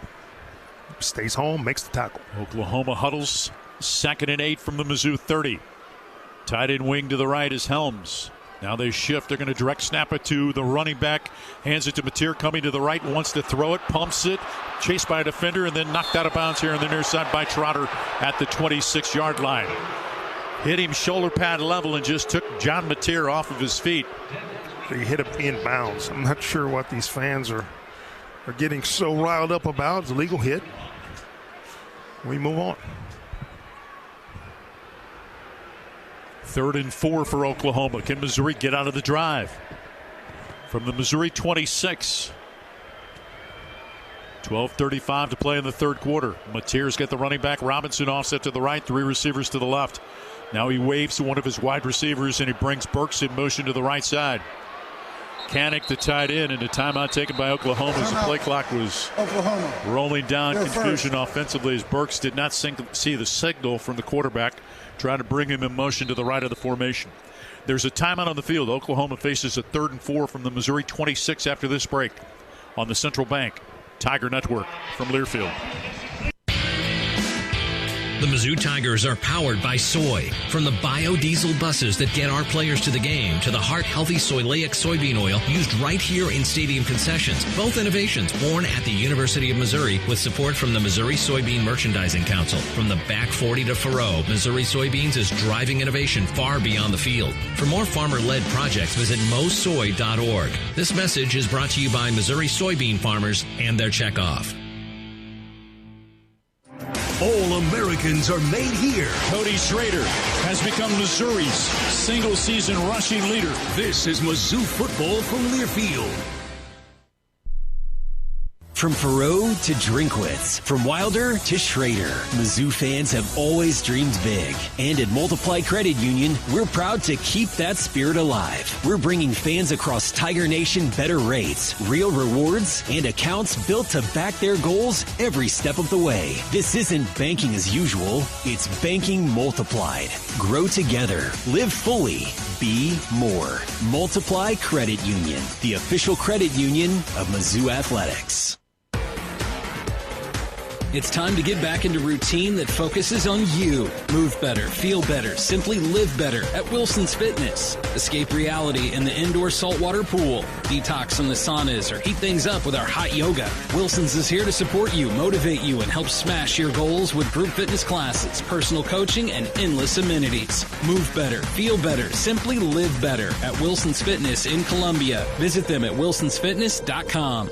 stays home, makes the tackle. Oklahoma huddles. 2nd and 8 from the Mizzou 30. Tight end wing to the right is Helms. Now they shift. They're going to direct snap it to the running back. Hands it to Mateer, coming to the right, wants to throw it, pumps it, chased by a defender, and then knocked out of bounds here on the near side by Trotter at the 26-yard line. Hit him shoulder pad level and just took John Mateer off of his feet. He hit him in bounds. I'm not sure what these fans are getting so riled up about. It's a legal hit. We move on. 3rd and 4 for Oklahoma. Can Missouri get out of the drive? From the Missouri 26. 12:35 to play in the third quarter. Mateer's got the running back. Robinson offset to the right. 3 receivers to the left. Now he waves to one of his wide receivers, and he brings Burks in motion to the right side. Canick, the tight end, and a timeout taken by Oklahoma as the play clock was rolling down. Confusion offensively as Burks did not see the signal from the quarterback, trying to bring him in motion to the right of the formation. There's a timeout on the field. Oklahoma faces a 3rd and 4 from the Missouri 26 after this break on the Central Bank Tiger Network from Learfield. The Mizzou Tigers are powered by soy. From the biodiesel buses that get our players to the game to the heart-healthy soylaic soybean oil used right here in stadium concessions. Both innovations born at the University of Missouri with support from the Missouri Soybean Merchandising Council. From the back 40 to furrow, Missouri Soybeans is driving innovation far beyond the field. For more farmer-led projects, visit mosoy.org. This message is brought to you by Missouri soybean farmers and their checkoff. All Americans are made here. Cody Schrader has become Missouri's single-season rushing leader. This is Mizzou football from Learfield. From Faroe to Drinkwitz, from Wilder to Schrader, Mizzou fans have always dreamed big. And at Multiply Credit Union, we're proud to keep that spirit alive. We're bringing fans across Tiger Nation better rates, real rewards, and accounts built to back their goals every step of the way. This isn't banking as usual, it's banking multiplied. Grow together, live fully, be more. Multiply Credit Union, the official credit union of Mizzou Athletics. It's time to get back into routine that focuses on you. Move better, feel better, simply live better at Wilson's Fitness. Escape reality in the indoor saltwater pool. Detox from the saunas or heat things up with our hot yoga. Wilson's is here to support you, motivate you, and help smash your goals with group fitness classes, personal coaching, and endless amenities. Move better, feel better, simply live better at Wilson's Fitness in Columbia. Visit them at wilsonsfitness.com.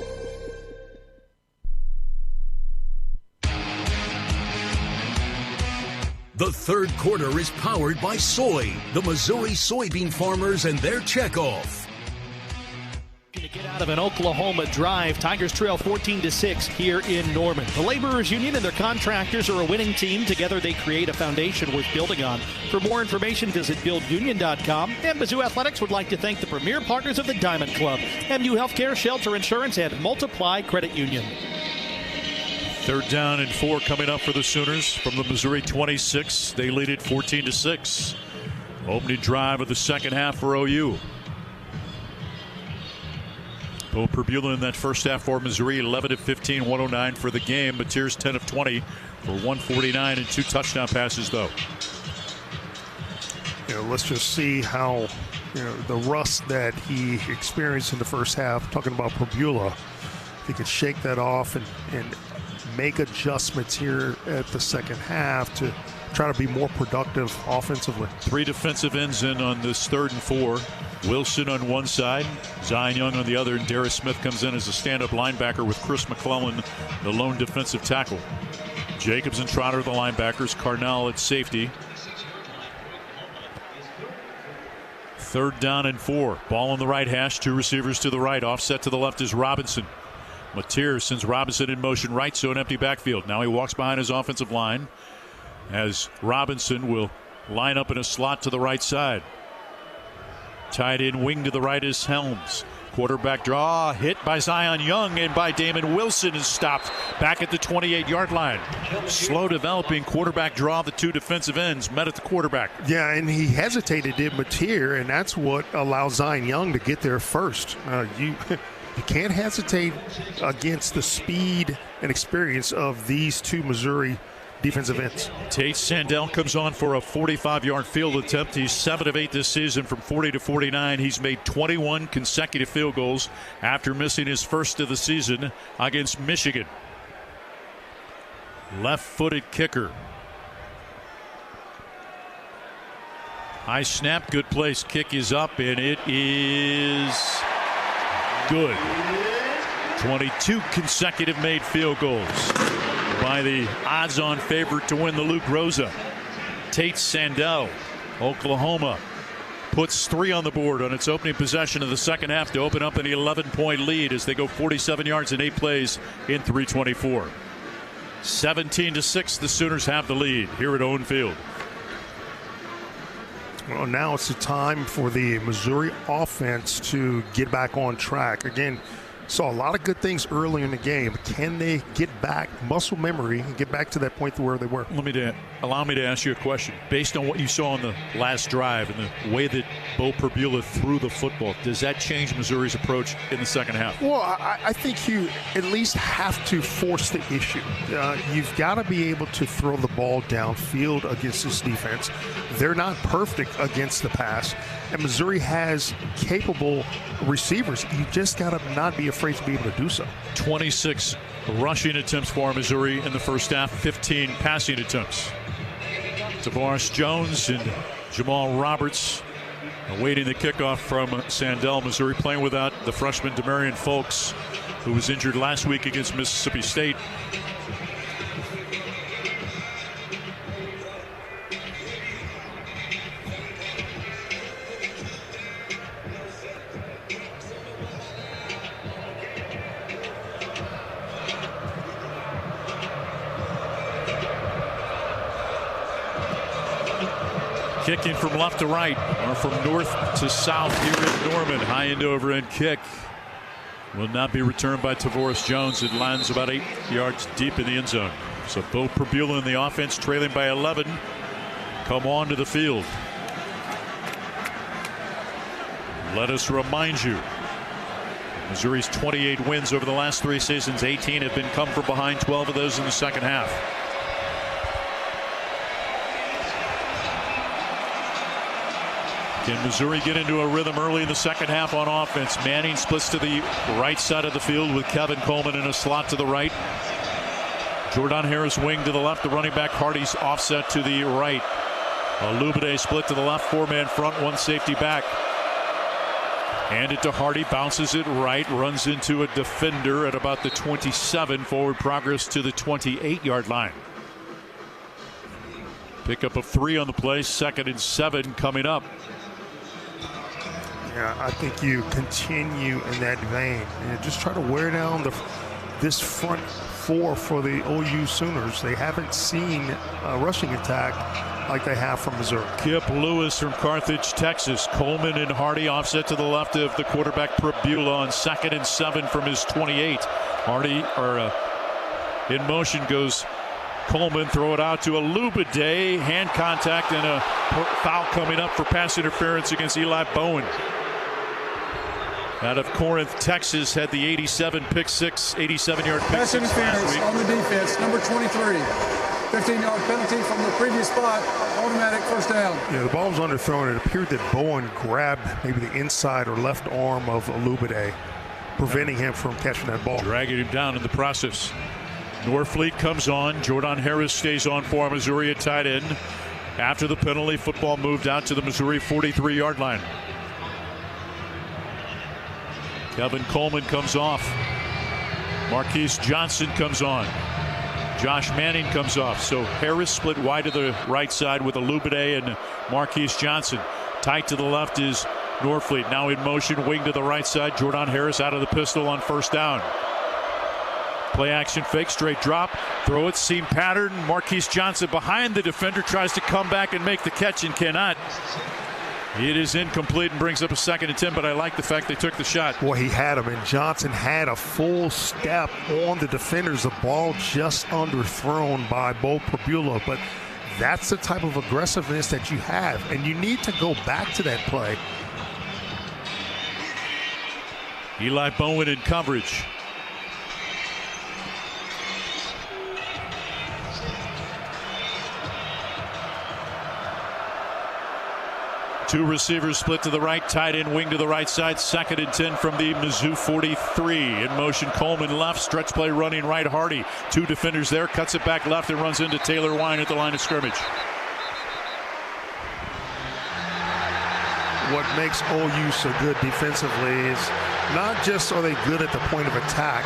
The third quarter is powered by soy, the Missouri soybean farmers and their checkoff. To get out Out of an Oklahoma drive, Tigers trail 14-6 here in Norman. The Laborers Union and their contractors are a winning team. Together they create a foundation worth building on. For more information, visit buildunion.com. And Mizzou Athletics would like to thank the premier partners of the Diamond Club, MU Healthcare, Shelter Insurance, and Multiply Credit Union. 3rd down and 4 coming up for the Sooners from the Missouri 26. They lead it 14-6. Opening drive of the second half for OU. Bo Perbula in that first half for Missouri, 11 of 15, 109 for the game. Mateers 10 of 20 for 149 and 2 touchdown passes, though. Let's just see how the rust that he experienced in the first half. Talking about Perbula, if he could shake that off and make adjustments here at the second half to try to be more productive offensively. 3 defensive ends in on this 3rd and 4. Wilson on one side, Zion Young on the other, and Darius Smith comes in as a stand-up linebacker with Chris McClellan, the lone defensive tackle. Jacobs and Trotter, the linebackers. Carnell at safety. 3rd down and 4. Ball on the right hash. 2 receivers to the right. Offset to the left is Robinson. Mateers sends Robinson in motion right, so an empty backfield. Now he walks behind his offensive line as Robinson will line up in a slot to the right side. Tied in wing to the right is Helms. Quarterback draw, hit by Zion Young and by Damon Wilson, is stopped back at the 28-yard line. Slow developing quarterback draw. The 2 defensive ends met at the quarterback. Yeah, and he hesitated in Mateer, and that's what allows Zion Young to get there first. You can't hesitate against the speed and experience of these 2 Missouri defensive ends. Tate Sandell comes on for a 45-yard field attempt. He's 7 of 8 this season from 40 to 49. He's made 21 consecutive field goals after missing his first of the season against Michigan. Left-footed kicker. High snap, good place. Kick is up, and it is good. 22 consecutive made field goals by the odds-on favorite to win the Luke Rosa. Tate Sandell, Oklahoma, puts 3 on the board on its opening possession of the second half to open up an 11-point lead as they go 47 yards in 8 plays in 3:24. 17-6, the Sooners have the lead here at Owen Field. Well, now it's the time for the Missouri offense to get back on track. Again, saw a lot of good things early in the game. Can they get back muscle memory and get back to that point where they were? Allow me to ask you a question. Based on what you saw on the last drive and the way that Bo Perbula threw the football, does that change Missouri's approach in the second half? Well, I think you at least have to force the issue. You've got to be able to throw the ball downfield against this defense. They're not perfect against the pass, and Missouri has capable receivers. You just got to not be afraid to be able to do so. 26 rushing attempts for Missouri in the first half, 15 passing attempts. Tavares Jones and Jamal Roberts awaiting the kickoff from Sandell. Missouri playing without the freshman Demarion Folks, who was injured last week against Mississippi State. Kicking from left to right, or from north to south here in Norman. High end over end kick will not be returned by Tavares Jones. It lands about 8 yards deep in the end zone. So Bo Perbula in the offense, trailing by 11, come on to the field. Let us remind you, Missouri's 28 wins over the last 3 seasons, 18 have been come from behind, 12 of those in the second half. Can Missouri get into a rhythm early in the second half on offense? Manning splits to the right side of the field with Kevin Coleman in a slot to the right. Jordan Harris wing to the left. The running back Hardy's offset to the right. Alubade split to the left. 4-man front, 1 safety back. Hand it to Hardy. Bounces it right. Runs into a defender at about the 27. Forward progress to the 28-yard line. Pickup of 3 on the play. 2nd and 7 coming up. Yeah, I think you continue in that vein and just try to wear down this front four for the OU Sooners. They haven't seen a rushing attack like they have from Missouri. Kip Lewis from Carthage, Texas. Coleman and Hardy offset to the left of the quarterback Prabula on 2nd and 7 from his 28. Hardy in motion goes Coleman, throw it out to Alubade, hand contact and a foul coming up for pass interference against Eli Bowen. Out of Corinth, Texas, had the 87-yard pick six pass interference on the defense, number 23. 15-yard penalty from the previous spot, automatic first down. Yeah, the ball was underthrown. It appeared that Bowen grabbed maybe the inside or left arm of Alubade, preventing him from catching that ball. Dragging him down in the process. Norfleet comes on. Jordan Harris stays on for Missouri at tight end. After the penalty, football moved out to the Missouri 43-yard line. Kevin Coleman comes off. Marquise Johnson comes on. Josh Manning comes off. So Harris split wide to the right side with Alubade and Marquise Johnson. Tight to the left is Norfleet. Now in motion, wing to the right side. Jordan Harris out of the pistol on first down. Play action fake, straight drop. Throw it, seam pattern. Marquise Johnson behind the defender, tries to come back and make the catch and cannot. It is incomplete and brings up a 2nd and 10, but I like the fact they took the shot. Well, he had him, and Johnson had a full step on the defenders. The ball just underthrown by Bo Prabula, but that's the type of aggressiveness that you have, and you need to go back to that play. Eli Bowen in coverage. Two receivers split to the right, tight end wing to the right side. 2nd and 10 from the Mizzou 43. In motion, Coleman left, stretch play running right, Hardy. Two defenders there, cuts it back left and runs into Taylor Wine at the line of scrimmage. What makes OU so good defensively is not just are they good at the point of attack,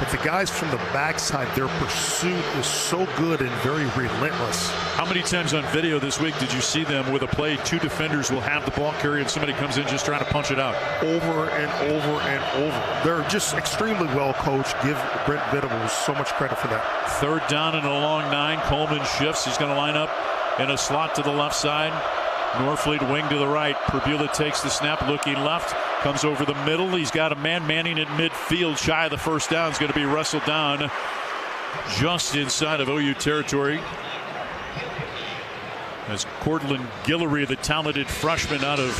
but the guys from the backside, their pursuit is so good and very relentless. How many times on video this week did you see them with a play, two defenders will have the ball carrier and somebody comes in just trying to punch it out? Over and over and over. They're just extremely well coached. Give Brent Venables so much credit for that. 3rd down and a long 9. Coleman shifts. He's going to line up in a slot to the left side. Norfleet wing to the right. Prabula takes the snap, looking left, comes over the middle. He's got a man manning at midfield, shy of the first down. Is going to be wrestled down just inside of OU territory. As Cortland Guillory, the talented freshman out of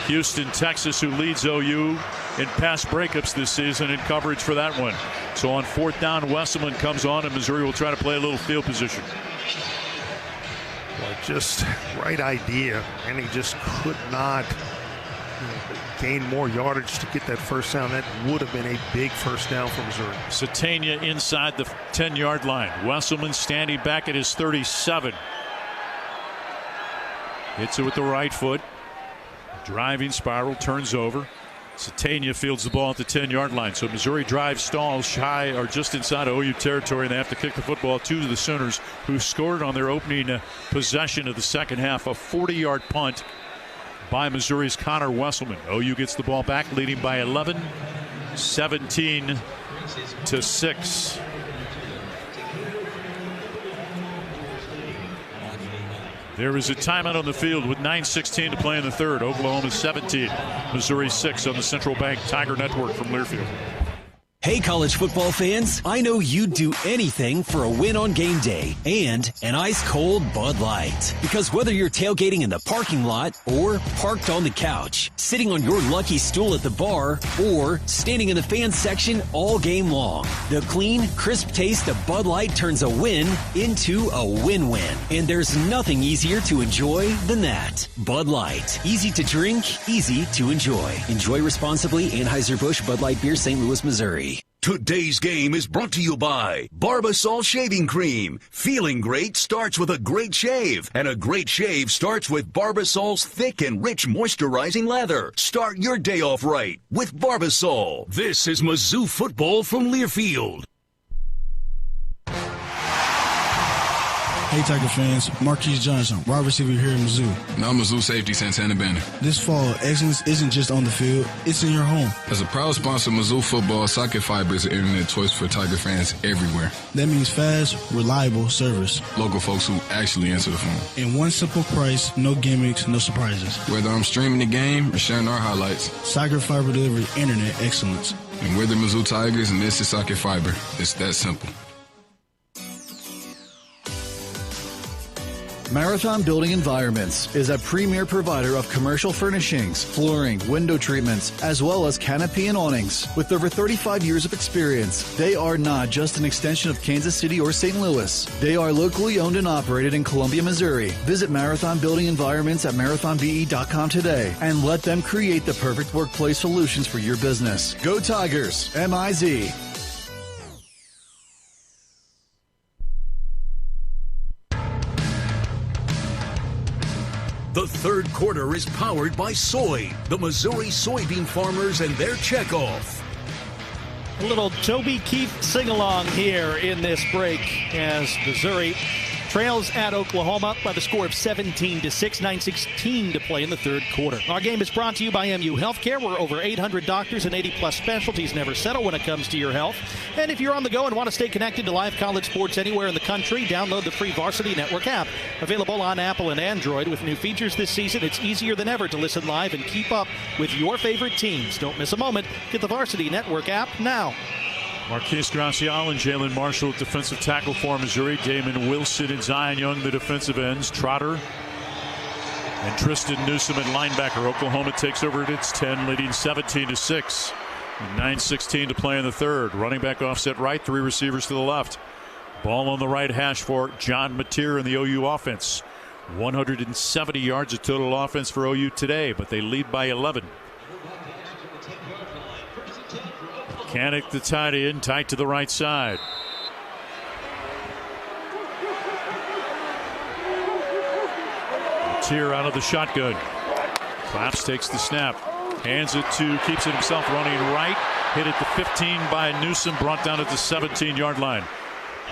Houston, Texas, who leads OU in pass breakups this season, in coverage for that one. So on 4th down, Wesselman comes on, and Missouri will try to play a little field position. Well, just right idea, and he just could not gain more yardage to get that first down. That would have been a big first down for Missouri. Satania inside the 10-yard line. Wesselman standing back at his 37. Hits it with the right foot. Driving spiral, turns over. Satania fields the ball at the 10-yard line. So Missouri drive stalls shy or just inside of OU territory, and they have to kick the football to the Sooners, who scored on their opening possession of the second half. A 40-yard punt by Missouri's Connor Wesselman. OU gets the ball back, leading by 11, 17-6. There is a timeout on the field with 9:16 to play in the third. Oklahoma 17, Missouri 6 on the Central Bank Tiger Network from Learfield. Hey, college football fans, I know you'd do anything for a win on game day and an ice-cold Bud Light. Because whether you're tailgating in the parking lot or parked on the couch, sitting on your lucky stool at the bar, or standing in the fans section all game long, the clean, crisp taste of Bud Light turns a win into a win-win. And there's nothing easier to enjoy than that. Bud Light. Easy to drink, easy to enjoy. Enjoy responsibly. Anheuser-Busch Bud Light Beer, St. Louis, Missouri. Today's game is brought to you by Barbasol Shaving Cream. Feeling great starts with a great shave, and a great shave starts with Barbasol's thick and rich moisturizing lather. Start your day off right with Barbasol. This is Mizzou football from Learfield. Hey, Tiger fans, Marquise Johnson, wide receiver here in Mizzou. Now Mizzou safety Santana Banner. This fall, excellence isn't just on the field, it's in your home. As a proud sponsor of Mizzou football, Socket Fiber is the internet choice for Tiger fans everywhere. That means fast, reliable service. Local folks who actually answer the phone. And one simple price, no gimmicks, no surprises. Whether I'm streaming the game or sharing our highlights. Socket Fiber delivers internet excellence. And we're the Mizzou Tigers, and this is Socket Fiber. It's that simple. Marathon Building Environments is a premier provider of commercial furnishings, flooring, window treatments, as well as canopy and awnings. With over 35 years of experience, they are not just an extension of Kansas City or St. Louis. They are locally owned and operated in Columbia, Missouri. Visit Marathon Building Environments at marathonbe.com today and let them create the perfect workplace solutions for your business. Go Tigers! MIZ. The third quarter is powered by Soy, the Missouri soybean farmers and their checkoff. A little Toby Keith sing-along here in this break as Missouri trails at Oklahoma by the score of 17-6, 9:16 to play in the third quarter. Our game is brought to you by MU Healthcare, where over 800 doctors and 80-plus specialties never settle when it comes to your health. And if you're on the go and want to stay connected to live college sports anywhere in the country, download the free Varsity Network app. Available on Apple and Android with new features this season. It's easier than ever to listen live and keep up with your favorite teams. Don't miss a moment. Get the Varsity Network app now. Marquise Gracial and Jalen Marshall, defensive tackle for Missouri. Damon Wilson and Zion Young, the defensive ends. Trotter and Tristan Newsome at linebacker. Oklahoma takes over at its 10, leading 17-6. 9:16 to play in the third. Running back offset right, three receivers to the left. Ball on the right hash for John Mateer in the OU offense. 170 yards of total offense for OU today, but they lead by 11. Kanik, the tight end, tight to the right side. Mateer out of the shotgun. Claps takes the snap. Hands it to, keeps it himself running right. Hit at the 15 by Newsome, brought down at the 17-yard line.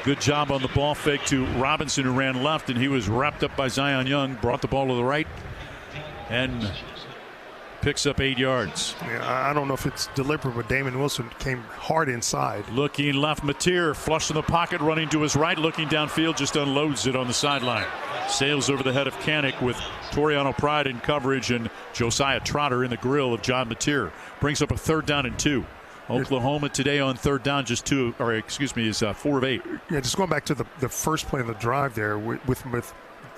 Good job on the ball fake to Robinson, who ran left, and he was wrapped up by Zion Young. Brought the ball to the right and picks up 8 yards. Yeah, I don't know if it's deliberate, but Damon Wilson came hard inside. Looking left, Mateer flush in the pocket, running to his right, looking downfield, just unloads it on the sideline. Sails over the head of Kanik with Toriano Pride in coverage and Josiah Trotter in the grill of John Mateer. Brings up a 3rd down and 2. Oklahoma today on 3rd down is 4 of 8. Yeah, just going back to the first play of the drive there with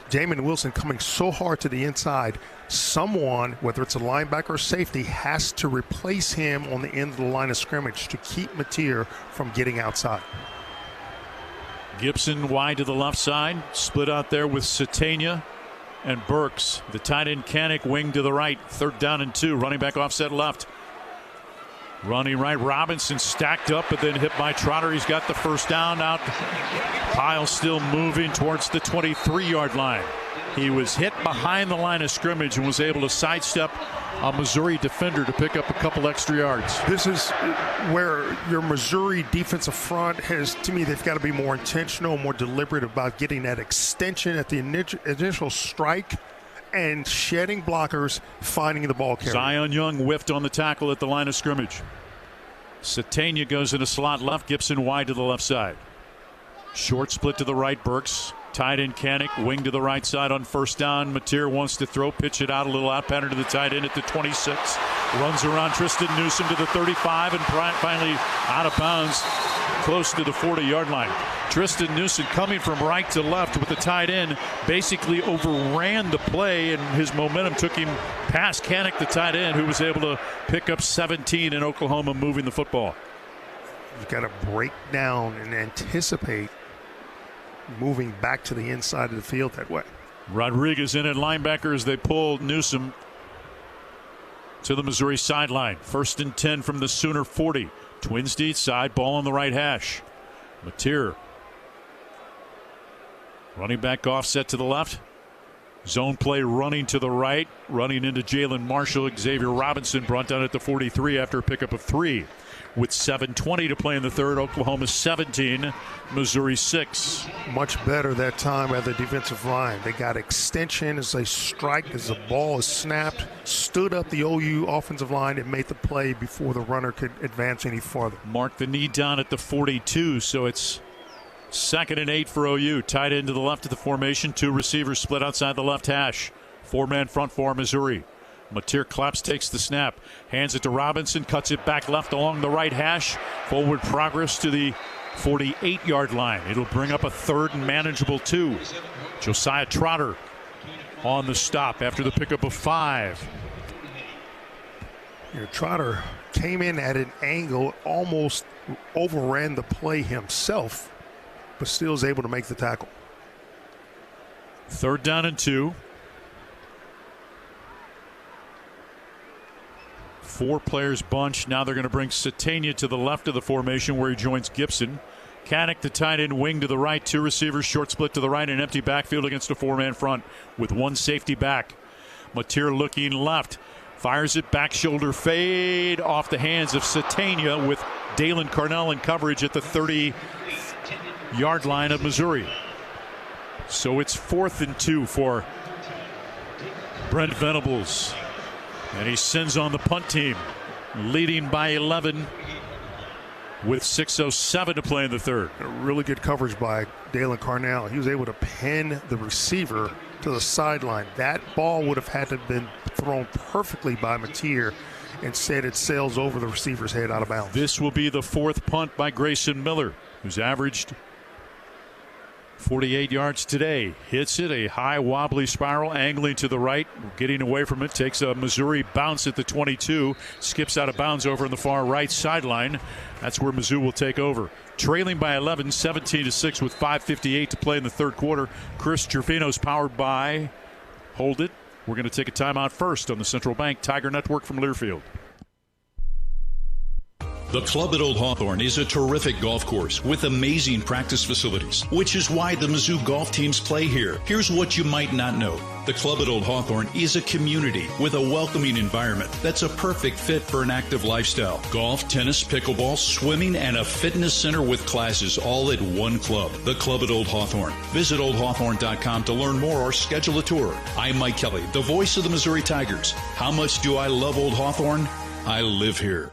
Damon Wilson coming so hard to the inside, someone, whether it's a linebacker or safety, has to replace him on the end of the line of scrimmage to keep Mateer from getting outside. Gibson wide to the left side, split out there with Satania and Burks. The tight end Kanik wing to the right, 3rd down and 2, running back offset left. Running right, Robinson stacked up, but then hit by Trotter. He's got the 1st down out. Pyle still moving towards the 23-yard line. He was hit behind the line of scrimmage and was able to sidestep a Missouri defender to pick up a couple extra yards. This is where your Missouri defensive front has, to me, they've got to be more intentional, more deliberate about getting that extension at the initial strike and shedding blockers, finding the ball carrier. Zion Young whiffed on the tackle at the line of scrimmage. Satania goes in a slot left, Gibson wide to the left side. Short split to the right, Burks. Tight end Kanik, wing to the right side on 1st down. Mateer wants to throw, pitch it out, a little out pattern to the tight end at the 26. Runs around Tristan Newsome to the 35 and finally out of bounds close to the 40-yard line. Tristan Newsome coming from right to left with the tight end basically overran the play, and his momentum took him past Kanik, the tight end, who was able to pick up 17 in Oklahoma moving the football. You've got to break down and anticipate moving back to the inside of the field that way. Rodriguez in at linebacker as they pull Newsome to the Missouri sideline. 1st and 10 from the Sooner 40. Twins deep side, ball on the right hash. Mateer running back offset to the left. Zone play running to the right, running into Jalen Marshall. Xavier Robinson brought down at the 43 after a pickup of 3. With 7:20 to play in the third, Oklahoma 17, Missouri 6. Much better that time at the defensive line. They got extension as they strike, as the ball is snapped, stood up the OU offensive line and made the play before the runner could advance any farther. Mark the knee down at the 42, so it's 2nd and 8 for OU. Tight end to the left of the formation. 2 receivers split outside the left hash. 4-man front for Missouri. Mateer Claps takes the snap, hands it to Robinson, cuts it back left along the right hash. Forward progress to the 48-yard line. It'll bring up a 3rd and manageable 2. Josiah Trotter on the stop after the pickup of 5. Trotter came in at an angle, almost overran the play himself, but still is able to make the tackle. 3rd down and 2. 4 players bunch. Now they're going to bring Satania to the left of the formation where he joins Gibson. Caddick, the tight end wing to the right. 2 receivers, short split to the right, an empty backfield against a 4-man front with 1 safety back. Mateer looking left. Fires it back shoulder fade off the hands of Satania with Dalen Carnell in coverage at the 30-yard line of Missouri. So it's 4th and 2 for Brent Venables. And he sends on the punt team, leading by 11 with 6:07 to play in the third. A really good coverage by Dalen Carnell. He was able to pin the receiver to the sideline. That ball would have had to have been thrown perfectly by Mateer. Instead, it sails over the receiver's head out of bounds. This will be the 4th punt by Grayson Miller, who's averaged 48 yards today. Hits it, a high wobbly spiral, angling to the right, getting away from it, takes a Missouri bounce at the 22, skips out of bounds over on the far right sideline. That's where Mizzou will take over. Trailing by 11, 17-6 with 5:58 to play in the third quarter. Chris Gervino's powered by Hold It. We're going to take a timeout first on the Central Bank Tiger Network from Learfield. The Club at Old Hawthorne is a terrific golf course with amazing practice facilities, which is why the Mizzou golf teams play here. Here's what you might not know. The Club at Old Hawthorne is a community with a welcoming environment that's a perfect fit for an active lifestyle. Golf, tennis, pickleball, swimming, and a fitness center with classes all at one club. The Club at Old Hawthorne. Visit oldhawthorne.com to learn more or schedule a tour. I'm Mike Kelly, the voice of the Missouri Tigers. How much do I love Old Hawthorne? I live here.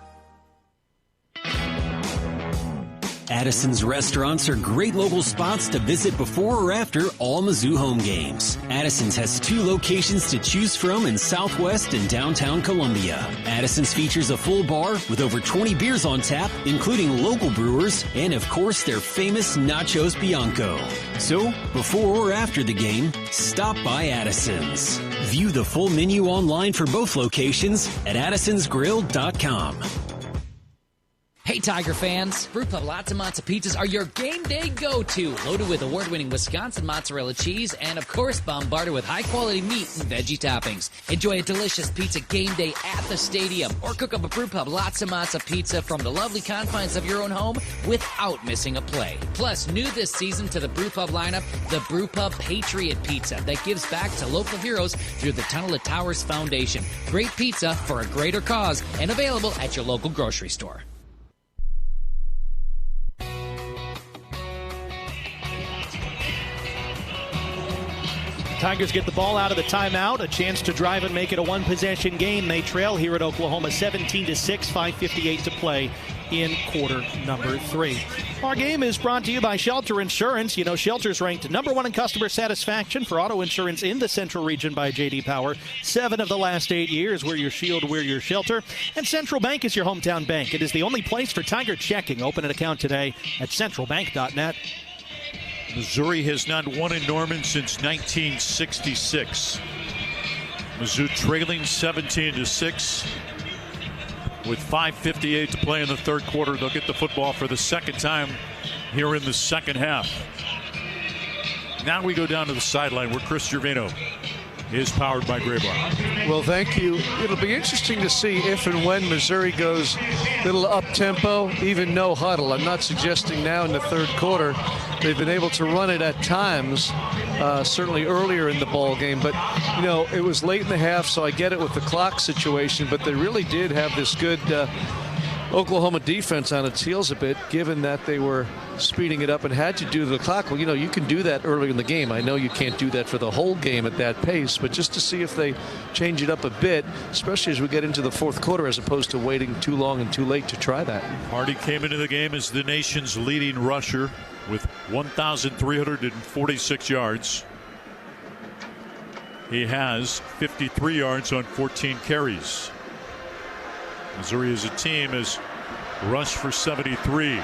Addison's restaurants are great local spots to visit before or after all Mizzou home games. Addison's has 2 locations to choose from in Southwest and downtown Columbia. Addison's features a full bar with over 20 beers on tap, including local brewers, and of course their famous Nachos Bianco. So, before or after the game, stop by Addison's. View the full menu online for both locations at addisonsgrill.com. Hey Tiger fans, Brewpub Lots and Matzo Pizzas are your game day go-to, loaded with award-winning Wisconsin mozzarella cheese and of course bombarded with high-quality meat and veggie toppings. Enjoy a delicious pizza game day at the stadium or cook up a Brewpub Lots and Matzo Pizza from the lovely confines of your own home without missing a play. Plus, new this season to the Brewpub lineup, the Brewpub Patriot Pizza that gives back to local heroes through the Tunnel of Towers Foundation. Great pizza for a greater cause and available at your local grocery store. Tigers get the ball out of the timeout, a chance to drive and make it a one-possession game. They trail here at Oklahoma 17-6, 5:58 to play in quarter number 3. Our game is brought to you by Shelter Insurance. You know, Shelter's ranked #1 in customer satisfaction for auto insurance in the Central region by J.D. Power. 7 of the last 8 years. We're your shield, we're your shelter. And Central Bank is your hometown bank. It is the only place for Tiger checking. Open an account today at centralbank.net. Missouri has not won in Norman since 1966. Mizzou trailing 17-6 with 5:58 to play in the third quarter. They'll get the football for the second time here in the second half. Now we go down to the sideline where Chris Gervino is powered by Graybar. Well, thank you. It'll be interesting to see if and when Missouri goes a little up-tempo, even no huddle. I'm not suggesting now in the third quarter. They've been able to run it at times, certainly earlier in the ball game. But, you know, it was late in the half, so I get it with the clock situation. But they really did have this good Oklahoma defense on its heels a bit, given that they were speeding it up and had to do the clock. Well, you know, you can do that early in the game. I know you can't do that for the whole game at that pace, but just to see if they change it up a bit, especially as we get into the fourth quarter, as opposed to waiting too long and too late to try that. Hardy came into the game as the nation's leading rusher with 1,346 yards. He has 53 yards on 14 carries. Missouri as a team has rushed for 73.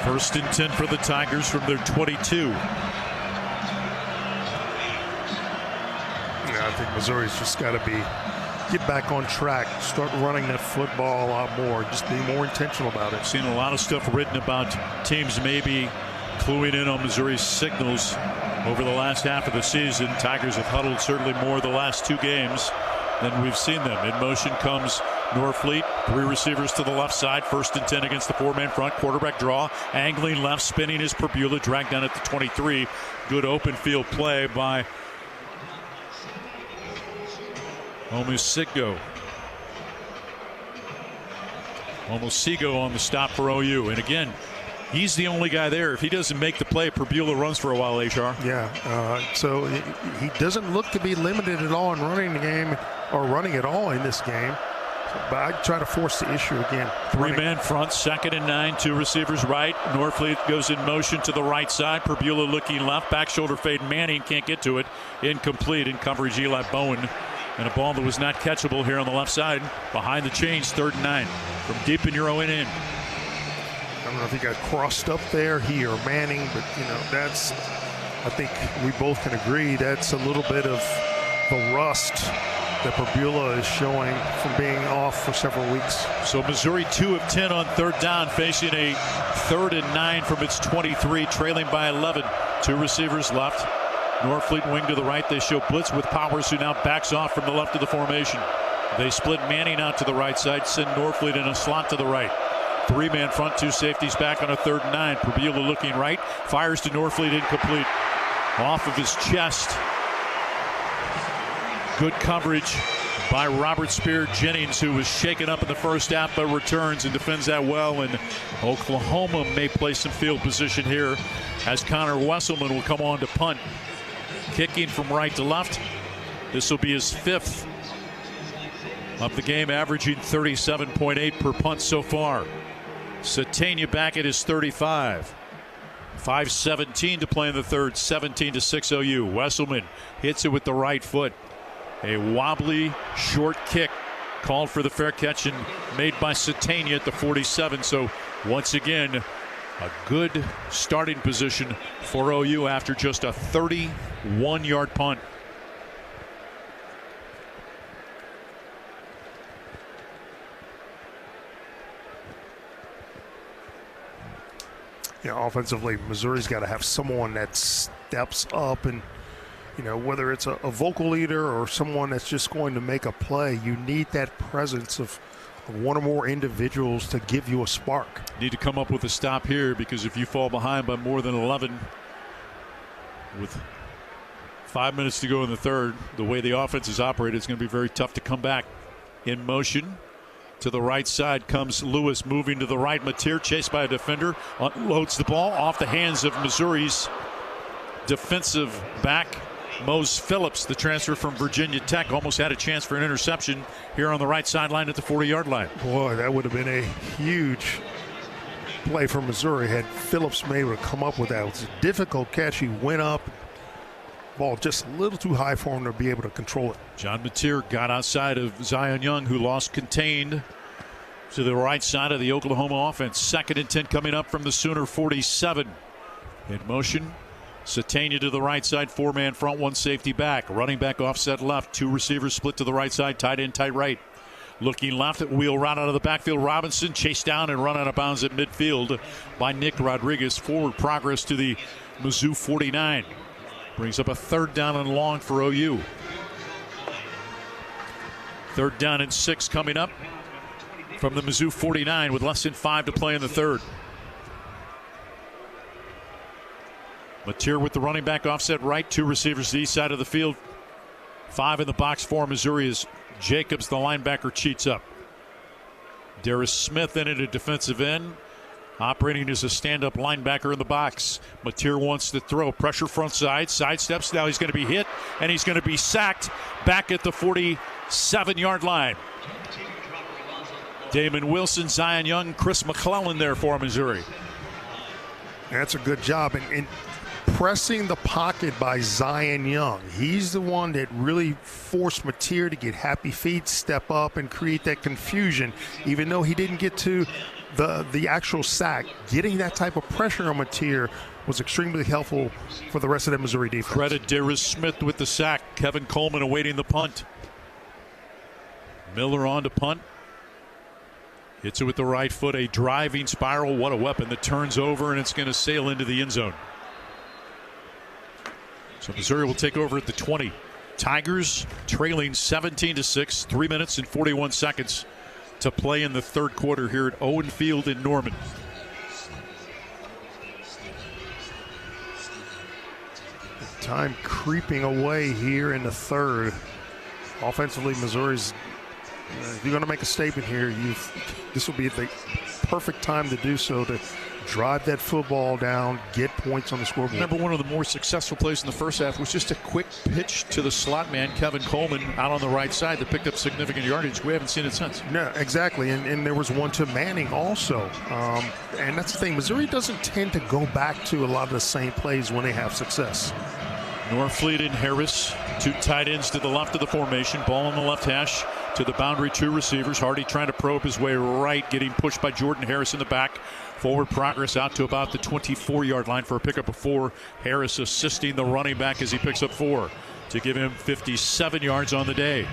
First and 10 for the Tigers from their 22. Yeah, I think Missouri's just got to get back on track, start running that football a lot more, just be more intentional about it. Seen a lot of stuff written about teams maybe cluing in on Missouri's signals over the last half of the season. Tigers have huddled certainly more the last two games than we've seen them. In motion comes Norfleet, three receivers to the left side, first and 10 against the four-man front, quarterback draw, angling left, spinning is Perbula, dragged down at the 23. Good open field play by Omusigo on the stop for OU. And again, he's the only guy there. If he doesn't make the play, Perbula runs for a while, HR. Yeah, so he doesn't look to be limited at all in running the game or running at all in this game. But I try to force the issue again. Three-man front, second and 9, two receivers right. Norfleet goes in motion to the right side. Perbula looking left, back shoulder fade. Manning can't get to it. Incomplete in coverage, Eli Bowen. And a ball that was not catchable here on the left side. Behind the chains, third and 9. From deep in your own end. I don't know if he got crossed up there, he or Manning, but, you know, that's, I think we both can agree, that's a little bit of the rust that Perbula is showing from being off for several weeks. So Missouri 2 of 10 on third down, facing a third and 9 from its 23, trailing by 11. Two receivers left. Norfleet wing to the right. They show blitz with Powers, who now backs off from the left of the formation. They split Manning out to the right side, send Norfleet in a slot to the right. Three-man front, two safeties back on a third and 9. Perbula looking right, fires to Norfleet, incomplete. Off of his chest. Good coverage by Robert Spear Jennings, who was shaken up in the first half but returns and defends that well. And Oklahoma may play some field position here as Connor Wesselman will come on to punt. Kicking from right to left. This will be his 5th of the game, averaging 37.8 per punt so far. Satania back at his 35. 5:17 to play in the third, 17-6 OU. Wesselman hits it with the right foot. A wobbly short kick called for the fair catch and made by Satania at the 47. So once again, a good starting position for OU after just a 31-yard punt. Yeah, offensively, Missouri's got to have someone that steps up and, you know, whether it's a vocal leader or someone that's just going to make a play, you need that presence of one or more individuals to give you a spark. Need to come up with a stop here, because if you fall behind by more than 11 with 5 minutes to go in the third, the way the offense is operated, it's going to be very tough to come back. In motion to the right side comes Lewis, moving to the right. Mateer chased by a defender, unloads the ball off the hands of Missouri's defensive back. Mose Phillips, the transfer from Virginia Tech, almost had a chance for an interception here on the right sideline at the 40-yard line. Boy, that would have been a huge play for Missouri had Phillips been able to come up with that. It was a difficult catch. He went up. Ball just a little too high for him to be able to control it. John Mateer got outside of Zion Young, who lost contained to the right side of the Oklahoma offense. 2nd and 10 coming up from the Sooner 47. In motion, Satania to the right side, 4-man front, 1 safety back. Running back offset left, 2 receivers split to the right side, tight end, tight right. Looking left, wheel right out of the backfield. Robinson chased down and run out of bounds at midfield by Nick Rodriguez. Forward progress to the Mizzou 49. Brings up a third down and long for OU. 3rd down and 6 coming up from the Mizzou 49 with less than 5 to play in the third. Mateer with the running back offset right. 2 receivers to the east side of the field. 5 in the box for Missouri as Jacobs, the linebacker, cheats up. Darius Smith in at a defensive end, operating as a stand-up linebacker in the box. Mateer wants to throw. Pressure front side. Sidesteps. Now he's going to be hit, and he's going to be sacked back at the 47-yard line. Damon Wilson, Zion Young, Chris McClellan there for Missouri. That's a good job. And pressing the pocket by Zion Young. He's the one that really forced Mateer to get happy feet, step up, and create that confusion. Even though he didn't get to the actual sack, getting that type of pressure on Mateer was extremely helpful for the rest of the Missouri defense. Credit Darius Smith with the sack. Kevin Coleman awaiting the punt. Miller on to punt. Hits it with the right foot, a driving spiral. What a weapon that turns over, and it's going to sail into the end zone. So Missouri will take over at the 20. Tigers trailing 17-6, 3 minutes and 41 seconds to play in the third quarter here at Owen Field in Norman. Time creeping away here in the third. Offensively, Missouri's if you're going to make a statement here, this will be the perfect time to do so, to drive that football down, get points on the scoreboard. Remember, one of the more successful plays in the first half was just a quick pitch to the slot man, Kevin Coleman, out on the right side that picked up significant yardage. We haven't seen it since. No, exactly. And there was one to Manning also. And that's the thing. Missouri doesn't tend to go back to a lot of the same plays when they have success. Norfleet and Harris, 2 tight ends to the left of the formation. Ball on the left hash to the boundary, 2 receivers. Hardy trying to probe his way right, getting pushed by Jordan Harris in the back. Forward progress out to about the 24-yard line for a pickup of 4. Harris assisting the running back as he picks up 4 to give him 57 yards on the day.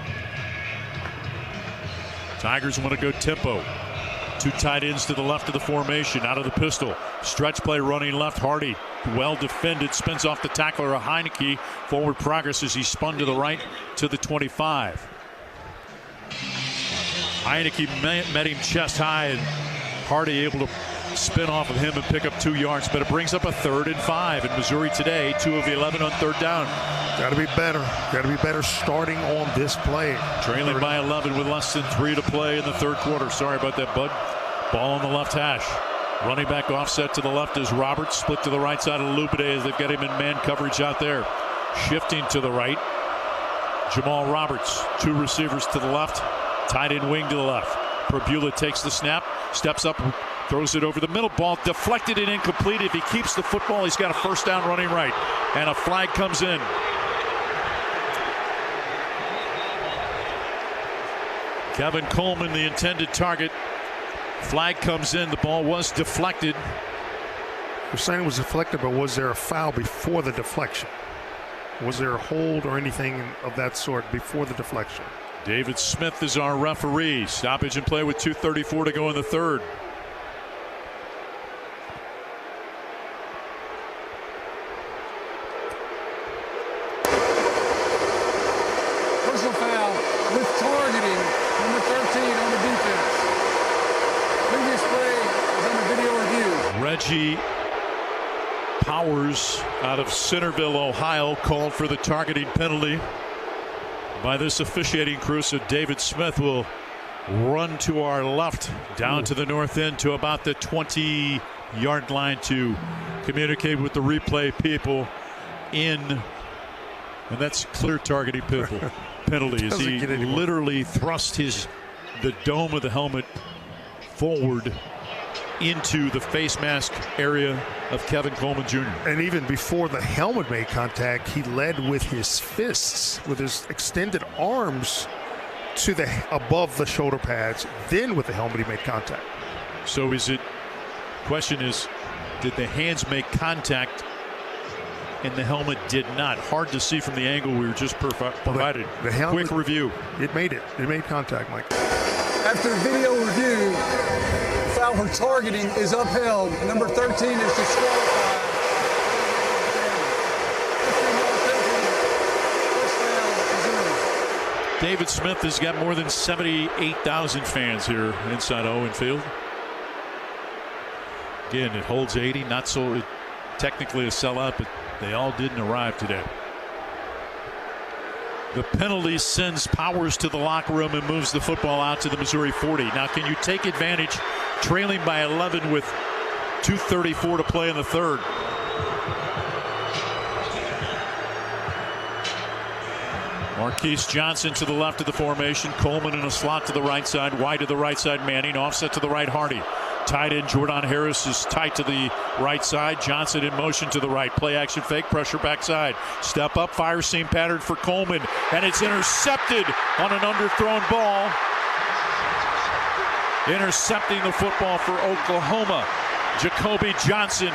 Tigers want to go tempo. 2 tight ends to the left of the formation, out of the pistol. Stretch play running left. Hardy, well defended, spins off the tackler of Heineke. Forward progress as he spun to the right to the 25. Heineke met him chest high, and Hardy able to spin off of him and pick up 2 yards, but it brings up a 3rd and 5 in Missouri today. 2 of 11 on 3rd down. Got to be better. Got to be better starting on this play. Trailing by 11 with less than 3 to play in the third quarter. Sorry about that, bud. Ball on the left hash. Running back offset to the left is Roberts. Split to the right side of Lubide as they've got him in man coverage out there. Shifting to the right, Jamal Roberts. 2 receivers to the left. Tight end wing to the left. Perbula takes the snap, steps up, throws it over the middle. Ball deflected and incomplete. If he keeps the football, he's got a first down running right. And a flag comes in. Kevin Coleman, the intended target. Flag comes in. The ball was deflected. We're saying it was deflected, but was there a foul before the deflection? Was there a hold or anything of that sort before the deflection? David Smith is our referee. Stoppage in play with 2:34 to go in the third. Personal foul with targeting, number 13 on the defense. Previous play is under video review. Reggie Powers out of Centerville, Ohio, called for the targeting penalty by this officiating crew. So David Smith will run to our left, down to the north end to about the 20-yard line to communicate with the replay people in, and that's clear targeting penalty as he literally thrust the dome of the helmet forward into the face mask area of Kevin Coleman Jr. And even before the helmet made contact, he led with his fists, with his extended arms to the above the shoulder pads. Then with the helmet, he made contact. So question is, did the hands make contact and the helmet did not? Hard to see from the angle we were just provided. The helmet, quick review. It made contact, Mike. After video review, foul for targeting is upheld. Number 13 is disqualified. David Smith has got more than 78,000 fans here inside Owen Field. Again, it holds 80, not so technically a sellout, but They all didn't arrive today. The penalty sends Powers to the locker room and moves the football out to the Missouri 40. Now, can you take advantage, trailing by 11 with 2:34 to play in the third? Marquise Johnson to the left of the formation. Coleman in a slot to the right side. Wide to the right side, Manning. Offset to the right, Hardy. Tight end Jordan Harris is tight to the right side. Johnson in motion to the right. Play action fake, pressure backside. Step up, fire seam pattern for Coleman. And it's intercepted on an underthrown ball. Intercepting the football for Oklahoma, Jacoby Johnson.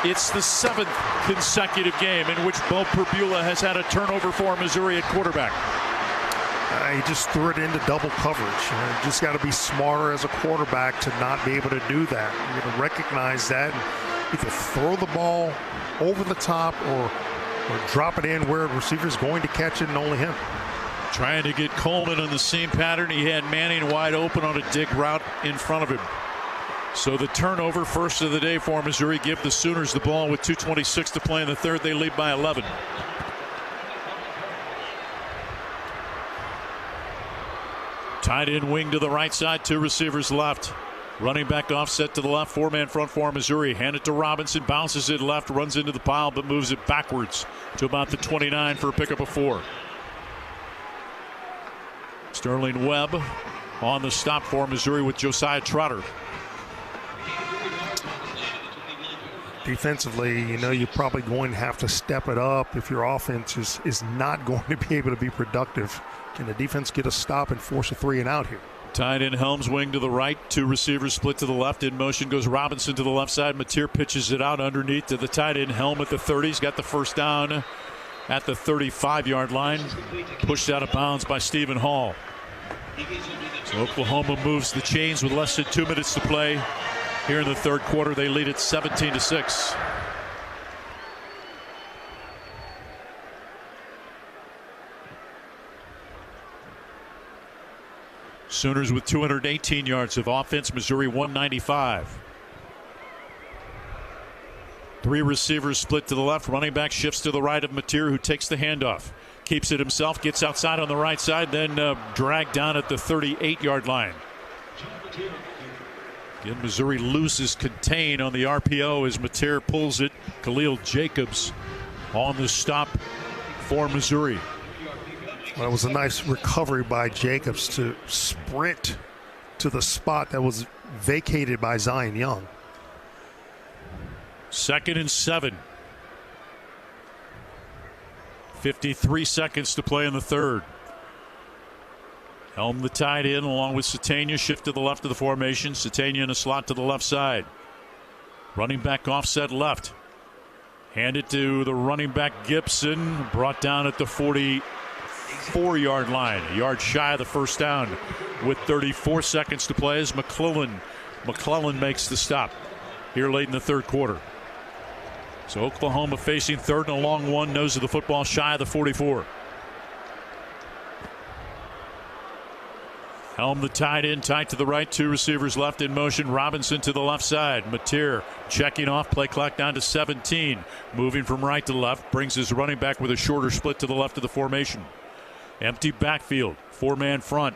It's the 7th consecutive game in which Bo Perbula has had a turnover for Missouri at quarterback. He just threw it into double coverage. You just got to be smarter as a quarterback to not be able to do that. You're going to recognize that and either throw the ball over the top or drop it in where a receiver's going to catch it and only him. Trying to get Coleman on the same pattern. He had Manning wide open on a dig route in front of him. So the turnover, first of the day for Missouri, give the Sooners the ball with 2:26 to play in the third. They lead by 11. Tight end wing to the right side, 2 receivers left. Running back offset to the left, 4-man front for Missouri. Hand it to Robinson, bounces it left, runs into the pile, but moves it backwards to about the 29 for a pickup of 4. Sterling Webb on the stop for Missouri with Josiah Trotter. Defensively, you're probably going to have to step it up if your offense is not going to be able to be productive. Can the defense get a stop and force a 3 and out here? Tight end Helms wing to the right, 2 receivers split to the left. In motion goes Robinson to the left side. Mateer pitches it out underneath to the tight end Helm at the 30. He's got the first down at the 35-yard line. Pushed out of bounds by Stephen Hall. So Oklahoma moves the chains with less than 2 minutes to play. Here in the third quarter, they lead it 17-6. Sooners with 218 yards of offense. Missouri 195. 3 receivers split to the left. Running back shifts to the right of Mateer, who takes the handoff. Keeps it himself, gets outside on the right side, then dragged down at the 38-yard line. Again, Missouri loses contain on the RPO as Mateer pulls it. Khalil Jacobs on the stop for Missouri. Well, it was a nice recovery by Jacobs to sprint to the spot that was vacated by Zion Young. 2nd and 7. 53 seconds to play in the third. Helm the tight end along with Satania. Shift to the left of the formation. Satania in a slot to the left side. Running back offset left. Hand it to the running back Gibson. Brought down at the 44-yard line. A yard shy of the first down with 34 seconds to play as McClellan makes the stop here late in the third quarter. So Oklahoma facing 3rd and a long one. Nose of the football shy of the 44. Helm the tight end, tight to the right, 2 receivers left in motion. Robinson to the left side. Mateer checking off, play clock down to 17. Moving from right to left, brings his running back with a shorter split to the left of the formation. Empty backfield, 4-man front.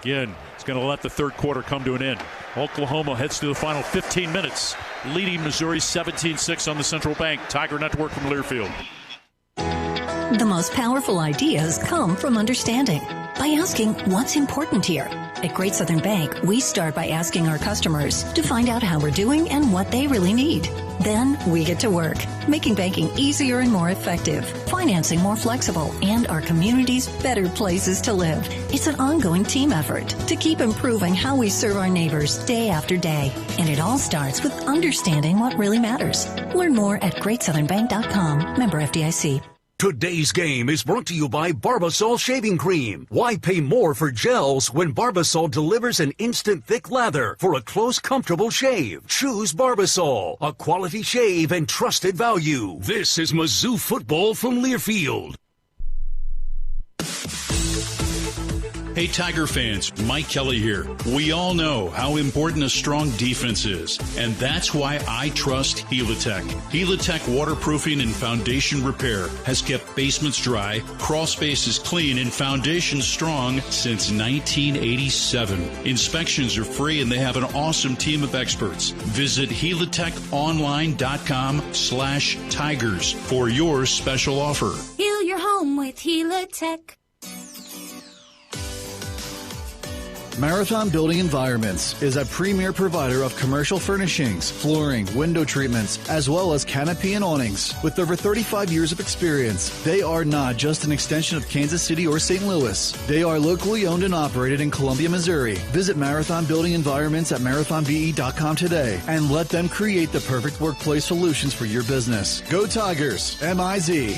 Again, it's going to let the third quarter come to an end. Oklahoma heads to the final 15 minutes, leading Missouri 17-6 on the Central Bank Tiger Network from Learfield. The most powerful ideas come from understanding. By asking what's important here. At Great Southern Bank, we start by asking our customers to find out how we're doing and what they really need. Then we get to work, making banking easier and more effective, financing more flexible, and our communities better places to live. It's an ongoing team effort to keep improving how we serve our neighbors day after day. And it all starts with understanding what really matters. Learn more at GreatSouthernBank.com. Member FDIC. Today's game is brought to you by Barbasol Shaving Cream. Why pay more for gels when Barbasol delivers an instant thick lather for a close, comfortable shave? Choose Barbasol, a quality shave and trusted value. This is Mizzou football from Learfield. Hey Tiger fans, Mike Kelly here. We all know how important a strong defense is, and that's why I trust Helitech. Helitech waterproofing and foundation repair has kept basements dry, crawl spaces clean, and foundations strong since 1987. Inspections are free and they have an awesome team of experts. Visit helitechonline.com/tigers for your special offer. Heal your home with Helitech. Marathon Building Environments is a premier provider of commercial furnishings, flooring, window treatments, as well as canopy and awnings. With over 35 years of experience, they are not just an extension of Kansas City or St. Louis. They are locally owned and operated in Columbia, Missouri. Visit Marathon Building Environments at marathonbe.com today and let them create the perfect workplace solutions for your business. Go Tigers, M-I-Z.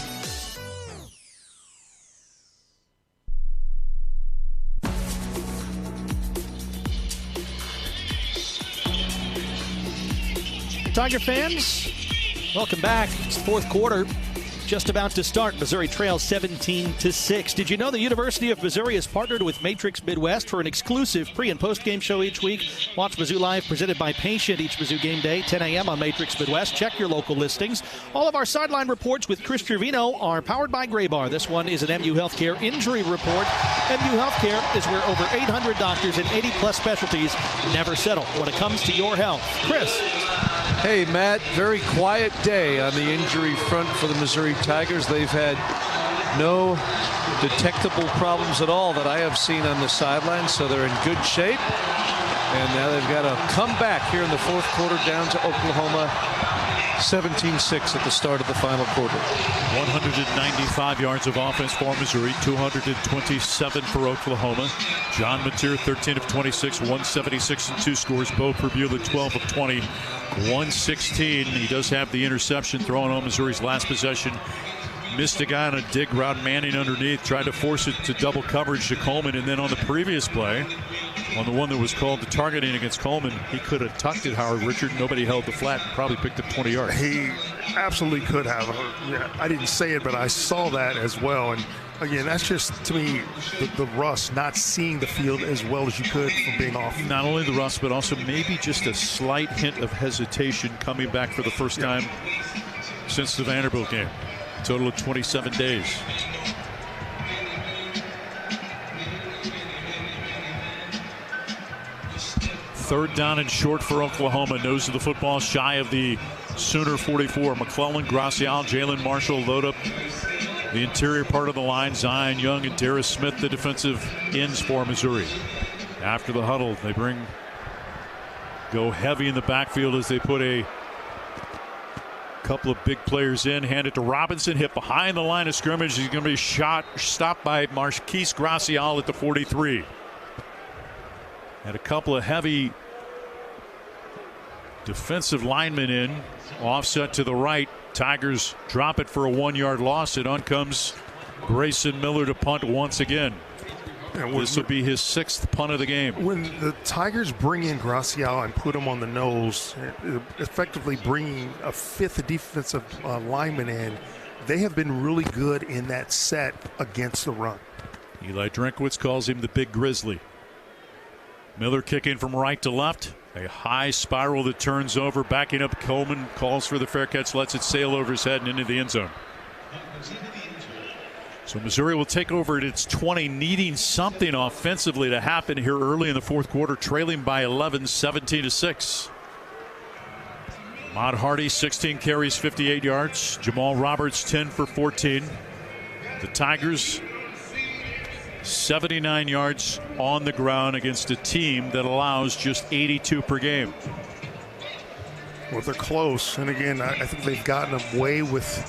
Tiger fans, welcome back. It's the fourth quarter, just about to start. Missouri trails 17-6. Did you know the University of Missouri has partnered with Matrix Midwest for an exclusive pre- and post-game show each week? Watch Mizzou Live, presented by Patient, each Mizzou game day, 10 a.m. on Matrix Midwest. Check your local listings. All of our sideline reports with Chris Trevino are powered by Gray Bar. This one is an MU Healthcare injury report. MU Healthcare is where over 800 doctors and 80-plus specialties never settle when it comes to your health. Chris. Hey, Matt, very quiet day on the injury front for the Missouri Tigers. They've had no detectable problems at all that I have seen on the sideline, so they're in good shape. And now they've got to come back here in the fourth quarter down to Oklahoma, 17-6 at the start of the final quarter. 195 yards of offense for Missouri, 227 for Oklahoma. John Mateer, 13 of 26, 176 and 2 scores. Bo Perbula, 12 of 20, 116. He does have the interception thrown on Missouri's last possession. Missed a guy on a dig route, Manning underneath, tried to force it to double coverage to Coleman, and then on the previous play, on the one that was called the targeting against Coleman, he could have tucked it, Howard Richard. Nobody held the flat and probably picked up 20 yards. He absolutely could have. Yeah, I didn't say it, but I saw that as well. And again, that's just, to me, the rust, not seeing the field as well as you could from being off. Not only the rust, but also maybe just a slight hint of hesitation coming back for the first time since the Vanderbilt game. Total of 27 days. Third down and short for Oklahoma. Nose of the football, shy of the Sooner 44. McClellan, Gracial, Jalen Marshall load up the interior part of the line. Zion Young and Darius Smith, the defensive ends for Missouri. After the huddle, they go heavy in the backfield as they put a couple of big players in. Hand it to Robinson, hit behind the line of scrimmage. He's going to be stopped by Marquise Gracial at the 43. Had a couple of heavy defensive linemen in. Offset to the right. Tigers drop it for a 1-yard loss. And on comes Grayson Miller to punt once again. This will be his 6th punt of the game. When the Tigers bring in Gracial and put him on the nose, effectively bringing a 5th defensive lineman in, they have been really good in that set against the run. Eli Drinkwitz calls him the Big Grizzly. Miller kicking from right to left. A high spiral that turns over, backing up Coleman, calls for the fair catch, lets it sail over his head and into the end zone. So Missouri will take over at its 20, needing something offensively to happen here early in the fourth quarter, trailing by 11, 17-6. Ahmad Hardy, 16 carries, 58 yards. Jamal Roberts, 10 for 14. The Tigers, 79 yards on the ground against a team that allows just 82 per game. Well, they're close. And again, I think they've gotten away with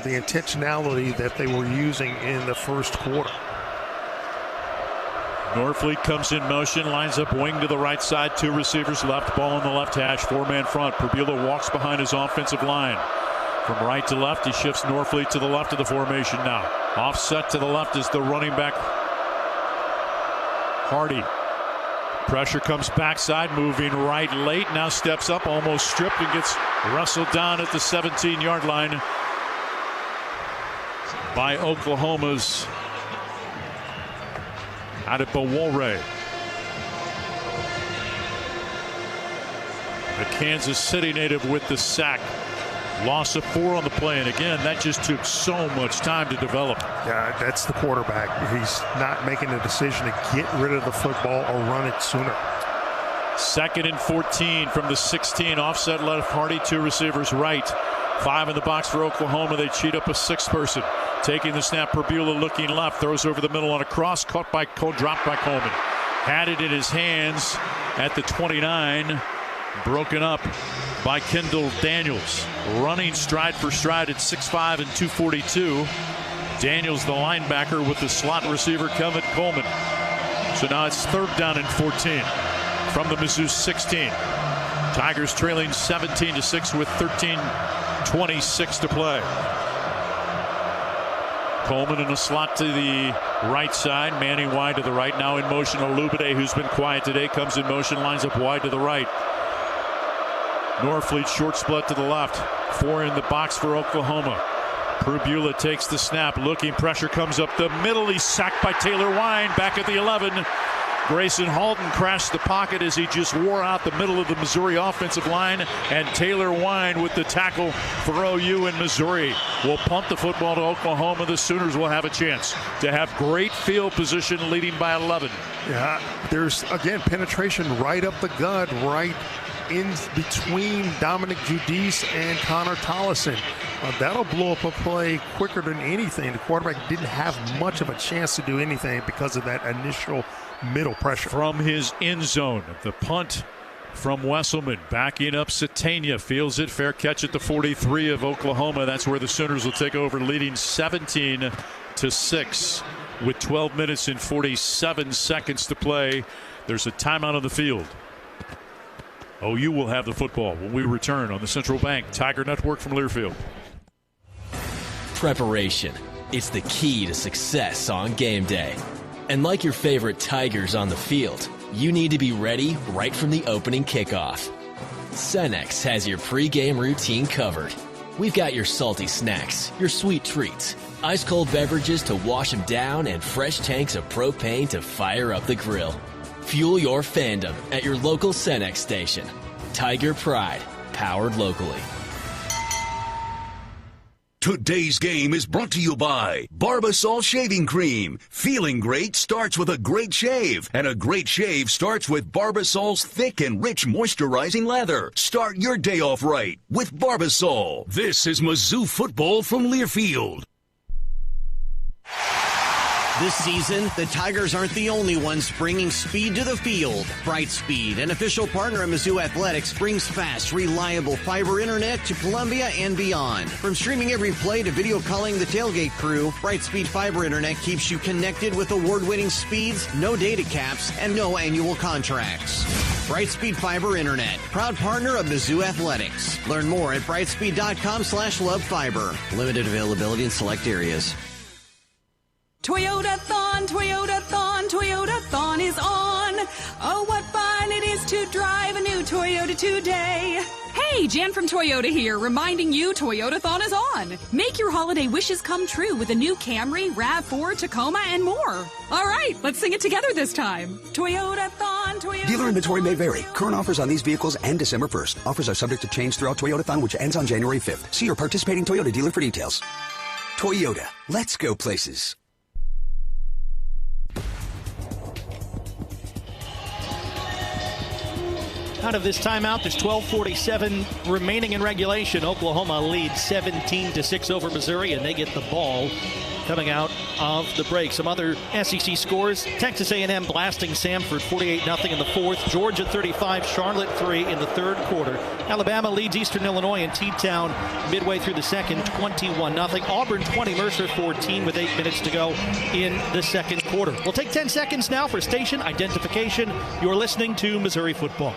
the intentionality that they were using in the first quarter. Norfleet comes in motion, lines up wing to the right side, 2 receivers left, ball on the left hash, 4-man front. Perbula walks behind his offensive line. From right to left, he shifts Norfleet to the left of the formation now. Offset to the left is the running back, Hardy. Pressure comes backside, moving right late, now steps up, almost stripped, and gets wrestled down at the 17-yard line by Oklahoma's out at Bawalre. The Kansas City native with the sack. Loss of 4 on the play, and again, that just took so much time to develop. Yeah, that's the quarterback. He's not making a decision to get rid of the football or run it sooner. 2nd and 14 from the 16. Offset left Hardy, 2 receivers right. 5 in the box for Oklahoma. They cheat up a 6th person. Taking the snap, Pregame looking left. Throws over the middle on a cross. Dropped by Coleman. Had it in his hands at the 29. Broken up by Kendall Daniels. Running stride for stride at 6'5" and 242. Daniels, the linebacker, with the slot receiver Kevin Coleman. So now it's 3rd down and 14 from the Mizzou 16. Tigers trailing 17-6 with 13:26 to play. Coleman in a slot to the right side. Manning wide to the right. Now in motion, Olubide, who's been quiet today, comes in motion, lines up wide to the right. Norfleet short split to the left. 4 in the box for Oklahoma. Pregame takes the snap. Looking, pressure comes up the middle. He's sacked by Taylor Wine back at the 11. Grayson Halton crashed the pocket as he just wore out the middle of the Missouri offensive line. And Taylor Wine with the tackle for OU in Missouri will punt the football to Oklahoma. The Sooners will have a chance to have great field position, leading by 11. Yeah, there's, again, penetration right up the gut, right in between Dominic Giudice and Connor Tollison. That'll blow up a play quicker than anything. The quarterback didn't have much of a chance to do anything because of that initial middle pressure. From his end zone, the punt from Wesselman. Backing up Satania. Feels it. Fair catch at the 43 of Oklahoma. That's where the Sooners will take over, leading 17-6 with 12 minutes and 47 seconds to play. There's a timeout on the field. OU will have the football when we return on the Central Bank Tiger Network from Learfield. Preparation. It's the key to success on game day. And like your favorite Tigers on the field, you need to be ready right from the opening kickoff. Cenex has your pregame routine covered. We've got your salty snacks, your sweet treats, ice-cold beverages to wash them down, and fresh tanks of propane to fire up the grill. Fuel your fandom at your local Cenex station. Tiger Pride, powered locally. Today's game is brought to you by Barbasol Shaving Cream. Feeling great starts with a great shave, and a great shave starts with Barbasol's thick and rich moisturizing lather. Start your day off right with Barbasol. This is Mizzou football from Learfield. This season, the Tigers aren't the only ones bringing speed to the field. Brightspeed, an official partner of Mizzou Athletics, brings fast, reliable fiber internet to Columbia and beyond. From streaming every play to video calling the tailgate crew, Brightspeed fiber internet keeps you connected with award-winning speeds, no data caps, and no annual contracts. Brightspeed Fiber Internet, proud partner of Mizzou Athletics. Learn more at brightspeed.com/lovefiber. Limited availability in select areas. Toyota-thon, Toyota-thon, Toyota-thon is on. Oh, what fun it is to drive a new Toyota today. Hey, Jan from Toyota here, reminding you Toyota-thon is on. Make your holiday wishes come true with a new Camry, RAV4, Tacoma, and more. All right, let's sing it together this time. Toyota-thon, Toyota. Dealer inventory may vary. Current offers on these vehicles end December 1st. Offers are subject to change throughout Toyota-thon, which ends on January 5th. See your participating Toyota dealer for details. Toyota, let's go places. Out of this timeout, there's 12:47 remaining in regulation. Oklahoma leads 17-6 over Missouri, and they get the ball coming out of the break. Some other SEC scores: Texas A&M blasting Samford 48-0 in the fourth. Georgia 35, Charlotte 3 in the third quarter. Alabama leads Eastern Illinois and T-Town midway through the second, 21-0. Auburn 20, Mercer 14 with 8 minutes to go in the second quarter. We'll take 10 seconds now for station identification. You're listening to Missouri football.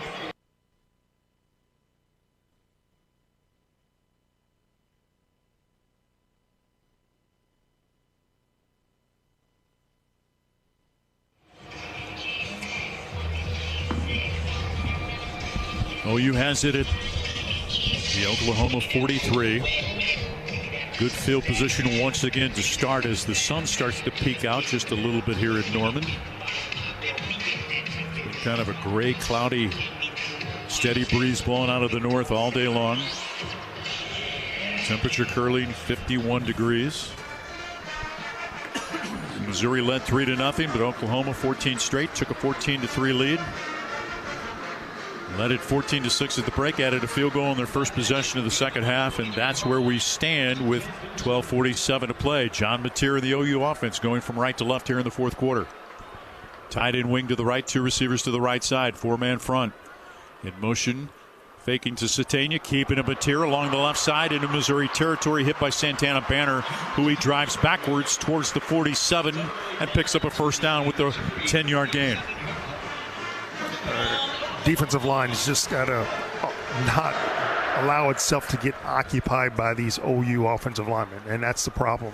OU has it at the Oklahoma 43. Good field position once again to start as the sun starts to peek out just a little bit here at Norman. kind of a gray, cloudy, steady breeze blowing out of the north all day long. Temperature curling 51 degrees. Missouri led 3-0, but Oklahoma 14 straight, took a 14-3 lead. Led it 14-6 at the break, added a field goal on their first possession of the second half, and that's where we stand with 12:47 to play. John Mateer of the OU offense going from right to left here in the fourth quarter. Tight end wing to the right, two receivers to the right side, four-man front. In motion, faking to Satania, keeping a Mateer along the left side into Missouri territory, hit by Santana Banner, who he drives backwards towards the 47 and picks up a first down with the 10-yard gain. Defensive line has just got to not allow itself to get occupied by these OU offensive linemen, and that's the problem.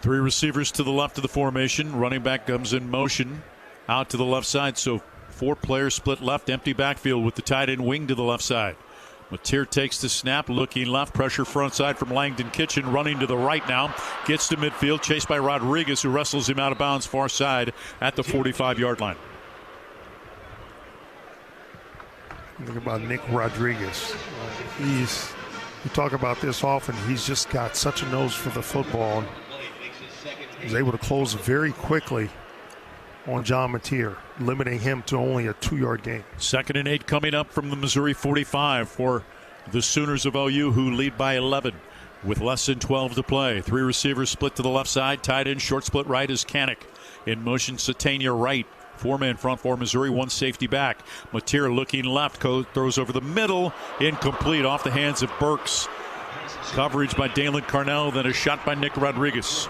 Three receivers to the left of the formation. Running back comes in motion out to the left side, so four players split left, empty backfield with the tight end wing to the left side. Mateer takes the snap, looking left, pressure front side from Langdon Kitchen, running to the right now, gets to midfield, chased by Rodriguez, who wrestles him out of bounds far side at the 45-yard line. Think about Nick Rodriguez. We talk about this often. He's just got such a nose for the football. And he's able to close very quickly on John Mateer, limiting him to only a 2-yard gain. 2nd and 8 coming up from the Missouri 45 for the Sooners of OU, who lead by 11 with less than 12 to play. Three receivers split to the left side. Tight end, short split right is Kanik. In motion, Satania right. Four-man front for Missouri, one safety back. Mateer looking left, throws over the middle, incomplete off the hands of Burks. Coverage by Dalen Carnell, then a shot by Nick Rodriguez.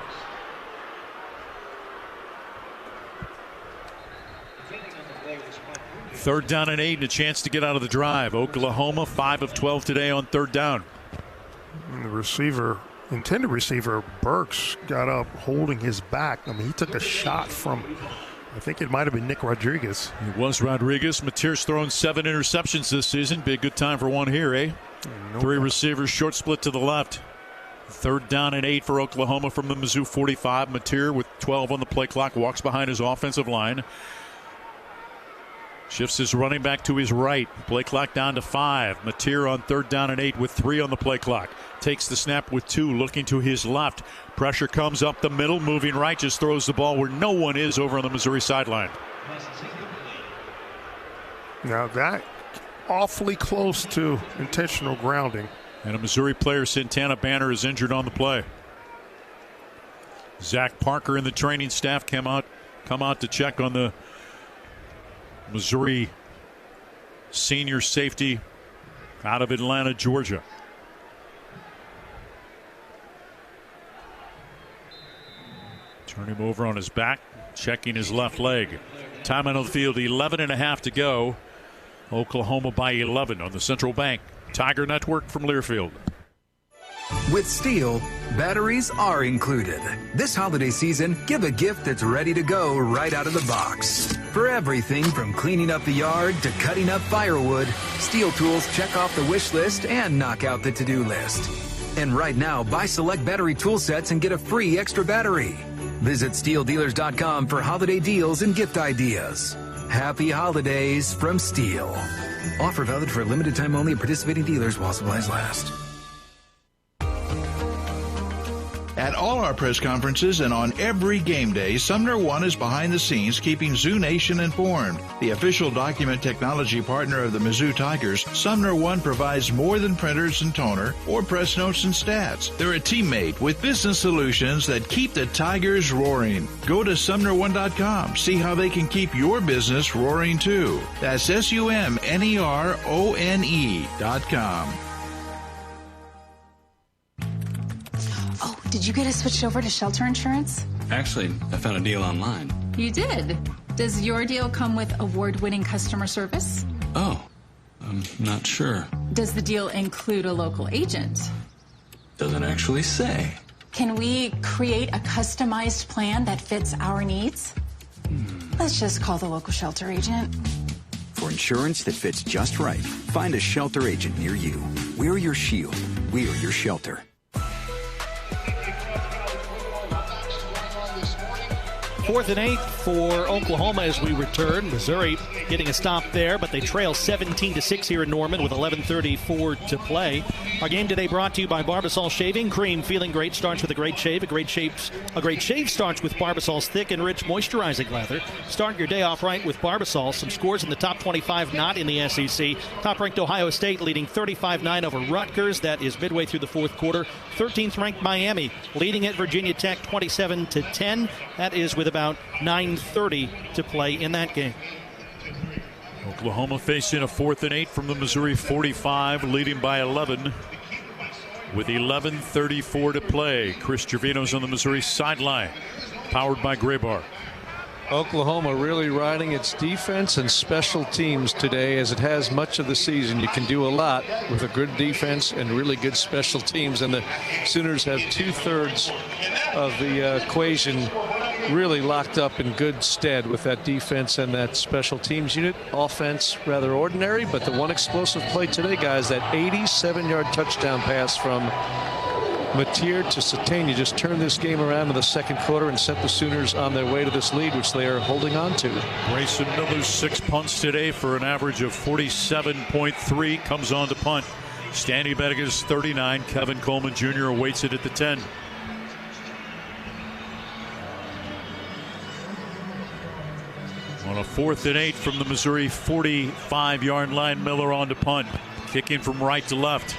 Third down and 8, and a chance to get out of the drive. Oklahoma 5 of 12 today on third down. And the intended receiver, Burks, got up holding his back. I mean, he took a shot from, I think it might have been Nick Rodriguez. It was Rodriguez. Mateer's thrown 7 interceptions this season. Be a good time for one here, eh? Three receivers, short split to the left. Third down and 8 for Oklahoma from the Mizzou 45. Mateer with 12 on the play clock, walks behind his offensive line. Shifts his running back to his right. Play clock down to 5. Mateer on third down and 8 with 3 on the play clock. Takes the snap with 2, looking to his left. Pressure comes up the middle, moving right, just throws the ball where no one is over on the Missouri sideline. Now that awfully close to intentional grounding. And a Missouri player, Santana Banner, is injured on the play. Zach Parker and the training staff come out to check on the Missouri senior safety out of Atlanta, Georgia. Turn him over on his back, checking his left leg. Time on the field, 11.5 to go. Oklahoma by 11 on the Central Bank Tiger Network from Learfield. With Steel, batteries are included. This holiday season, give a gift that's ready to go right out of the box. For everything from cleaning up the yard to cutting up firewood, Steel tools check off the wish list and knock out the to-do list. And right now, buy select battery tool sets and get a free extra battery. Visit SteelDealers.com for holiday deals and gift ideas. Happy holidays from Steel. Offer valid for a limited time only at participating dealers while supplies last. At all our press conferences and on every game day, Sumner One is behind the scenes keeping Zoo Nation informed. The official document technology partner of the Mizzou Tigers, Sumner One provides more than printers and toner or press notes and stats. They're a teammate with business solutions that keep the Tigers roaring. Go to SumnerOne.com. See how they can keep your business roaring too. That's SUMNERONE.com. Oh, did you get us switched over to shelter insurance? Actually, I found a deal online. You did? Does your deal come with award-winning customer service? Oh, I'm not sure. Does the deal include a local agent? Doesn't actually say. Can we create a customized plan that fits our needs? Let's just call the local shelter agent. For insurance that fits just right, find a shelter agent near you. We're your shield. We're your shelter. 4th and 8 for Oklahoma as we return. Missouri getting a stop there, but they trail 17-6 here in Norman with 11:34 to play. Our game today brought to you by Barbasol Shaving Cream. Feeling great starts with a great shave. A great shave starts with Barbasol's thick and rich moisturizing lather. Start your day off right with Barbasol. Some scores in the top 25 not in the SEC. Top-ranked Ohio State leading 35-9 over Rutgers. That is midway through the fourth quarter. 13th ranked Miami leading at Virginia Tech 27-10. That is with about 9:30 to play in that game. Oklahoma facing a 4th and 8 from the Missouri 45, leading by 11 with 11:34 to play. Chris Trevino's on the Missouri sideline, powered by Graybar. Oklahoma really riding its defense and special teams today, as it has much of the season. You can do a lot with a good defense and really good special teams, and the Sooners have 2/3 of the equation really locked up in good stead with that defense and that special teams unit. Offense rather ordinary, but the one explosive play today, guys, that 87-yard touchdown pass from Mateer to Satania just turned this game around in the second quarter and sent the Sooners on their way to this lead, which they are holding on to. Grayson Miller's 6 punts today for an average of 47.3. Comes on to punt. Stanley Bettiga's 39. Kevin Coleman Jr. awaits it at the 10. On a 4th and 8 from the Missouri 45-yard line, Miller on to punt. Kicking from right to left.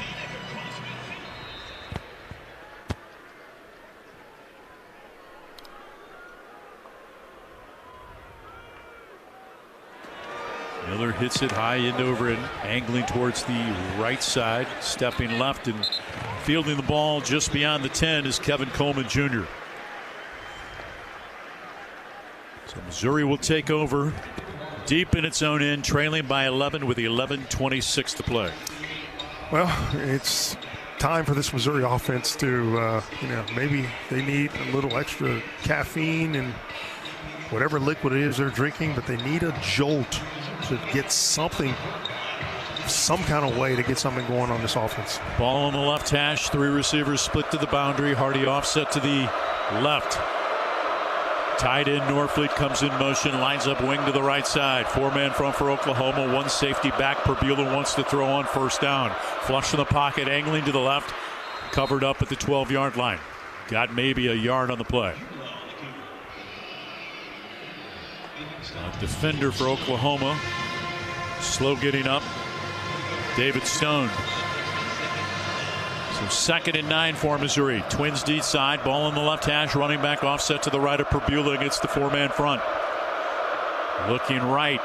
Miller hits it high end over and angling towards the right side, stepping left and fielding the ball just beyond the 10 is Kevin Coleman Jr. So Missouri will take over deep in its own end, trailing by 11 with 11:26 to play. Well, it's time for this Missouri offense to, maybe they need a little extra caffeine and whatever liquid it is they're drinking, but they need a jolt to get something, some kind of way to get something going on this offense. Ball on the left hash, 3 receivers split to the boundary. Hardy offset to the left. Tight end Norfleet comes in motion, lines up wing to the right side. 4-man front for Oklahoma, 1 safety back. Perbula wants to throw on first down. Flush in the pocket, angling to the left, covered up at the 12-yard line. Got maybe a yard on the play. A defender for Oklahoma, slow getting up, David Stone. So 2nd and 9 for Missouri. Twins deep side, ball on the left hash, running back offset to the right of Perbula against the 4-man front. Looking right,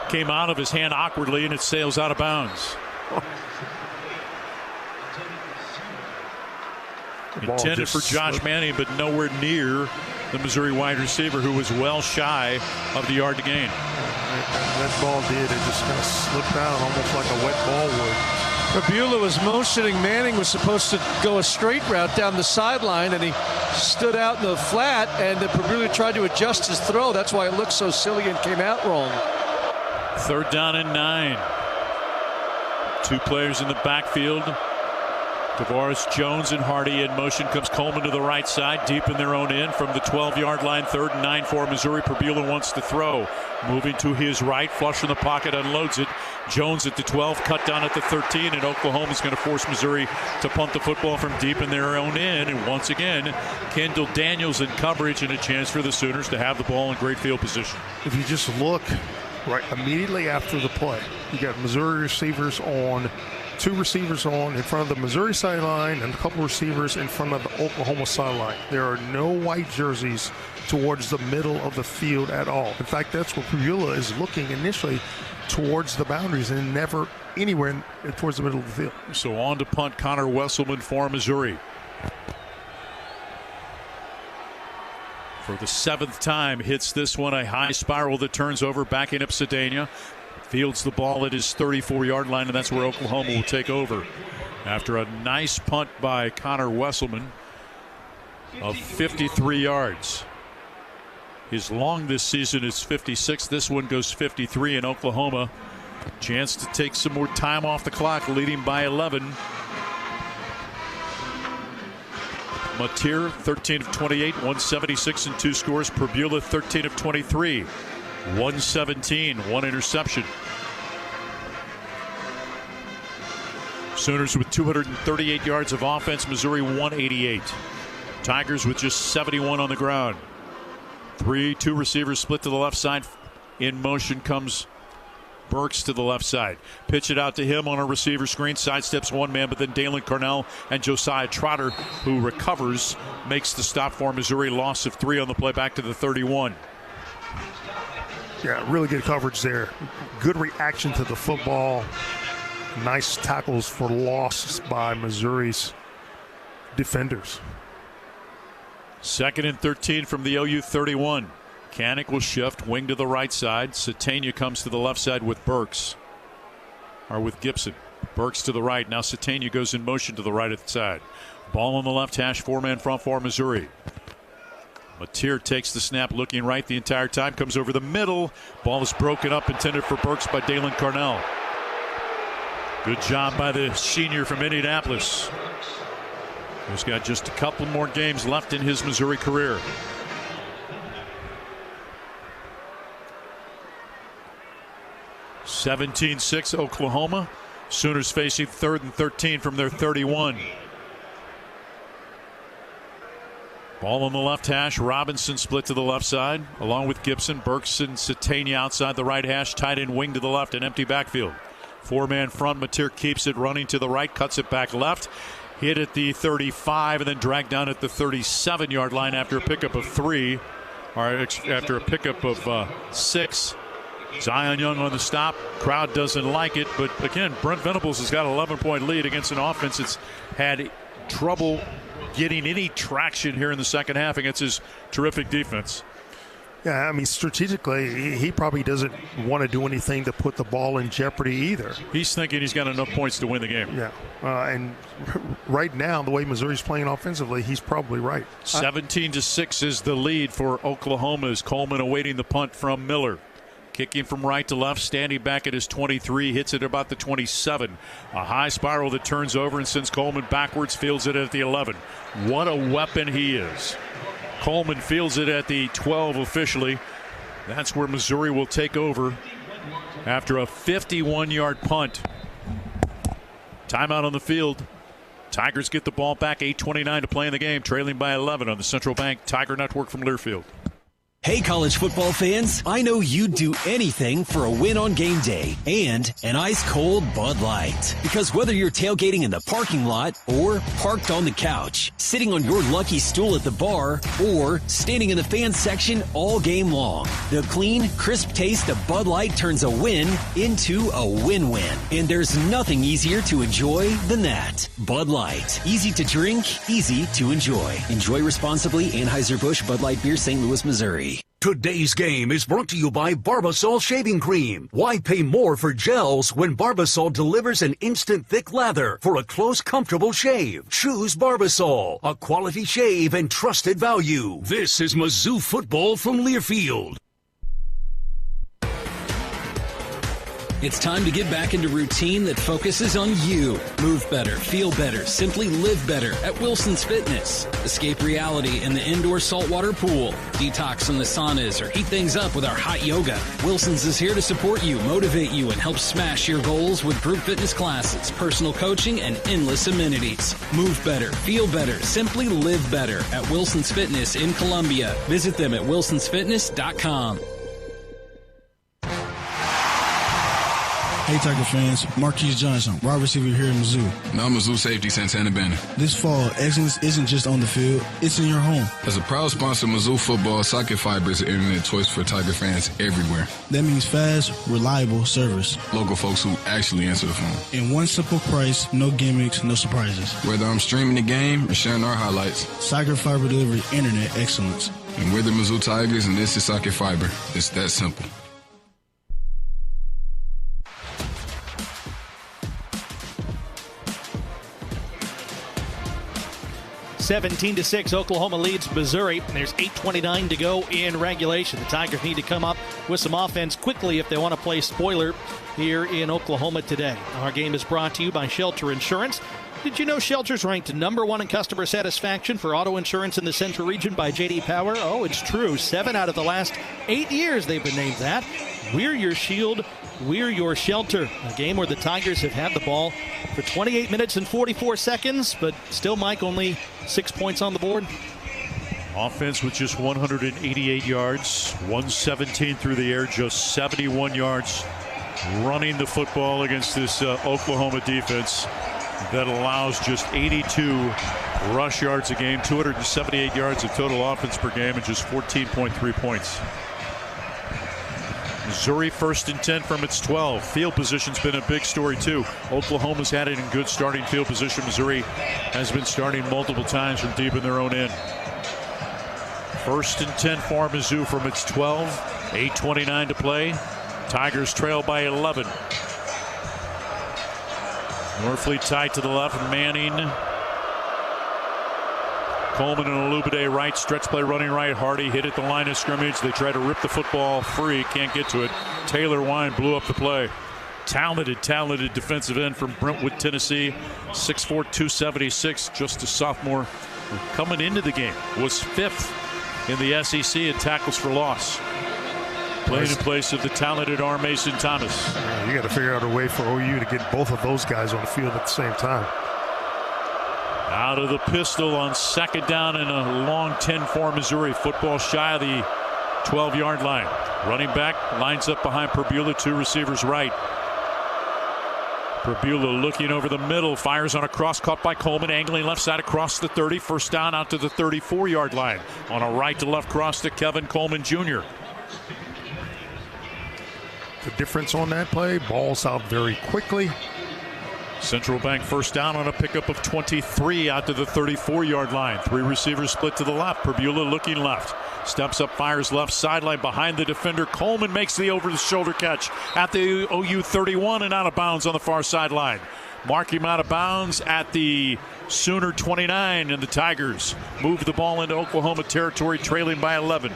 came out of his hand awkwardly and it sails out of bounds. Intended for Josh Manning, but nowhere near the Missouri wide receiver, who was well shy of the yard to gain. That ball did. It just kind of slipped out almost like a wet ball would. Perbula was motioning. Manning was supposed to go a straight route down the sideline, and he stood out in the flat, and Perbula tried to adjust his throw. That's why it looked so silly and came out wrong. 3rd down and 9. 2 players in the backfield. Tavares, Jones, and Hardy in motion. Comes Coleman to the right side, deep in their own end from the 12-yard line. 3rd and 9 for Missouri. Perbula wants to throw. Moving to his right, flush in the pocket, unloads it. Jones at the 12, cut down at the 13, and Oklahoma's going to force Missouri to punt the football from deep in their own end. And once again, Kendall Daniels in coverage, and a chance for the Sooners to have the ball in great field position. If you just look right immediately after the play, you got Missouri receivers on, 2 receivers on in front of the Missouri sideline and a couple receivers in front of the Oklahoma sideline. There are no white jerseys towards the middle of the field at all. In fact, that's where Perbula is looking initially, towards the boundaries, and never anywhere towards the middle of the field. So on to punt, Connor Wesselman for Missouri. For the 7th time, hits this one, a high spiral that turns over, backing up Sedania. Fields the ball at his 34-yard line, and that's where Oklahoma will take over. After a nice punt by Connor Wesselman of 53 yards. His long this season is 56. This one goes 53, and Oklahoma chance to take some more time off the clock, leading by 11. Mateer, 13 of 28, 176 and 2 scores. Perbula, 13 of 23, 117, 1 interception. Sooners with 238 yards of offense. Missouri 188. Tigers with just 71 on the ground. 2 receivers split to the left side. In motion comes Burks to the left side. Pitch it out to him on a receiver screen. Sidesteps one man, but then Dalen Cornell and Josiah Trotter, who recovers, makes the stop for Missouri. Loss of 3 on the play back to the 31. Yeah, really good coverage there. Good reaction to the football. Nice tackles for loss by Missouri's defenders. 2nd and 13 from the OU 31. Canick will shift, wing to the right side. Satania comes to the left side with Burks. Or with Gibson. Burks to the right. Now Satania goes in motion to the right at the side. Ball on the left hash, 4-man front for Missouri. Mateer takes the snap, looking right the entire time. Comes over the middle. Ball is broken up, intended for Burks by Dalen Cornell. Good job by the senior from Indianapolis. He's got just a couple more games left in his Missouri career. (17-6) Oklahoma. Sooners facing 3rd and 13 from their 31. Ball on the left hash. Robinson split to the left side, along with Gibson. Burks and Satania outside the right hash. Tight end wing to the left, an empty backfield. 4-man front. Mateer keeps it running to the right, cuts it back left. Hit at the 35 and then dragged down at the 37-yard line after a pickup of 3, or after a pickup of 6. Zion Young on the stop. Crowd doesn't like it, but again, Brent Venables has got an 11-point lead against an offense that's had trouble getting any traction here in the second half against his terrific defense. Yeah, I mean, strategically, he probably doesn't want to do anything to put the ball in jeopardy either. He's thinking he's got enough points to win the game. Yeah, and right now, the way Missouri's playing offensively, he's probably right. 17-6 is the lead for Oklahoma as Coleman awaiting the punt from Miller. Kicking from right to left, standing back at his 23, hits it about the 27. A high spiral that turns over and sends Coleman backwards, fields it at the 11. What a weapon he is. Coleman fields it at the 12 officially. That's where Missouri will take over after a 51-yard punt. Timeout on the field. Tigers get the ball back, 8:29 to play in the game, trailing by 11 on the Central Bank Tiger Network from Learfield. Hey, college football fans, I know you'd do anything for a win on game day and an ice-cold Bud Light. Because whether you're tailgating in the parking lot or parked on the couch, sitting on your lucky stool at the bar, or standing in the fan section all game long, the clean, crisp taste of Bud Light turns a win into a win-win. And there's nothing easier to enjoy than that. Bud Light. Easy to drink, easy to enjoy. Enjoy responsibly. Anheuser-Busch Bud Light Beer, St. Louis, Missouri. Today's game is brought to you by Barbasol Shaving Cream. Why pay more for gels when Barbasol delivers an instant thick lather for a close, comfortable shave? Choose Barbasol, a quality shave and trusted value. This is Mizzou football from Learfield. It's time to get back into routine that focuses on you. Move better, feel better, simply live better at Wilson's Fitness. Escape reality in the indoor saltwater pool. Detox from the saunas or heat things up with our hot yoga. Wilson's is here to support you, motivate you, and help smash your goals with group fitness classes, personal coaching, and endless amenities. Move better, feel better, simply live better at Wilson's Fitness in Columbia. Visit them at wilsonsfitness.com. Hey, Tiger fans, Marquise Johnson, wide receiver here in Mizzou. Now Mizzou safety Santana Bennett. This fall, excellence isn't just on the field, it's in your home. As a proud sponsor of Mizzou football, Socket Fiber is the internet choice for Tiger fans everywhere. That means fast, reliable service. Local folks who actually answer the phone. And one simple price, no gimmicks, no surprises. Whether I'm streaming the game or sharing our highlights, Socket Fiber delivers internet excellence. And we're the Mizzou Tigers, and this is Socket Fiber. It's that simple. (17-6), Oklahoma leads Missouri. There's 8:29 to go in regulation. The Tigers need to come up with some offense quickly if they want to play spoiler here in Oklahoma today. Our game is brought to you by Shelter Insurance. Did you know Shelter's ranked #1 in customer satisfaction for auto insurance in the Central Region by J.D. Power? Oh, it's true. 7 out of the last 8 years they've been named that. We're your shield. We're your shelter. A game where the Tigers have had the ball for 28 minutes and 44 seconds, but still, Mike, only 6 points on the board. Offense with just 188 yards, 117 through the air, just 71 yards running the football against this Oklahoma defense that allows just 82 rush yards a game, 278 yards of total offense per game, and just 14.3 points. Missouri 1st and 10 from its 12. Field position's been a big story too. Oklahoma's had it in good starting field position. Missouri has been starting multiple times from deep in their own end. 1st and 10 for Mizzou from its 12. 8:29 to play. Tigers trail by 11. Norfleet tight to the left. Manning. Coleman and Olubide right. Stretch play running right. Hardy hit at the line of scrimmage. They try to rip the football free. Can't get to it. Taylor Wine blew up the play. Talented defensive end from Brentwood, Tennessee. 6'4", 276. Just a sophomore. Coming into the game was 5th in the SEC in tackles for loss. Playing in place of the talented R. Mason Thomas. You got to figure out a way for OU to get both of those guys on the field at the same time. Out of the pistol on 2nd down and a long 10 for Missouri. Football shy of the 12-yard line. Running back lines up behind Perbula, 2 receivers right. Perbula looking over the middle, fires on a cross, caught by Coleman, angling left side across the 30. 1st down out to the 34-yard line. On a right to left cross to Kevin Coleman Jr. The difference on that play, ball's out very quickly. Central Bank 1st down on a pickup of 23 out to the 34-yard line. 3 receivers split to the left. Perbula looking left. Steps up, fires left sideline behind the defender. Coleman makes the over-the-shoulder catch at the OU 31 and out of bounds on the far sideline. Mark him out of bounds at the Sooner 29, and the Tigers move the ball into Oklahoma territory, trailing by 11.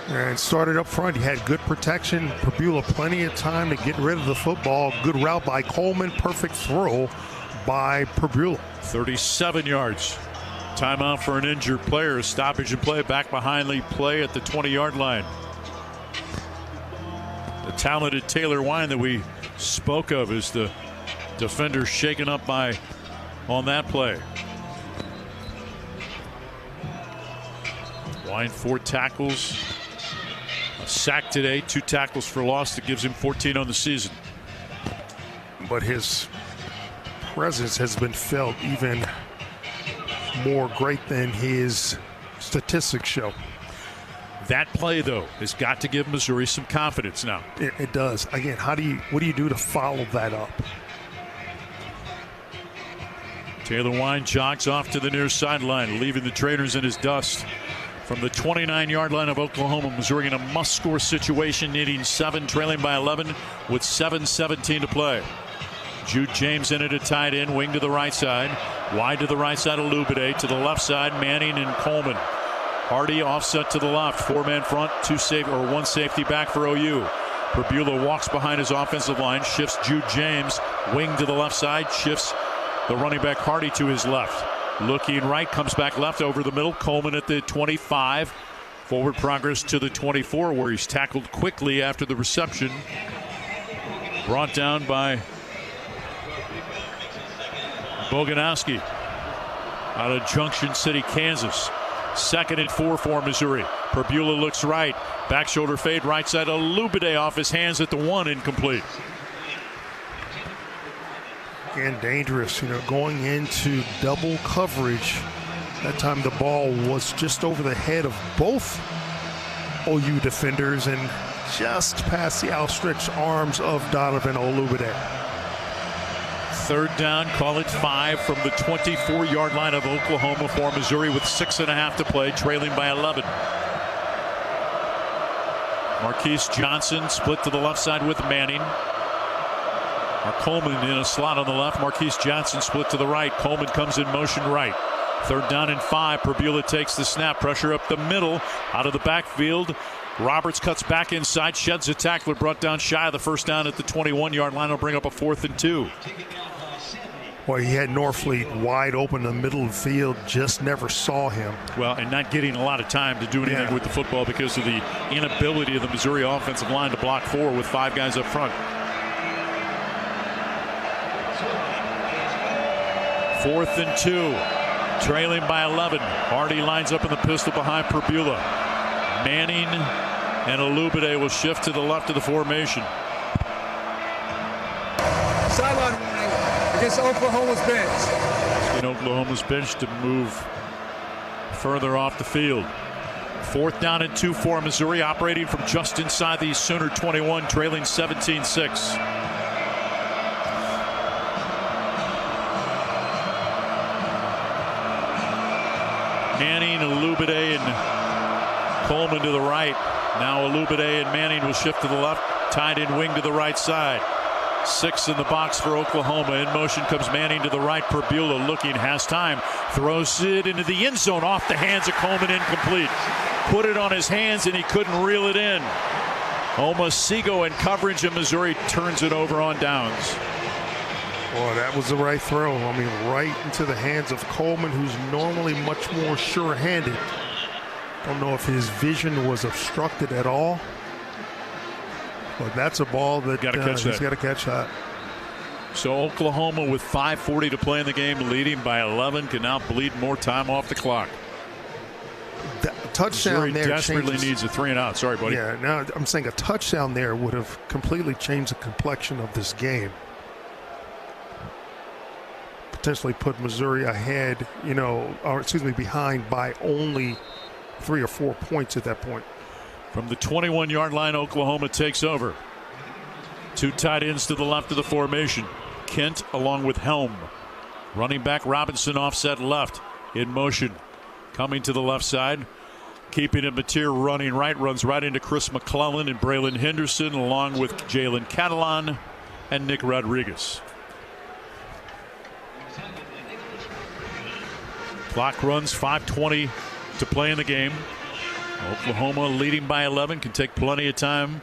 And started up front. He had good protection. Perbula plenty of time to get rid of the football. Good route by Coleman. Perfect throw by Perbula. 37 yards. Timeout for an injured player. Stoppage and play back behind the play at the 20-yard line. The talented Taylor Wine that we spoke of is the defender shaken up by on that play. Wine 4 tackles. A sack today, 2 tackles for loss. That gives him 14 on the season. But his presence has been felt even more great than his statistics show. That play, though, has got to give Missouri some confidence now. It does. Again, what do you do to follow that up? Taylor Wine jogs off to the near sideline, leaving the trainers in his dust. From the 29-yard line of Oklahoma, Missouri in a must-score situation, needing 7, trailing by 11 with 7:17 to play. Jude James in it at tight end, wing to the right side. Wide to the right side of Olubide. To the left side, Manning and Coleman. Hardy offset to the left. 4-man front, 1 safety back for OU. Perbula walks behind his offensive line, shifts Jude James, wing to the left side, shifts the running back Hardy to his left. Looking right, comes back left over the middle. Coleman at the 25. Forward progress to the 24, where he's tackled quickly after the reception. Brought down by Boganowski out of Junction City, Kansas. 2nd and 4 for Missouri. Perbula looks right. Back shoulder fade, right side. Olubide off his hands at the 1, incomplete. And dangerous, going into double coverage. That time the ball was just over the head of both OU defenders and just past the outstretched arms of Donovan Olubide. 3rd down, call it 5 from the 24-yard line of Oklahoma for Missouri with 6.5 to play, trailing by 11. Marquise Johnson split to the left side with Manning. Coleman in a slot on the left. Marquise Johnson split to the right. Coleman comes in motion right. 3rd down and 5. Perbula takes the snap. Pressure up the middle. Out of the backfield. Roberts cuts back inside. Sheds a tackler. Brought down shy of the 1st down at the 21-yard line. Will bring up a 4th and 2. Well, he had Norfleet wide open in the middle of the field, just never saw him. Well, and not getting a lot of time to do anything with the football because of the inability of the Missouri offensive line to block 4 with 5 guys up front. 4th and 2, trailing by 11. Hardy lines up in the pistol behind Perbula. Manning and Alubide will shift to the left of the formation. Sideline warning against Oklahoma's bench. In Oklahoma's bench to move further off the field. 4th down and 2 for Missouri, operating from just inside the Sooner 21, trailing 17-6. Manning, Alubide, and Coleman to the right. Now Alubide and Manning will shift to the left. Tied in wing to the right side. 6 in the box for Oklahoma. In motion comes Manning to the right. Perbula looking, has time. Throws it into the end zone. Off the hands of Coleman, incomplete. Put it on his hands and he couldn't reel it in. Omasigo in coverage, and Missouri turns it over on downs. Boy, that was the right throw. I mean, right into the hands of Coleman, who's normally much more sure-handed. Don't know if his vision was obstructed at all. But that's a ball that he's got to catch that. So Oklahoma, with 5:40 to play in the game, leading by 11, can now bleed more time off the clock. Touchdown Missouri there desperately needs a 3 and out. Sorry, buddy. Yeah, now I'm saying a touchdown there would have completely changed the complexion of this game. Potentially put Missouri ahead, behind by only 3 or 4 points at that point. From the 21-yard line, Oklahoma takes over. 2 tight ends to the left of the formation. Kent along with Helm. Running back Robinson offset left. In motion. Coming to the left side. Keeping it Mateer running right. Runs right into Chris McClellan and Braylon Henderson along with Jalen Catalan and Nick Rodriguez. Clock runs, 5:20 to play in the game. Oklahoma leading by 11, can take plenty of time,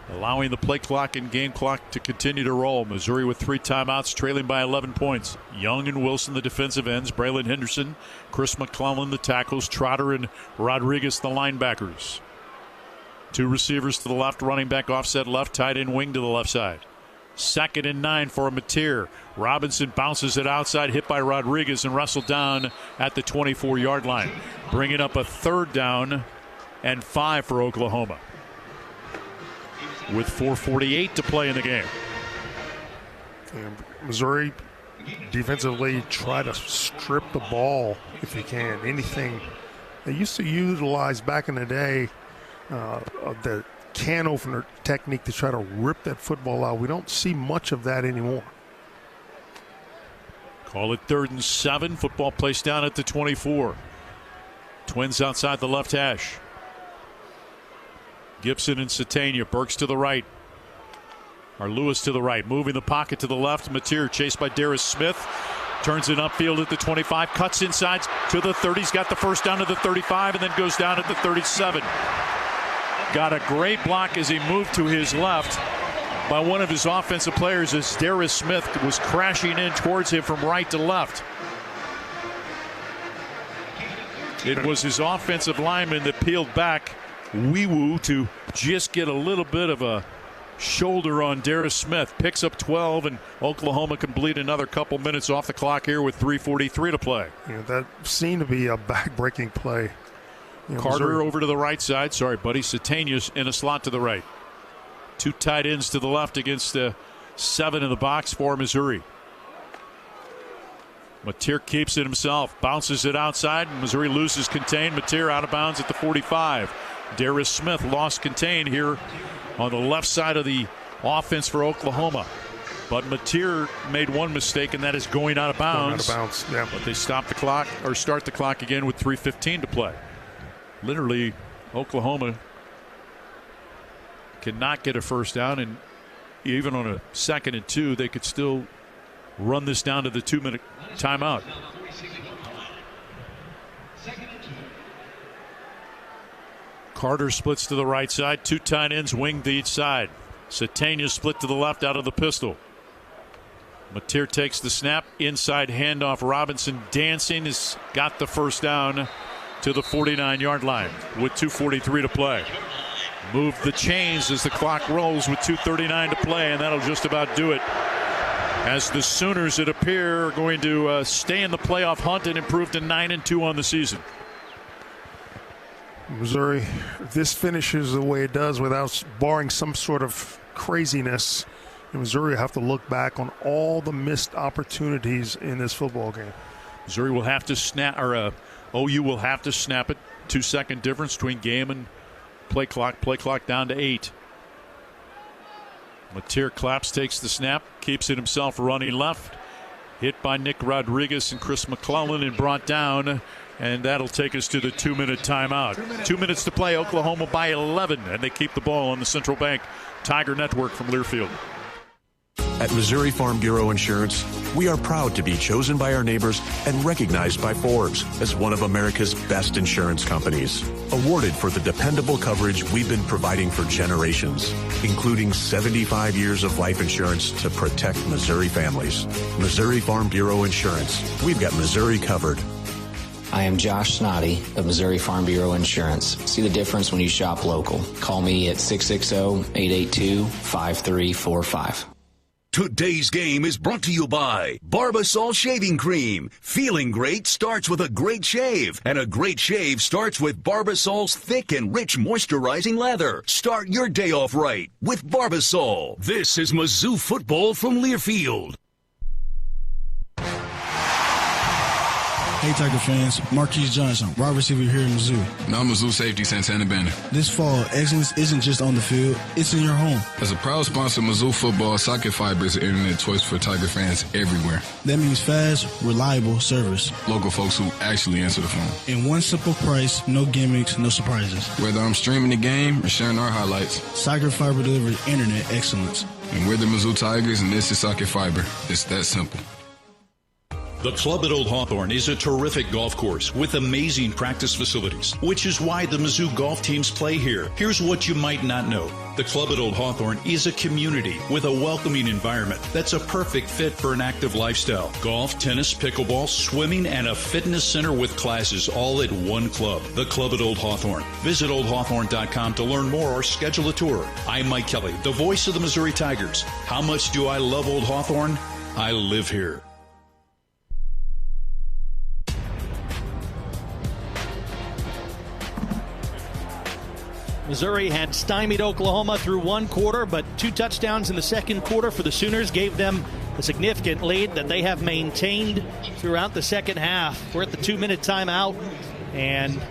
allowing the play clock and game clock to continue to roll. Missouri with 3 timeouts, trailing by 11 points. Young and Wilson, the defensive ends. Braylon Henderson, Chris McClellan, the tackles. Trotter and Rodriguez, the linebackers. 2 receivers to the left, running back offset left, tight end wing to the left side. 2nd and 9 for Mateer. Robinson bounces it outside, hit by Rodriguez, and wrestled down at the 24-yard line. Bringing up a 3rd down and 5 for Oklahoma. With 4:48 to play in the game. And Missouri defensively try to strip the ball if you can. Anything they used to utilize back in the day, the can opener technique to try to rip that football out. We don't see much of that anymore. Call it 3rd and 7. Football placed down at the 24. Twins outside the left hash. Gibson and Satania. Burks to the right. Or Lewis to the right. Moving the pocket to the left. Mateer chased by Darius Smith. Turns it upfield at the 25. Cuts inside to the 30. He's got the first down to the 35 and then goes down at the 37. Got a great block as he moved to his left by one of his offensive players as Darius Smith was crashing in towards him from right to left. It was his offensive lineman that peeled back, Wee-woo, to just get a little bit of a shoulder on Darius Smith. Picks up 12, and Oklahoma can bleed another couple minutes off the clock here with 3:43 to play. Yeah, that seemed to be a back-breaking play. Carter Missouri over to the right side. Sorry, buddy. Satania's in a slot to the right. 2 tight ends to the left against 7 in the box for Missouri. Mateer keeps it himself. Bounces it outside. Missouri loses contain. Mateer out of bounds at the 45. Darius Smith lost contain here on the left side of the offense for Oklahoma. But Mateer made one mistake, and that is going out of bounds. Yeah. But they stop the clock, or start the clock again with 3:15 to play. Literally, Oklahoma cannot get a first down, and even on a 2nd and 2, they could still run this down to the 2-minute timeout. Carter splits to the right side. 2 tight ends wing to each side. Satania split to the left out of the pistol. Mateer takes the snap. Inside handoff. Robinson dancing has got the first down to the 49-yard line with 2:43 to play. Move the chains as the clock rolls with 2:39 to play, and that'll just about do it. As the Sooners, it appear, are going to stay in the playoff hunt and improve to 9-2 on the season. Missouri, if this finishes the way it does without barring some sort of craziness, Missouri will have to look back on all the missed opportunities in this football game. Missouri will have to snap, or OU will have to snap it. 2-second difference between game and play clock down to 8. Mateer Claps takes the snap, keeps it himself running left. Hit by Nick Rodriguez and Chris McClellan and brought down. And that'll take us to the 2-minute timeout. 2 minutes to play, Oklahoma by 11. And they keep the ball on the Central Bank Tiger Network from Learfield. At Missouri Farm Bureau Insurance, we are proud to be chosen by our neighbors and recognized by Forbes as one of America's best insurance companies. Awarded for the dependable coverage we've been providing for generations, including 75 years of life insurance to protect Missouri families. Missouri Farm Bureau Insurance. We've got Missouri covered. I am Josh Snoddy of Missouri Farm Bureau Insurance. See the difference when you shop local. Call me at 660-882-5345. Today's game is brought to you by Barbasol Shaving Cream. Feeling great starts with a great shave, and a great shave starts with Barbasol's thick and rich moisturizing lather. Start your day off right with Barbasol. This is Mizzou football from Learfield. Hey Tiger fans, Marquise Johnson, wide receiver here in Mizzou. Now Mizzou safety Santana Banner. This fall, excellence isn't just on the field, it's in your home. As a proud sponsor of Mizzou football, Socket Fiber is the internet choice for Tiger fans everywhere. That means fast, reliable service. Local folks who actually answer the phone. And one simple price, no gimmicks, no surprises. Whether I'm streaming the game or sharing our highlights, Socket Fiber delivers internet excellence. And we're the Mizzou Tigers, and this is Socket Fiber. It's that simple. The Club at Old Hawthorne is a terrific golf course with amazing practice facilities, which is why the Mizzou golf teams play here. Here's what you might not know. The Club at Old Hawthorne is a community with a welcoming environment that's a perfect fit for an active lifestyle. Golf, tennis, pickleball, swimming, and a fitness center with classes all at one club. The Club at Old Hawthorne. Visit oldhawthorne.com to learn more or schedule a tour. I'm Mike Kelly, the voice of the Missouri Tigers. How much do I love Old Hawthorne? I live here. Missouri had stymied Oklahoma through one quarter, but 2 touchdowns in the second quarter for the Sooners gave them a significant lead that they have maintained throughout the second half. We're at the 2-minute timeout, and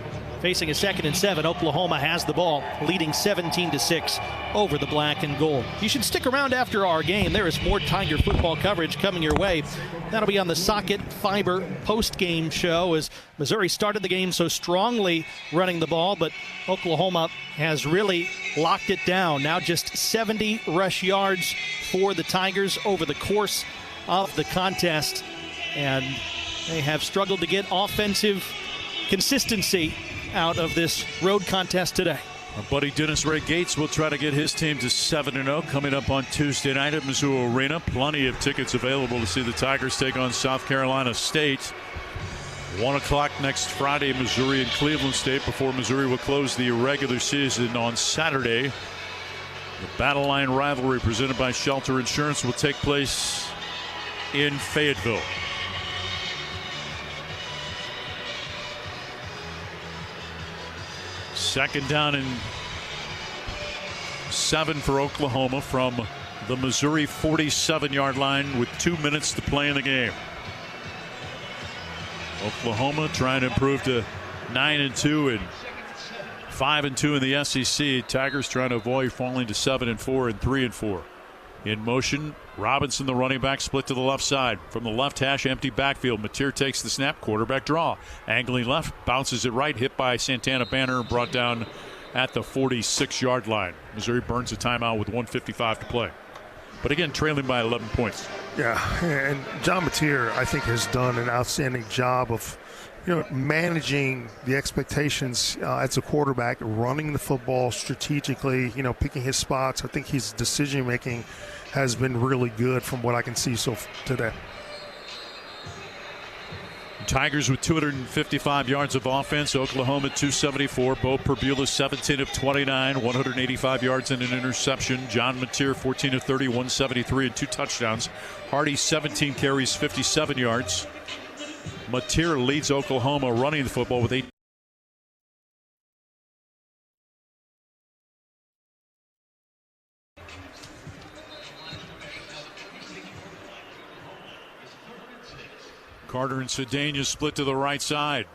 facing a 2nd and 7, Oklahoma has the ball, leading 17-6 over the black and gold. You should stick around after our game. There is more Tiger football coverage coming your way. That'll be on the Socket Fiber post-game show as Missouri started the game so strongly running the ball, but Oklahoma has really locked it down. Now just 70 rush yards for the Tigers over the course of the contest, and they have struggled to get offensive consistency out of this road contest today. Our buddy Dennis Ray Gates will try to get his team to 7-0 coming up on Tuesday night at Mizzou Arena. Plenty of tickets available to see the Tigers take on South Carolina State. 1 o'clock next Friday, Missouri and Cleveland State, before Missouri will close the regular season on Saturday. The Battle Line rivalry presented by Shelter Insurance will take place in Fayetteville. Second down and 7 for Oklahoma from the Missouri 47-yard line with 2 minutes to play in the game. Oklahoma trying to improve to 9-2 and 5-2 in the SEC. Tigers trying to avoid falling to 7-4 and 3-4. In motion, Robinson, the running back, split to the left side. From the left hash, empty backfield. Mateer takes the snap, quarterback draw. Angling left, bounces it right, hit by Santana Banner, brought down at the 46-yard line. Missouri burns a timeout with 1:55 to play. But again, trailing by 11 points. Yeah, and John Mateer, I think, has done an outstanding job of managing the expectations as a quarterback, running the football strategically, picking his spots. I think his decision-making has been really good from what I can see today. Tigers with 255 yards of offense. Oklahoma 274. Bo Perbula 17 of 29, 185 yards and an interception. John Mateer 14 of 30, 173 and 2 touchdowns. Hardy 17 carries, 57 yards. Mateer leads Oklahoma running the football with 8. Carter and Cedena split to the right side.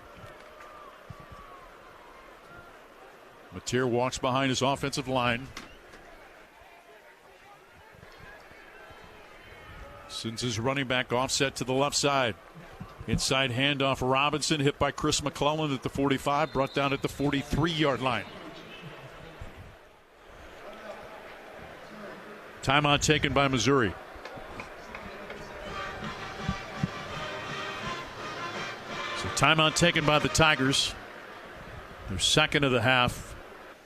Mateer walks behind his offensive line. Sends his running back offset to the left side. Inside handoff, Robinson hit by Chris McClellan at the 45, brought down at the 43-yard line. Timeout taken by Missouri. So timeout taken by the Tigers. Their second of the half,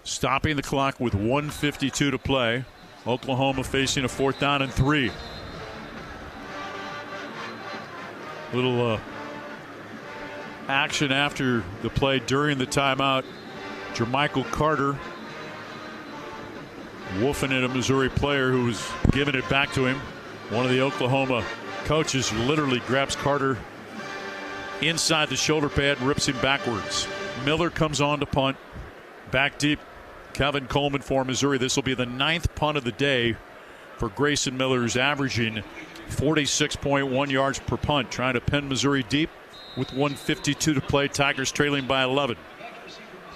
stopping the clock with 1:52 to play. Oklahoma facing a 4th down and 3. Little action after the play during the timeout. Jermichael Carter woofing at a Missouri player who was giving it back to him. One of the Oklahoma coaches literally grabs Carter inside the shoulder pad and rips him backwards. Miller comes on to punt. Back deep, Kevin Coleman for Missouri. This will be the 9th punt of the day for Grayson Miller, who's averaging 46.1 yards per punt, trying to pin Missouri deep with 1:52 to play. Tigers trailing by 11.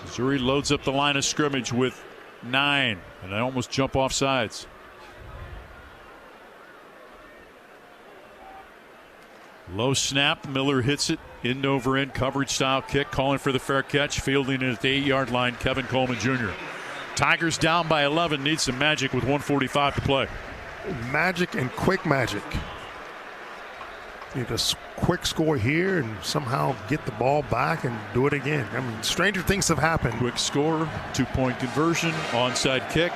Missouri loads up the line of scrimmage with 9, and they almost jump off sides. Low snap, Miller hits it, end over end coverage style kick, calling for the fair catch, fielding it at the 8-yard line, Kevin Coleman Jr. Tigers down by 11, need some magic with 1:45 to play. Magic and quick magic. Need a quick score here and somehow get the ball back and do it again. I mean, stranger things have happened. Quick score, 2-point conversion, onside kick.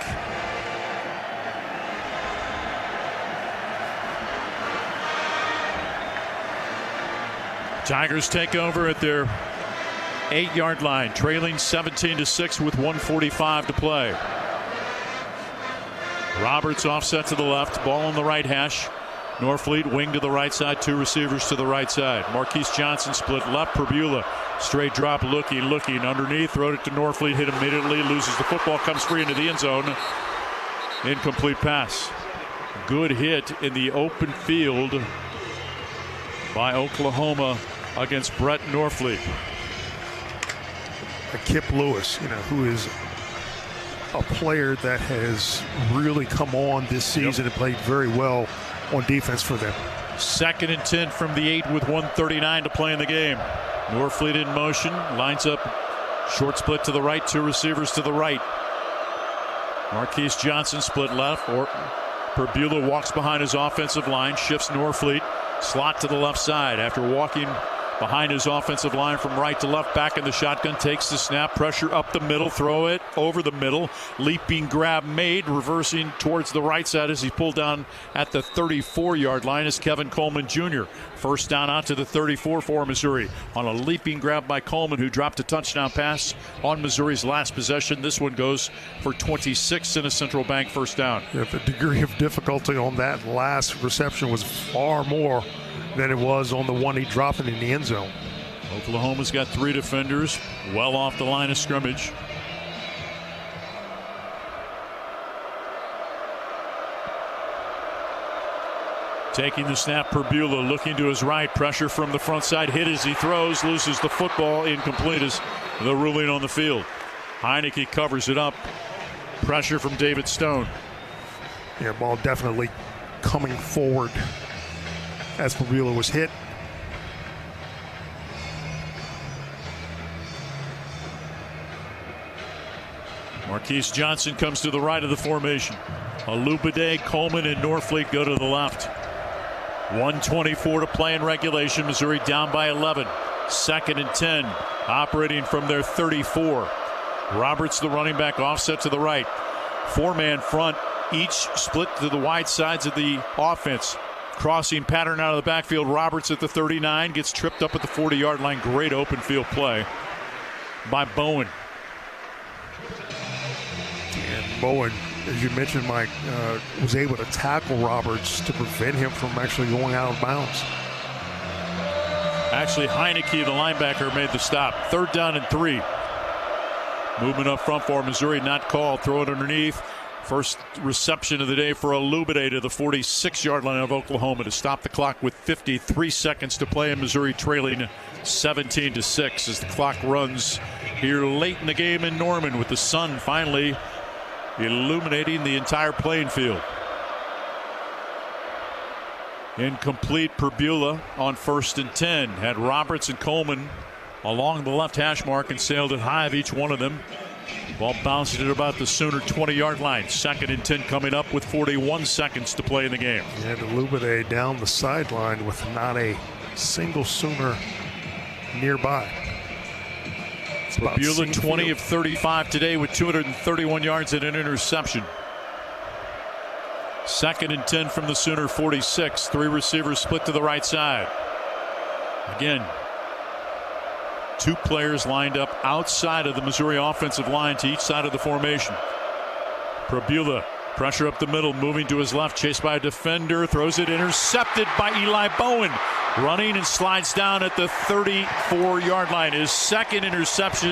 Tigers take over at their 8-yard line, trailing 17-6 with 1:45 to play. Roberts offset to the left, ball on the right hash. Norfleet wing to the right side, 2 receivers to the right side. Marquise Johnson split left, Perbula straight drop, looking underneath, throwed it to Norfleet, hit immediately, loses the football, comes free into the end zone. Incomplete pass. Good hit in the open field by Oklahoma against Brett Norfleet. Kip Lewis, who is a player that has really come on this season and played very well on defense for them. 2nd and 10 from the 8 with 1:39 to play in the game. Norfleet in motion, lines up, short split to the right, 2 receivers to the right. Marquise Johnson split left, or Perbula walks behind his offensive line, shifts Norfleet, slot to the left side after walking behind his offensive line from right to left, back in the shotgun, takes the snap, pressure up the middle, throw it over the middle, leaping grab made, reversing towards the right side as he pulled down at the 34-yard line is Kevin Coleman Jr. First down out to the 34 for Missouri on a leaping grab by Coleman, who dropped a touchdown pass on Missouri's last possession. This one goes for 26 in a Central Bank first down. Yeah, the degree of difficulty on that last reception was far more than it was on the one he dropped in the end zone. Oklahoma's got 3 defenders well off the line of scrimmage. Taking the snap, Perbula looking to his right, pressure from the front side, hit as he throws, loses the football, incomplete is the ruling on the field. Heineke covers it up, pressure from David Stone. Yeah, ball definitely coming forward as Perbula was hit. Marquise Johnson comes to the right of the formation. Alubade, Coleman, and Norfleet go to the left. 1:24 to play in regulation. Missouri down by 11. 2nd and 10. Operating from their 34. Roberts, the running back, offset to the right. 4-man front, each split to the wide sides of the offense. Crossing pattern out of the backfield. Roberts at the 39 gets tripped up at the 40-yard line. Great open field play by Bowen. And Bowen, as you mentioned, Mike, was able to tackle Roberts to prevent him from actually going out of bounds. Actually, Heineke, the linebacker, made the stop. 3rd down and 3. Movement up front for Missouri, not called. Throw it underneath. First reception of the day for Alubade to the 46-yard line of Oklahoma to stop the clock with 53 seconds to play, and Missouri trailing 17-6 as the clock runs here late in the game in Norman, with the sun finally illuminating the entire playing field. Incomplete. Prebula on 1st and 10. Had Roberts and Coleman along the left hash mark and sailed it high of each one of them. Ball bounced at about the Sooner 20-yard line. 2nd and 10 coming up with 41 seconds to play in the game. And Alubade down the sideline with not a single Sooner nearby. Prebula 20 of 35 today with 231 yards and an interception. 2nd and 10 from the Sooner 46. 3 receivers split to the right side. Again, 2 players lined up outside of the Missouri offensive line to each side of the formation. Prebula, pressure up the middle, moving to his left, chased by a defender, throws it, intercepted by Eli Bowen. Running and slides down at the 34-yard line. His 2nd interception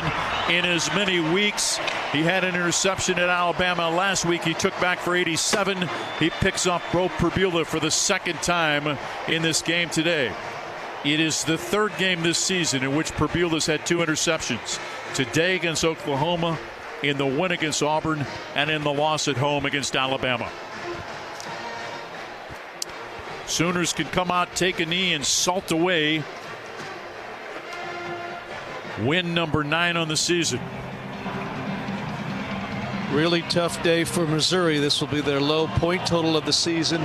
in as many weeks. He had an interception at Alabama last week. He took back for 87. He picks up Bro Prebula for the 2nd time in this game today. It is the 3rd game this season in which Prebula's had 2 interceptions. Today against Oklahoma, in the win against Auburn, and in the loss at home against Alabama. Sooners can come out, take a knee, and salt away win number 9 on the season. Really tough day for Missouri. This will be their low point total of the season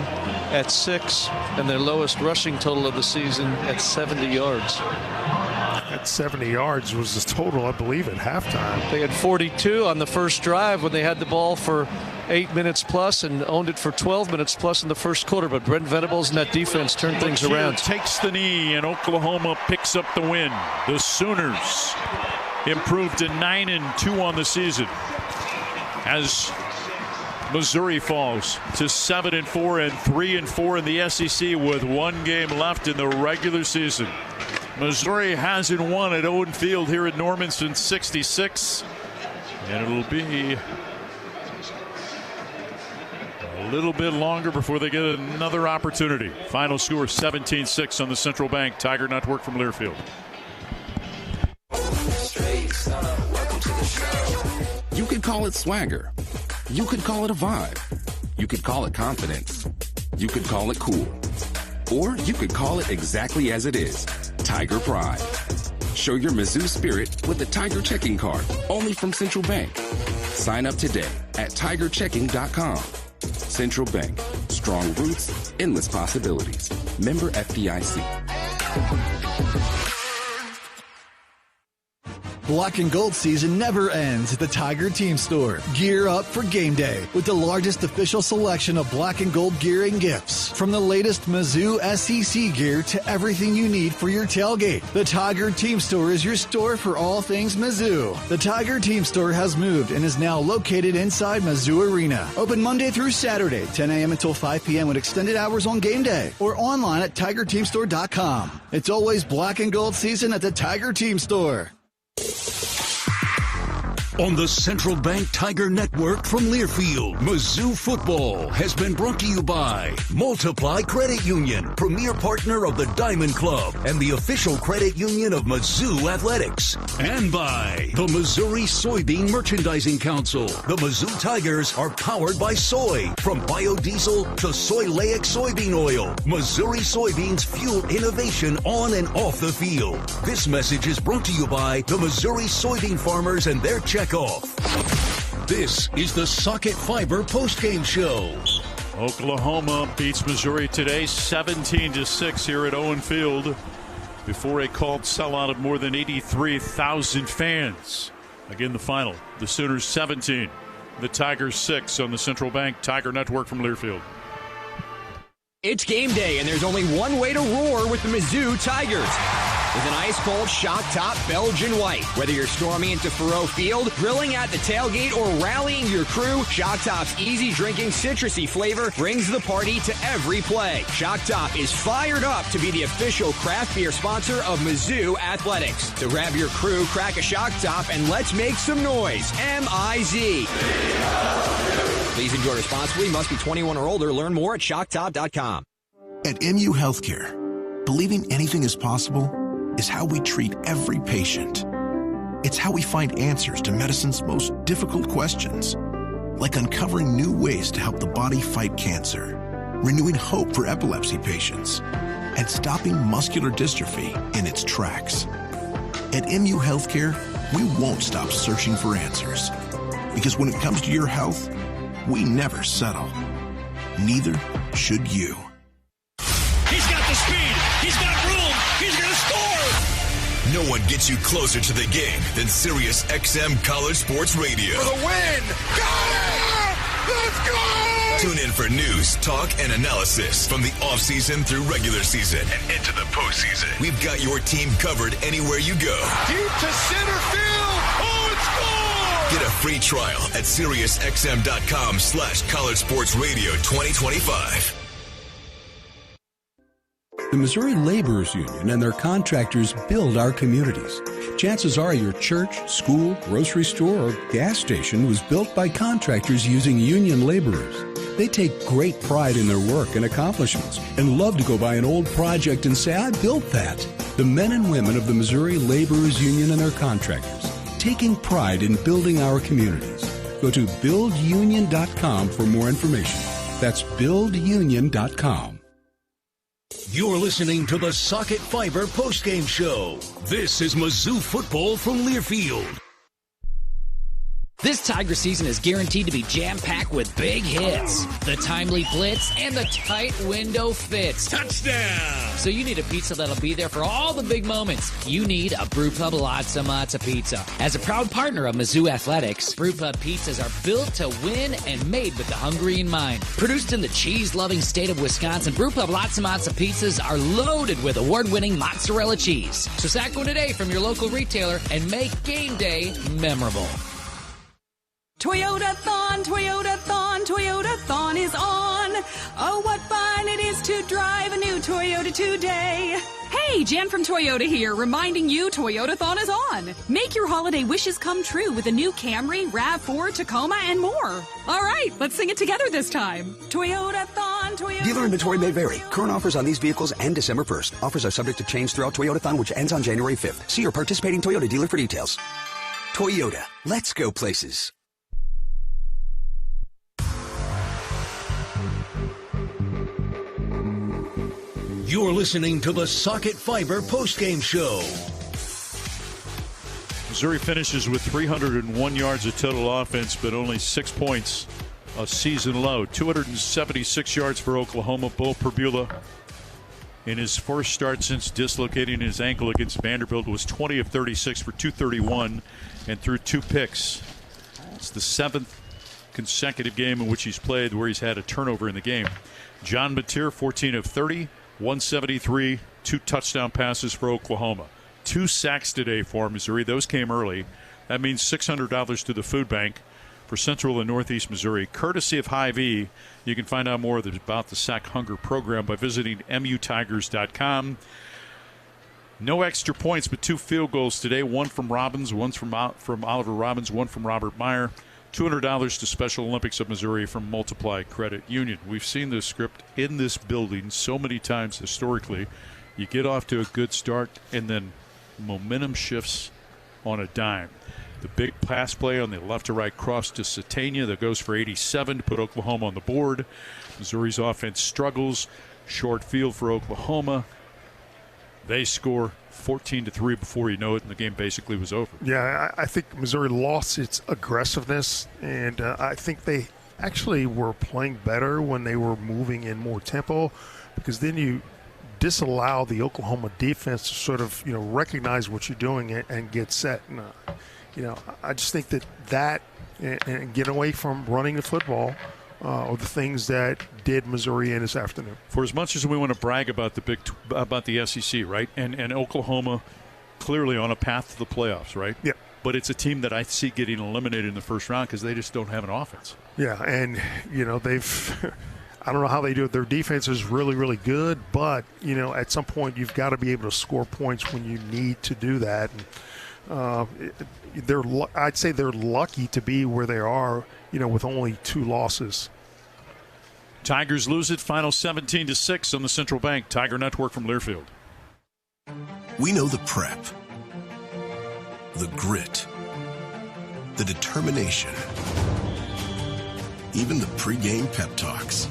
at 6, and their lowest rushing total of the season at 70 yards. At 70 yards was the total, I believe, at halftime. They had 42 on the first drive when they had the ball for 8 minutes plus and owned it for 12 minutes plus in the first quarter. But Brent Venables and that defense turned things around. Takes the knee, and Oklahoma picks up the win. The Sooners improved to 9-2 on the season, as Missouri falls to 7-4 and 3-4 in the SEC with 1 game left in the regular season. Missouri hasn't won at Owen Field here at Norman since '66, and it'll be a little bit longer before they get another opportunity. Final score 17-6 on the Central Bank Tiger Network from Learfield. You could call it swagger. You could call it a vibe. You could call it confidence. You could call it cool. Or you could call it exactly as it is, Tiger Pride. Show your Mizzou spirit with the Tiger Checking Card, only from Central Bank. Sign up today at tigerchecking.com. Central Bank, strong roots, endless possibilities. Member FDIC. Black and gold season never ends at the Tiger Team Store. Gear up for game day with the largest official selection of black and gold gear and gifts. From the latest Mizzou SEC gear to everything you need for your tailgate, the Tiger Team Store is your store for all things Mizzou. The Tiger Team Store has moved and is now located inside Mizzou Arena. Open Monday through Saturday, 10 a.m. until 5 p.m. with extended hours on game day, or online at TigerTeamStore.com. It's always black and gold season at the Tiger Team Store. On the Central Bank Tiger Network from Learfield, Mizzou football has been brought to you by Multiply Credit Union, premier partner of the Diamond Club and the official credit union of Mizzou Athletics. And by the Missouri Soybean Merchandising Council. The Mizzou Tigers are powered by soy. From biodiesel to soyleic soybean oil, Missouri soybeans fuel innovation on and off the field. This message is brought to you by the Missouri soybean farmers and their Checkoff. This is the Socket Fiber postgame show. Oklahoma beats Missouri today 17-6 here at Owen Field. before a called sellout of more than 83,000 fans. Again, the final, the Sooners 17, the Tigers 6 on the Central Bank Tiger Network from Learfield. It's game day, and there's only one way to roar with the Mizzou Tigers. With an ice-cold shock-top Belgian white. Whether you're storming into Faroe Field, grilling at the tailgate, or rallying your crew, Shock Top's easy-drinking, citrusy flavor brings the party to every play. Shock Top is fired up to be the official craft beer sponsor of Mizzou Athletics. So grab your crew, crack a Shock Top, and let's make some noise. M-I-Z. Please enjoy responsibly. Must be 21 or older. Learn more at shocktop.com. At MU Healthcare, believing anything is possible is how we treat every patient. It's how we find answers to medicine's most difficult questions, like uncovering new ways to help the body fight cancer, renewing hope for epilepsy patients, and stopping muscular dystrophy in its tracks. At MU Healthcare, we won't stop searching for answers, because when it comes to your health, we never settle. Neither should you. He's got the speed. He's got room. He's going to score. No one gets you closer to the game than Sirius XM College Sports Radio. For the win. Got it. Let's go. Tune in for news, talk, and analysis from the offseason through regular season and into the postseason. We've got your team covered anywhere you go. Deep to center field. Oh, it's gone. Get a free trial at SiriusXM.com/College Sports Radio 2025. The Missouri Laborers Union and their contractors build our communities. Chances are your church, school, grocery store, or gas station was built by contractors using union laborers. They take great pride in their work and accomplishments and love to go by an old project and say, I built that. The men and women of the Missouri Laborers Union and their contractors, taking pride in building our communities. Go to buildunion.com for more information. That's buildunion.com. You're listening to the Socket Fiber postgame show. This is Mizzou football from Learfield. This Tiger season is guaranteed to be jam-packed with big hits, the timely blitz, and the tight window fits. Touchdown! So you need a pizza that'll be there for all the big moments. You need a Brewpub Latza Matza pizza. As a proud partner of Mizzou Athletics, Brewpub pizzas are built to win and made with the hungry in mind. Produced in the cheese-loving state of Wisconsin, Brewpub Latza Matza pizzas are loaded with award-winning mozzarella cheese. So sack one today from your local retailer and make game day memorable. Toyota-thon, Toyota-thon, Toyota-thon is on. Oh, what fun it is to drive a new Toyota today. Hey, Jan from Toyota here, reminding you Toyota-thon is on. Make your holiday wishes come true with a new Camry, RAV4, Tacoma, and more. All right, let's sing it together this time. Toyota-thon, Toyota. Dealer inventory may vary. Current offers on these vehicles end December 1st. Offers are subject to change throughout Toyota-thon, which ends on January 5th. See your participating Toyota dealer for details. Toyota, let's go places. You're listening to the Socket Fiber postgame show. Missouri finishes with 301 yards of total offense, but only 6 points, a season low. 276 yards for Oklahoma. Bo Perbula, in his first start since dislocating his ankle against Vanderbilt, was 20 of 36 for 231 and threw 2 picks. It's the 7th consecutive game in which he's played where he's had a turnover in the game. John Mateer, 14 of 30. 173, 2 touchdown passes for Oklahoma. 2 sacks today for Missouri. Those came early. That means $600 to the food bank for Central and Northeast Missouri. Courtesy of Hy-Vee, you can find out more about the Sack Hunger program by visiting mutigers.com. No extra points, but 2 field goals today. One from Robbins, one from Oliver Robbins, one from Robert Meyer. $200 to Special Olympics of Missouri from Multiply Credit Union. We've seen this script in this building so many times historically. You get off to a good start, and then momentum shifts on a dime. The big pass play on the left-to-right cross to Satania that goes for 87 to put Oklahoma on the board. Missouri's offense struggles. Short field for Oklahoma. They score 14-3 before you know it, and the game basically was over. Yeah, I think Missouri lost its aggressiveness, and I think they actually were playing better when they were moving in more tempo, because then you disallow the Oklahoma defense to sort of, recognize what you're doing and get set. And, I just think that and get away from running the football are the things that did Missouri in this afternoon. For as much as we want to brag about the SEC, right, and Oklahoma clearly on a path to the playoffs, right? Yeah. But it's a team that I see getting eliminated in the first round because they just don't have an offense. Yeah, and, they've – I don't know how they do it. Their defense is really, really good, but, at some point you've got to be able to score points when you need to do that. And, I'd say they're lucky to be where they are, with only 2 losses. Tigers lose it, final 17-6 on the Central Bank Tiger Network from Learfield. We know the prep, the grit, the determination, even the pregame pep talks.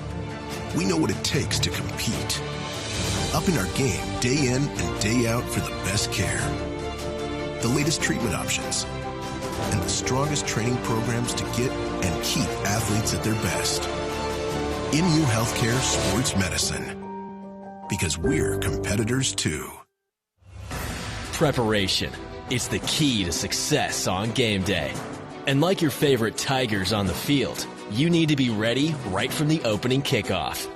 We know what it takes to compete. Upping our game day in and day out for the best care. The latest treatment options. And the strongest training programs to get and keep athletes at their best. InU Healthcare Sports Medicine. Because we're competitors too. Preparation. It's the key to success on game day. And like your favorite Tigers on the field, you need to be ready right from the opening kickoff.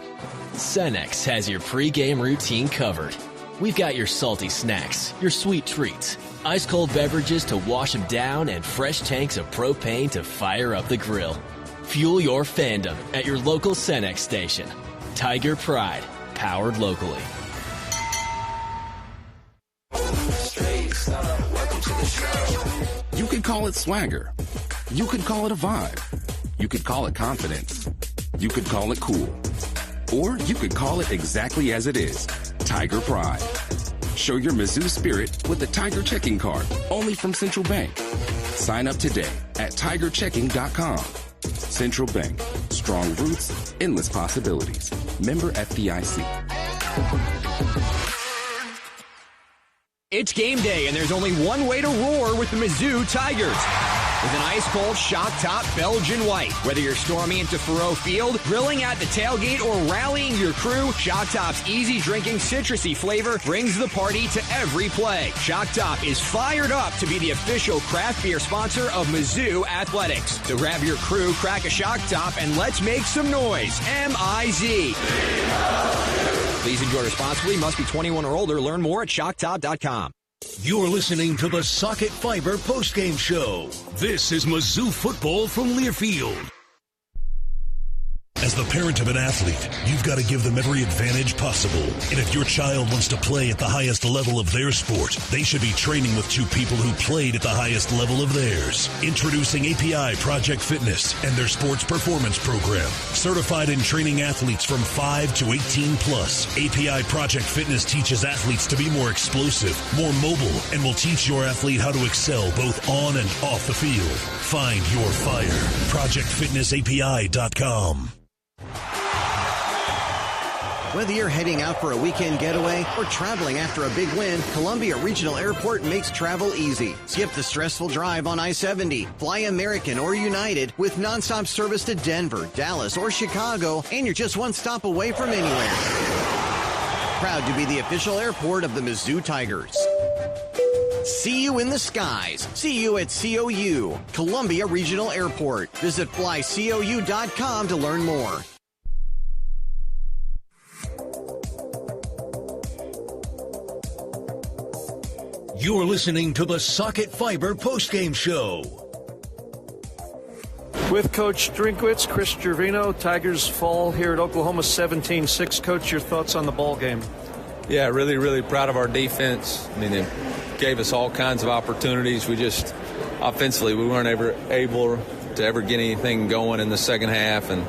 Cenex has your pregame routine covered. We've got your salty snacks, your sweet treats, ice-cold beverages to wash them down, and fresh tanks of propane to fire up the grill. Fuel your fandom at your local Cenex station. Tiger Pride, powered locally. You could call it swagger. You could call it a vibe. You could call it confidence. You could call it cool. Or you could call it exactly as it is, Tiger Pride. Show your Mizzou spirit with the Tiger Checking Card, only from Central Bank. Sign up today at tigerchecking.com. Central Bank. Strong roots, endless possibilities. Member FDIC. It's game day, and there's only one way to roar with the Mizzou Tigers. With an ice-cold shock-top Belgian white. Whether you're storming into Faroe Field, grilling at the tailgate, or rallying your crew, Shock Top's easy-drinking citrusy flavor brings the party to every play. Shock Top is fired up to be the official craft beer sponsor of Mizzou Athletics. So grab your crew, crack a Shock Top, and let's make some noise. M-I-Z. Please enjoy responsibly. Must be 21 or older. Learn more at shocktop.com. You're listening to the Socket Fiber Postgame Show. This is Mizzou football from Learfield. As the parent of an athlete, you've got to give them every advantage possible. And if your child wants to play at the highest level of their sport, they should be training with 2 people who played at the highest level of theirs. Introducing API Project Fitness and their sports performance program. Certified in training athletes from 5 to 18 plus. API Project Fitness teaches athletes to be more explosive, more mobile, and will teach your athlete how to excel both on and off the field. Find your fire. ProjectFitnessAPI.com. Whether you're heading out for a weekend getaway or traveling after a big win, Columbia Regional Airport makes travel easy. Skip the stressful drive on I-70. Fly American or United with nonstop service to Denver, Dallas, or Chicago, and you're just one stop away from anywhere. Proud to be the official airport of the Mizzou Tigers. See you in the skies. See you at COU, Columbia Regional Airport. Visit flycou.com to learn more. You're listening to the Socket Fiber Postgame Show. With Coach Drinkwitz, Chris Gervino, Tigers fall here at Oklahoma 17-6. Coach, your thoughts on the ball game? Yeah, really, really proud of our defense. I mean, they gave us all kinds of opportunities. We just, offensively, we weren't ever able to ever get anything going in the second half. And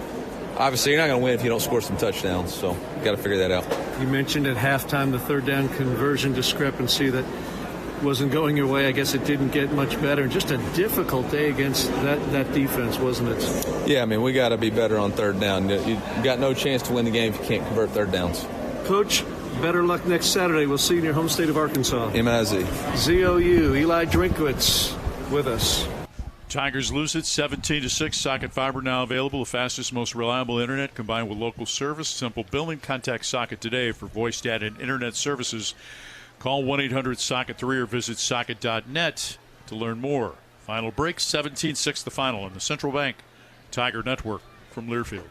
obviously, you're not going to win if you don't score some touchdowns. So you've got to figure that out. You mentioned at halftime the third down conversion discrepancy that wasn't going your way. I guess it didn't get much better. Just a difficult day against that defense, wasn't it? Yeah, I mean, we got to be better on third down. You got no chance to win the game if you can't convert third downs. Coach, better luck next Saturday. We'll see you in your home state of Arkansas. M-I-Z. ZOU, Eli Drinkwitz with us. Tigers lose it 17-6. Socket Fiber now available. The fastest, most reliable internet combined with local service. Simple billing. Contact Socket today for voice, data, and internet services. Call 1-800-SOCKET3 or visit socket.net to learn more. Final break, 17-6 the final on the Central Bank Tiger Network from Learfield.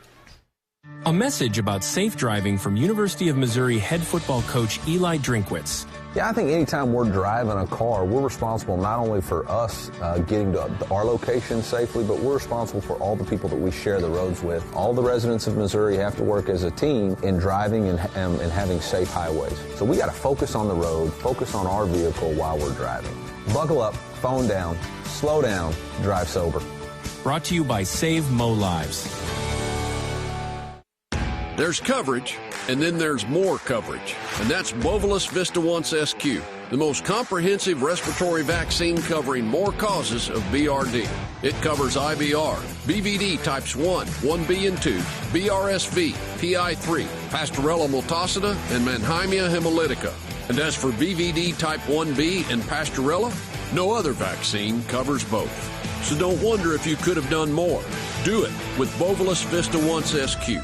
A message about safe driving from University of Missouri head football coach Eli Drinkwitz. Yeah, I think anytime we're driving a car, we're responsible not only for us getting to our location safely, but we're responsible for all the people that we share the roads with. All the residents of Missouri have to work as a team in driving and having safe highways. So we got to focus on the road, focus on our vehicle while we're driving. Buckle up, phone down, slow down, drive sober. Brought to you by Save Mo Lives. There's coverage, and then there's more coverage. And that's Bovolus Vista Once SQ, the most comprehensive respiratory vaccine covering more causes of BRD. It covers IBR, BVD types 1, 1B and 2, BRSV, PI3, Pastorella multocida, and Mannheimia hemolytica. And as for BVD type 1B and Pastorella, no other vaccine covers both. So don't wonder if you could have done more. Do it with Bovolus Vista Once SQ.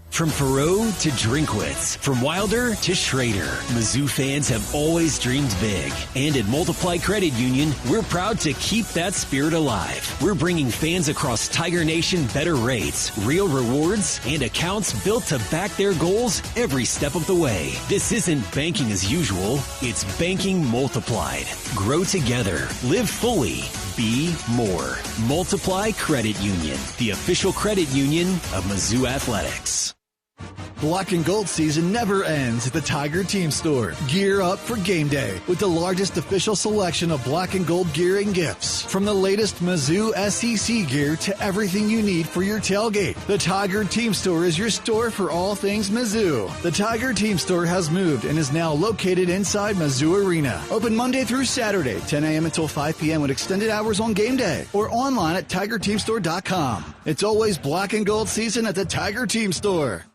From Perot to Drinkwitz, from Wilder to Schrader, Mizzou fans have always dreamed big. And at Multiply Credit Union, we're proud to keep that spirit alive. We're bringing fans across Tiger Nation better rates, real rewards, and accounts built to back their goals every step of the way. This isn't banking as usual, it's banking multiplied. Grow together, live fully, be more. Multiply Credit Union, the official credit union of Mizzou Athletics. Black and Gold season never ends at the Tiger Team Store. Gear up for game day with the largest official selection of black and gold gear and gifts. From the latest Mizzou SEC gear to everything you need for your tailgate, the Tiger Team Store is your store for all things Mizzou. The Tiger Team Store has moved and is now located inside Mizzou Arena. Open Monday through Saturday, 10 a.m. until 5 p.m. with extended hours on game day or online at TigerTeamStore.com. It's always black and gold season at the Tiger Team Store.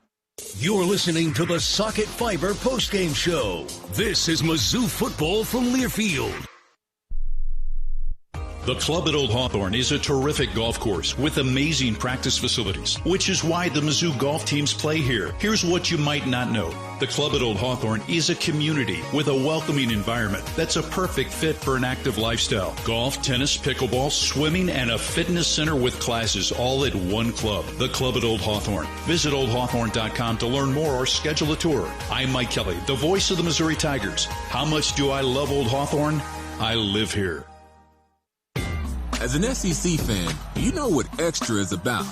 You're listening to the Socket Fiber Postgame Show. This is Mizzou football from Learfield. The Club at Old Hawthorne is a terrific golf course with amazing practice facilities, which is why the Mizzou golf teams play here. Here's what you might not know. The Club at Old Hawthorne is a community with a welcoming environment that's a perfect fit for an active lifestyle. Golf, tennis, pickleball, swimming, and a fitness center with classes all at one club. The Club at Old Hawthorne. Visit oldhawthorne.com to learn more or schedule a tour. I'm Mike Kelly, the voice of the Missouri Tigers. How much do I love Old Hawthorne? I live here. As an SEC fan, you know what extra is about.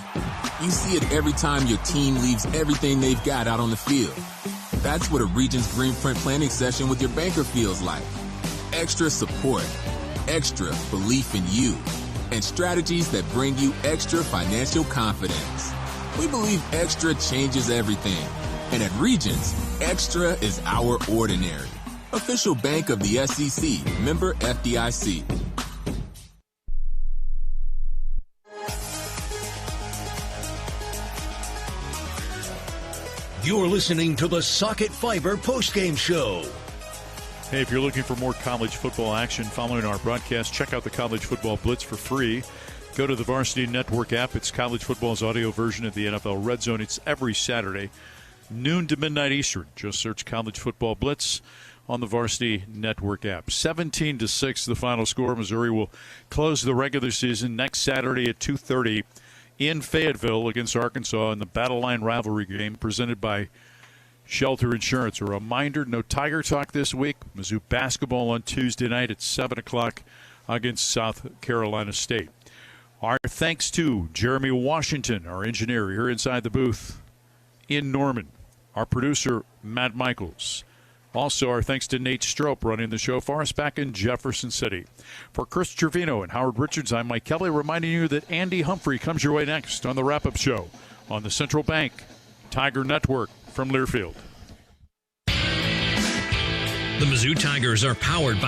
You see it every time your team leaves everything they've got out on the field. That's what a Regions Greenprint planning session with your banker feels like. Extra support, extra belief in you, and strategies that bring you extra financial confidence. We believe extra changes everything. And at Regions, extra is our ordinary. Official bank of the SEC, member FDIC. You're listening to the Socket Fiber Postgame Show. Hey, if you're looking for more college football action following our broadcast, check out the College Football Blitz for free. Go to the Varsity Network app. It's college football's audio version of the NFL Red Zone. It's every Saturday, noon to midnight Eastern. Just search College Football Blitz on the Varsity Network app. 17-6, the final score. Missouri will close the regular season next Saturday at 2:30 in Fayetteville against Arkansas in the Battle Line rivalry game presented by Shelter Insurance. A reminder, no Tiger Talk this week. Mizzou basketball on Tuesday night at 7 o'clock against South Carolina State. Our thanks to Jeremy Washington, our engineer here inside the booth in Norman. Our producer, Matt Michaels. Also, our thanks to Nate Strope running the show for us back in Jefferson City. For Chris Trevino and Howard Richards, I'm Mike Kelly, reminding you that Andy Humphrey comes your way next on the wrap-up show on the Central Bank Tiger Network from Learfield. The Mizzou Tigers are powered by